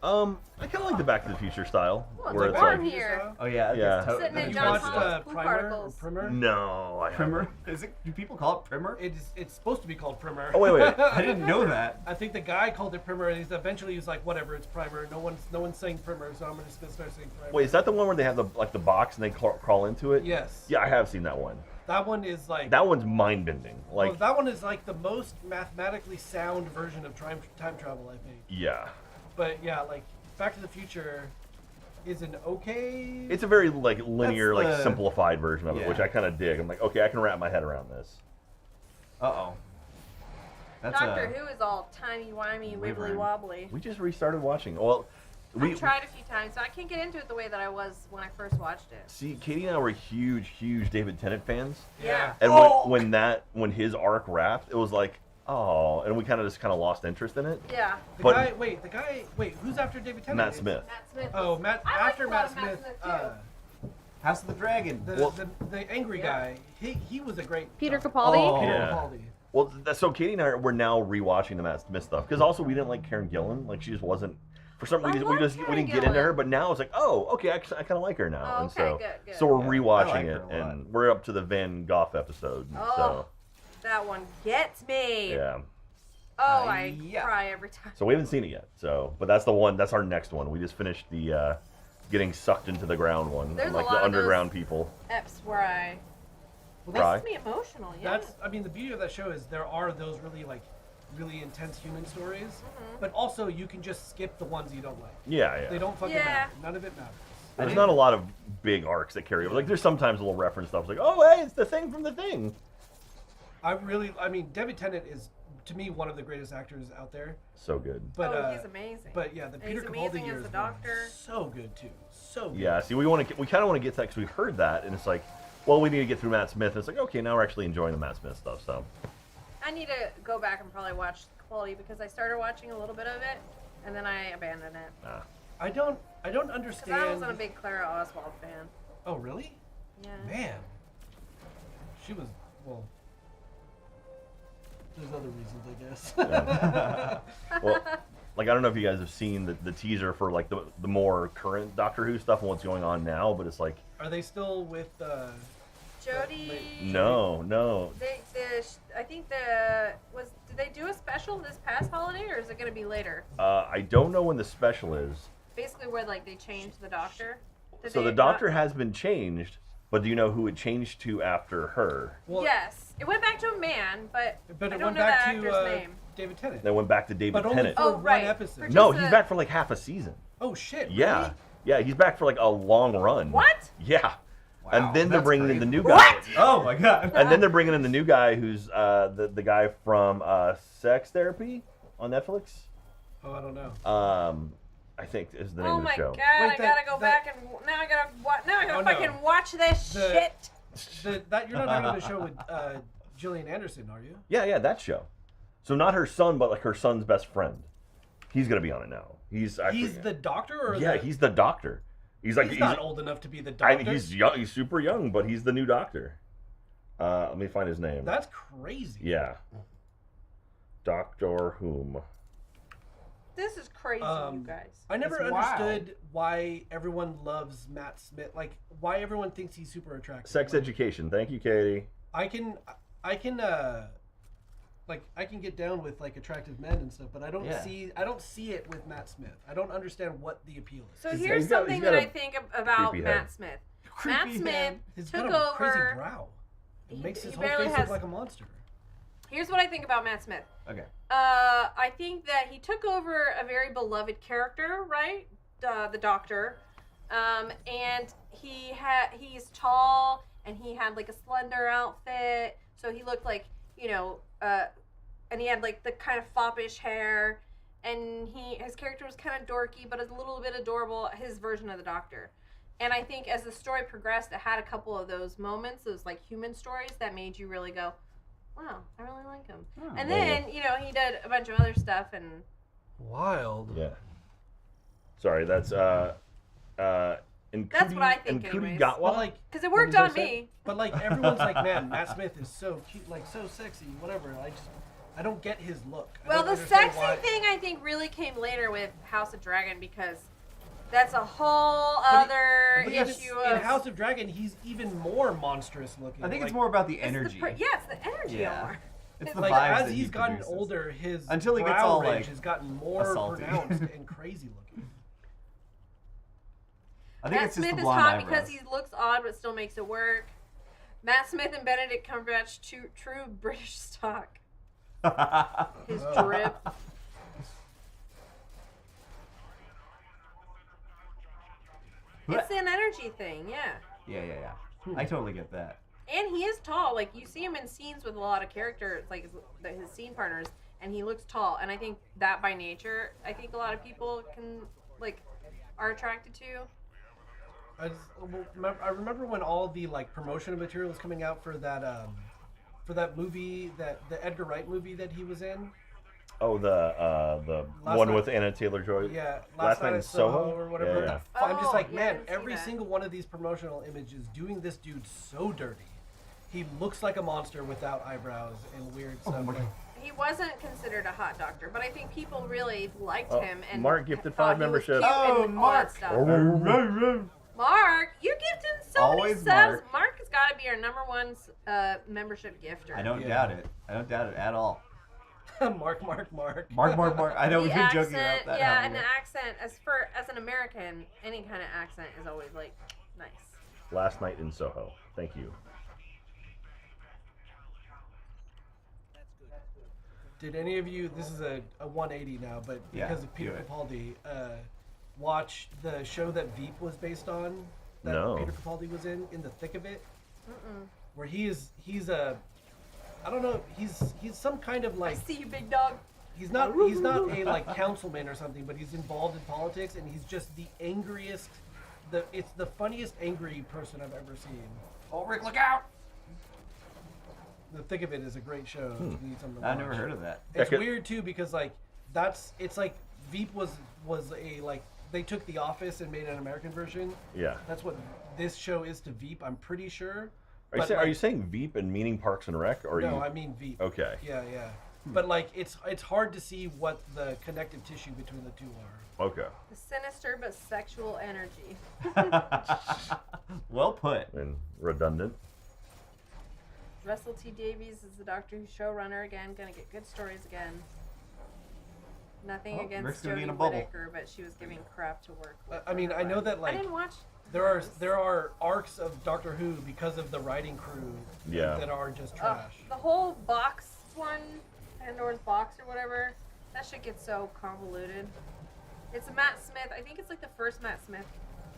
I kind of like the Back to the Future style, Well, where it's it's warm like, here. Oh yeah, Yeah. Sitting in Have you John's watched house, poop Primer? particles. Primer? no, I Primer? haven't. Is it? Do people call it Primer? It's supposed to be called Primer. Oh wait. I didn't know that. I think the guy called it Primer, and he was like, whatever, it's Primer. No one's saying Primer, so I'm just gonna start saying Primer. Wait, is that the one where they have the box and they crawl into it? Yes. Yeah, I have seen that one. That one is like. That one's mind bending. Like, well, that one is like the most mathematically sound version of time travel, I think. yeah, But yeah, like Back to the Future is an okay. it's a very like linear, That's like the- simplified version of it, Yeah. which I kind of dig. I'm like, okay, I can wrap my head around this. Uh-oh. That's Doctor Who is all timey-wimey, Wyvern. wibbly-wobbly. We just restarted watching. Well, we I've tried a few times, so I can't get into it the way that I was when I first watched it. see. Katie and I were huge David Tennant fans, Yeah. and Oh! when his arc wrapped, it was like, oh, and we kind of lost interest in it. Yeah. The but- guy, who's after David Tennant? Matt Smith. Matt Smith. Oh, Matt. I like After a lot Matt of Matt Smith, Smith, too. House of the Dragon. the angry Yeah. guy. He was a great. Peter Doctor. Capaldi. Oh. Peter Yeah. Capaldi. Well, so Katie and I we're now rewatching the Matt Smith stuff because also we didn't like Karen Gillan. Like she just wasn't. For some reason, we love didn't Karen get into her. Gillan. But now it's like, oh, okay, I kind of like her now, Oh, and okay, so good. so we're Yeah, I rewatching like it, her a lot. and we're up to the Van Gogh episode. And Oh. So That one gets me. yeah, Oh, I Yeah. cry every time. so we haven't seen it yet. So, but that's the one. That's our next one. We just finished the getting sucked into the ground one, There's and, a like lot the of underground people. Eps where I Cry. makes me emotional. Yeah. That's. I mean, the beauty of that show is there are those really intense human stories, but also you can just skip the ones you don't like. Yeah, They yeah. don't fucking Yeah. matter. None of it matters. There's not a lot of big arcs that carry over. Like there's sometimes a little reference stuff like, oh, hey, it's the thing from the thing. I mean, David Tennant is to me one of the greatest actors out there. So good. But oh, he's amazing. But yeah, the And Peter he's Capaldi amazing as years the were Doctor. so good too. So good. Yeah, see, we kind of want to get to that because we heard that, and it's like, well, we need to get through Matt Smith. And it's like, okay, now we're actually enjoying the Matt Smith stuff. So, I need to go back and probably watch Quality because I started watching a little bit of it and then I abandoned it. I don't Because understand. I wasn't a big Clara Oswald fan. Oh really? Yeah. Man, she was well. There's other reasons, I guess. well, like I don't know if you guys have seen the teaser for like the more current Doctor Who stuff and what's going on now, but it's like, Are they still with? Jodie. no. I think did they do a special this past holiday or is it going to be later? I don't know when the special is. Basically where like they changed the Doctor. Did So they the Doctor not- has been changed, but do you know who it changed to after her? Well, Yes. It went back to a man, but But I it don't went know back the to actor's name. David Tennant. Then went back to David But only Tennant. for Oh, right. one episode. For No, just he's a- back for like half a season. Oh shit. Yeah. Really? Yeah, he's back for like a long run. What? Yeah. Wow, And then they're that's bringing in great. the new guy. What? Oh my god. And then they're bringing in the new guy who's the guy from Sex Therapy on Netflix. Oh, I don't know. I think is the name Oh of the my show. god! Wait, I gotta go back and now I gotta Oh, no. fucking watch this The- shit. That you're not talking about the show with Gillian Anderson, are you? Yeah, that show. So not her son, but like her son's best friend. He's gonna be on it now. He's the doctor, or yeah, he's the doctor. He's like he's not old enough to be the doctor. he's young. He's super young, but he's the new doctor. Let me find his name. That's crazy. Yeah. Doctor Whom. This is crazy, you guys. I never It's wild. understood why everyone loves Matt Smith. Like, why everyone thinks he's super attractive. Sex Like, Education. Thank you, Katie. I can get down with like attractive men and stuff, but I don't see it with Matt Smith. I don't understand what the appeal is. So He's here's got- something he's got that a I think about creepy Matt head. Smith. Creepy Matt Smith head. He's took got a crazy over. brow. It He- makes he his whole barely face has- look like a monster. Here's what I think about Matt Smith. Okay. I think that he took over a very beloved character, right? The doctor, and he's tall and he had like a slender outfit, so he looked like and he had like the kind of foppish hair, and his character was kind of dorky but a little bit adorable. His version of the doctor. And I think as the story progressed, it had a couple of those moments, those like human stories that made you really go, wow, I really like him. Oh. And then, he did a bunch of other stuff and Wild. Yeah. Sorry, that's That's what I think anyways. Well, Gatwa. like, because it worked did I on say? me. but like everyone's like, man, Matt Smith is so cute, like so sexy, whatever. I don't get his look. I Well, don't the understand sexy why- thing I think really came later with House of Dragon because that's a whole But other But yes, issue in of House of Dragon, he's even more monstrous looking. I think it's Like, more about the it's energy. it's the energy Yeah. Omar. It's the like vibes as that he's he gotten produces. older, his Until he gets brow all, ridge like, has gotten more assaulty. pronounced and crazy looking. I think Matt it's just Smith the is blonde hot eyebrows. because he looks odd but still makes it work. Matt Smith and Benedict Cumberbatch, true British stock. His drip. It's an energy thing, yeah. Yeah. I totally get that. And he is tall. Like, you see him in scenes with a lot of characters, like his scene partners, and he looks tall. And I think that by nature, I think a lot of people are attracted to. I remember when all the like promotional material was coming out for that movie, the Edgar Wright movie that he was in. Oh, the Last one Night- with Anna Taylor-Joy. Yeah, Last Night in Soho or whatever. Yeah. I'm just like, Oh, yeah, man, I didn't see every that. single one of these promotional images doing this dude so dirty. He looks like a monster without eyebrows and weird stuff. Like, He wasn't considered a hot doctor, but I think people really liked him. And Mark gifted thought 5 he was memberships. cute Oh, and all that Mark. stuff. Mark, you gifted so Always many subs. Mark. Mark has got to be our number one membership gifter. I don't Yeah. doubt it. I don't doubt it at all. Mark. Mark. I know The we've been joking accent, about that. yeah, haven't and we? the accent as an American, any kind of accent is always like nice. Last Night in Soho. Thank you. Did any of you? This is a 180 now, but Yeah, because of Peter do it. Capaldi, watch the show that Veep was based on. That No. Peter Capaldi was in the thick of it, where he's a, I don't know, he's some kind of I like see you, big dog. he's not a like councilman or something, but he's involved in politics and he's just the angriest. It's the funniest angry person I've ever seen. Oh, Rick, look out! The thick of it is a great show. You need something to I've never watch. heard of that. It's Check it. weird too because like it's like Veep was a like they took The Office and made an American version. Yeah. That's what this show is to Veep. I'm pretty sure. Are you saying Veep and meaning Parks and Rec? Or No, you... I mean Veep. Okay. Yeah. But like it's hard to see what the connective tissue between the two are. Okay. The sinister but sexual energy. Well put. And redundant. Russell T Davies is the Doctor Who showrunner again. Gonna get good stories again. Nothing Oh, against Rick's gonna be Jodie in a bubble. Whittaker, but she was giving crap to work with. I mean, I know that I like didn't watch. there are arcs of Doctor Who because of the writing crew Yeah. that are just Oh, trash. the whole box one Pandora's box or whatever. That shit gets so convoluted. It's a Matt Smith. I think it's like the first Matt Smith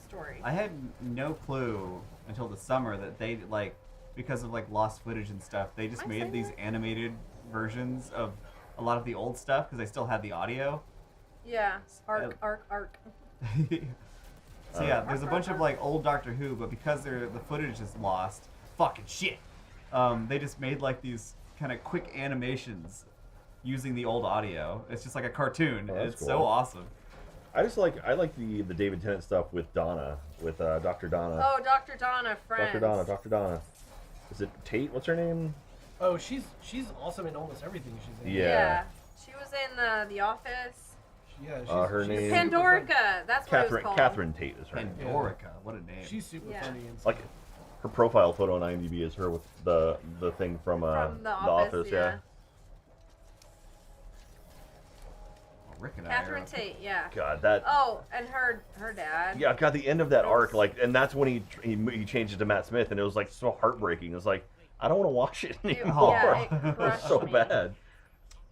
story. I had no clue until the summer that they like, because of like lost footage and stuff, they just made these animated versions of a lot of the old stuff because they still had the audio. Yeah, arc. So yeah, there's a bunch of like old Doctor Who, but because the footage is lost, fucking shit. They just made like these kind of quick animations using the old audio. It's just like a cartoon. Oh, It's cool. so awesome. I like the David Tennant stuff with Donna, with Dr. Donna. Oh, Dr. Donna, Friends. Dr. Donna. Is it Tate? What's her name? Oh, she's awesome in almost everything she's in. Yeah. She was in The Office. Yeah, she's, her she's name- super Pandorica. That's what it was called. Catherine Tate is her name. Pandorica, what a name. She's super Yeah. funny and stuff. Like, her profile photo on IMDb is her with the thing from From The Office, yeah. Well, Rick and Catherine I Tate, yeah. God, that. Oh, and her dad. Yeah, God, the end of that arc, like, and that's when he changed it to Matt Smith, and it was like so heartbreaking. It was like, I don't want to watch it anymore. Yeah, it It was crushed so me. bad.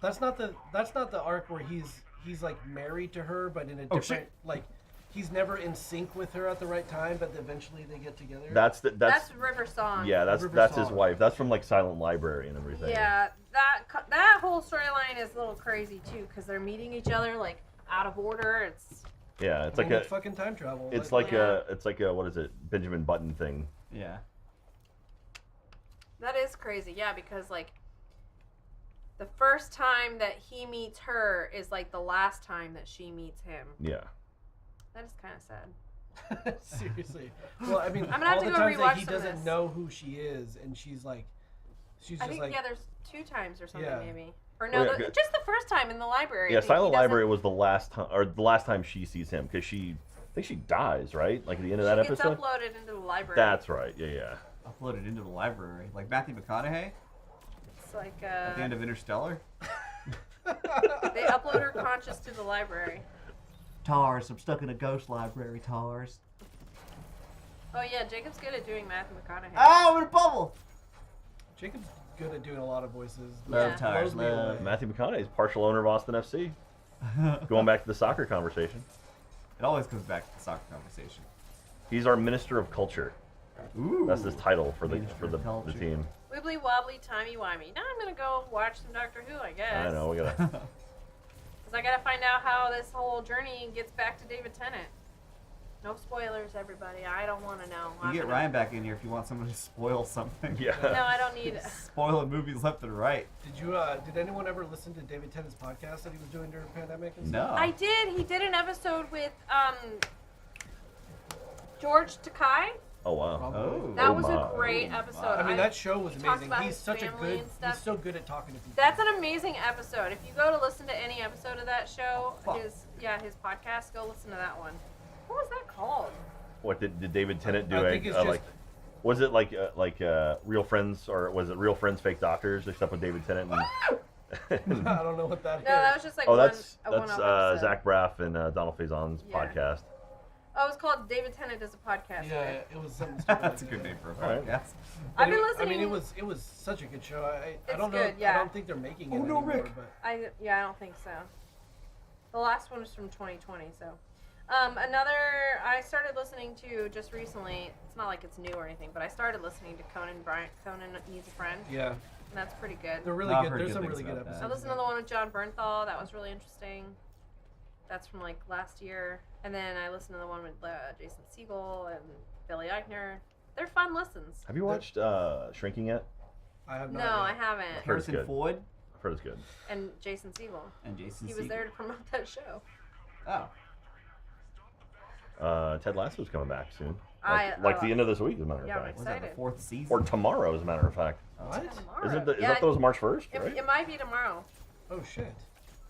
That's not the arc where he's like married to her, but in a different like he's never in sync with her at the right time, but eventually they get together. That's River Song. yeah, River that's his Song. wife. That's from like Silent Library and everything. Yeah, that whole storyline is a little crazy too, because they're meeting each other like out of order. It's Yeah, it's I mean, like it's fucking time travel. it's Like, like a what is it, Benjamin Button thing. Yeah. that is crazy. Yeah, because like the first time that he meets her is like the last time that she meets him. Yeah. That is kind of sad. seriously. Well, I mean, I'm gonna have all to the go times that rewatch he some of doesn't this. know who she is, and she's I just think like, yeah, there's 2 times or something Yeah. maybe, or no, yeah, good. just the first time in the library. Yeah, I think he Silent doesn't- Library was the last time she sees him, because I think she dies, right? Like at the end of that She gets episode. uploaded into the library. That's right. Yeah. Uploaded into the library. Like Matthew McConaughey It's like at the end of Interstellar. they upload her conscious to the library. Tars, I'm stuck in a ghost library, Tars. Oh yeah, Jacob's good at doing Matthew McConaughey. Oh, I'm in a bubble! Jacob's good at doing a lot of voices. Love Yeah. Tars, Blows me love. away. Matthew McConaughey is partial owner of Austin FC. Going back to the soccer conversation, It always comes back to the soccer conversation. he's our Minister of Culture. Ooh. That's his title for the Minister of Culture. team. Wibbly wobbly, timey wimey. Now I'm gonna go watch some Doctor Who, I guess. I know we gotta. Because I gotta find out how this whole journey gets back to David Tennant. No spoilers, everybody. I don't want to know. You get Ryan back in here if you want someone to spoil something. Yeah. No, I don't need. Spoiling movies left and right. Did anyone ever listen to David Tennant's podcast that he was doing during the pandemic? And No. stuff? I did. He did an episode with George Takei. Oh wow. Oh. That Oh was my. a great episode. I mean, that show was he talks amazing. about He's his such a family good. and stuff. He's so good at talking to people. That's an amazing episode. If you go to listen to any episode of that show, his podcast, go listen to that one. What was that called? What did David Tennant do? I think it's just. like, was it like Real Friends, or was it Real Friends, Fake Doctors, except with David Tennant? And, I don't know what that is. No, that was just like oh, one. that's a one-off episode. Zach Braff and Donald Faison's Yeah. podcast. Oh, it was called David Tennant Does a Podcast. Yeah, right? it was something. stupid That's a like good that. name for a All right. podcast. I've been But listening. I mean, it was such a good show. I It's don't know. good, yeah. I don't think they're making it Oh, no, anymore. Rick. But I don't think so. The last one was from 2020, so. I started listening to just recently. It's not like it's new or anything, but I started listening to Conan Needs a Friend, yeah, and that's pretty good. they're really I've good. heard There's good some things really good about that. episodes. I listened to the one with John Bernthal. That was really interesting. That's from like last year. And then I listened to the one with Jason Segel and Billy Eichner. They're fun listens. Have you watched Shrinking yet? I have No, not. I haven't. Heard it's Harrison good. Ford I've heard it's good. And Jason Segel. and Jason He was Segel. there to promote that show. Oh. Ted Lasso's coming back soon. I- Like the end of this week, as a matter of Yeah, I'm fact. Was that the excited. 4th season? Or tomorrow, as a matter of fact. What? Tomorrow. Is that Yeah, those March 1st, it, right? it might be tomorrow. Oh shit!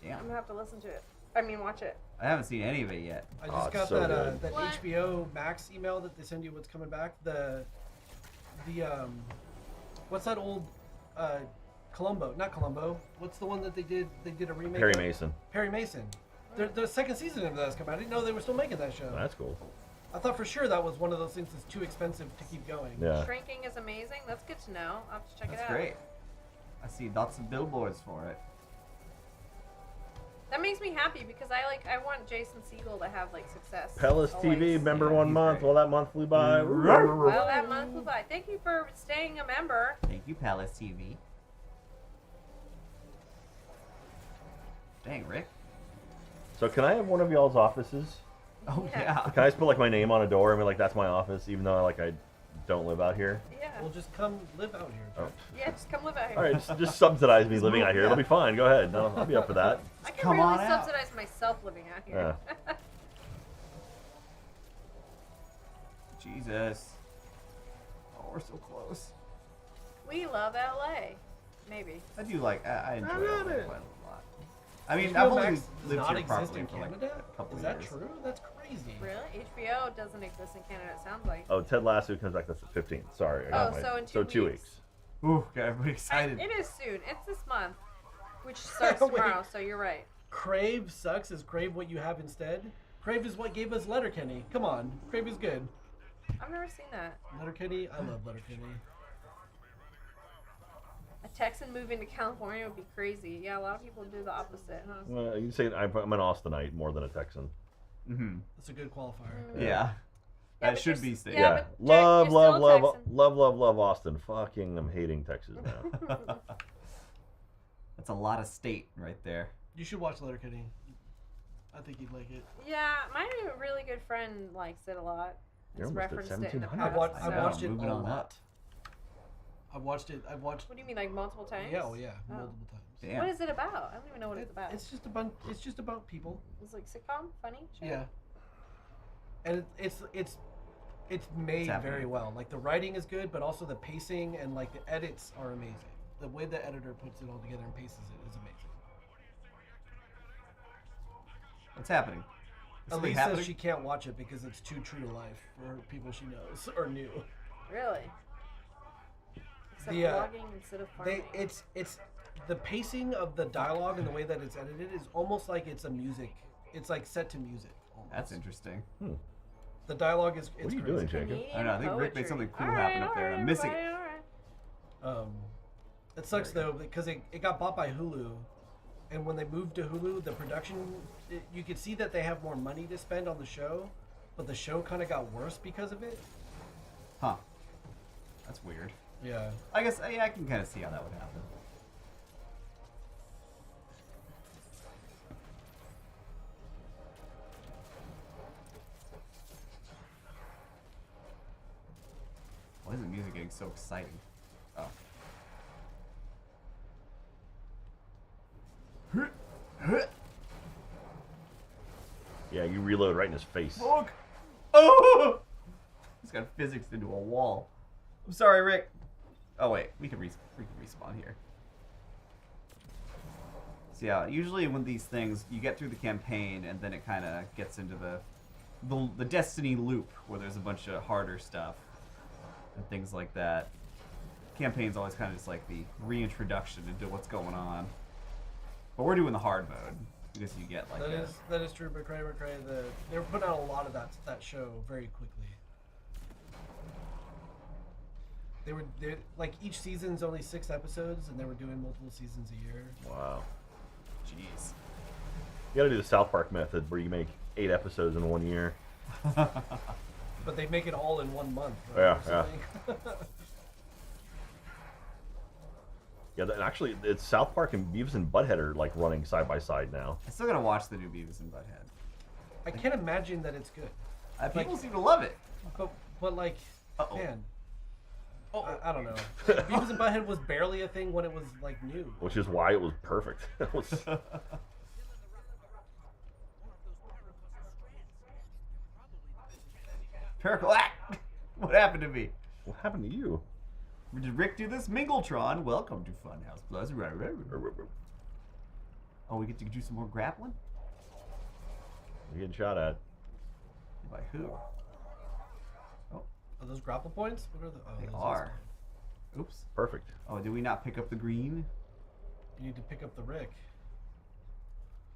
I'm Damn. gonna have to listen to it. I mean, watch it. I haven't seen any of it yet. I Oh, just it's got so that good. that What? HBO Max email that they send you what's coming back. The what's that old Columbo? Not Columbo. What's the one that they did? They did a remake. Perry of? Mason. Perry Mason. The second season of that's come out. I didn't know they were still making that show. That's cool. I thought for sure that was one of those things that's too expensive to keep going. Yeah. Shrinking is amazing. That's good to know. I'll have to check That's it out. great. I see lots of billboards for it. That makes me happy because I want Jason Segel to have like success. Pellis always. TV, member Yeah, 1 he's month. great. Well, that month flew by. Well, that month flew by. Thank you for staying a member. Thank you, Palace TV. Dang, Rick. So can I have one of y'all's offices? Oh Yeah. yeah. Can I just put like my name on a door and be like, that's my office, even though I don't live out here? Yeah. We'll just come live out here. Oh. Yeah, just come live out here. All right, just subsidize me living move, out here. yeah. It'll be fine. Go ahead. No, I'll be up for that. I can Come really on out. subsidize myself living out here. Jesus. Oh, we're so close. We love LA. Maybe. I do like. I enjoy I it love quite it. a lot. I mean, HBO I've only Max does lived not here exist properly in for like Canada? a couple Is years. that true? That's crazy. Really? HBO doesn't exist in Canada, it sounds like. Oh, Ted Lasso comes back. That's the 15th. Sorry. I got Oh, so in 2 2 weeks. Ooh, got everybody excited. It is soon. It's this month, which starts Wait. tomorrow, so you're right. Crave sucks. Is Crave what you have instead? Crave is what gave us Letterkenny. Come on, Crave is good. I've never seen that. Letterkenny, I love Letterkenny. A Texan moving to California would be crazy. Yeah, a lot of people do the opposite, huh? Well, you can say I'm an Austinite more than a Texan. Mm-hmm. That's a good qualifier. Yeah. Yeah, That but should you're be s- safe. yeah, but Jack, Love, you're love, still a love, Texan. love Austin. Fucking, I'm hating Texas now. That's a lot of state right there. You should watch Letterkenny. I think you'd like it. Yeah, my really good friend likes it a lot. You're It's almost at referenced it in the 1700. past. I so- watched it moving a on lot. up. I've watched it. What do you mean, like multiple times? Yeah, oh yeah, Oh. multiple times. Damn. What is it about? I don't even know what it's about. It's just a bunch. It's just about people. It's like sitcom, funny. Show? Yeah. And it's made happening. very well. Like the writing is good, but also the pacing and like the edits are amazing. The way the editor puts it all together and paces it is amazing. What's happening? Is something Elise happening? says she can't watch it because it's too true to life for people she knows or knew. Really? Except The, vlogging instead of farming. It's the pacing of the dialogue and the way that it's edited is almost like it's a music. It's like set to music. Almost. That's interesting. The dialogue is. What are you crazy. doing, Jacob? Canadian I don't know, I think Rick made poetry. something cool All happen up there, and I'm missing it. everybody, all right. It sucks though because it got bought by Hulu, and when they moved to Hulu, the production you could see that they have more money to spend on the show, but the show kind of got worse because of it. Huh. That's weird. Yeah. I guess I can kind of see how that would happen. Why is the music getting so exciting? Oh. Yeah, you reload right in his face. Fuck. Oh! He's got physics into a wall. I'm sorry, Rick. Oh wait, we can respawn here. So yeah, usually when these things, you get through the campaign and then it kind of gets into the Destiny loop where there's a bunch of harder stuff and things like that. Campaign's always kind of just like the reintroduction into what's going on. But we're doing the hard mode because you get like That is true, but Cray, they were putting out a lot of that show very quickly. They like each season's only 6 episodes, and they were doing multiple seasons a year. Wow. jeez. You gotta do the South Park method where you make 8 episodes in 1 year. But they make it all in 1 month. Right, Yeah, or something. Yeah, actually, it's South Park and Beavis and Butthead are like running side by side now. I still gotta watch the new Beavis and Butthead. I can't imagine that it's good. People seem to love it. But like, Uh-oh. man. I don't know. Beavis and Butthead was barely a thing when it was like new. Which is why it was perfect. It was... Paracle. What happened to me? What happened to you? Did Rick do this? Mingletron, welcome to Funhouse Plus. Oh, we get to do some more grappling? You're getting shot at. By who? Are those grapple points? What are the? Oh, They those are. Oops. Perfect. Oh, did we not pick up the green? You need to pick up the Rick.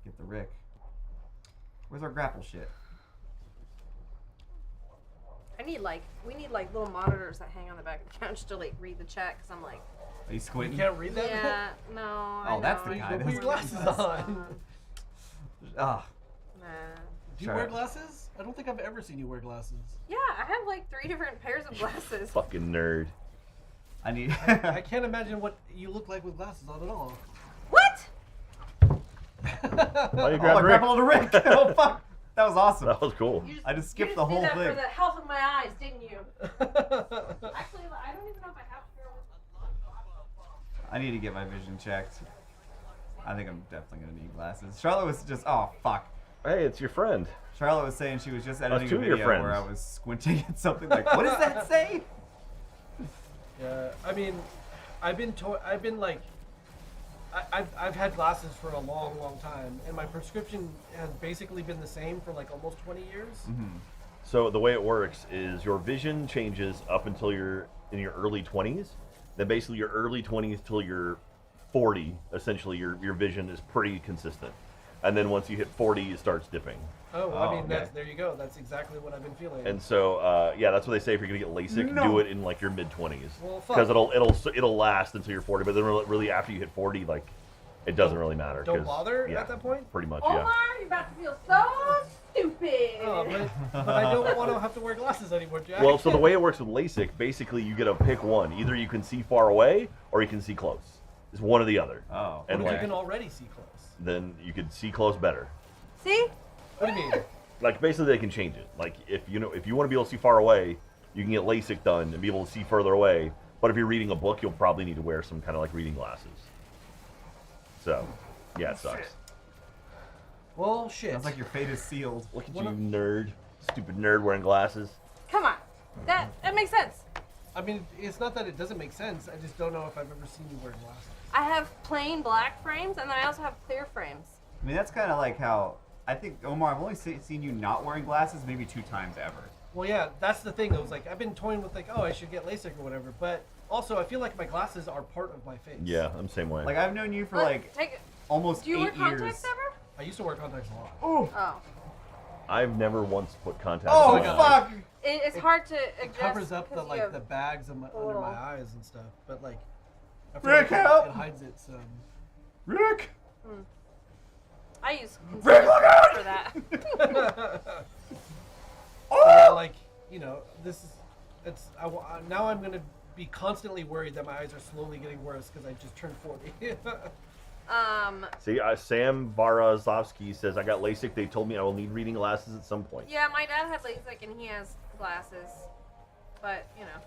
Get the Rick. Where's our grapple shit? We need little monitors that hang on the back of the couch to like read the chat because I'm like. Are you You squinting? can't read that? Yeah, no. Oh, that's the guy. Put your glasses on. Ah. Nah. Do you wear glasses? I don't think I've ever seen you wear glasses. Yeah, I have like 3 different pairs of glasses. Fucking nerd. I need. I can't imagine what you look like with glasses on at all. What? Oh, you I grabbed Rick. grabbed hold of Rick. Oh fuck, that was awesome. That was cool. I just skipped you the just whole did that thing. for the health of my eyes, didn't you? Actually, I don't even know if I have to. I need to get my vision checked. I think I'm definitely gonna need glasses. Charlotte was just, oh fuck. Hey, it's your friend. Charlotte was saying she was just editing two a of your video friends. where I was squinting at something like, what does that say? Yeah, I mean, I've been like, I've had glasses for a long, long time, and my prescription has basically been the same for like almost 20 years. Mm-hmm. So the way it works is your vision changes up until you're in your early 20s. Then basically your early 20s till you're 40, essentially your vision is pretty consistent. And then once you hit 40, it starts dipping. Oh, I mean, okay. there you go. That's exactly what I've been feeling. And so, yeah, that's what they say if you're gonna get LASIK, No. do it in like your mid 20s, Well, fuck. because it'll last until you're 40. But then really after you hit 40, like it doesn't really matter. Don't 'cause, bother yeah, at that point? Pretty much, Omar, yeah. you're about to feel so stupid. Oh, but I don't want to have to wear glasses anymore, Jack. Well, so the way it works with LASIK, basically you get to pick one. Either you can see far away or you can see close. It's one or the other. Oh. And What if like, you can already see close? then you could see close better. See? What do you mean? Like basically they can change it. Like if you want to be able to see far away, you can get LASIK done and be able to see further away. But if you're reading a book, you'll probably need to wear some kind of like reading glasses. So, yeah, it sucks. Well, shit. Sounds like your fate is sealed. Look at you, nerd. Stupid nerd wearing glasses. Come on. That makes sense. I mean, it's not that it doesn't make sense. I just don't know if I've ever seen you wear glasses. I have plain black frames, and then I also have clear frames. I mean, that's kind of like how, I think, Omar, I've only seen you not wearing glasses maybe 2 times ever. Well, yeah, that's the thing. I was like, I've been toying with like, oh, I should get LASIK or whatever. But also, I feel like my glasses are part of my face. Yeah, I'm the same way. Like, I've known you for Look, like almost 8 Do you wear years. contacts ever? I used to wear contacts a lot. Oh. I've never once put contacts Oh, in. fuck! It's hard to adjust. It covers up the 'cause you like have the bags under little- my eyes and stuff. But like, I feel Rick, like help! it hides it some. Rick! I use Rick, concealer look out! for that. Yeah, like, you know, this is, it's, now I'm gonna be constantly worried that my eyes are slowly getting worse because I just turned 40. See, Sam Varazovsky says, I got LASIK. They told me I will need reading glasses at some point. Yeah, my dad had LASIK and he has glasses, but you know,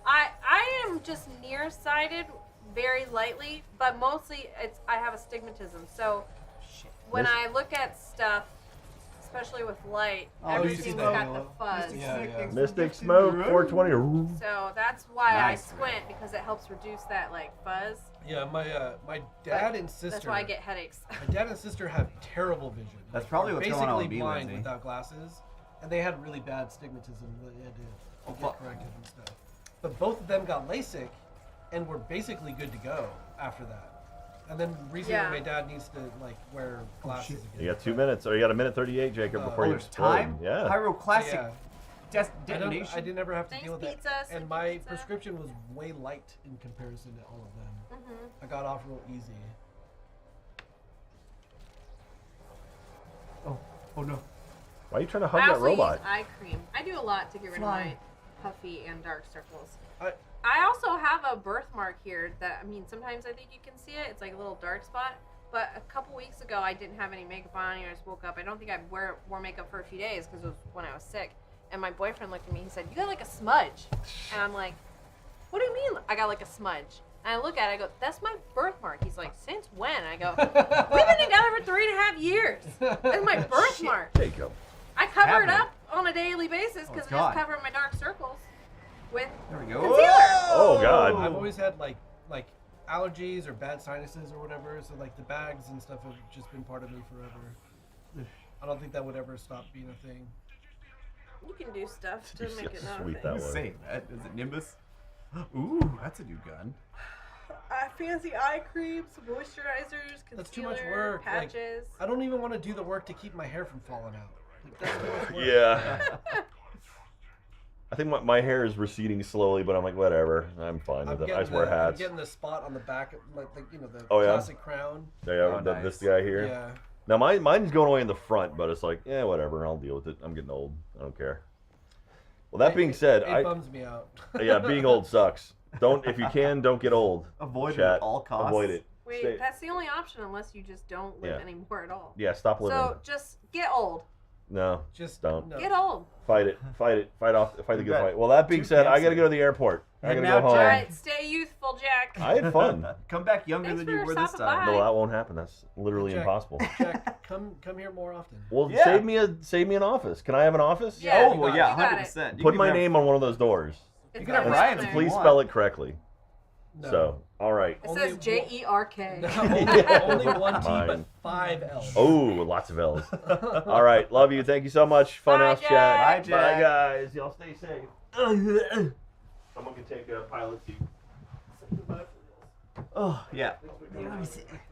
I am just nearsighted very lightly, but mostly I have astigmatism. So when I look at stuff, especially with light, everything's got the fuzz. Mystic Smoke 420. So that's why Nice. I squint, because it helps reduce that like fuzz. Yeah, my dad and sister. That's why I get headaches. My dad and sister have terrible vision. That's Like, probably they're what's going on with basically me, blind Lindsay. without glasses, and they had really bad stigmatism that they had to get corrected and stuff. But both of them got LASIK, and were basically good to go after that. And then recently, Yeah. my dad needs to like wear glasses again. You got 2 minutes, or you got a minute 38, Jacob, before you There's explode. time? Yeah. Pyroclastic Yeah. detonation. I didn't ever have to Thanks, deal with pizza, that. sweet And my pizza. prescription was way light in comparison to all of them. Mm-hmm. I got off real easy. Oh no. Why are you trying to I hug that also robot? use eye cream. I do a lot to get rid of Fly. my puffy and dark circles. I- I also have a birthmark here that, I mean, sometimes I think you can see it. It's like a little dark spot. But a couple weeks ago, I didn't have any makeup on, and I just woke up. I don't think I wore makeup for a few days because it was when I was sick. And my boyfriend looked at me. He said, "You got like a smudge." And I'm like, "What do you mean I got like a smudge?" And I look at it. I go, "That's my birthmark." He's like, "Since when?" I go, "We've been together for 3.5 years. That's my birthmark." Jacob. I cover it Happening. up on a daily basis because it's I gone. just cover my dark circles with There we go. concealer. Oh, God. I've always had like allergies or bad sinuses or whatever, so like the bags and stuff have just been part of me forever. I don't think that would ever stop being a thing. You can do stuff to You see make how it not a sweet thing. that Who's was. saying that? Is it Nimbus? Ooh, that's a new gun. Fancy eye creams, moisturizers, concealer, That's too much work. Like, patches. I don't even want to do the work to keep my hair from falling out. Like, that's too much work. Yeah. I think my hair is receding slowly, but I'm like, whatever. I'm fine with it. I just wear I'm hats. getting the spot on the back, of, like the Oh, yeah? classic crown. Yeah, Oh, nice. this guy here. Yeah. Now mine's going away in the front, but it's like, yeah, whatever. I'll deal with it. I'm getting old. I don't care. Well, that being said, it bums me out. Yeah, being old sucks. If you can, don't get old. Avoid it Chat. at all costs. Avoid it. Wait, that's the only option unless you just don't live anymore at all. Yeah, stop living. So just get old. No, just don't. No. Get old. Fight it. Fight the good fight. Well, that being said, I gotta go to the airport. I gotta go home. All right, stay youthful, Jack. I had fun. Come back younger than you were this time. No, that won't happen. That's literally Jack, impossible. Jack, come here more often. Well, save me an office. Can I have an office? Yeah, oh, well, yeah, 100%. Put my name on one of those doors. You can have Ryan's. Please spell it correctly. No. So, all right. It says Jerk. No, only one T, but 5 L's. Oh, lots of L's. All right, love you. Thank you so much. Funhouse chat. Bye, Jack. Bye, guys. Y'all stay safe. Someone can take a pilot seat. Oh, yeah.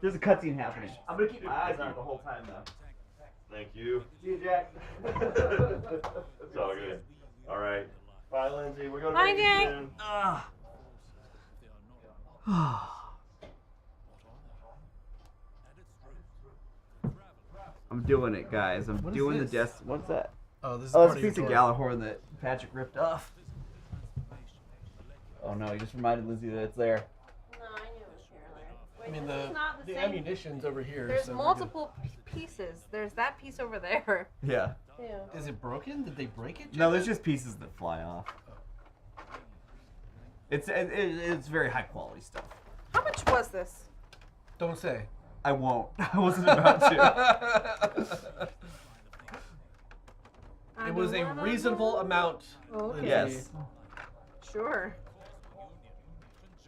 There's a cutscene happening. I'm going to keep my eyes on it the whole time, though. Thank you. See you, Jack. It's all good. All right. Bye, Lindsay. We're going to Bye, Jack. soon. I'm doing it, guys. I'm What is doing this? the desk. What's that? Oh, this is Oh, part it's a of piece of your Gjallarhorn that Patrick ripped off. Oh no, you just reminded Lizzie that it's there. No, I knew it was here. Wait, I mean, this is not the same. ammunition's over here. There's so we're multiple pieces. There's that piece over there. Yeah. Too. good. Is it broken? Did they break it? No, there's just pieces that fly off. It's very high quality stuff. How much was this? Don't say. I won't. I wasn't about to. It was a reasonable amount. Oh, okay. Yes. Sure.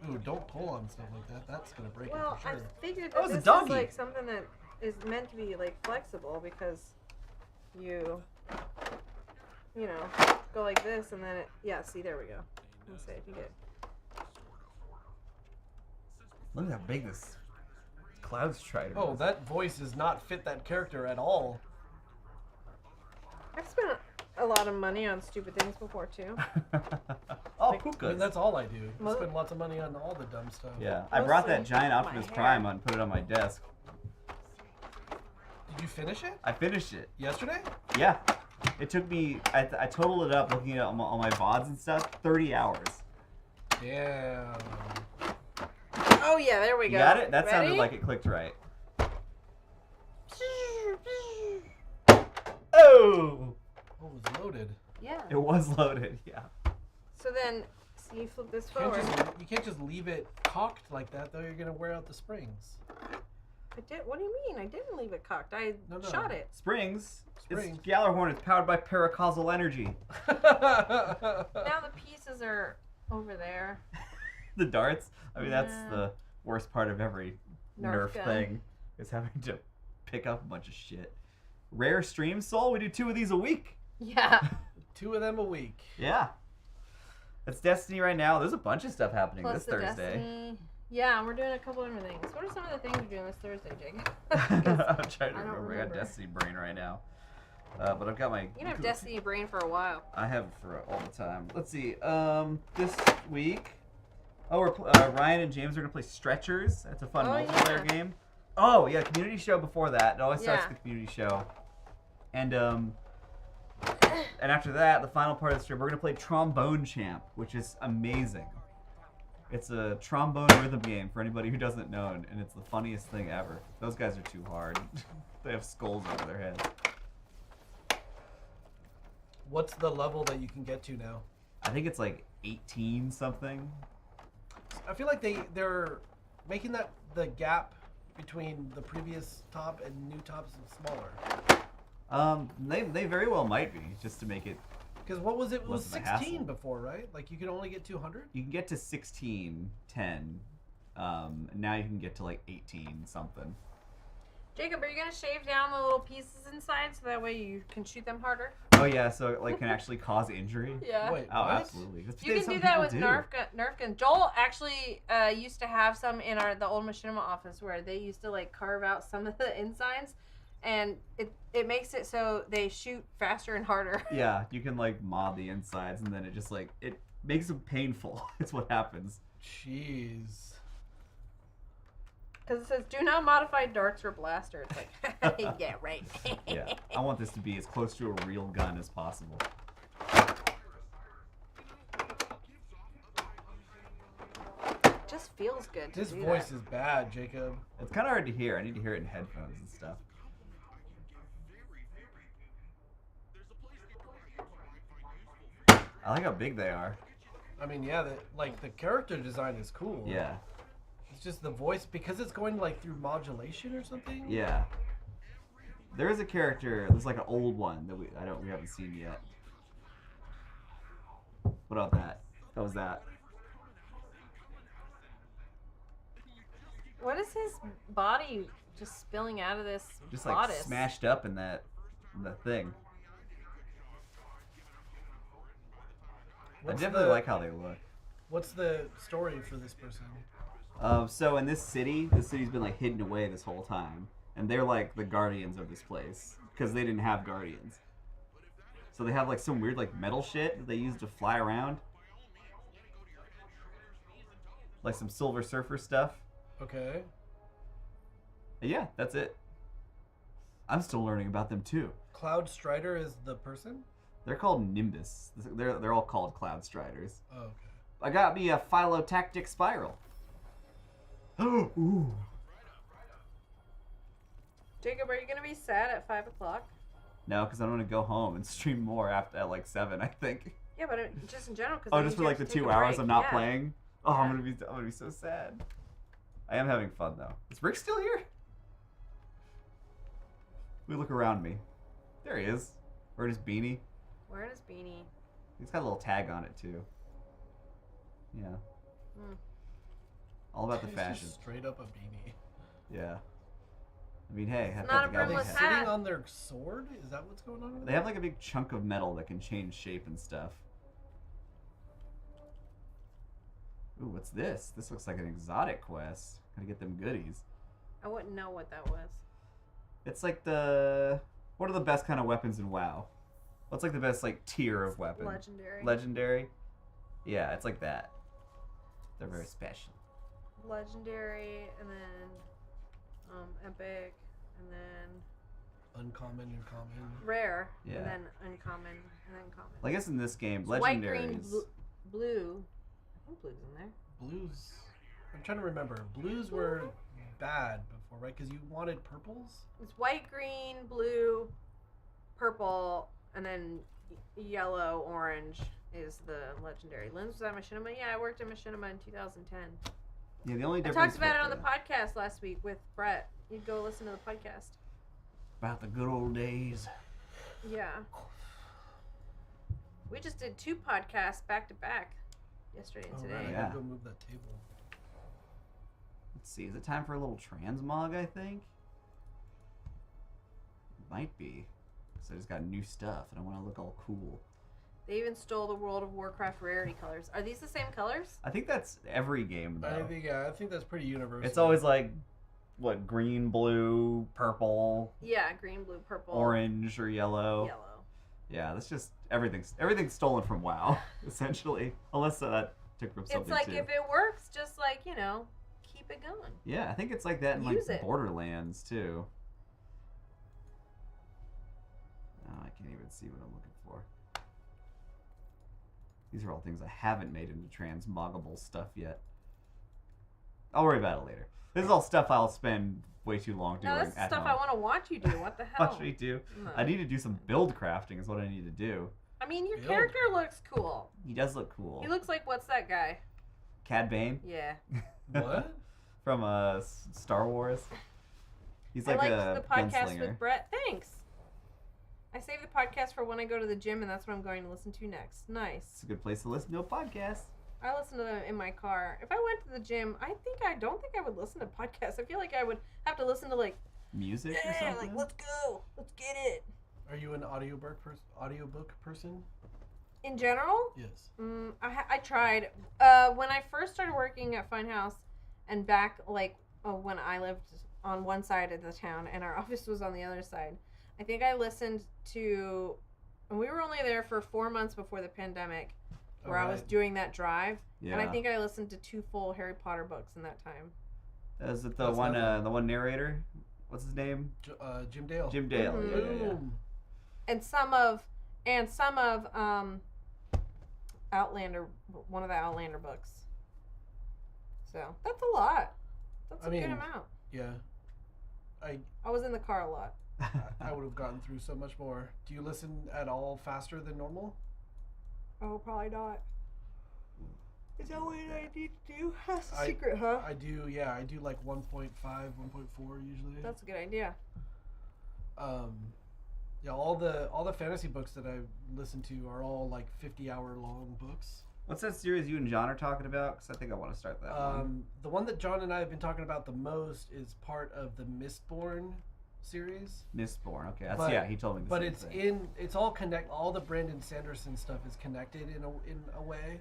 Ooh, don't pull on stuff like that. That's gonna break Well, it for sure. I figured That that was a this doggy. is like something that is meant to be like flexible because you know, go like this and then it, yeah, see, there we go. Let's say if you get. Look at how big this cloud strider Oh, is. that voice does not fit that character at all. I've spent a lot of money on stupid things before too. Oh, Like- I mean, pukas. that's all I do. I Mo- spend lots of money on all the dumb stuff. Yeah, I brought that Mostly giant my Optimus hair. Prime and put it on my desk. Did you finish it I finished it. yesterday? Yeah. It took me, I totaled it up looking at all my VODs and stuff, 30 hours. Damn. Oh yeah, there we You go. got it? That Ready? sounded like it clicked right. Oh! Oh, it was loaded. Yeah. It was loaded, yeah. So then, so you flip this You forward. can't just leave it cocked like that, though. You're gonna wear out the springs. I did. What do you mean? I didn't leave it cocked. I No. shot it. Springs. Springs. It's Gjallarhorn. It's powered by paracausal energy. Now the pieces are over there. The darts. I mean, that's Yeah. the worst part of every Nerf Nerf gun. thing, is having to pick up a bunch of shit. Rare stream, Soul. We do 2 of these a week. Yeah. 2 of them a week. Yeah. It's Destiny right now. There's a bunch of stuff happening Plus this the Thursday. Destiny. Yeah, and we're doing a couple different things. What are some of the things we're doing this Thursday, Jake? I'm trying to I don't remember. I remember. got Destiny brain right now. But I've got my. You can have Destiny brain for a while. I have it for all the time. Let's see. This week. Oh, Ryan and James are gonna play Stretchers. That's a fun Oh, multiplayer yeah. game. Oh yeah, community show before that. It always starts Yeah. with the community show. And after that, the final part of the stream, we're gonna play Trombone Champ, which is amazing. It's a trombone rhythm game for anybody who doesn't know, and it's the funniest thing ever. Those guys are too hard. They have skulls over their heads. What's the level that you can get to now? I think it's like 18 something. I feel like they're making that the gap between the previous top and new tops smaller. They very well might be, just to make it. Because what was it? It was Wasn't a 16 hassle. before, right? Like you could only get 200. You can get to 16, 10. And now you can get to like 18 something. Jacob, are you gonna shave down the little pieces inside so that way you can shoot them harder? Oh yeah, so it like can actually cause injury. Yeah. Wait, Oh, what? absolutely. That's You what can some do that people with Nerf gun. Joel actually used to have some in the old machinima office where they used to like carve out some of the insides, and it makes it so they shoot faster and harder. Yeah, you can like mod the insides, and then it just like it makes them painful. It's what happens. Jeez. Because it says, do not modify darts or blaster. It's like, yeah, right. Yeah, I want this to be as close to a real gun as possible. Just feels good. This to do voice that. is bad, Jacob. It's kind of hard to hear. I need to hear it in headphones and stuff. I like how big they are. I mean, yeah, the character design is cool. Yeah. It's just the voice, because it's going like through modulation or something. Yeah. There is a character. There's like an old one that we haven't seen yet. What about that? What was that? What is his body just spilling out of this Just like bodice? smashed up in the thing. I definitely like how they look. What's the story for this person? So in this city's been like hidden away this whole time, and they're like the guardians of this place because they didn't have guardians. So they have like some weird like metal shit that they use to fly around, like some Silver Surfer stuff. Okay. And yeah, that's it. I'm still learning about them too. Cloud Strider is the person? They're called Nimbus. They're all called Cloud Striders. Oh, okay. I got me a phylotactic spiral. Ooh. Jacob, are you going to be sad at 5 o'clock? No, because I want to go home and stream more at like 7, I think. Yeah, but just in general. Oh, just for like the 2 hours I'm not playing? Oh, yeah. I'm gonna be so sad. I am having fun though. Is Rick still here? We look around me. There he is. Wearing his beanie. Wearing his beanie. He's got a little tag on it too. Yeah. All about the fashion. Just straight up a beanie. Yeah. I mean, hey, it's not a brimless hat. Sitting on their sword? Is that what's going on? They have like a big chunk of metal that can change shape and stuff. Ooh, what's this? This looks like an exotic quest. Gotta get them goodies. I wouldn't know what that was. It's like what are the best kind of weapons in WoW? What's like the best like tier of weapon? Legendary. Legendary? Yeah, it's like that. They're very special. Legendary, and then epic, and then uncommon, uncommon. Rare, yeah. And then uncommon, and then common. Well, I guess in this game, legendaries. White, green, blue. I think blue's in there. Blues. I'm trying to remember. Blues were bad before, right? Because you wanted purples? It's white, green, blue, purple, and then yellow, orange is the legendary. Lynn's was at Machinima. Yeah, I worked at Machinima in 2010. Yeah, the only I difference. talked about it on the podcast last week with Brett. You'd go listen to the podcast. About the good old days. Yeah. We just did 2 podcasts back to back yesterday and today. Right. Yeah. I gotta go move that table. Let's see. Is it time for a little transmog, I think? Might be. So I just got new stuff and I want to look all cool. They even stole the World of Warcraft rarity colors. Are these the same colors? I think that's every game, though. I think that's pretty universal. It's always like, what, green, blue, purple? Yeah, green, blue, purple. Orange or yellow. Yellow. Yeah, that's just, everything's stolen from WoW, essentially. Unless that took from something, It's like, too. if it works, just like, keep it going. Yeah, I think it's like that in Use like it. Borderlands, too. Oh, I can't even see what I'm looking for. These are all things I haven't made into transmoggable stuff yet. I'll worry about it later. This is all stuff I'll spend way too long doing No, that's at stuff home. I want to watch you do. What the hell? Watch me do. No. I need to do some build crafting is what I need to do. I mean, your Build. character looks cool. He does look cool. He looks like, what's that guy? Cad Bane Yeah. What? from Star Wars. He's like I a liked the podcast gunslinger. with Brett. Thanks. I saved the podcast for when I go to the gym, and that's what I'm going to listen to next. Nice. It's a good place to listen to a podcast. I listen to them in my car. If I went to the gym, I don't think I would listen to podcasts. I feel like I would have to listen to like Music or yeah, something? like let's go, let's get it. Are you an audiobook person? In general, Yes. I tried. When I first started working at Funhouse, and back when I lived on one side of the town and our office was on the other side, I think I listened to, and we were only there for 4 months before the pandemic, where I was doing that drive, Yeah. and I think I listened to 2 full Harry Potter books in that time. Is it the That's one not- the one narrator? What's his name? Jim Dale. Jim Dale. Mhm. Yeah, yeah, yeah. Boom. And some of Outlander, one of the Outlander books. So that's a lot. That's a good amount. Yeah. I was in the car a lot. I would have gotten through so much more. Do you listen at all faster than normal? Oh, probably not. Is that what I need to do? That's a secret, huh? I do, yeah. I do like 1.5, 1.4 usually. That's a good idea. Yeah, all the fantasy books that I listen to are all like 50-hour long books. What's that series you and John are talking about? Because I think I want to start that one. The one that John and I have been talking about the most is part of the Mistborn series. Mistborn. Okay, that's he told me. But it's all all the Brandon Sanderson stuff is connected in a way.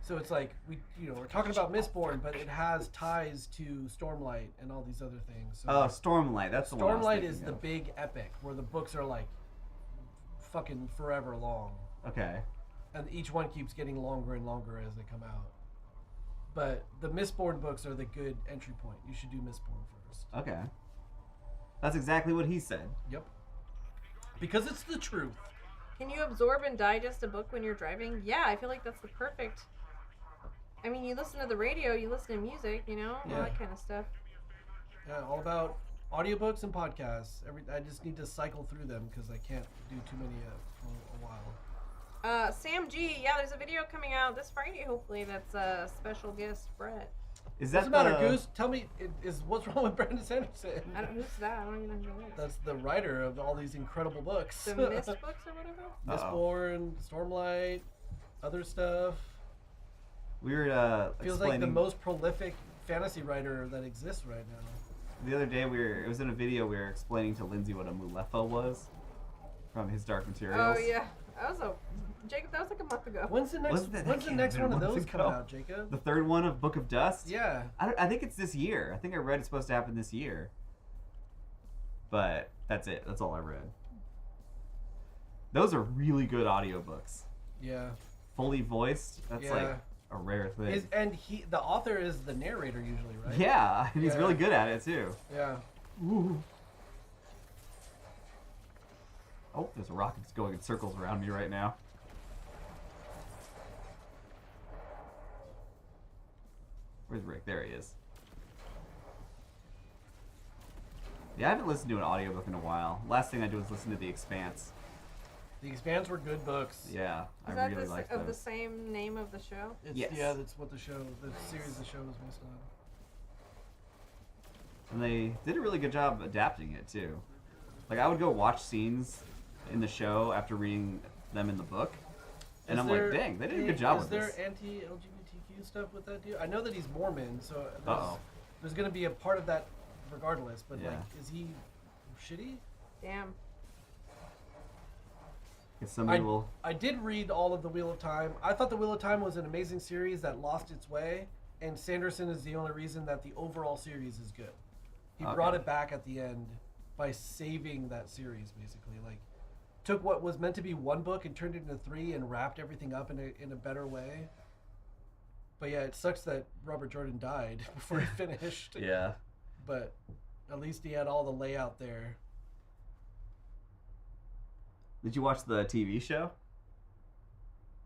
So it's like we're talking about Mistborn, but it has ties to Stormlight and all these other things. So Stormlight. That's the one. Stormlight is the big epic where the books are like fucking forever long. Okay. And each one keeps getting longer and longer as they come out. But the Mistborn books are the good entry point. You should do Mistborn first. Okay. That's exactly what he said. Yep. Because it's the truth. Can you absorb and digest a book when you're driving? Yeah, I feel like that's the perfect. I mean, you listen to the radio, you listen to music, all that kind of stuff. Yeah, all about audiobooks and podcasts. I just need to cycle through them because I can't do too many for a while. Sam G, yeah, there's a video coming out this Friday, hopefully. That's a special guest, Brett. Is that What's the matter, Goose? Tell me, what's wrong with Brandon Sanderson? Who's that? I don't even know who that is. That's the writer of all these incredible books. The Mist books or whatever? Mistborn, Stormlight, other stuff. We were feels like the most prolific fantasy writer that exists right now. The other day it was in a video we were explaining to Lindsay what a mulefa was from his Dark Materials. Oh yeah, Jacob, that was like a month ago. When's the next one of those coming out, Jacob? The third one of Book of Dust? Yeah. I think it's this year. I think I read it's supposed to happen this year. But that's it. That's all I read. Those are really good audiobooks. Yeah. Fully voiced. That's like a rare thing. The author is the narrator usually, right? Yeah, and he's really good at it too. Yeah. Ooh. Oh, there's a rocket that's going in circles around me right now. Where's Rick? There he is. Yeah, I haven't listened to an audiobook in a while. Last thing I did was listen to The Expanse. The Expanse were good books. Yeah, I really liked those. Is that the same name of the show? Yes. Yeah, that's what the series the show was based on. And they did a really good job adapting it too. Like I would go watch scenes in the show after reading them in the book, and like, dang, they did a good job with this. Is there anti-LGBTQ stuff with that dude? I know that he's Mormon, so there's going to be a part of that regardless. But like, is he shitty? Damn. I did read all of the Wheel of Time. I thought the Wheel of Time was an amazing series that lost its way, and Sanderson is the only reason that the overall series is good. He brought it back at the end by saving that series, basically. Like, took what was meant to be one book and turned it into 3 and wrapped everything up in a better way. But yeah, it sucks that Robert Jordan died before he finished. Yeah. But at least he had all the layout there. Did you watch the TV show?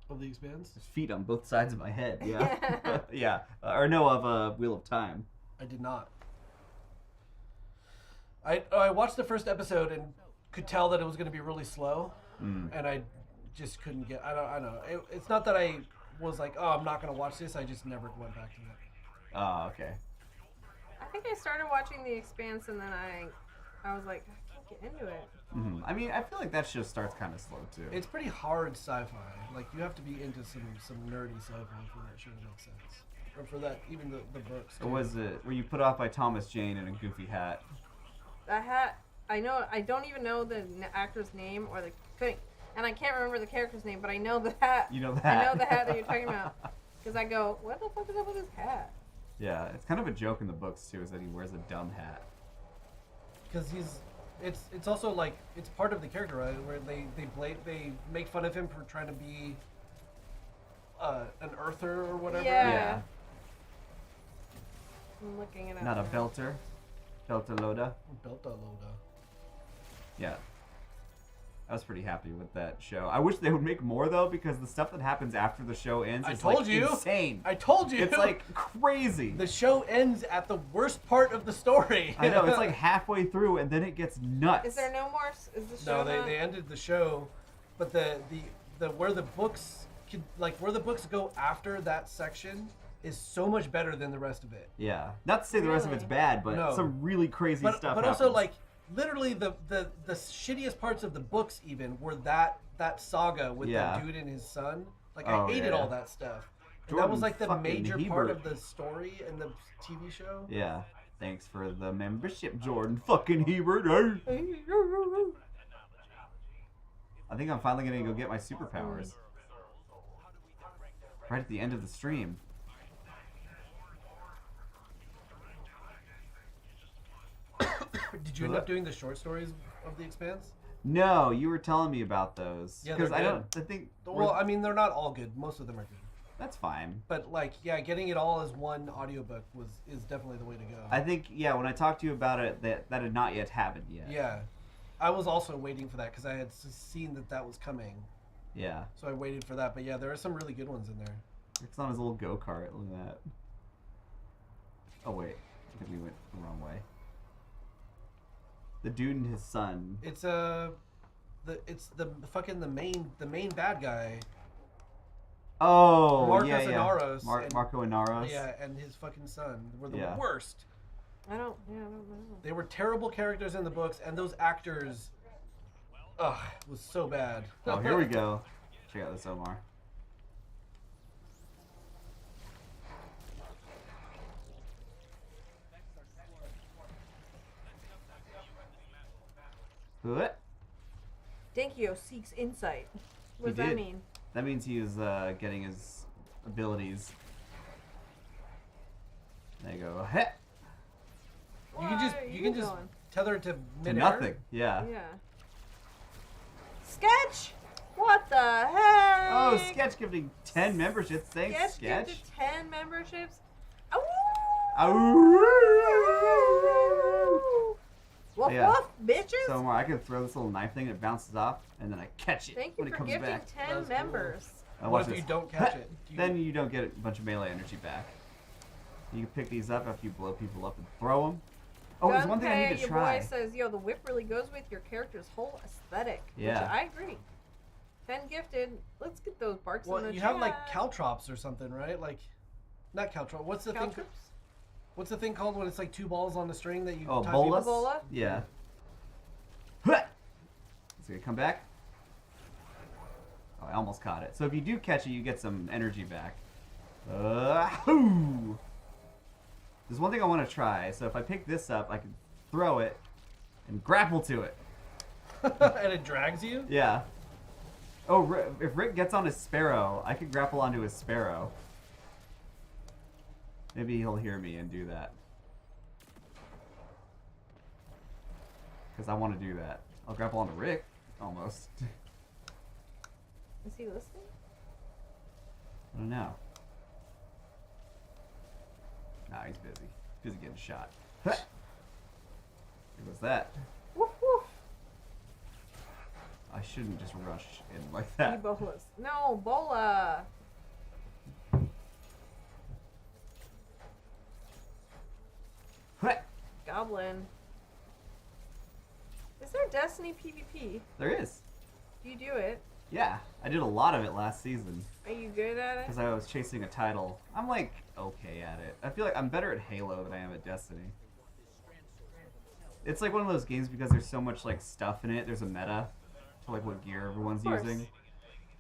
Of The Expanse? There's feet on both sides of my head. Yeah. Yeah. Or no, of Wheel of Time. I did not. I watched the first episode and could tell that it was going to be really slow, and I just couldn't get. I don't know. It's not that I was like, oh, I'm not going to watch this. I just never went back to it. Oh, okay. I think I started watching The Expanse and then I was like, I can't get into it. Mm-hmm. I mean, I feel like that show starts kind of slow too. It's pretty hard sci-fi. Like you have to be into some nerdy sci-fi for that show to make sense, or for that even the books. Or was it were you put off by Thomas Jane in a goofy hat? I don't even know the actor's name or and I can't remember the character's name, but I know the hat. You know the hat. I know the hat that you're talking about. Because I go, what the fuck is up with his hat? Yeah, it's kind of a joke in the books too, is that he wears a dumb hat. Because it's also like it's part of the character, right? Where they make fun of him for trying to be an earther or whatever. Yeah. I'm looking it up. Not a now. belter. Belter Loda. Built a Loda. Yeah. I was pretty happy with that show. I wish they would make more though, because the stuff that happens after the show ends is like insane. I told you. It's like crazy. The show ends at the worst part of the story. I know, it's like halfway through and then it gets nuts. Is there no more? Is the show? No, they ended the show, but the where the books where the books go after that section is so much better than the rest of it. Yeah. Not to say the rest of it's bad, but No. some really crazy stuff But happens. also like literally the shittiest parts of the books even were that saga with Yeah. the dude and his son. Like Oh, I hated yeah. all that stuff. And that Jordan was like the fucking major part Hebert. of the story in the TV show. Yeah. Thanks for the membership, Jordan fucking Hebert. Hey. I think I'm finally gonna go get my superpowers. Right at the end of the stream. Did you end up doing the short stories of The Expanse? No, you were telling me about those. Yeah, Because they're I think. Well, I mean, they're not all good. Most of them are good. That's fine. But like, yeah, getting it all as one audiobook is definitely the way to go. I think, yeah, when I talked to you about it, that had not yet happened yet. Yeah, I was also waiting for that because I had seen that was coming. Yeah. So I waited for that. But yeah, there are some really good ones in there. It's on his little go-kart. Look at that. Oh, wait. I think we went the wrong way. The dude and his son. It's the main bad guy. Oh, Marcos yeah. Inaros Marco Inaros. Yeah, and his fucking son were the Yeah. worst. I don't know. They were terrible characters in the books, and those actors, was so bad. Oh, here we go. Check out this Omar. What? Dankyo seeks insight. What does that did. mean? That means he was getting his abilities. There you go. Heh. You can just tether it to To midair. nothing. Yeah. Yeah. Sketch. What the heck? Oh, Sketch giving 10 memberships. Thanks, Sketch. gifted 10 memberships. Ooh. Woof Yeah. woof, bitches. So Omar, I can throw this little knife thing and it bounces off, and then I catch it Thank you when it for comes gifting back. 10 That's cool. members. Now What watch if you this. don't catch it? Then you don't get a bunch of melee energy back. You can pick these up after you blow people up and throw them. Oh, there's one thing I need to your try. boy says, yo, the whip really goes with your character's whole aesthetic. Yeah. Which I agree. 10 gifted. Let's get those barks in Well, the you chat. have like caltrops or something, right? Like, not caltrop. What's the thing? Caltrops? What's the thing called when it's like two balls on the string that you? Oh, tie bolas? people- Bola? Yeah. It's gonna come back. Oh, I almost caught it. So if you do catch it, you get some energy back. Hoo! There's one thing I want to try. So if I pick this up, I can throw it and grapple to it. and it drags you. Yeah. Oh, if Rick gets on his sparrow, I could grapple onto his sparrow. Maybe he'll hear me and do that. Because I want to do that. I'll grapple onto Rick, almost. Is he listening? I don't know. Nah, he's busy. Busy getting shot. There goes that. Woof woof. I shouldn't just rush in like that. Ebolas. No, Bola. Goblin. Is there Destiny PvP? There is. Do you do it? Yeah, I did a lot of it last season. Are you good at it? Because I was chasing a title. I'm like okay at it. I feel like I'm better at Halo than I am at Destiny. It's like one of those games because there's so much like stuff in it. There's a meta to like what gear everyone's using.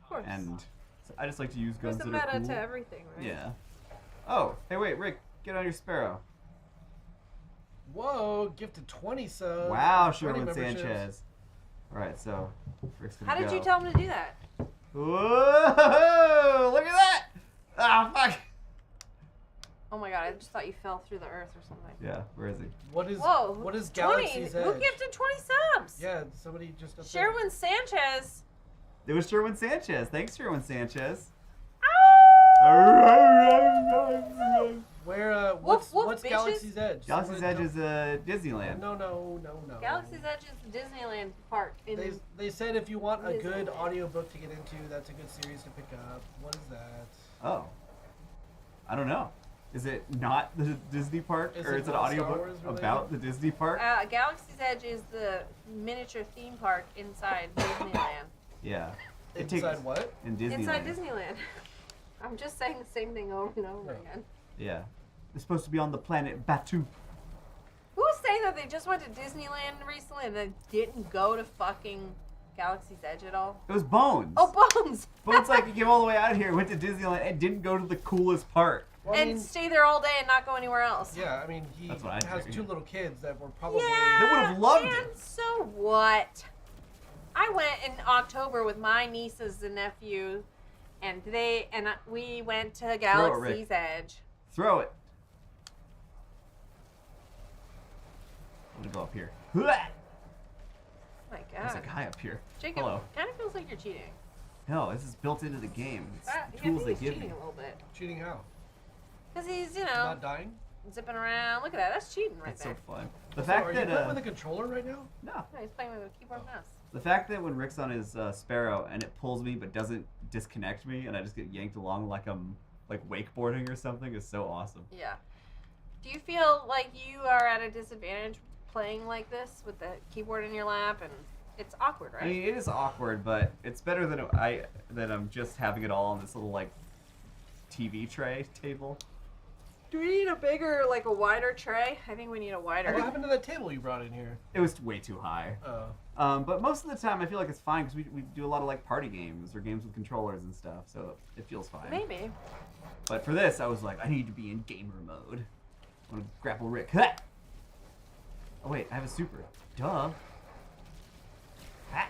Of course. And so I just like to use guns There's a that are meta cool. to everything, right? Yeah. Oh, hey wait, Rick, get on your sparrow. Whoa! Gifted 20 subs. Wow, 20 Sherwin memberships. Sanchez. Alright, so Rick's gonna How did go. you tell him to do that? Whoa! Look at that! Ah, fuck! Oh my god, I just thought you fell through the earth or something. Yeah, where is he? What is? Whoa! What is 20? Galaxy's Who Edge? gifted 20 subs? Yeah, somebody just. up there. Sherwin Sanchez. It was Sherwin Sanchez. Thanks, Sherwin Sanchez. Where? Woof, woof, What's bitches. Galaxy's Edge? Galaxy's Somebody Edge is Disneyland. No. Galaxy's Edge is the Disneyland park. They said if you want a good Disneyland. audiobook to get into, that's a good series to pick up. What is that? Oh. I don't know. Is it not the Disney park, Is or it is it an not Star audiobook Wars related? about the Disney park? Galaxy's Edge is the miniature theme park inside Disneyland. Yeah. Inside what? In Disneyland. Inside Disneyland. I'm just saying the same thing over and over again. Yeah. It's supposed to be on the planet Batu. Who was saying that they just went to Disneyland recently and then didn't go to fucking Galaxy's Edge at all? It was Bones. Oh, Bones! Bones like he came all the way out here, went to Disneyland, and didn't go to the coolest part. Well, and stay there all day and not go anywhere else. Yeah, I mean, he That's what I has figured. 2 little kids that were probably. Yeah, They would have loved and it. so what? I went in October with my nieces and nephew, and we went to Galaxy's Edge. Throw it. I'm gonna go up here. Oh my There's a god. guy up here. Jacob, Hello. kind of feels like you're cheating. No, this is built into the game. It's I the think tools they he's give cheating you. a little bit. Cheating how? Because he's, you know, Not dying? zipping around. Look at that. That's cheating right It's there. so fun. The So fact are you that playing with a controller right now? no, No, he's playing with a keyboard and mouse. the fact that when Rick's on his Sparrow and it pulls me but doesn't disconnect me and I just get yanked along like I'm like wakeboarding or something is so awesome. Yeah. Do you feel like you are at a disadvantage playing like this with the keyboard in your lap and it's awkward, right? I mean, it is awkward, but it's better than I'm just having it all on this little like TV tray table. Do we need a bigger, like a wider tray? I think we need a wider. What happened to that table you brought in here? It was way too high. Oh. But most of the time I feel like it's fine because we do a lot of like party games or games with controllers and stuff, so it feels fine. Maybe. But for this, I was like, I need to be in gamer mode. I want to grapple Rick. Ha! Oh wait, I have a super. Duh. Ha!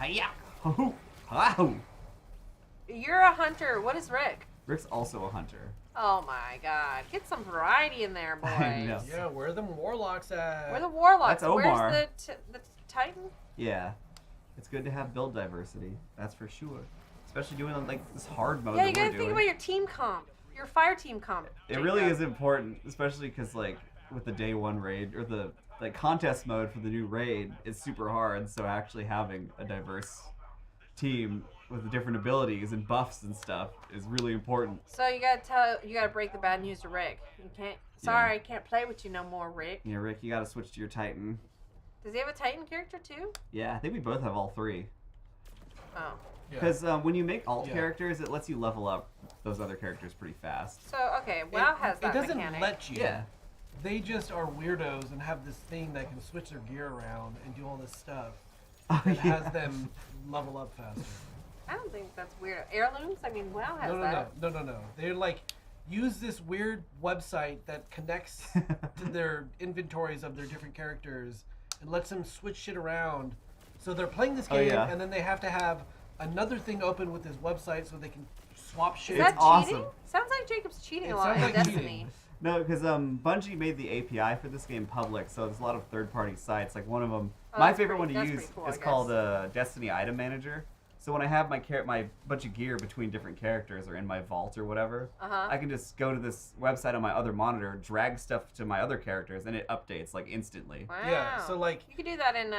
Hiya! Ho! Ho! You're a hunter. What is Rick? Rick's also a hunter. Oh my god. Get some variety in there, boys. I know. Yeah, where are the warlocks at? Where are the warlocks? That's Omar. Where's the Titan? Yeah. It's good to have build diversity. That's for sure. Especially doing like this hard mode Yeah, that you gotta we're think doing. about your team comp. Your fire team comp. It really Jacob. is important, especially because like with the day one raid or the like contest mode for the new raid is super hard. So actually having a diverse team with different abilities and buffs and stuff is really important. So you gotta break the bad news to Rick. You can't. Sorry, I can't play with you no more, Rick. Yeah, Rick, you gotta switch to your Titan. Does he have a Titan character too? Yeah, I think we both have all 3. Oh. Because when you make alt Yeah. characters, it lets you level up those other characters pretty fast. So okay, WoW has that It doesn't mechanic. let you. Yeah. They just are weirdos and have this thing that can switch their gear around and do all this stuff. Oh, It yeah. has them level up faster. I don't think that's weird. Heirlooms? I mean, WoW has No. that. They're like, use this weird website that connects to their inventories of their different characters and lets them switch shit around. So they're playing this Oh, game yeah. and then they have to have another thing open with this website so they can swap shit. Is that It's cheating? awesome. Sounds like Jacob's cheating It a lot sounds in like Destiny. cheating. No, because Bungie made the API for this game public, so there's a lot of third-party sites. Like one of them, Oh, my that's favorite pretty- one to that's use pretty cool, is I called guess. Destiny Item Manager. So when I have my bunch of gear between different characters or in my vault or whatever, Uh-huh. I can just go to this website on my other monitor, drag stuff to my other characters, and it updates like instantly. Wow. Yeah, so like, You could do that in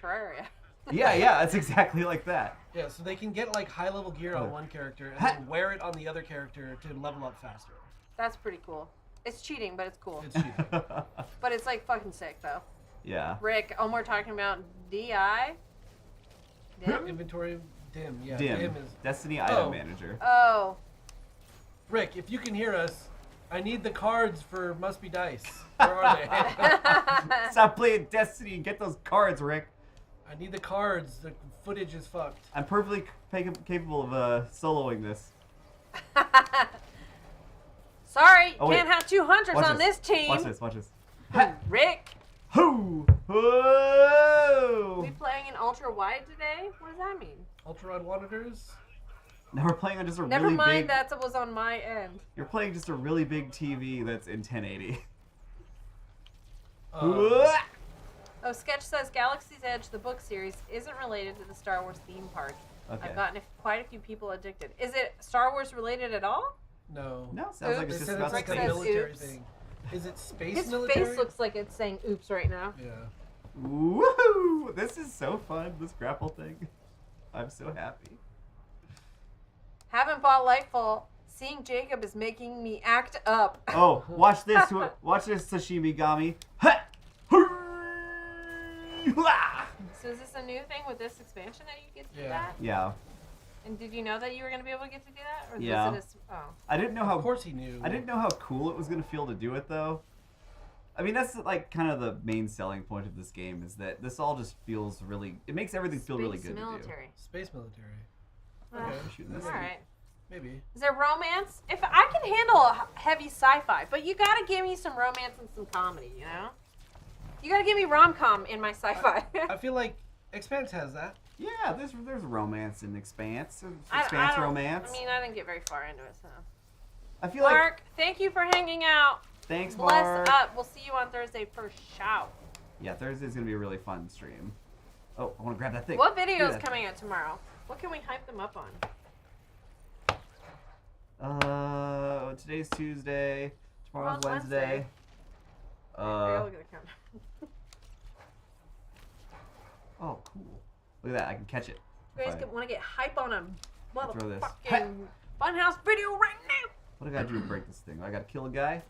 Terraria. yeah, it's exactly like that. yeah, so they can get like high level gear Oh. on one character and then wear it on the other character to level up faster. That's pretty cool. It's cheating, but it's cool. It's cheating. But it's like fucking sick though. Yeah. Rick, Omar talking about DI. Dim? Inventory dim, yeah. Dim. is. Destiny Item Oh. Manager. Oh. Rick, if you can hear us, I need the cards for Must Be Dice. Where are they? Stop playing Destiny and get those cards, Rick. I need the cards. The footage is fucked. I'm perfectly capable of soloing this. Sorry, Oh, wait. can't have 2 hunters Watch on this team. Watch this, watch this. Rick, Hoo! Whoa! we playing in ultra wide today? What does that mean? Ultra wide monitors. Now we're playing on just a Never really mind, big. that was on my end. You're playing just a really big TV that's in 1080. Uh, Oh, Sketch says Galaxy's Edge, the book series, isn't related to the Star Wars theme park. Okay. I've gotten quite a few people addicted. Is it Star Wars related at all? No. No, sounds like They it's just said about it's like a space. military Oops. thing. Is it space His military? face looks like it's saying "oops" right now. Yeah. Woohoo! This is so fun. This grapple thing. I'm so happy. Haven't bought Lightfall. Seeing Jacob is making me act up. Oh, watch this. Watch this, Sashimi Gami. Ha! So is this a new thing with this expansion that you get to do Yeah. that? Yeah. And did you know that you were gonna be able to get to do that? Or Yeah. Was it oh. I didn't know how. Of course he knew. I didn't know how cool it was gonna feel to do it though. I mean, that's like kind of the main selling point of this game is that this all just feels really. It makes everything feel really Space good military. Space military. Uh, Okay. to do. Shooting this all thing. right. Maybe. Is there romance? If I can handle a heavy sci-fi, but you gotta give me some romance and some comedy, you know? You gotta give me rom-com in my sci-fi. I feel like Expanse has that. Yeah, there's romance in Expanse. I Expanse don't- romance. I mean, I didn't get very far into it, so. I feel like. Mark, thank you for hanging out. Thanks, Bless Mark. up. We'll see you on Thursday for shout. Yeah, Thursday's gonna be a really fun stream. Oh, I want to grab that thing. What Do video is that. coming out tomorrow? What can we hype them up on? Today's Tuesday. Tomorrow's Tomorrow's Wednesday. Here, look at the camera. Oh, cool. Look at that. I can catch it. You guys If I- want to get hype on a Throw this. motherfucking Funhouse video right now? What do I gotta do to break this thing? I gotta kill a guy?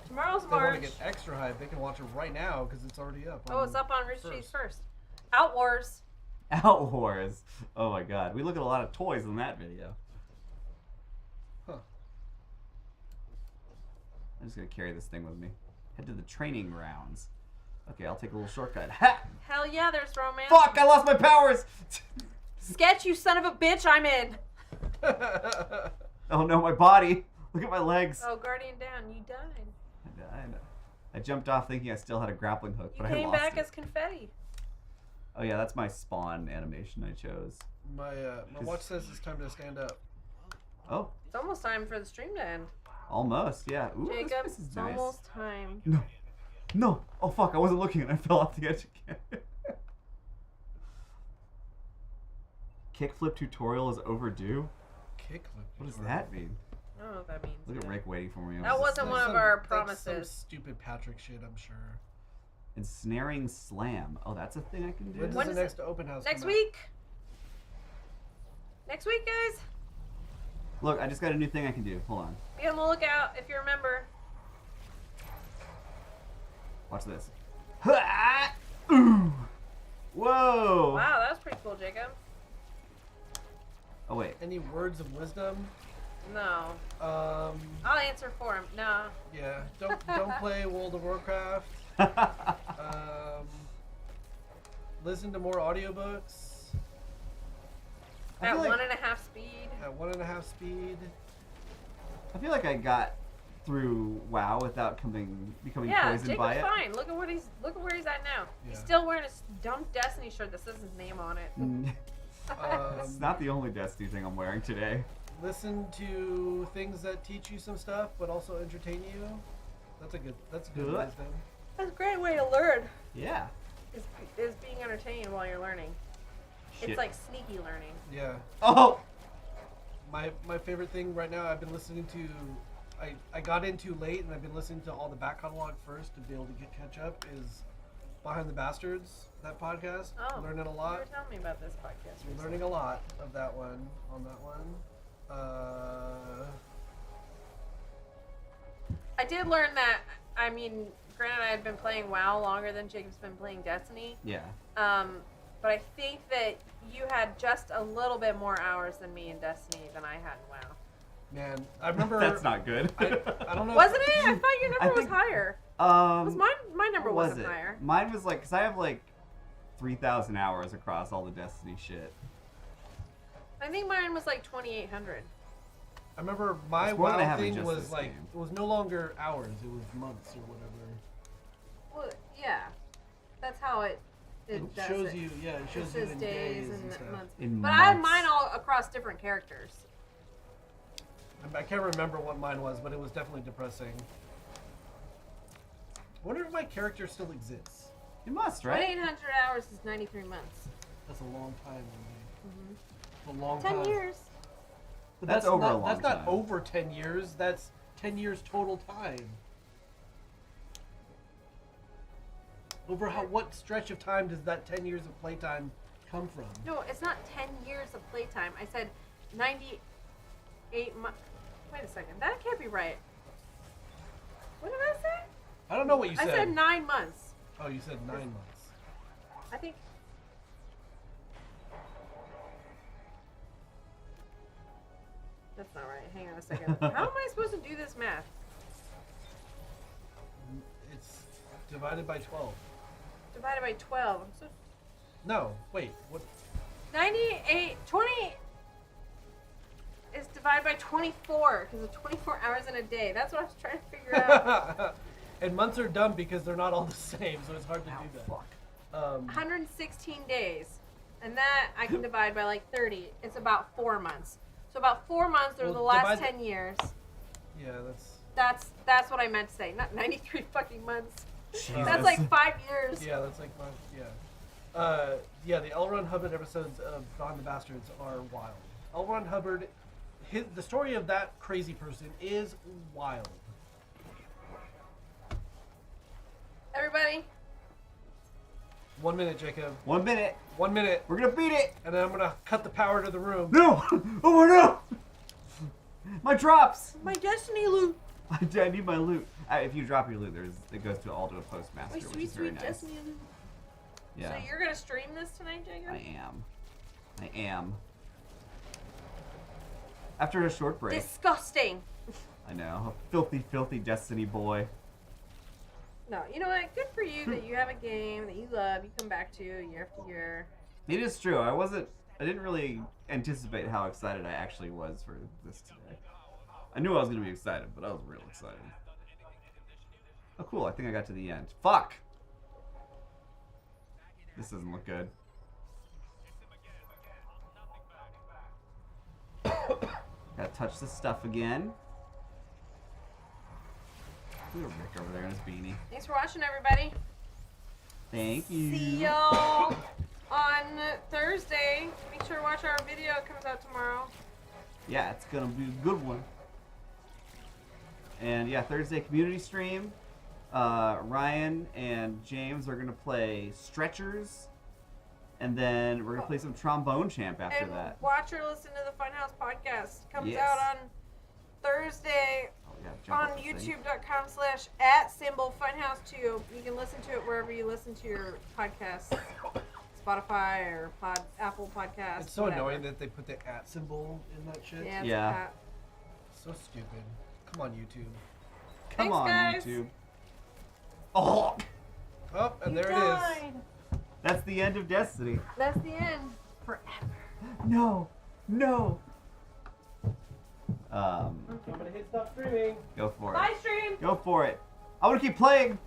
Tomorrow's If they want March. to get extra hype, they can watch it right now because it's already up. Oh, it's up on Rooster Teeth first. Out Wars. Out Wars. Oh my god. We look at a lot of toys in that video. Huh. I'm just gonna carry this thing with me. Head to the training grounds. Okay, I'll take a little shortcut. Ha! Hell yeah, there's romance. Fuck! I lost my powers! Sketch, you son of a bitch, I'm in. Oh no, my body! Look at my legs. Oh, Guardian down, you died. I jumped off thinking I still had a grappling hook, You but I came lost back it. as confetti. Oh yeah, that's my spawn animation I chose. My watch says it's time to stand up. Oh, It's almost time for the stream to end. almost, yeah. Ooh, Jacob, this is it's nice. almost time. No. No! Oh fuck, I wasn't looking and I fell off the edge again. Kickflip tutorial is overdue? Kickflip. What does that mean? I don't know what that means. Look at Rick waiting for me. That wasn't one of our promises. That's some stupid Patrick shit, I'm sure. Ensnaring slam. Oh, that's a thing I can do? When does When the is next open house Next come out? week. Next week, guys. Look, I just got a new thing I can do. Hold on. Be on the lookout if you remember. Watch this. Ooh. Whoa! Wow, that was pretty cool, Jacob. Oh wait. Any words of wisdom? No. I'll answer for him. No. Yeah. Don't play World of Warcraft. Listen to more audiobooks I At feel like- 1.5 speed. at 1.5 speed. I feel like I got through WoW without becoming Yeah, poisoned Jacob's by it. fine. Look at where he's at now. He's Yeah. still wearing a dumb Destiny shirt that says his name on it. It's not the only Destiny thing I'm wearing today. Listen to things that teach you some stuff, but also entertain you. That's good Good. wisdom. That's a great way to learn. Yeah. Is being entertained while you're learning. Shit. It's like sneaky learning. Yeah. Oh! My favorite thing right now, I've been listening to. I got into late, and I've been listening to all the back catalog first to be able to catch up. Is Behind the Bastards, that podcast. Oh, Learning a You lot. were telling me about this podcast. We're learning a lot of that one. On that one. I did learn that. I mean, granted, I had been playing WoW longer than Jacob's been playing Destiny. Yeah. But I think that you had just a little bit more hours than me in Destiny than I had in WoW. Man, I remember. That's not good. I don't know. Wasn't it? I thought your I number was think- higher. Was my number what was wasn't it? higher. Mine was like, because I have like 3,000 hours across all the Destiny shit. I think mine was like 2,800. I remember my It's more than I WoW have in thing just was this like game. it was no longer hours; it was months or whatever. Well, yeah, that's how it It does shows it. you, yeah, it shows It you says in days and and stuff. months. In But I had months. mine all across different characters. I can't remember what mine was, but it was definitely depressing. I wonder if my character still exists. You must, right? 2,800 hours is 93 months. That's a long time. Mhm. It's a long 10 time. years. But That's over a not, long That's not time. over 10 years. That's 10 years total time. Over what stretch of time does that 10 years of playtime come from? No, it's not 10 years of playtime. I said 98 months. Wait a second. That can't be right. What did I say? I don't know what you said. I said 9 months. Oh, you said 9 months. I think. That's not right. Hang on a second. How am I supposed to do this math? It's divided by 12. Divided by 12. So No, wait. What? 20 is divided by 24 because it's 24 hours in a day. That's what I was trying to figure out. And months are dumb because they're not all the same, so it's hard to do that. Fuck. 116 days. And that I can divide by like 30. It's about 4 months. So about 4 months are Well, the last divide 10 years. Yeah, that's. That's what I meant to say. Not 93 fucking months. Jesus. That's like 5 years. Yeah, that's like 5. Yeah. Yeah, the L. Ron Hubbard episodes of Gone the Bastards are wild. L. Ron Hubbard, the story of that crazy person is wild. Everybody, 1 minute, Jacob. 1 minute. 1 minute. We're gonna beat it. And then I'm gonna cut the power to the room. No! Oh no! My drops. my destiny loot. I need my loot. If you drop your loot, it goes to a postmaster, My which sweet, is very sweet nice. destiny loot. Yeah, So you're gonna stream this tonight, Jacob? I am. After a short break. Disgusting. I know, a filthy, filthy Destiny boy. No, you know what? Good for you that you have a game that you love, you come back to year after year. It is true. I didn't really anticipate how excited I actually was for this today. I knew I was gonna be excited, but I was real excited. Oh, cool. I think I got to the end. Fuck! This doesn't look good. Gotta touch this stuff again. Look at Rick over there in his beanie. Thanks for watching, everybody. Thank you. See y'all on Thursday. Make sure to watch our video. It comes out tomorrow. Yeah, it's gonna be a good one. And yeah, Thursday community stream. Ryan and James are gonna play Stretchers, and then we're gonna play some Trombone Champ after And that. watch or listen to the Funhouse podcast. Comes Yes. out on Thursday Oh, yeah, jump on off the thing. youtube.com/@funhouse2. You can listen to it wherever you listen to your podcasts. Spotify or Apple Podcasts. It's so whatever. annoying that they put the @ symbol in that shit. Yeah. It's Yeah. a cat. So stupid. Come on, YouTube. Come Thanks, on, guys. YouTube. Oh, Oh, and there it is. Died. that's the end of Destiny. That's the end. Forever. No, no. I'm gonna hit stop streaming. Go for it. Bye, stream. Go for it. I want to keep playing.